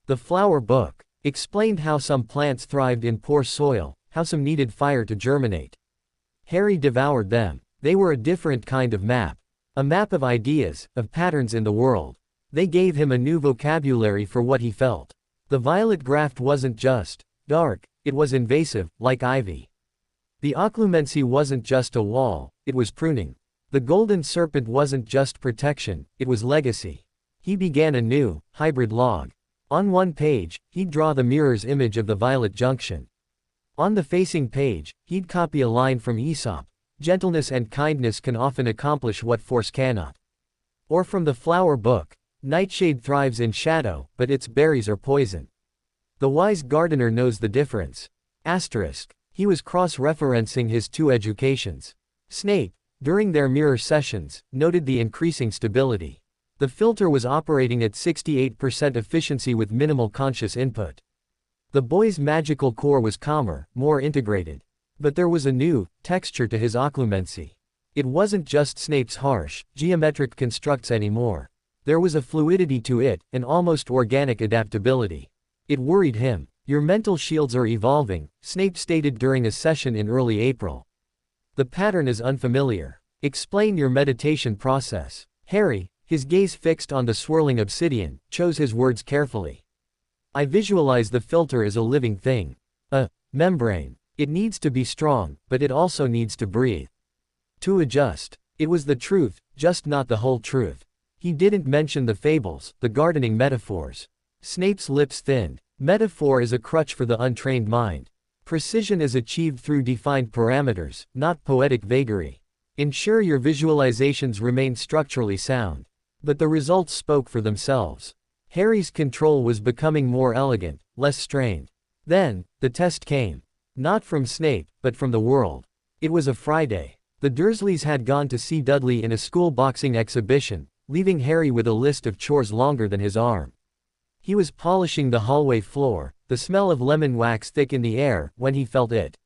The Flower Book explained how some plants thrived in poor soil, how some needed fire to germinate. Harry devoured them. They were a different kind of map. A map of ideas, of patterns in the world. They gave him a new vocabulary for what he felt. The violet graft wasn't just dark, it was invasive, like ivy. The occlumency wasn't just a wall, it was pruning. The golden serpent wasn't just protection, it was legacy. He began a new, hybrid log. On one page, he'd draw the mirror's image of the violet junction. On the facing page, he'd copy a line from Aesop. Gentleness and kindness can often accomplish what force cannot. Or from the Flower Book, nightshade thrives in shadow, but its berries are poison. The wise gardener knows the difference. He was cross-referencing his 2 educations. Snape, during their mirror sessions, noted the increasing stability. The filter was operating at 68% efficiency with minimal conscious input. The boy's magical core was calmer, more integrated. But there was a new texture to his occlumency. It wasn't just Snape's harsh, geometric constructs anymore. There was a fluidity to it, an almost organic adaptability. It worried him. Your mental shields are evolving, Snape stated during a session in early April. The pattern is unfamiliar. Explain your meditation process. Harry, his gaze fixed on the swirling obsidian, chose his words carefully. I visualize the filter as a living thing. A membrane. It needs to be strong, but it also needs to breathe. To adjust. It was the truth, just not the whole truth. He didn't mention the fables, the gardening metaphors. Snape's lips thinned. Metaphor is a crutch for the untrained mind. Precision is achieved through defined parameters, not poetic vagary. Ensure your visualizations remain structurally sound. But the results spoke for themselves. Harry's control was becoming more elegant, less strained. Then, the test came. Not from Snape, but from the world. It was a Friday. The Dursleys had gone to see Dudley in a school boxing exhibition, leaving Harry with a list of chores longer than his arm. He was polishing the hallway floor, the smell of lemon wax thick in the air, when he felt it.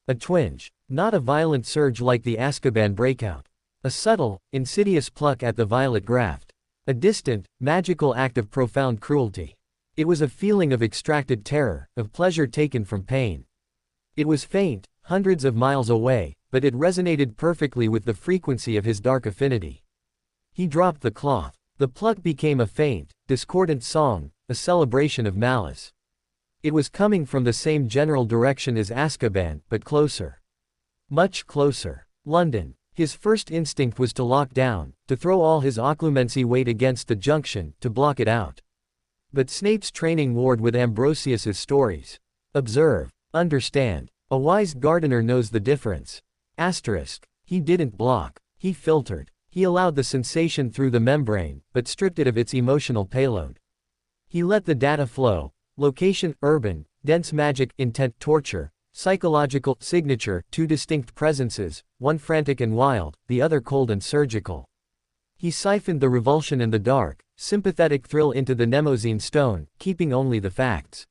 A twinge. Not a violent surge like the Azkaban breakout. A subtle, insidious pluck at the violet graft. A distant, magical act of profound cruelty. It was a feeling of extracted terror, of pleasure taken from pain. It was faint, hundreds of miles away, but it resonated perfectly with the frequency of his dark affinity. He dropped the cloth. The pluck became a faint, discordant song, a celebration of malice. It was coming from the same general direction as Azkaban, but closer. Much closer. London. His first instinct was to lock down, to throw all his occlumency weight against the junction, to block it out. But Snape's training warred with Ambrosius's stories. Observe. Understand. A wise gardener knows the difference. Asterisk. He didn't block. He filtered. He allowed the sensation through the membrane, but stripped it of its emotional payload. He let the data flow. Location, urban, dense magic, intent, torture, psychological, signature, two distinct presences, one frantic and wild, the other cold and surgical. He siphoned the revulsion and the dark, sympathetic thrill into the Mnemosyne stone, keeping only the facts.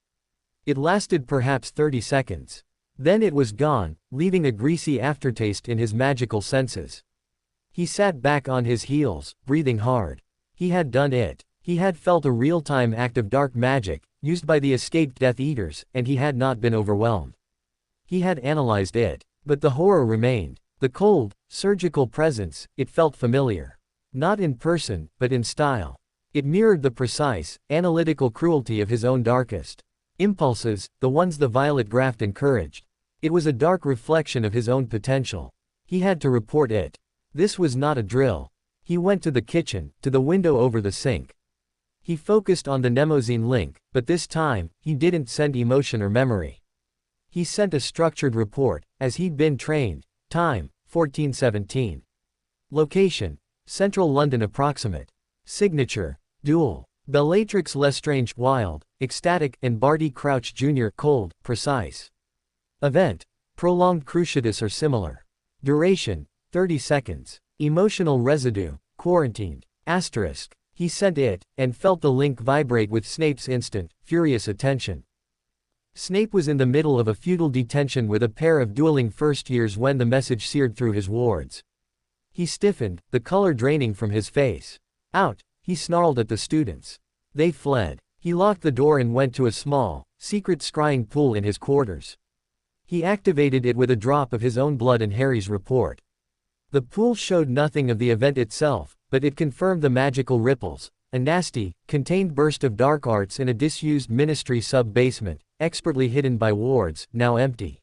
It lasted perhaps 30 seconds. Then it was gone, leaving a greasy aftertaste in his magical senses. He sat back on his heels, breathing hard. He had done it. He had felt a real-time act of dark magic, used by the escaped Death Eaters, and he had not been overwhelmed. He had analyzed it. But the horror remained. The cold, surgical presence, it felt familiar. Not in person, but in style. It mirrored the precise, analytical cruelty of his own darkest impulses, the ones the violet graft encouraged. It was a dark reflection of his own potential. He had to report it. This was not a drill. He went to the kitchen, to the window over the sink. He focused on the Mnemosyne link, but this time, he didn't send emotion or memory. He sent a structured report, as he'd been trained. Time, 1417. Location, Central London approximate. Signature, dual. Bellatrix Lestrange, wild, ecstatic, and Barty Crouch Jr., cold, precise. Event, prolonged cruciatus or similar. Duration, 30 seconds. Emotional residue, quarantined. Asterisk. He sent it, and felt the link vibrate with Snape's instant, furious attention. Snape was in the middle of a futile detention with a pair of dueling first years when the message seared through his wards. He stiffened, the color draining from his face. Out, he snarled at the students. They fled. He locked the door and went to a small, secret scrying pool in his quarters. He activated it with a drop of his own blood and Harry's report. The pool showed nothing of the event itself, but it confirmed the magical ripples, a nasty, contained burst of dark arts in a disused ministry sub-basement, expertly hidden by wards, now empty.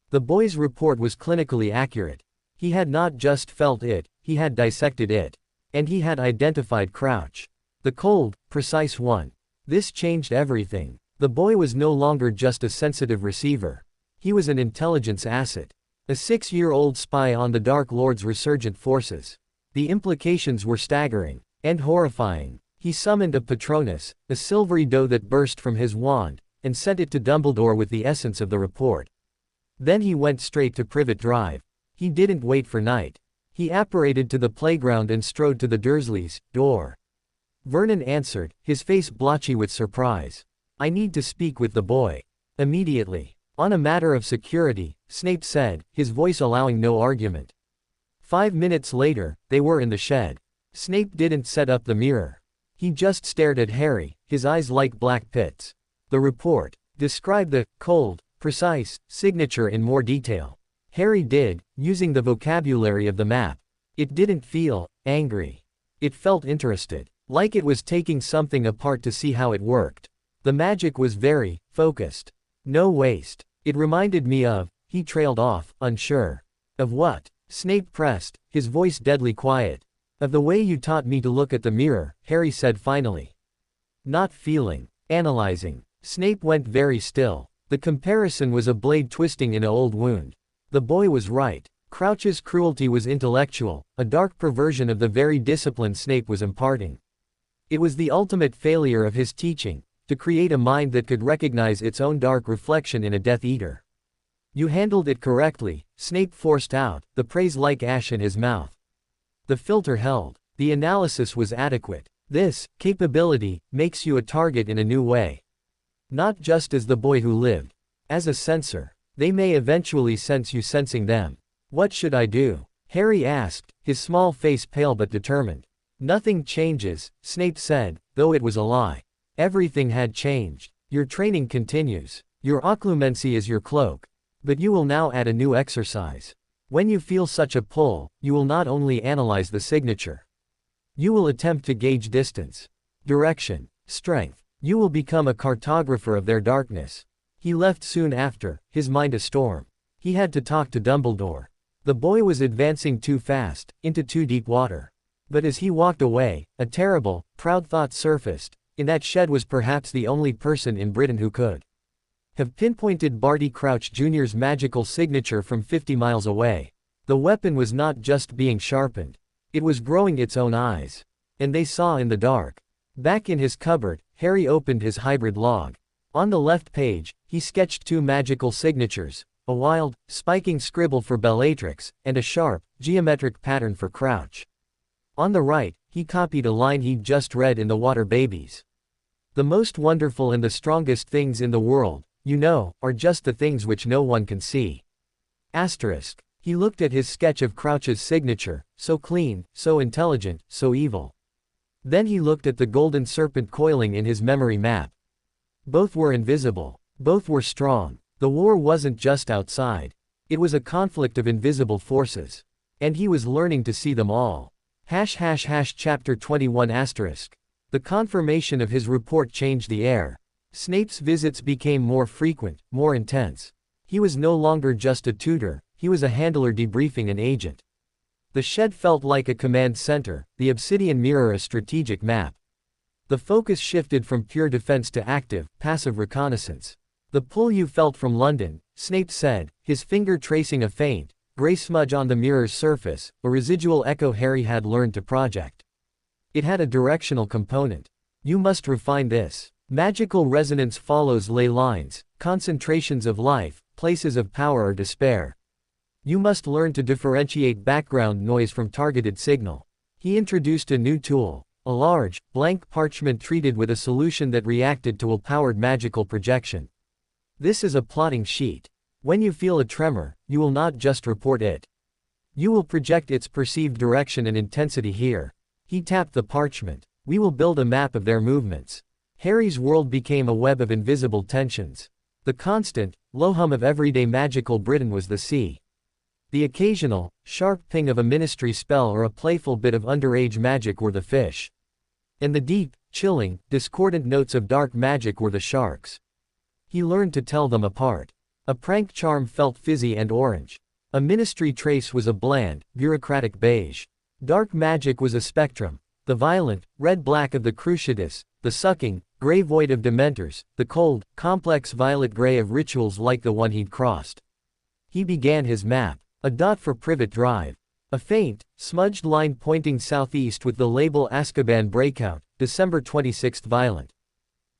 The boy's report was clinically accurate. He had not just felt it, he had dissected it. And he had identified Crouch. The cold, precise one. This changed everything. The boy was no longer just a sensitive receiver. He was an intelligence asset. A 6-year-old spy on the Dark Lord's resurgent forces. The implications were staggering. And horrifying. He summoned a Patronus, a silvery doe that burst from his wand, and sent it to Dumbledore with the essence of the report. Then he went straight to Privet Drive. He didn't wait for night. He apparated to the playground and strode to the Dursleys' door. Vernon answered, his face blotchy with surprise. I need to speak with the boy. Immediately. On a matter of security, Snape said, his voice allowing no argument. 5 minutes later, they were in the shed. Snape didn't set up the mirror. He just stared at Harry, his eyes like black pits. The report. Describe the cold, precise signature in more detail. Harry did, using the vocabulary of the map. It didn't feel angry. It felt interested, like it was taking something apart to see how it worked. The magic was very focused. No waste. It reminded me of, he trailed off, unsure. Of what? Snape pressed, his voice deadly quiet. Of the way you taught me to look at the mirror, Harry said finally. Not feeling. Analyzing. Snape went very still. The comparison was a blade twisting in an old wound. The boy was right. Crouch's cruelty was intellectual, a dark perversion of the very discipline Snape was imparting. It was the ultimate failure of his teaching, to create a mind that could recognize its own dark reflection in a Death Eater. You handled it correctly, Snape forced out, the praise like ash in his mouth. The filter held. The analysis was adequate. This capability makes you a target in a new way. Not just as the boy who lived. As a sensor. They may eventually sense you sensing them. What should I do? Harry asked, his small face pale but determined. Nothing changes, Snape said, though it was a lie. Everything had changed. Your training continues. Your occlumency is your cloak. But you will now add a new exercise. When you feel such a pull, you will not only analyze the signature. You will attempt to gauge distance, direction, strength. You will become a cartographer of their darkness. He left soon after, his mind a storm. He had to talk to Dumbledore. The boy was advancing too fast, into too deep water. But as he walked away, a terrible, proud thought surfaced. In that shed was perhaps the only person in Britain who could have pinpointed Barty Crouch Jr.'s magical signature from 50 miles away. The weapon was not just being sharpened. It was growing its own eyes. And they saw in the dark. Back in his cupboard, Harry opened his hybrid log. On the left page, he sketched 2 magical signatures, a wild, spiking scribble for Bellatrix, and a sharp, geometric pattern for Crouch. On the right, he copied a line he'd just read in The Water Babies. The most wonderful and the strongest things in the world, you know, are just the things which no one can see. Asterisk. He looked at his sketch of Crouch's signature, so clean, so intelligent, so evil. Then he looked at the golden serpent coiling in his memory map. Both were invisible. Both were strong. The war wasn't just outside. It was a conflict of invisible forces. And he was learning to see them all. Chapter 21 asterisk. The confirmation of his report changed the air. Snape's visits became more frequent, more intense. He was no longer just a tutor, he was a handler debriefing an agent. The shed felt like a command center, the obsidian mirror a strategic map. The focus shifted from pure defense to active, passive reconnaissance. The pull you felt from London, Snape said, his finger tracing a faint, gray smudge on the mirror's surface, a residual echo Harry had learned to project. It had a directional component. You must refine this. Magical resonance follows ley lines, concentrations of life, places of power or despair. You must learn to differentiate background noise from targeted signal. He introduced a new tool, a large, blank parchment treated with a solution that reacted to will-powered magical projection. This is a plotting sheet. When you feel a tremor, you will not just report it. You will project its perceived direction and intensity here. He tapped the parchment. We will build a map of their movements. Harry's world became a web of invisible tensions. The constant, low hum of everyday magical Britain was the sea. The occasional, sharp ping of a ministry spell or a playful bit of underage magic were the fish. And the deep, chilling, discordant notes of dark magic were the sharks. He learned to tell them apart. A prank charm felt fizzy and orange. A ministry trace was a bland, bureaucratic beige. Dark magic was a spectrum. The violent, red-black of the Cruciatus, the sucking, gray void of Dementors, the cold, complex violet gray of rituals like the one he'd crossed. He began his map. A dot for Privet Drive. A faint, smudged line pointing southeast with the label Azkaban Breakout, December 26th Violent.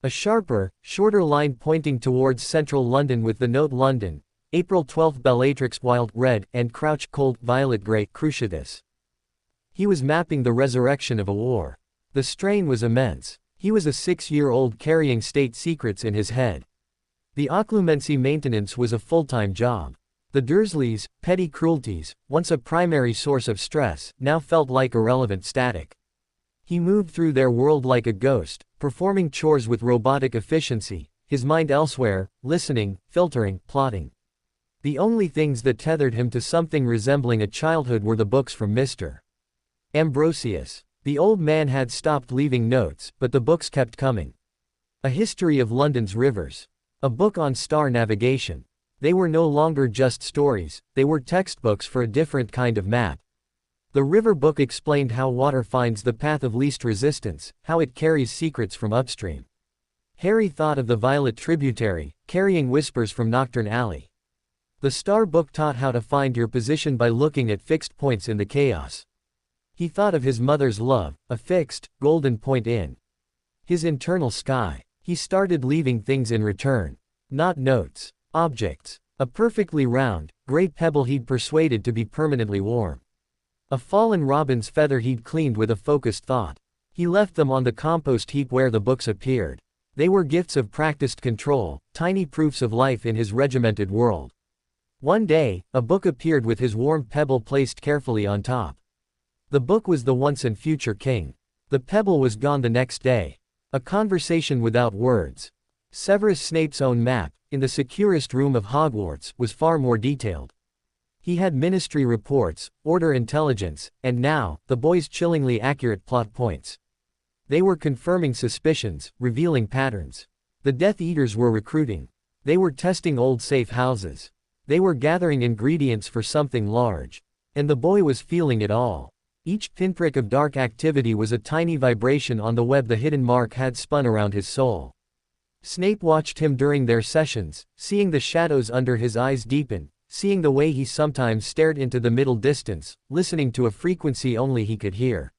A sharper, shorter line pointing towards central London with the note London, April 12th Bellatrix Wild Red and Crouch Cold Violet Gray Cruciatus. He was mapping the resurrection of a war. The strain was immense. He was a 6-year-old carrying state secrets in his head. The occlumency maintenance was a full-time job. The Dursleys' petty cruelties, once a primary source of stress, now felt like irrelevant static. He moved through their world like a ghost, performing chores with robotic efficiency, his mind elsewhere, listening, filtering, plotting. The only things that tethered him to something resembling a childhood were the books from Mr. Ambrosius. The old man had stopped leaving notes, but the books kept coming. A history of London's rivers. A book on star navigation. They were no longer just stories, they were textbooks for a different kind of map. The river book explained how water finds the path of least resistance, how it carries secrets from upstream. Harry thought of the violet tributary, carrying whispers from Knockturn Alley. The star book taught how to find your position by looking at fixed points in the chaos. He thought of his mother's love, a fixed, golden point in his internal sky. He started leaving things in return. Not notes. Objects. A perfectly round, gray pebble he'd persuaded to be permanently warm. A fallen robin's feather he'd cleaned with a focused thought. He left them on the compost heap where the books appeared. They were gifts of practiced control, tiny proofs of life in his regimented world. One day, a book appeared with his warm pebble placed carefully on top. The book was the once and future king. The pebble was gone the next day. A conversation without words. Severus Snape's own map, in the securest room of Hogwarts, was far more detailed. He had ministry reports, order intelligence, and now, the boy's chillingly accurate plot points. They were confirming suspicions, revealing patterns. The Death Eaters were recruiting. They were testing old safe houses. They were gathering ingredients for something large. And the boy was feeling it all. Each pinprick of dark activity was a tiny vibration on the web the hidden mark had spun around his soul. Snape watched him during their sessions, seeing the shadows under his eyes deepen, seeing the way he sometimes stared into the middle distance, listening to a frequency only he could hear.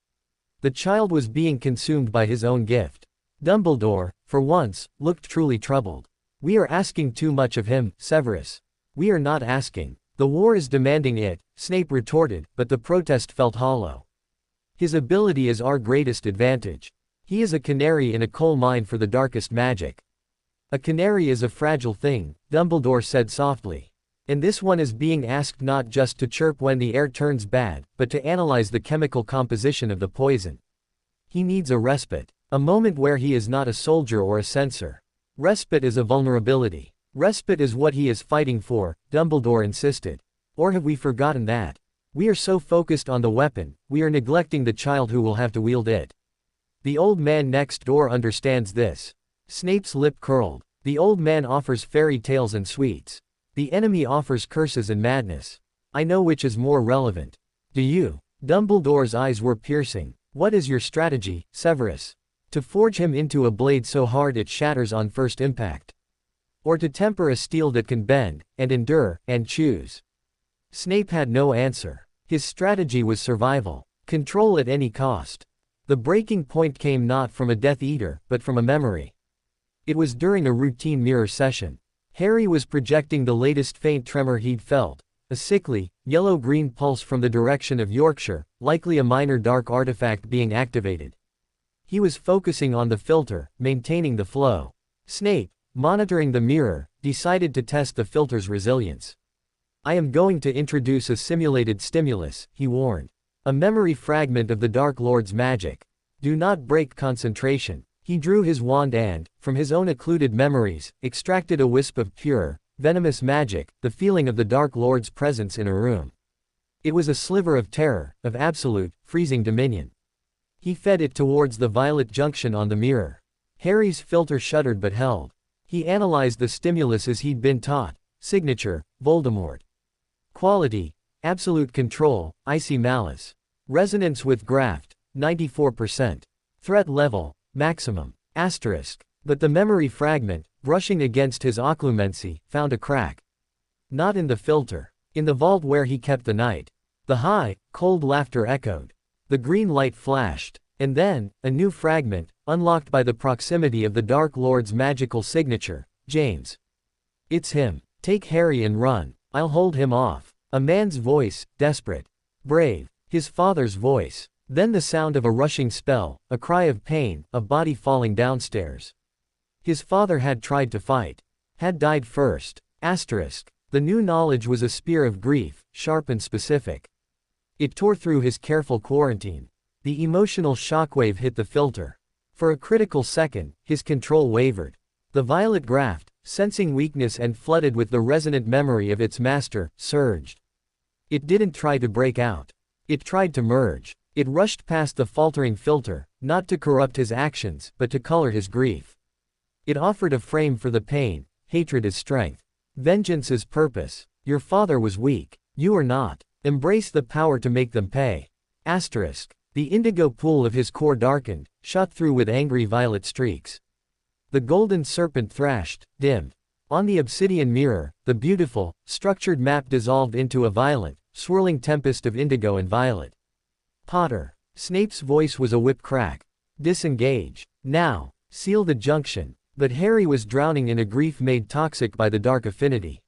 The child was being consumed by his own gift. Dumbledore, for once, looked truly troubled. "We are asking too much of him, Severus." "We are not asking. The war is demanding it," Snape retorted, but the protest felt hollow. "His ability is our greatest advantage. He is a canary in a coal mine for the darkest magic." "A canary is a fragile thing," Dumbledore said softly. "And this one is being asked not just to chirp when the air turns bad, but to analyze the chemical composition of the poison. He needs a respite. A moment where he is not a soldier or a censor. Respite is a vulnerability. Respite is what he is fighting for," Dumbledore insisted. "Or have we forgotten that? We are so focused on the weapon, we are neglecting the child who will have to wield it. The old man next door understands this." Snape's lip curled. "The old man offers fairy tales and sweets. The enemy offers curses and madness. I know which is more relevant. Do you?" Dumbledore's eyes were piercing. "What is your strategy, Severus? To forge him into a blade so hard it shatters on first impact? Or to temper a steel that can bend, and endure, and choose?" Snape had no answer. His strategy was survival. Control at any cost. The breaking point came not from a Death Eater, but from a memory. It was during a routine mirror session. Harry was projecting the latest faint tremor he'd felt, a sickly, yellow-green pulse from the direction of Yorkshire, likely a minor dark artifact being activated. He was focusing on the filter, maintaining the flow. Snape, monitoring the mirror, decided to test the filter's resilience. "I am going to introduce a simulated stimulus," he warned. "A memory fragment of the Dark Lord's magic. Do not break concentration." He drew his wand and, from his own occluded memories, extracted a wisp of pure, venomous magic, the feeling of the Dark Lord's presence in a room. It was a sliver of terror, of absolute, freezing dominion. He fed it towards the violet junction on the mirror. Harry's filter shuddered but held. He analyzed the stimulus as he'd been taught. Signature, Voldemort. Quality, absolute control, icy malice. Resonance with graft, 94%. Threat level, maximum. Asterisk. But the memory fragment, brushing against his occlumency, found a crack. Not in the filter. In the vault where he kept the night. The high, cold laughter echoed. The green light flashed. And then, a new fragment, unlocked by the proximity of the Dark Lord's magical signature. James. "It's him. Take Harry and run. I'll hold him off." A man's voice, desperate. Brave. His father's voice. Then the sound of a rushing spell, a cry of pain, a body falling downstairs. His father had tried to fight. Had died first. Asterisk. The new knowledge was a spear of grief, sharp and specific. It tore through his careful quarantine. The emotional shockwave hit the filter. For a critical second, his control wavered. The violet graft, sensing weakness and flooded with the resonant memory of its master, surged. It didn't try to break out. It tried to merge. It rushed past the faltering filter, not to corrupt his actions, but to color his grief. It offered a frame for the pain. Hatred is strength. Vengeance is purpose. Your father was weak. You are not. Embrace the power to make them pay. Asterisk. The indigo pool of his core darkened, shot through with angry violet streaks. The golden serpent thrashed, dimmed. On the obsidian mirror, the beautiful, structured map dissolved into a violent, swirling tempest of indigo and violet. Potter. Snape's voice was a whip crack. Disengage. Now. Seal the junction. But Harry was drowning in a grief made toxic by the dark affinity.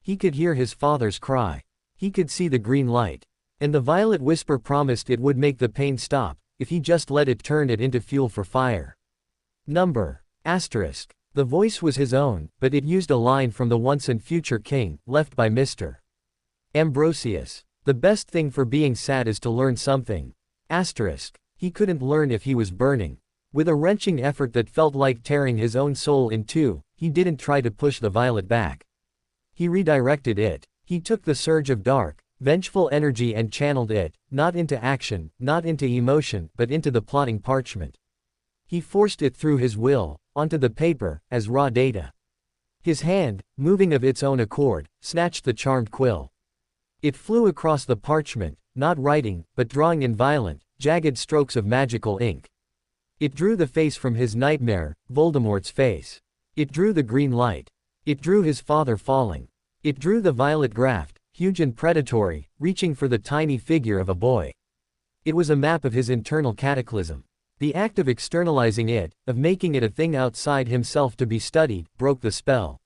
He could hear his father's cry. He could see the green light. And the violet whisper promised it would make the pain stop, if he just let it turn it into fuel for fire. Number. Asterisk. The voice was his own, but it used a line from the once and future king, left by Mr. Ambrosius. The best thing for being sad is to learn something. Asterisk. He couldn't learn if he was burning. With a wrenching effort that felt like tearing his own soul in two, he didn't try to push the violet back. He redirected it. He took the surge of dark, vengeful energy and channeled it, not into action, not into emotion, but into the plotting parchment. He forced it through his will, onto the paper, as raw data. His hand, moving of its own accord, snatched the charmed quill. It flew across the parchment, not writing, but drawing in violent, jagged strokes of magical ink. It drew the face from his nightmare, Voldemort's face. It drew the green light. It drew his father falling. It drew the violet graft, huge and predatory, reaching for the tiny figure of a boy. It was a map of his internal cataclysm. The act of externalizing it, of making it a thing outside himself to be studied, broke the spell.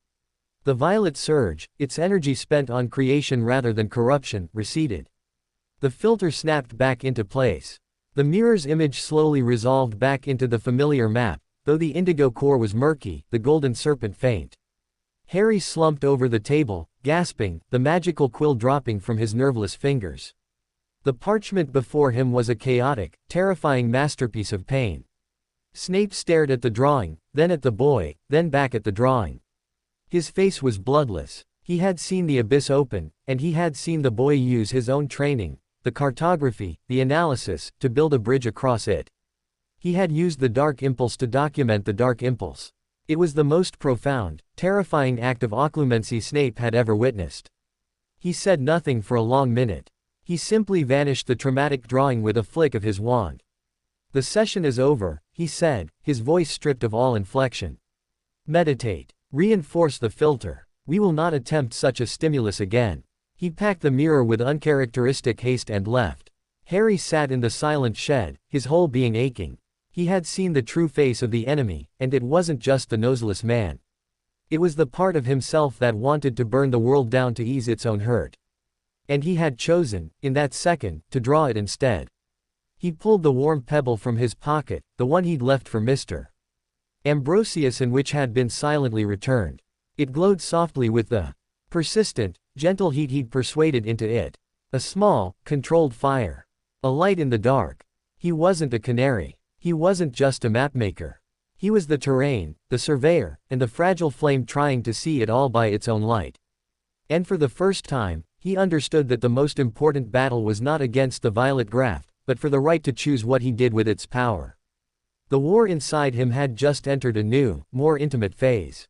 The violet surge, its energy spent on creation rather than corruption, receded. The filter snapped back into place. The mirror's image slowly resolved back into the familiar map, though the indigo core was murky, the golden serpent faint. Harry slumped over the table, gasping, the magical quill dropping from his nerveless fingers. The parchment before him was a chaotic, terrifying masterpiece of pain. Snape stared at the drawing, then at the boy, then back at the drawing. His face was bloodless. He had seen the abyss open, and he had seen the boy use his own training, the cartography, the analysis, to build a bridge across it. He had used the dark impulse to document the dark impulse. It was the most profound, terrifying act of occlumency Snape had ever witnessed. He said nothing for a long minute. He simply vanished the traumatic drawing with a flick of his wand. "The session is over," he said, his voice stripped of all inflection. "Meditate. Reinforce the filter. We will not attempt such a stimulus again." He packed the mirror with uncharacteristic haste and left. Harry sat in the silent shed, his whole being aching. He had seen the true face of the enemy, and it wasn't just the noseless man. It was the part of himself that wanted to burn the world down to ease its own hurt. And he had chosen, in that second, to draw it instead. He pulled the warm pebble from his pocket, the one he'd left for Mr. Ambrosius and which had been silently returned. It glowed softly with the persistent, gentle heat he'd persuaded into it. A small, controlled fire. A light in the dark. He wasn't a canary. He wasn't just a mapmaker. He was the terrain, the surveyor, and the fragile flame trying to see it all by its own light. And for the first time, he understood that the most important battle was not against the violet graft, but for the right to choose what he did with its power. The war inside him had just entered a new, more intimate phase.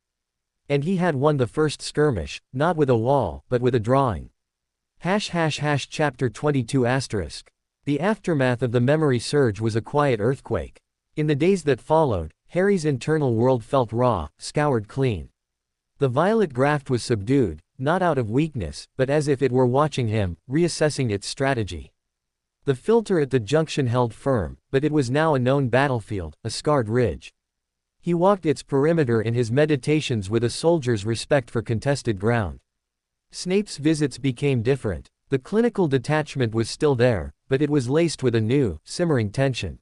And he had won the first skirmish, not with a wall, but with a drawing. Chapter 22 asterisk. The aftermath of the memory surge was a quiet earthquake. In the days that followed, Harry's internal world felt raw, scoured clean. The violet graft was subdued, not out of weakness, but as if it were watching him, reassessing its strategy. The filter at the junction held firm, but it was now a known battlefield, a scarred ridge. He walked its perimeter in his meditations with a soldier's respect for contested ground. Snape's visits became different. The clinical detachment was still there, but it was laced with a new, simmering tension.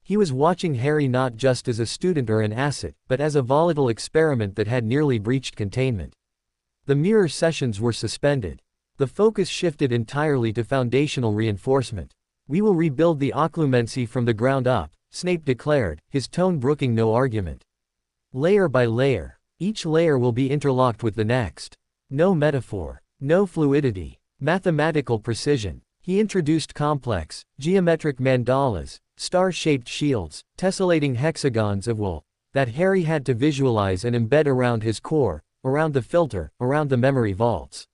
He was watching Harry not just as a student or an asset, but as a volatile experiment that had nearly breached containment. The mirror sessions were suspended. The focus shifted entirely to foundational reinforcement. We will rebuild the occlumency from the ground up, Snape declared, his tone brooking no argument. Layer by layer, each layer will be interlocked with the next. No metaphor, no fluidity, mathematical precision. He introduced complex, geometric mandalas, star-shaped shields, tessellating hexagons of wool, that Harry had to visualize and embed around his core, around the filter, around the memory vaults.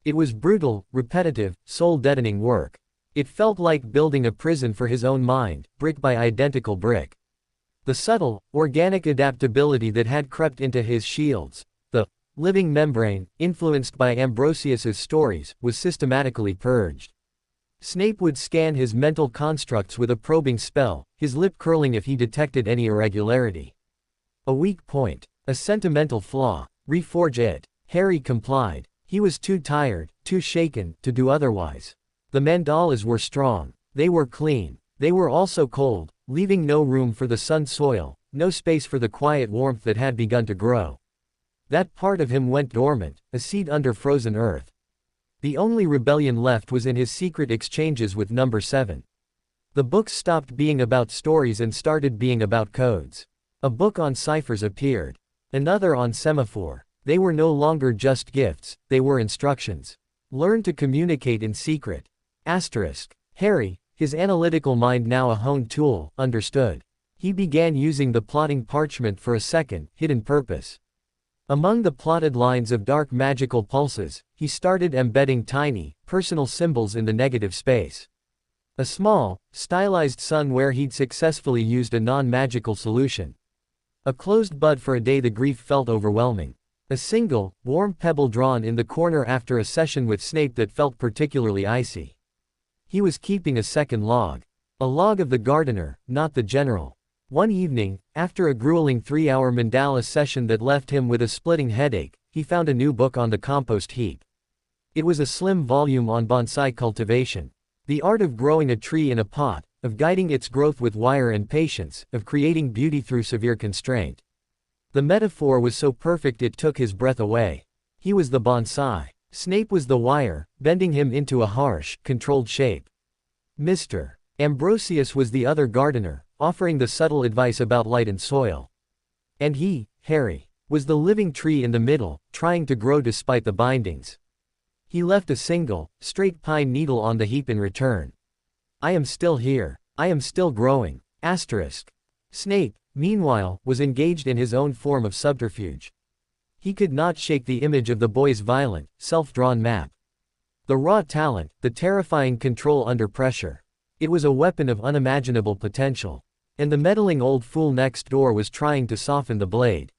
It was brutal, repetitive, soul-deadening work. It felt like building a prison for his own mind, brick by identical brick. The subtle, organic adaptability that had crept into his shields, the living membrane, influenced by Ambrosius's stories, was systematically purged. Snape would scan his mental constructs with a probing spell, his lip curling if he detected any irregularity. A weak point, a sentimental flaw, reforge it. Harry complied. He was too tired, too shaken, to do otherwise. The mandalas were strong. They were clean. They were also cold, leaving no room for the sun soil, no space for the quiet warmth that had begun to grow. That part of him went dormant, a seed under frozen earth. The only rebellion left was in his secret exchanges with Number 7. The books stopped being about stories and started being about codes. A book on ciphers appeared. Another on semaphore. They were no longer just gifts, they were instructions. Learn to communicate in secret. Harry, his analytical mind now a honed tool, understood. He began using the plotting parchment for a second, hidden purpose. Among the plotted lines of dark magical pulses, he started embedding tiny, personal symbols in the negative space. A small, stylized sun where he'd successfully used a non-magical solution. A closed bud for a day the grief felt overwhelming. A single, warm pebble drawn in the corner after a session with Snape that felt particularly icy. He was keeping a second log. A log of the gardener, not the general. One evening, after a grueling 3-hour mandala session that left him with a splitting headache, he found a new book on the compost heap. It was a slim volume on bonsai cultivation. The art of growing a tree in a pot, of guiding its growth with wire and patience, of creating beauty through severe constraint. The metaphor was so perfect it took his breath away. He was the bonsai. Snape was the wire, bending him into a harsh, controlled shape. Mr. Ambrosius was the other gardener, offering the subtle advice about light and soil. And he, Harry, was the living tree in the middle, trying to grow despite the bindings. He left a single, straight pine needle on the heap in return. I am still here. I am still growing. Snape, meanwhile, was engaged in his own form of subterfuge. He could not shake the image of the boy's violent, self-drawn map. The raw talent, the terrifying control under pressure. It was a weapon of unimaginable potential. And the meddling old fool next door was trying to soften the blade.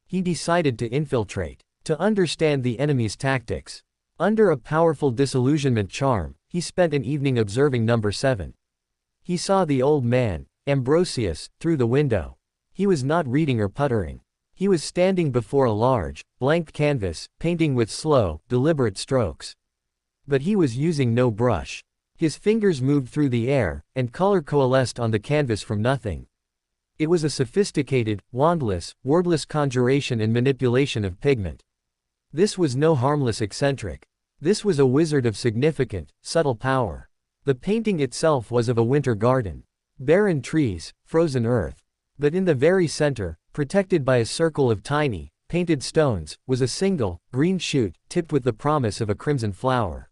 He decided to infiltrate, to understand the enemy's tactics. Under a powerful disillusionment charm, he spent an evening observing Number 7. He saw the old man, Ambrosius, through the window. He was not reading or puttering. He was standing before a large, blank canvas, painting with slow, deliberate strokes. But he was using no brush. His fingers moved through the air, and color coalesced on the canvas from nothing. It was a sophisticated, wandless, wordless conjuration and manipulation of pigment. This was no harmless eccentric. This was a wizard of significant, subtle power. The painting itself was of a winter garden. Barren trees, frozen earth. But in the very center, protected by a circle of tiny, painted stones, was a single, green shoot, tipped with the promise of a crimson flower.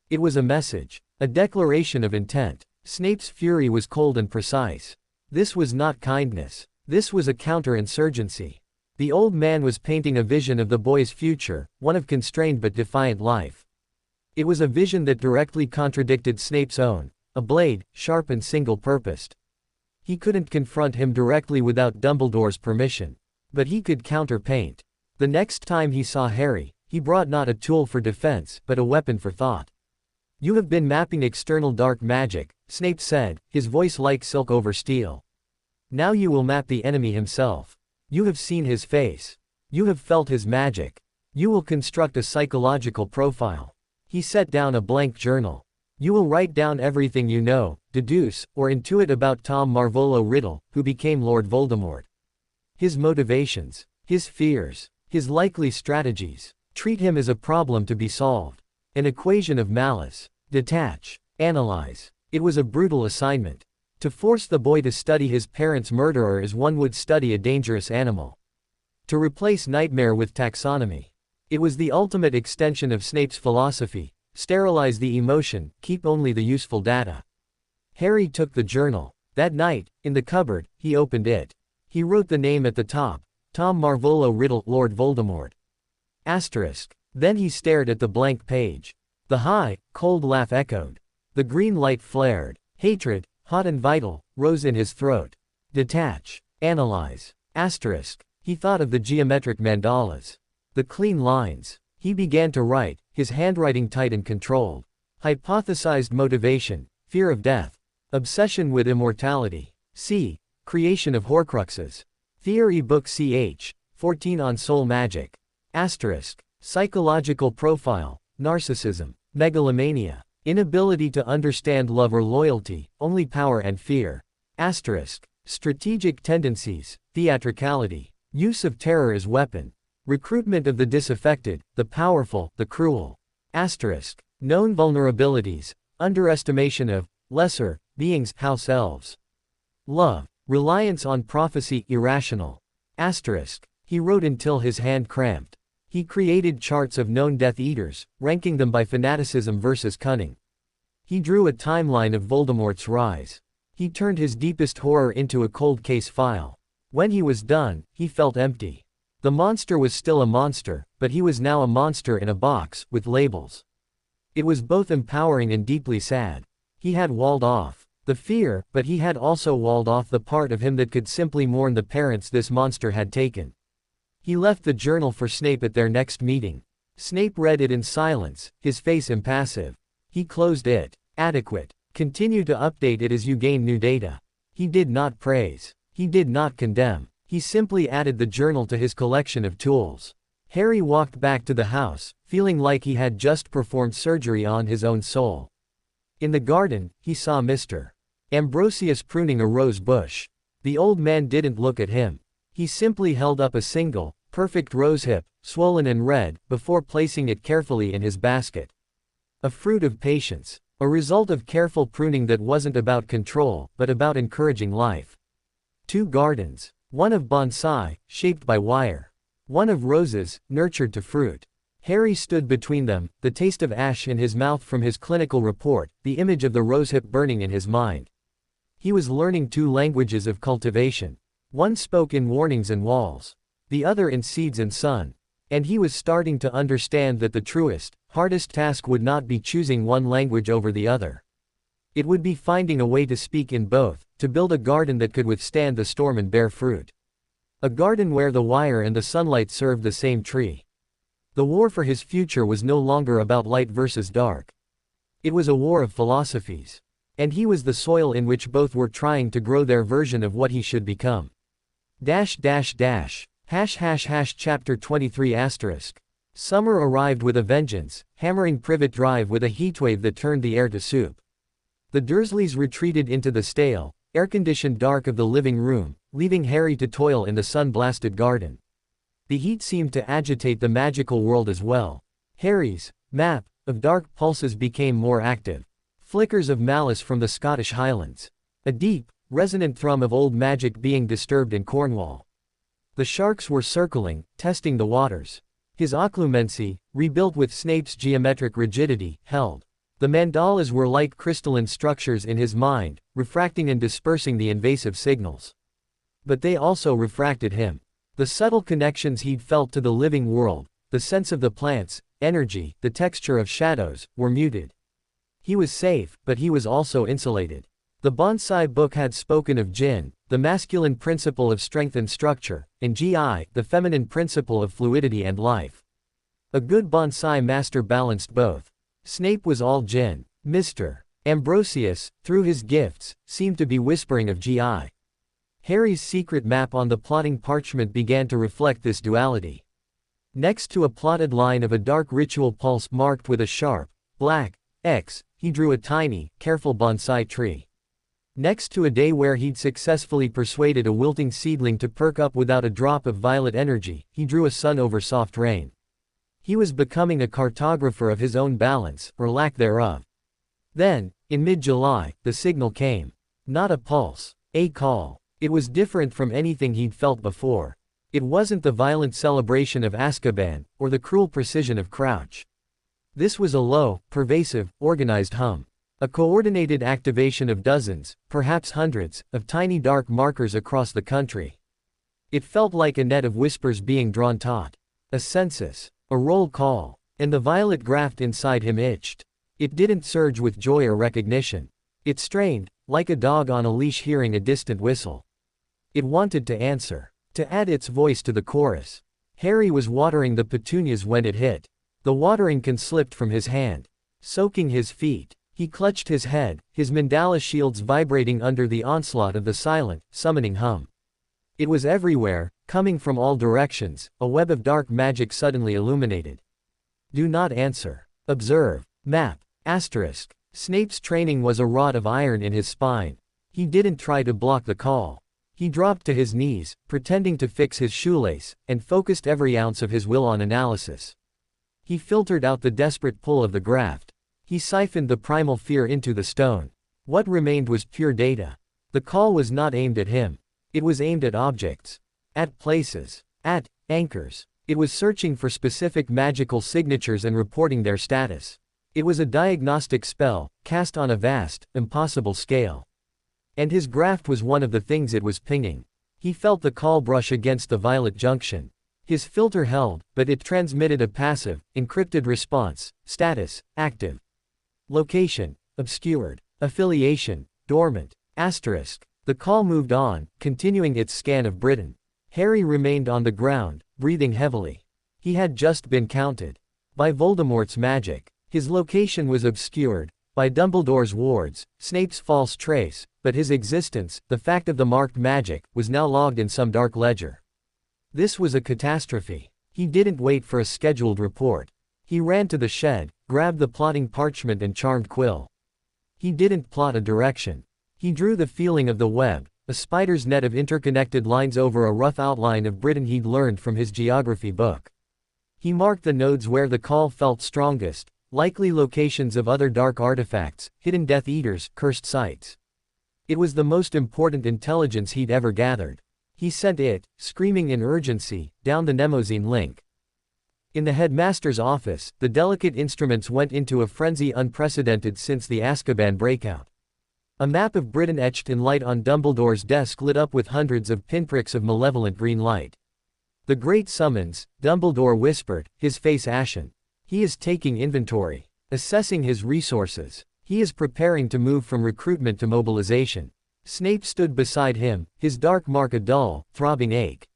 It was a message. A declaration of intent. Snape's fury was cold and precise. This was not kindness. This was a counterinsurgency. The old man was painting a vision of the boy's future, one of constrained but defiant life. It was a vision that directly contradicted Snape's own, a blade, sharp and single-purposed. He couldn't confront him directly without Dumbledore's permission. But he could counter-paint. The next time he saw Harry, he brought not a tool for defense, but a weapon for thought. You have been mapping external dark magic, Snape said, his voice like silk over steel. Now you will map the enemy himself. You have seen his face. You have felt his magic. You will construct a psychological profile. He set down a blank journal. You will write down everything you know, deduce, or intuit about Tom Marvolo Riddle, who became Lord Voldemort. His motivations, his fears, his likely strategies. Treat him as a problem to be solved. An equation of malice. Detach. Analyze. It was a brutal assignment. To force the boy to study his parents' murderer as one would study a dangerous animal. To replace nightmare with taxonomy. It was the ultimate extension of Snape's philosophy: sterilize the emotion, keep only the useful data. Harry took the journal. That night, in the cupboard, he opened it. He wrote the name at the top: Tom Marvolo Riddle, Lord Voldemort. Asterisk. Then he stared at the blank page. The high, cold laugh echoed. The green light flared. Hatred, hot and vital, rose in his throat. Detach. Analyze. Asterisk. He thought of the geometric mandalas. The clean lines. He began to write, his handwriting tight and controlled. Hypothesized motivation: fear of death. Obsession with immortality. C. Creation of Horcruxes. Theory Book ch. 14 on Soul Magic. Asterisk. Psychological profile: narcissism, megalomania, inability to understand love or loyalty, only power and fear. Asterisk. Strategic tendencies: theatricality, use of terror as weapon, recruitment of the disaffected, the powerful, the cruel. Asterisk. Known vulnerabilities: underestimation of lesser beings, house elves. Love, reliance on prophecy, irrational. Asterisk. He wrote until his hand cramped. He created charts of known Death Eaters, ranking them by fanaticism versus cunning. He drew a timeline of Voldemort's rise. He turned his deepest horror into a cold case file. When he was done, he felt empty. The monster was still a monster, but he was now a monster in a box, with labels. It was both empowering and deeply sad. He had walled off the fear, but he had also walled off the part of him that could simply mourn the parents this monster had taken. He left the journal for Snape at their next meeting. Snape read it in silence, his face impassive. He closed it. Adequate. Continue to update it as you gain new data. He did not praise. He did not condemn. He simply added the journal to his collection of tools. Harry walked back to the house, feeling like he had just performed surgery on his own soul. In the garden, he saw Mr. Ambrosius pruning a rose bush. The old man didn't look at him. He simply held up a single, perfect rosehip, swollen and red, before placing it carefully in his basket. A fruit of patience. A result of careful pruning that wasn't about control, but about encouraging life. 2 gardens. One of bonsai, shaped by wire. One of roses, nurtured to fruit. Harry stood between them, the taste of ash in his mouth from his clinical report, the image of the rosehip burning in his mind. He was learning 2 languages of cultivation. One spoke in warnings and walls. The other in seeds and sun. And he was starting to understand that the truest, hardest task would not be choosing one language over the other. It would be finding a way to speak in both, to build a garden that could withstand the storm and bear fruit. A garden where the wire and the sunlight served the same tree. The war for his future was no longer about light versus dark. It was a war of philosophies. And he was the soil in which both were trying to grow their version of what he should become. Chapter 23 asterisk. Summer arrived with a vengeance, hammering Privet Drive with a heatwave that turned the air to soup. The Dursleys retreated into the stale, air-conditioned dark of the living room, leaving Harry to toil in the sun-blasted garden. The heat seemed to agitate the magical world as well. Harry's map of dark pulses became more active. Flickers of malice from the Scottish Highlands. A deep, resonant thrum of old magic being disturbed in Cornwall. The sharks were circling, testing the waters. His occlumency, rebuilt with Snape's geometric rigidity, held. The mandalas were like crystalline structures in his mind, refracting and dispersing the invasive signals. But they also refracted him. The subtle connections he'd felt to the living world, the sense of the plants, energy, the texture of shadows, were muted. He was safe, but he was also insulated. The bonsai book had spoken of Jin, the masculine principle of strength and structure, and Gi, the feminine principle of fluidity and life. A good bonsai master balanced both. Snape was all Jin. Mr. Ambrosius, through his gifts, seemed to be whispering of Gi. Harry's secret map on the plotting parchment began to reflect this duality. Next to a plotted line of a dark ritual pulse marked with a sharp, black X, he drew a tiny, careful bonsai tree. Next to a day where he'd successfully persuaded a wilting seedling to perk up without a drop of violet energy, he drew a sun over soft rain. He was becoming a cartographer of his own balance, or lack thereof. Then, in mid-July, the signal came. Not a pulse. A call. It was different from anything he'd felt before. It wasn't the violent celebration of Azkaban, or the cruel precision of Crouch. This was a low, pervasive, organized hum. A coordinated activation of dozens, perhaps hundreds, of tiny dark markers across the country. It felt like a net of whispers being drawn taut. A census. A roll call. And the violet graft inside him itched. It didn't surge with joy or recognition. It strained, like a dog on a leash hearing a distant whistle. It wanted to answer. To add its voice to the chorus. Harry was watering the petunias when it hit. The watering can slipped from his hand, soaking his feet. He clutched his head, his mandala shields vibrating under the onslaught of the silent, summoning hum. It was everywhere, coming from all directions, a web of dark magic suddenly illuminated. Do not answer. Observe. Map. Asterisk. Snape's training was a rod of iron in his spine. He didn't try to block the call. He dropped to his knees, pretending to fix his shoelace, and focused every ounce of his will on analysis. He filtered out the desperate pull of the graft. He siphoned the primal fear into the stone. What remained was pure data. The call was not aimed at him. It was aimed at objects. At places. At anchors. It was searching for specific magical signatures and reporting their status. It was a diagnostic spell, cast on a vast, impossible scale. And his graft was one of the things it was pinging. He felt the call brush against the violet junction. His filter held, but it transmitted a passive, encrypted response. Status, active. Location, obscured. Affiliation, dormant. Asterisk. The call moved on, continuing its scan of Britain. Harry remained on the ground, breathing heavily. He had just been counted. By Voldemort's magic. His location was obscured. By Dumbledore's wards, Snape's false trace, but his existence, the fact of the marked magic, was now logged in some dark ledger. This was a catastrophe. He didn't wait for a scheduled report. He ran to the shed, grabbed the plotting parchment and charmed quill. He didn't plot a direction. He drew the feeling of the web, a spider's net of interconnected lines over a rough outline of Britain he'd learned from his geography book. He marked the nodes where the call felt strongest, likely locations of other dark artifacts, hidden Death Eaters, cursed sites. It was the most important intelligence he'd ever gathered. He sent it, screaming in urgency, down the Mnemosyne link. In the headmaster's office, the delicate instruments went into a frenzy unprecedented since the Azkaban breakout. A map of Britain etched in light on Dumbledore's desk lit up with hundreds of pinpricks of malevolent green light. The great summons, Dumbledore whispered, his face ashen. He is taking inventory, assessing his resources. He is preparing to move from recruitment to mobilization. Snape stood beside him, his dark mark a dull, throbbing ache.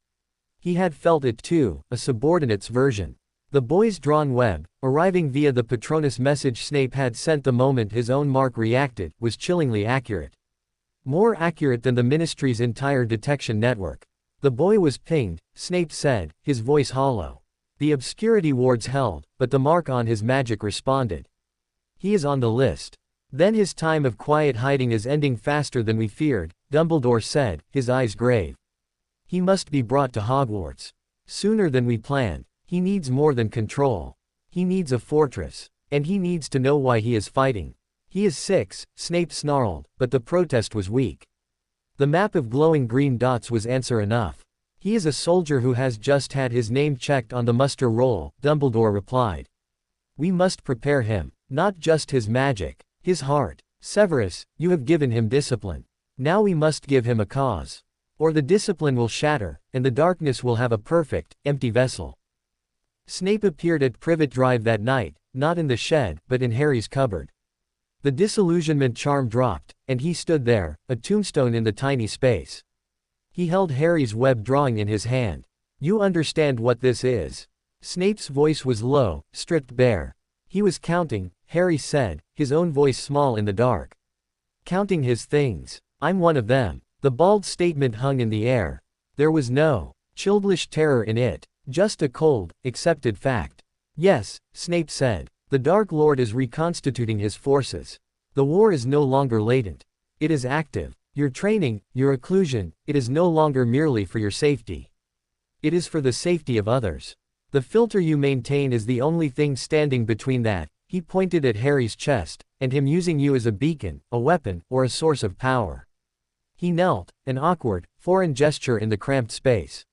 He had felt it too, a subordinate's version. The boy's drawn web, arriving via the Patronus message Snape had sent the moment his own mark reacted, was chillingly accurate. More accurate than the Ministry's entire detection network. The boy was pinged, Snape said, his voice hollow. The obscurity wards held, but the mark on his magic responded. He is on the list. Then his time of quiet hiding is ending faster than we feared, Dumbledore said, his eyes grave. He must be brought to Hogwarts. Sooner than we planned. He needs more than control. He needs a fortress. And he needs to know why he is fighting. He is 6, Snape snarled, but the protest was weak. The map of glowing green dots was answer enough. He is a soldier who has just had his name checked on the muster roll, Dumbledore replied. We must prepare him, not just his magic, his heart. Severus, you have given him discipline. Now we must give him a cause. Or the discipline will shatter, and the darkness will have a perfect, empty vessel. Snape appeared at Privet Drive that night, not in the shed, but in Harry's cupboard. The disillusionment charm dropped, and he stood there, a tombstone in the tiny space. He held Harry's web drawing in his hand. You understand what this is. Snape's voice was low, stripped bare. He was counting, Harry said, his own voice small in the dark. Counting his things. I'm one of them. The bald statement hung in the air. There was no childish terror in it, just a cold, accepted fact. Yes, Snape said. The Dark Lord is reconstituting his forces. The war is no longer latent. It is active. Your training, your occlusion, it is no longer merely for your safety. It is for the safety of others. The filter you maintain is the only thing standing between that. He pointed at Harry's chest, and him using you as a beacon, a weapon, or a source of power. He knelt, an awkward, foreign gesture in the cramped space.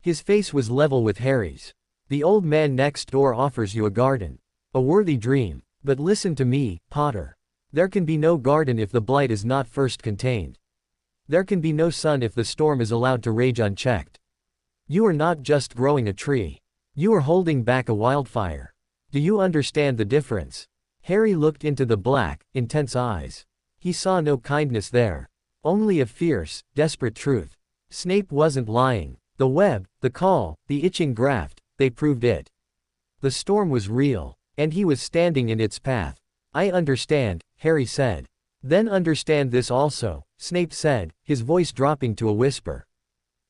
His face was level with Harry's. The old man next door offers you a garden. A worthy dream. But listen to me, Potter. There can be no garden if the blight is not first contained. There can be no sun if the storm is allowed to rage unchecked. You are not just growing a tree. You are holding back a wildfire. Do you understand the difference? Harry looked into the black, intense eyes. He saw no kindness there. Only a fierce, desperate truth. Snape wasn't lying. The web, the call, the itching graft, they proved it. The storm was real, and he was standing in its path. I understand, Harry said. Then understand this also, Snape said, his voice dropping to a whisper.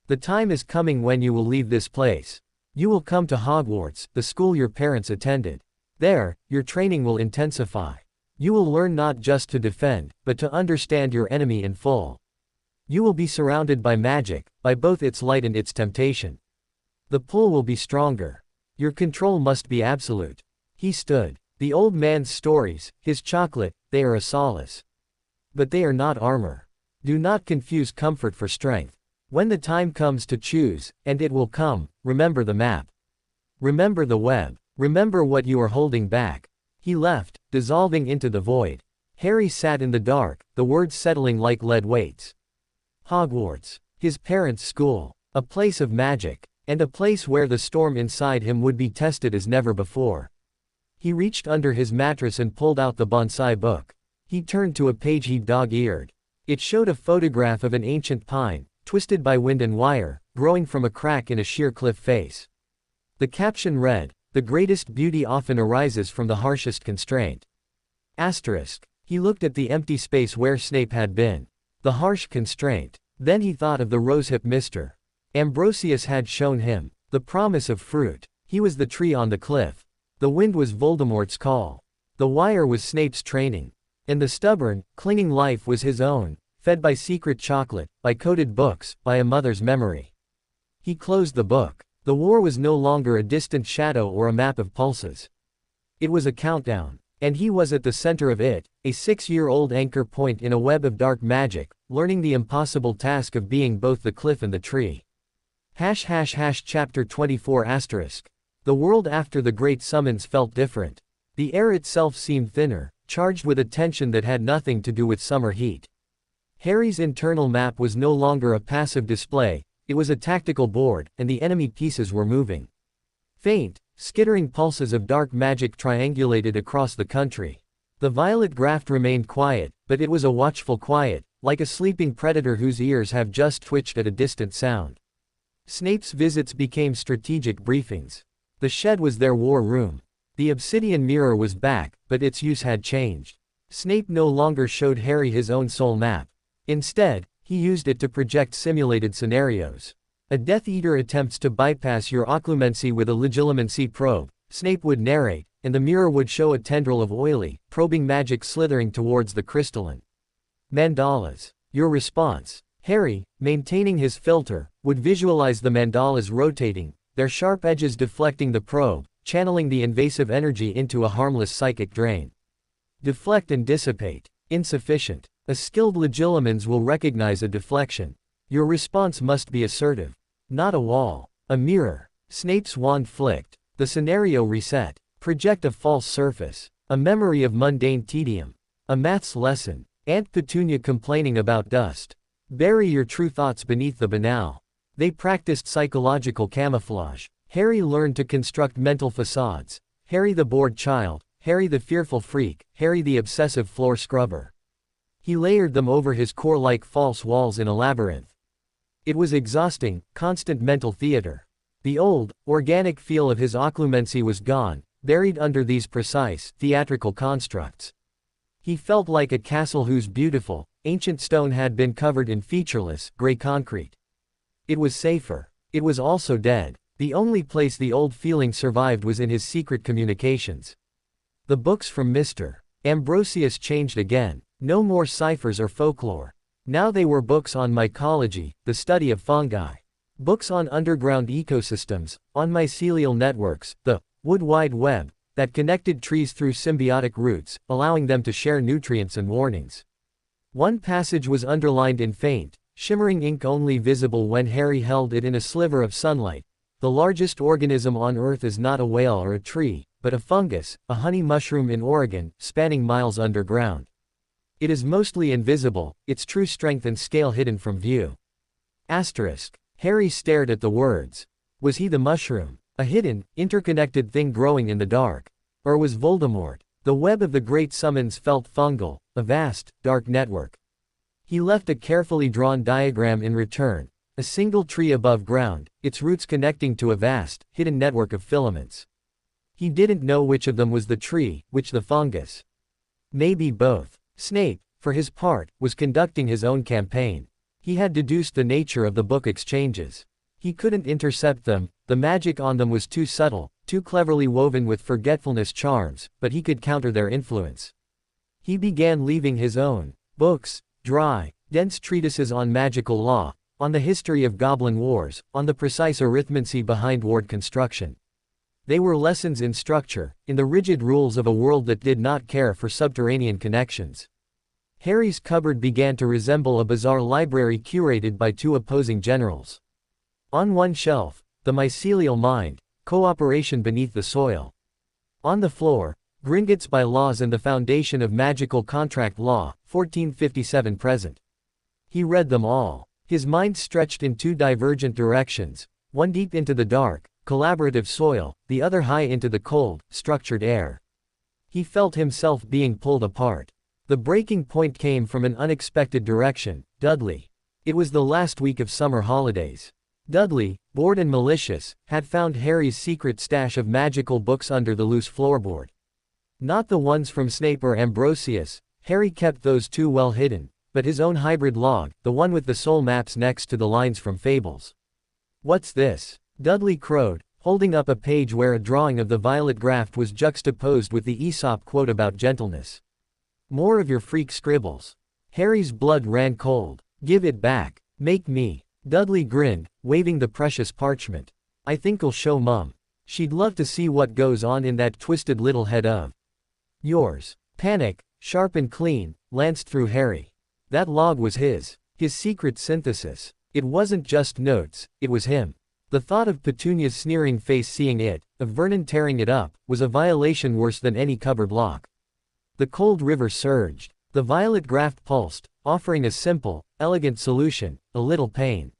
The time is coming when you will leave this place. You will come to Hogwarts, the school your parents attended. There, your training will intensify. You will learn not just to defend, but to understand your enemy in full. You will be surrounded by magic, by both its light and its temptation. The pull will be stronger. Your control must be absolute. He stood. The old man's stories, his chocolate, they are a solace. But they are not armor. Do not confuse comfort for strength. When the time comes to choose, and it will come, remember the map. Remember the web. Remember what you are holding back. He left, dissolving into the void. Harry sat in the dark, the words settling like lead weights. Hogwarts. His parents' school. A place of magic. And a place where the storm inside him would be tested as never before. He reached under his mattress and pulled out the bonsai book. He turned to a page he dog-eared. It showed a photograph of an ancient pine, twisted by wind and wire, growing from a crack in a sheer cliff face. The caption read, "The greatest beauty often arises from the harshest constraint." Asterisk. He looked at the empty space where Snape had been. The harsh constraint. Then he thought of the rosehip Mr. Ambrosius had shown him. The promise of fruit. He was the tree on the cliff. The wind was Voldemort's call. The wire was Snape's training. And the stubborn, clinging life was his own, fed by secret chocolate, by coded books, by a mother's memory. He closed the book. The war was no longer a distant shadow or a map of pulses. It was a countdown. And he was at the center of it, a 6-year-old anchor point in a web of dark magic, learning the impossible task of being both the cliff and the tree. Chapter 24 asterisk. The world after the great summons felt different. The air itself seemed thinner, charged with a tension that had nothing to do with summer heat. Harry's internal map was no longer a passive display, it was a tactical board, and the enemy pieces were moving. Faint, skittering pulses of dark magic triangulated across the country. The violet graft remained quiet, but it was a watchful quiet, like a sleeping predator whose ears have just twitched at a distant sound. Snape's visits became strategic briefings. The shed was their war room. The obsidian mirror was back, but its use had changed. Snape no longer showed Harry his own soul map. Instead, he used it to project simulated scenarios. A Death Eater attempts to bypass your occlumency with a legilimency probe, Snape would narrate, and the mirror would show a tendril of oily, probing magic slithering towards the crystalline mandalas. Your response. Harry, maintaining his filter, would visualize the mandalas rotating, their sharp edges deflecting the probe, channeling the invasive energy into a harmless psychic drain. Deflect and dissipate. Insufficient. A skilled legilimens will recognize a deflection. Your response must be assertive. Not a wall. A mirror. Snape's wand flicked. The scenario reset. Project a false surface. A memory of mundane tedium. A maths lesson. Aunt Petunia complaining about dust. Bury your true thoughts beneath the banal. They practiced psychological camouflage. Harry learned to construct mental facades. Harry the bored child. Harry the fearful freak. Harry the obsessive floor scrubber. He layered them over his core like false walls in a labyrinth. It was exhausting, constant mental theater. The old, organic feel of his occlumency was gone, buried under these precise, theatrical constructs. He felt like a castle whose beautiful, ancient stone had been covered in featureless, gray concrete. It was safer. It was also dead. The only place the old feeling survived was in his secret communications. The books from Mr. Ambrosius changed again. No more ciphers or folklore. Now they were books on mycology, the study of fungi. Books on underground ecosystems, on mycelial networks, the Wood Wide Web, that connected trees through symbiotic roots, allowing them to share nutrients and warnings. One passage was underlined in faint, shimmering ink only visible when Harry held it in a sliver of sunlight. The largest organism on Earth is not a whale or a tree, but a fungus, a honey mushroom in Oregon, spanning miles underground. It is mostly invisible, its true strength and scale hidden from view. Asterisk. Harry stared at the words. Was he the mushroom? A hidden, interconnected thing growing in the dark? Or was Voldemort? The web of the great summons felt fungal, a vast, dark network. He left a carefully drawn diagram in return. A single tree above ground, its roots connecting to a vast, hidden network of filaments. He didn't know which of them was the tree, which the fungus. Maybe both. Snape, for his part, was conducting his own campaign. He had deduced the nature of the book exchanges. He couldn't intercept them, the magic on them was too subtle, too cleverly woven with forgetfulness charms, but he could counter their influence. He began leaving his own books, dry, dense treatises on magical law, on the history of goblin wars, on the precise arithmancy behind ward construction. They were lessons in structure, in the rigid rules of a world that did not care for subterranean connections. Harry's cupboard began to resemble a bizarre library curated by two opposing generals. On one shelf, the mycelial mind, cooperation beneath the soil. On the floor, Gringotts by Laws and the Foundation of Magical Contract Law, 1457 present. He read them all. His mind stretched in two divergent directions, one deep into the dark, collaborative soil, the other high into the cold, structured air. He felt himself being pulled apart. The breaking point came from an unexpected direction, Dudley. It was the last week of summer holidays. Dudley, bored and malicious, had found Harry's secret stash of magical books under the loose floorboard. Not the ones from Snape or Ambrosius, Harry kept those too well hidden, but his own hybrid log, the one with the soul maps next to the lines from Fables. What's this? Dudley crowed, holding up a page where a drawing of the violet graft was juxtaposed with the Aesop quote about gentleness. More of your freak scribbles. Harry's blood ran cold. Give it back. Make me. Dudley grinned, waving the precious parchment. I think'll show Mum. She'd love to see what goes on in that twisted little head of yours. Panic, sharp and clean, lanced through Harry. That log was his secret synthesis. It wasn't just notes, it was him. The thought of Petunia's sneering face seeing it, of Vernon tearing it up, was a violation worse than any cupboard lock. The cold river surged. The violet graft pulsed, offering a simple, elegant solution, a little pain.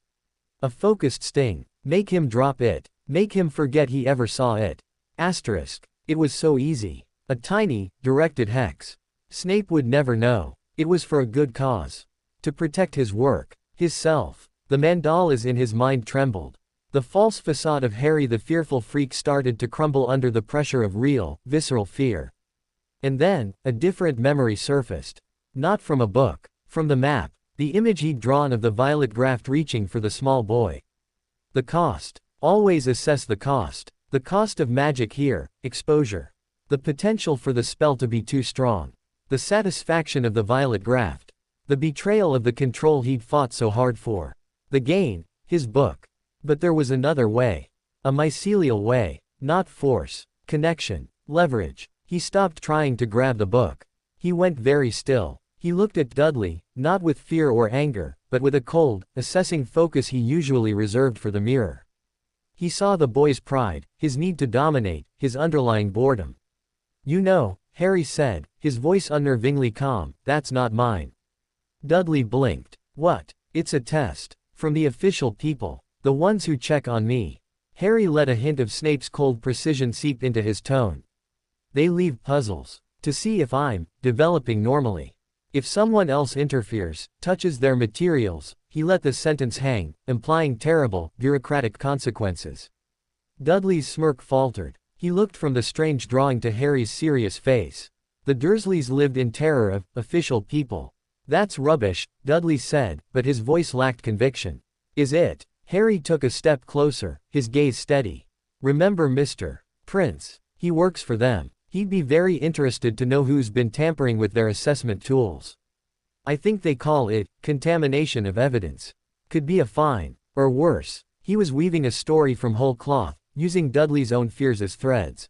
A focused sting. Make him drop it. Make him forget he ever saw it. Asterisk. It was so easy. A tiny, directed hex. Snape would never know. It was for a good cause. To protect his work. His self. The mandalas in his mind trembled. The false facade of Harry the fearful freak started to crumble under the pressure of real, visceral fear. And then, a different memory surfaced. Not from a book. From the map. The image he'd drawn of the violet graft reaching for the small boy. The cost. Always assess the cost. The cost of magic here, exposure. The potential for the spell to be too strong. The satisfaction of the violet graft. The betrayal of the control he'd fought so hard for. The gain, his book. But there was another way. A mycelial way. Not force. Connection. Leverage. He stopped trying to grab the book. He went very still. He looked at Dudley, not with fear or anger, but with a cold, assessing focus he usually reserved for the mirror. He saw the boy's pride, his need to dominate, his underlying boredom. You know, Harry said, his voice unnervingly calm, that's not mine. Dudley blinked. What? It's a test. From the official people. The ones who check on me. Harry let a hint of Snape's cold precision seep into his tone. They leave puzzles. To see if I'm developing normally. If someone else interferes, touches their materials, he let the sentence hang, implying terrible, bureaucratic consequences. Dudley's smirk faltered. He looked from the strange drawing to Harry's serious face. The Dursleys lived in terror of official people. That's rubbish, Dudley said, but his voice lacked conviction. Is it? Harry took a step closer, his gaze steady. Remember Mr. Prince. He works for them. He'd be very interested to know who's been tampering with their assessment tools. I think they call it contamination of evidence. Could be a fine. Or worse. He was weaving a story from whole cloth, using Dudley's own fears as threads.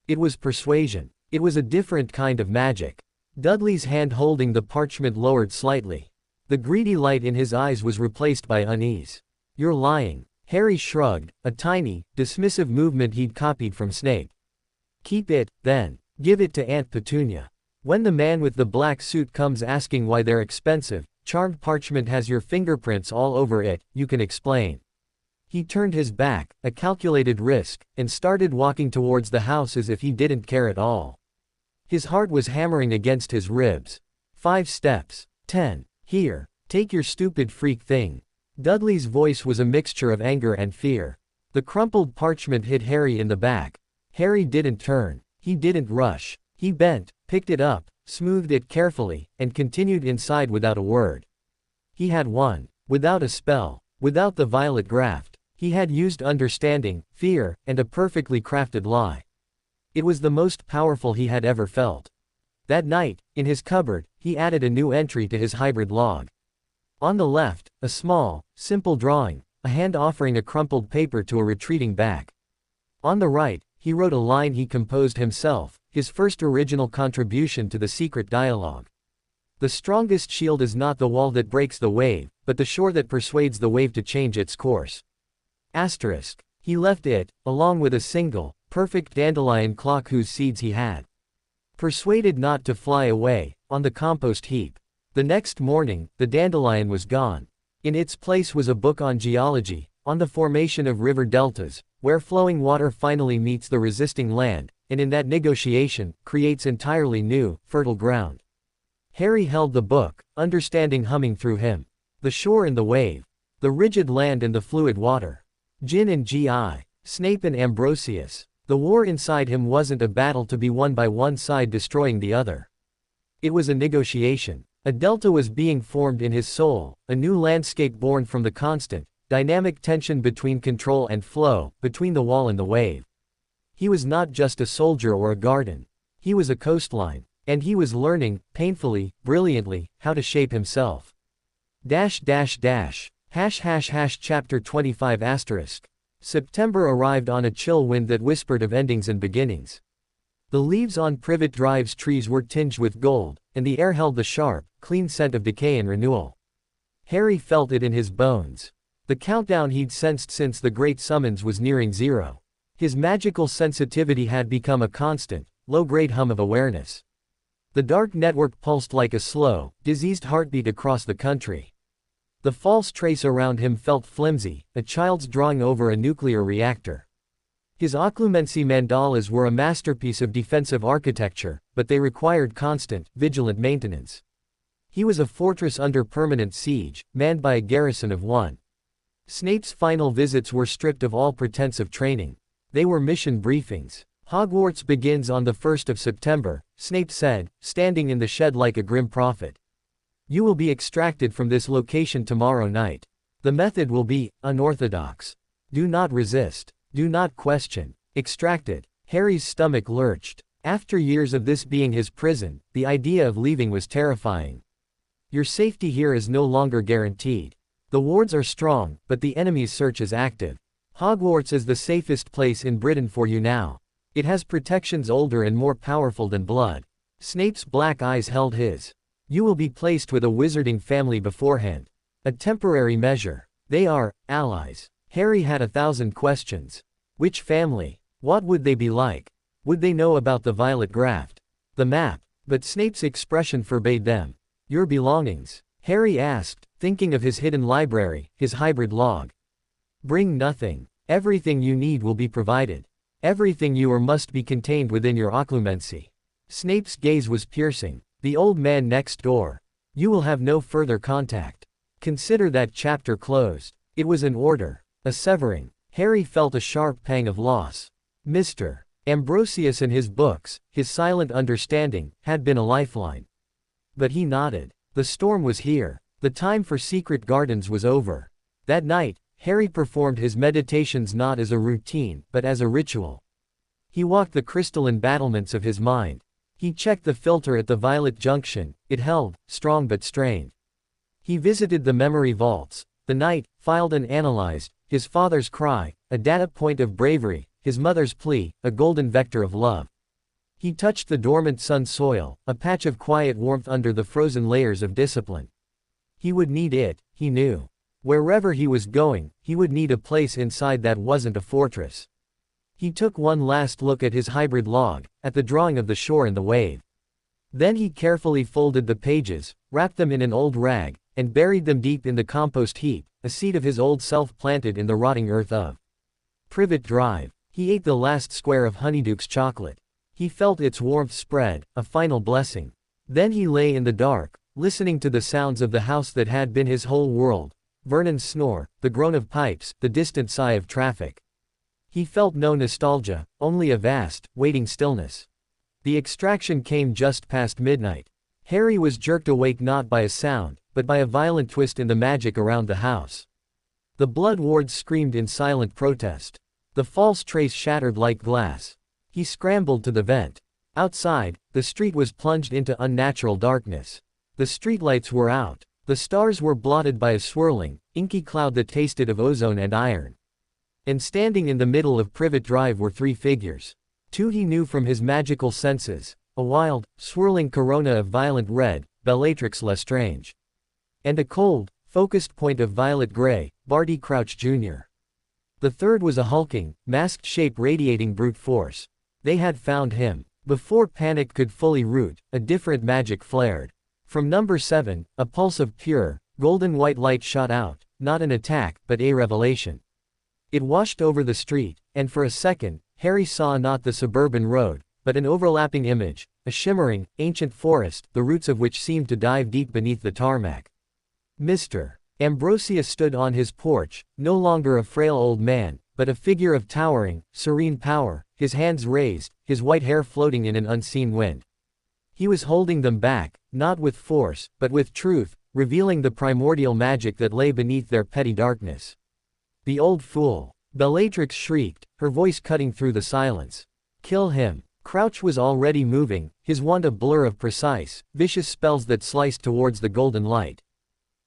It was persuasion. It was a different kind of magic. Dudley's hand holding the parchment lowered slightly. The greedy light in his eyes was replaced by unease. "You're lying." Harry shrugged, a tiny, dismissive movement he'd copied from Snape. "Keep it, then. Give it to Aunt Petunia. When the man with the black suit comes asking why they're expensive, charmed parchment has your fingerprints all over it, you can explain." He turned his back, a calculated risk, and started walking towards the house as if he didn't care at all. His heart was hammering against his ribs. 5 steps. 10. "Here. Take your stupid freak thing." Dudley's voice was a mixture of anger and fear. The crumpled parchment hit Harry in the back. Harry didn't turn. He didn't rush. He bent, picked it up, smoothed it carefully, and continued inside without a word. He had won. Without a spell. Without the violet graft. He had used understanding, fear, and a perfectly crafted lie. It was the most powerful he had ever felt. That night, in his cupboard, he added a new entry to his hybrid log. On the left, a small, simple drawing, a hand offering a crumpled paper to a retreating back. On the right, he wrote a line he composed himself, his first original contribution to the secret dialogue. "The strongest shield is not the wall that breaks the wave, but the shore that persuades the wave to change its course." Asterisk. He left it, along with a single, perfect dandelion clock whose seeds he had persuaded not to fly away, on the compost heap. The next morning, the dandelion was gone. In its place was a book on geology, on the formation of river deltas, where flowing water finally meets the resisting land, and in that negotiation, creates entirely new, fertile ground. Harry held the book, understanding humming through him. The shore and the wave. The rigid land and the fluid water. Gin and Gi. Snape and Ambrosius. The war inside him wasn't a battle to be won by one side destroying the other. It was a negotiation. A delta was being formed in his soul, a new landscape born from the constant, dynamic tension between control and flow, between the wall and the wave. He was not just a soldier or a garden. He was a coastline. And he was learning, painfully, brilliantly, how to shape himself. Chapter 25 asterisk. September arrived on a chill wind that whispered of endings and beginnings. The leaves on Privet Drive's trees were tinged with gold, and the air held the sharp, clean scent of decay and renewal. Harry felt it in his bones. The countdown he'd sensed since the great summons was nearing 0. His magical sensitivity had become a constant, low-grade hum of awareness. The dark network pulsed like a slow, diseased heartbeat across the country. The false trace around him felt flimsy, a child's drawing over a nuclear reactor. His occlumency mandalas were a masterpiece of defensive architecture, but they required constant, vigilant maintenance. He was a fortress under permanent siege, manned by a garrison of 1. Snape's final visits were stripped of all pretense of training. They were mission briefings. "Hogwarts begins on the 1st of September, Snape said, standing in the shed like a grim prophet. "You will be extracted from this location tomorrow night. The method will be unorthodox. Do not resist. Do not question. Extracted." Harry's stomach lurched. After years of this being his prison, the idea of leaving was terrifying. Your safety here is no longer guaranteed. The wards are strong, but the enemy's search is active. Hogwarts is the safest place in Britain for you now. It has protections older and more powerful than blood. Snape's black eyes held his. You will be placed with a wizarding family beforehand. A temporary measure. They are allies. Harry had 1,000 questions. Which family? What would they be like? Would they know about the violet graft? The map? But Snape's expression forbade them. Your belongings? Harry asked, thinking of his hidden library, his hybrid log. Bring nothing. Everything you need will be provided. Everything you are must be contained within your occlumency. Snape's gaze was piercing. The old man next door. You will have no further contact. Consider that chapter closed. It was an order. A severing. Harry felt a sharp pang of loss. Mr. Ambrosius and his books, his silent understanding, had been a lifeline. But he nodded. The storm was here. The time for secret gardens was over. That night, Harry performed his meditations not as a routine, but as a ritual. He walked the crystalline battlements of his mind. He checked the filter at the violet junction, it held, strong but strained. He visited the memory vaults. The night, filed and analyzed, his father's cry, a data point of bravery, his mother's plea, a golden vector of love. He touched the dormant sun soil, a patch of quiet warmth under the frozen layers of discipline. He would need it, he knew. Wherever he was going, he would need a place inside that wasn't a fortress. He took one last look at his hybrid log, at the drawing of the shore and the wave. Then he carefully folded the pages, wrapped them in an old rag, and buried them deep in the compost heap, a seed of his old self planted in the rotting earth of Privet Drive. He ate the last square of Honeyduke's chocolate. He felt its warmth spread, a final blessing. Then he lay in the dark, listening to the sounds of the house that had been his whole world. Vernon's snore, the groan of pipes, the distant sigh of traffic. He felt no nostalgia, only a vast, waiting stillness. The extraction came just past midnight. Harry was jerked awake not by a sound, but by a violent twist in the magic around the house. The blood wards screamed in silent protest. The false trace shattered like glass. He scrambled to the vent. Outside, the street was plunged into unnatural darkness. The streetlights were out. The stars were blotted by a swirling, inky cloud that tasted of ozone and iron. And standing in the middle of Privet Drive were three figures. Two he knew from his magical senses, a wild, swirling corona of violent red, Bellatrix Lestrange. And a cold, focused point of violet gray, Barty Crouch Jr. The third was a hulking, masked shape radiating brute force. They had found him. Before panic could fully root, a different magic flared. From number 7, a pulse of pure, golden white light shot out, not an attack, but a revelation. It washed over the street, and for a second, Harry saw not the suburban road, but an overlapping image, a shimmering, ancient forest, the roots of which seemed to dive deep beneath the tarmac. Mr. Ambrosius stood on his porch, no longer a frail old man, but a figure of towering, serene power, his hands raised, his white hair floating in an unseen wind. He was holding them back, not with force, but with truth, revealing the primordial magic that lay beneath their petty darkness. The old fool! Bellatrix shrieked, her voice cutting through the silence. Kill him! Crouch was already moving, his wand a blur of precise, vicious spells that sliced towards the golden light.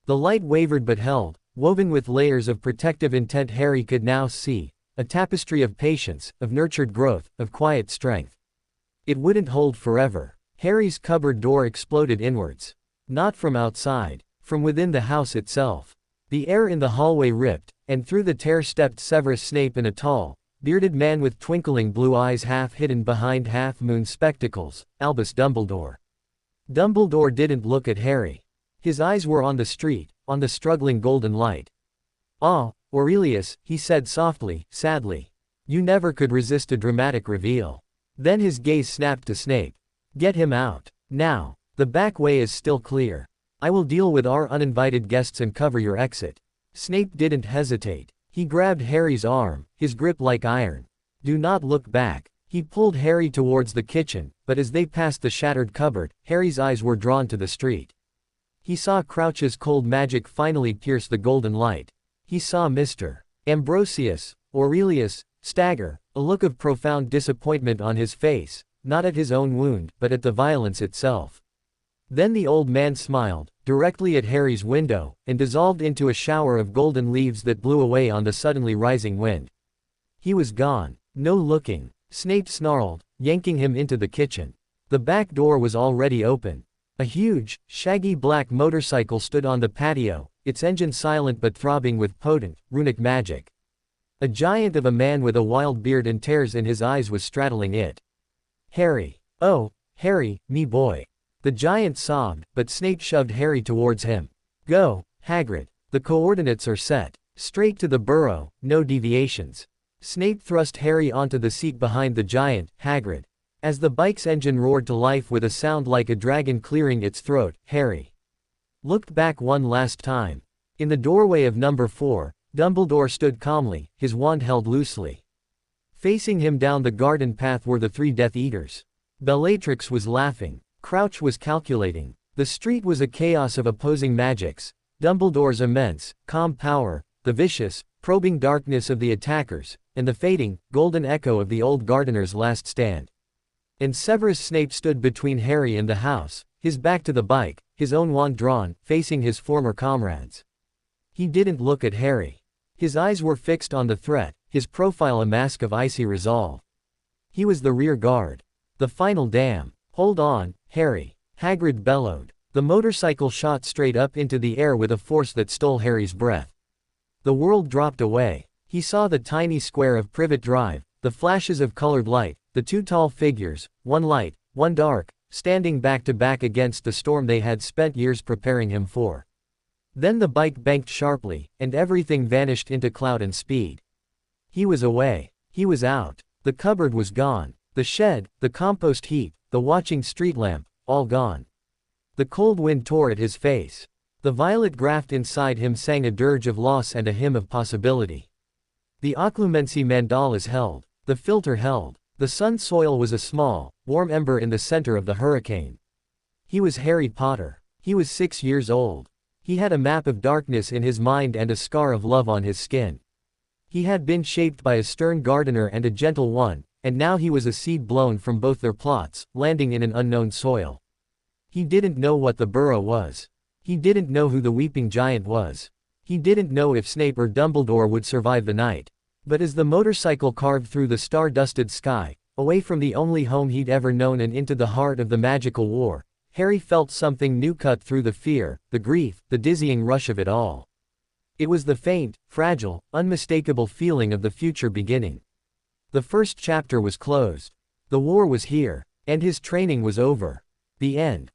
The light wavered but held, woven with layers of protective intent. Harry could now see, a tapestry of patience, of nurtured growth, of quiet strength. It wouldn't hold forever. Harry's cupboard door exploded inwards. Not from outside, from within the house itself. The air in the hallway ripped, and through the tear stepped Severus Snape in a tall, bearded man with twinkling blue eyes half hidden behind half-moon spectacles, Albus Dumbledore. Dumbledore didn't look at Harry. His eyes were on the street, on the struggling golden light. "Ah, Aurelius," he said softly, sadly. "You never could resist a dramatic reveal." Then his gaze snapped to Snape. "Get him out. Now. The back way is still clear. I will deal with our uninvited guests and cover your exit." Snape didn't hesitate. He grabbed Harry's arm, his grip like iron. "Do not look back." He pulled Harry towards the kitchen, but as they passed the shattered cupboard, Harry's eyes were drawn to the street. He saw Crouch's cold magic finally pierce the golden light. He saw Mr. Ambrosius, Aurelius, stagger, a look of profound disappointment on his face, not at his own wound, but at the violence itself. Then the old man smiled, directly at Harry's window, and dissolved into a shower of golden leaves that blew away on the suddenly rising wind. He was gone. No looking. Snape snarled, yanking him into the kitchen. The back door was already open. A huge, shaggy black motorcycle stood on the patio, its engine silent but throbbing with potent, runic magic. A giant of a man with a wild beard and tears in his eyes was straddling it. "Harry. Oh, Harry, me boy." The giant sobbed, but Snape shoved Harry towards him. "Go, Hagrid. The coordinates are set. Straight to the burrow, no deviations." Snape thrust Harry onto the seat behind the giant, Hagrid. As the bike's engine roared to life with a sound like a dragon clearing its throat, Harry looked back one last time. In the doorway of number 4, Dumbledore stood calmly, his wand held loosely. Facing him down the garden path were the 3 Death Eaters. Bellatrix was laughing. Crouch was calculating. The street was a chaos of opposing magics. Dumbledore's immense, calm power, the vicious, probing darkness of the attackers, and the fading, golden echo of the old gardener's last stand. And Severus Snape stood between Harry and the house, his back to the bike, his own wand drawn, facing his former comrades. He didn't look at Harry. His eyes were fixed on the threat, his profile a mask of icy resolve. He was the rear guard. The final dam. Hold on, Harry, Hagrid bellowed. The motorcycle shot straight up into the air with a force that stole Harry's breath. The world dropped away. He saw the tiny square of Privet Drive, the flashes of colored light, the two tall figures, one light, one dark, standing back to back against the storm they had spent years preparing him for. Then the bike banked sharply, and everything vanished into cloud and speed. He was away. He was out. The cupboard was gone. The shed, the compost heap, the watching street lamp, all gone. The cold wind tore at his face. The violet graft inside him sang a dirge of loss and a hymn of possibility. The occlumency mandalas held. The filter held. The sun soil was a small, warm ember in the center of the hurricane. He was Harry Potter. He was 6 years old. He had a map of darkness in his mind and a scar of love on his skin. He had been shaped by a stern gardener and a gentle one, and now he was a seed blown from both their plots, landing in an unknown soil. He didn't know what the burrow was. He didn't know who the weeping giant was. He didn't know if Snape or Dumbledore would survive the night. But as the motorcycle carved through the star-dusted sky, away from the only home he'd ever known and into the heart of the magical war, Harry felt something new cut through the fear, the grief, the dizzying rush of it all. It was the faint, fragile, unmistakable feeling of the future beginning. The first chapter was closed. The war was here, and his training was over. The end.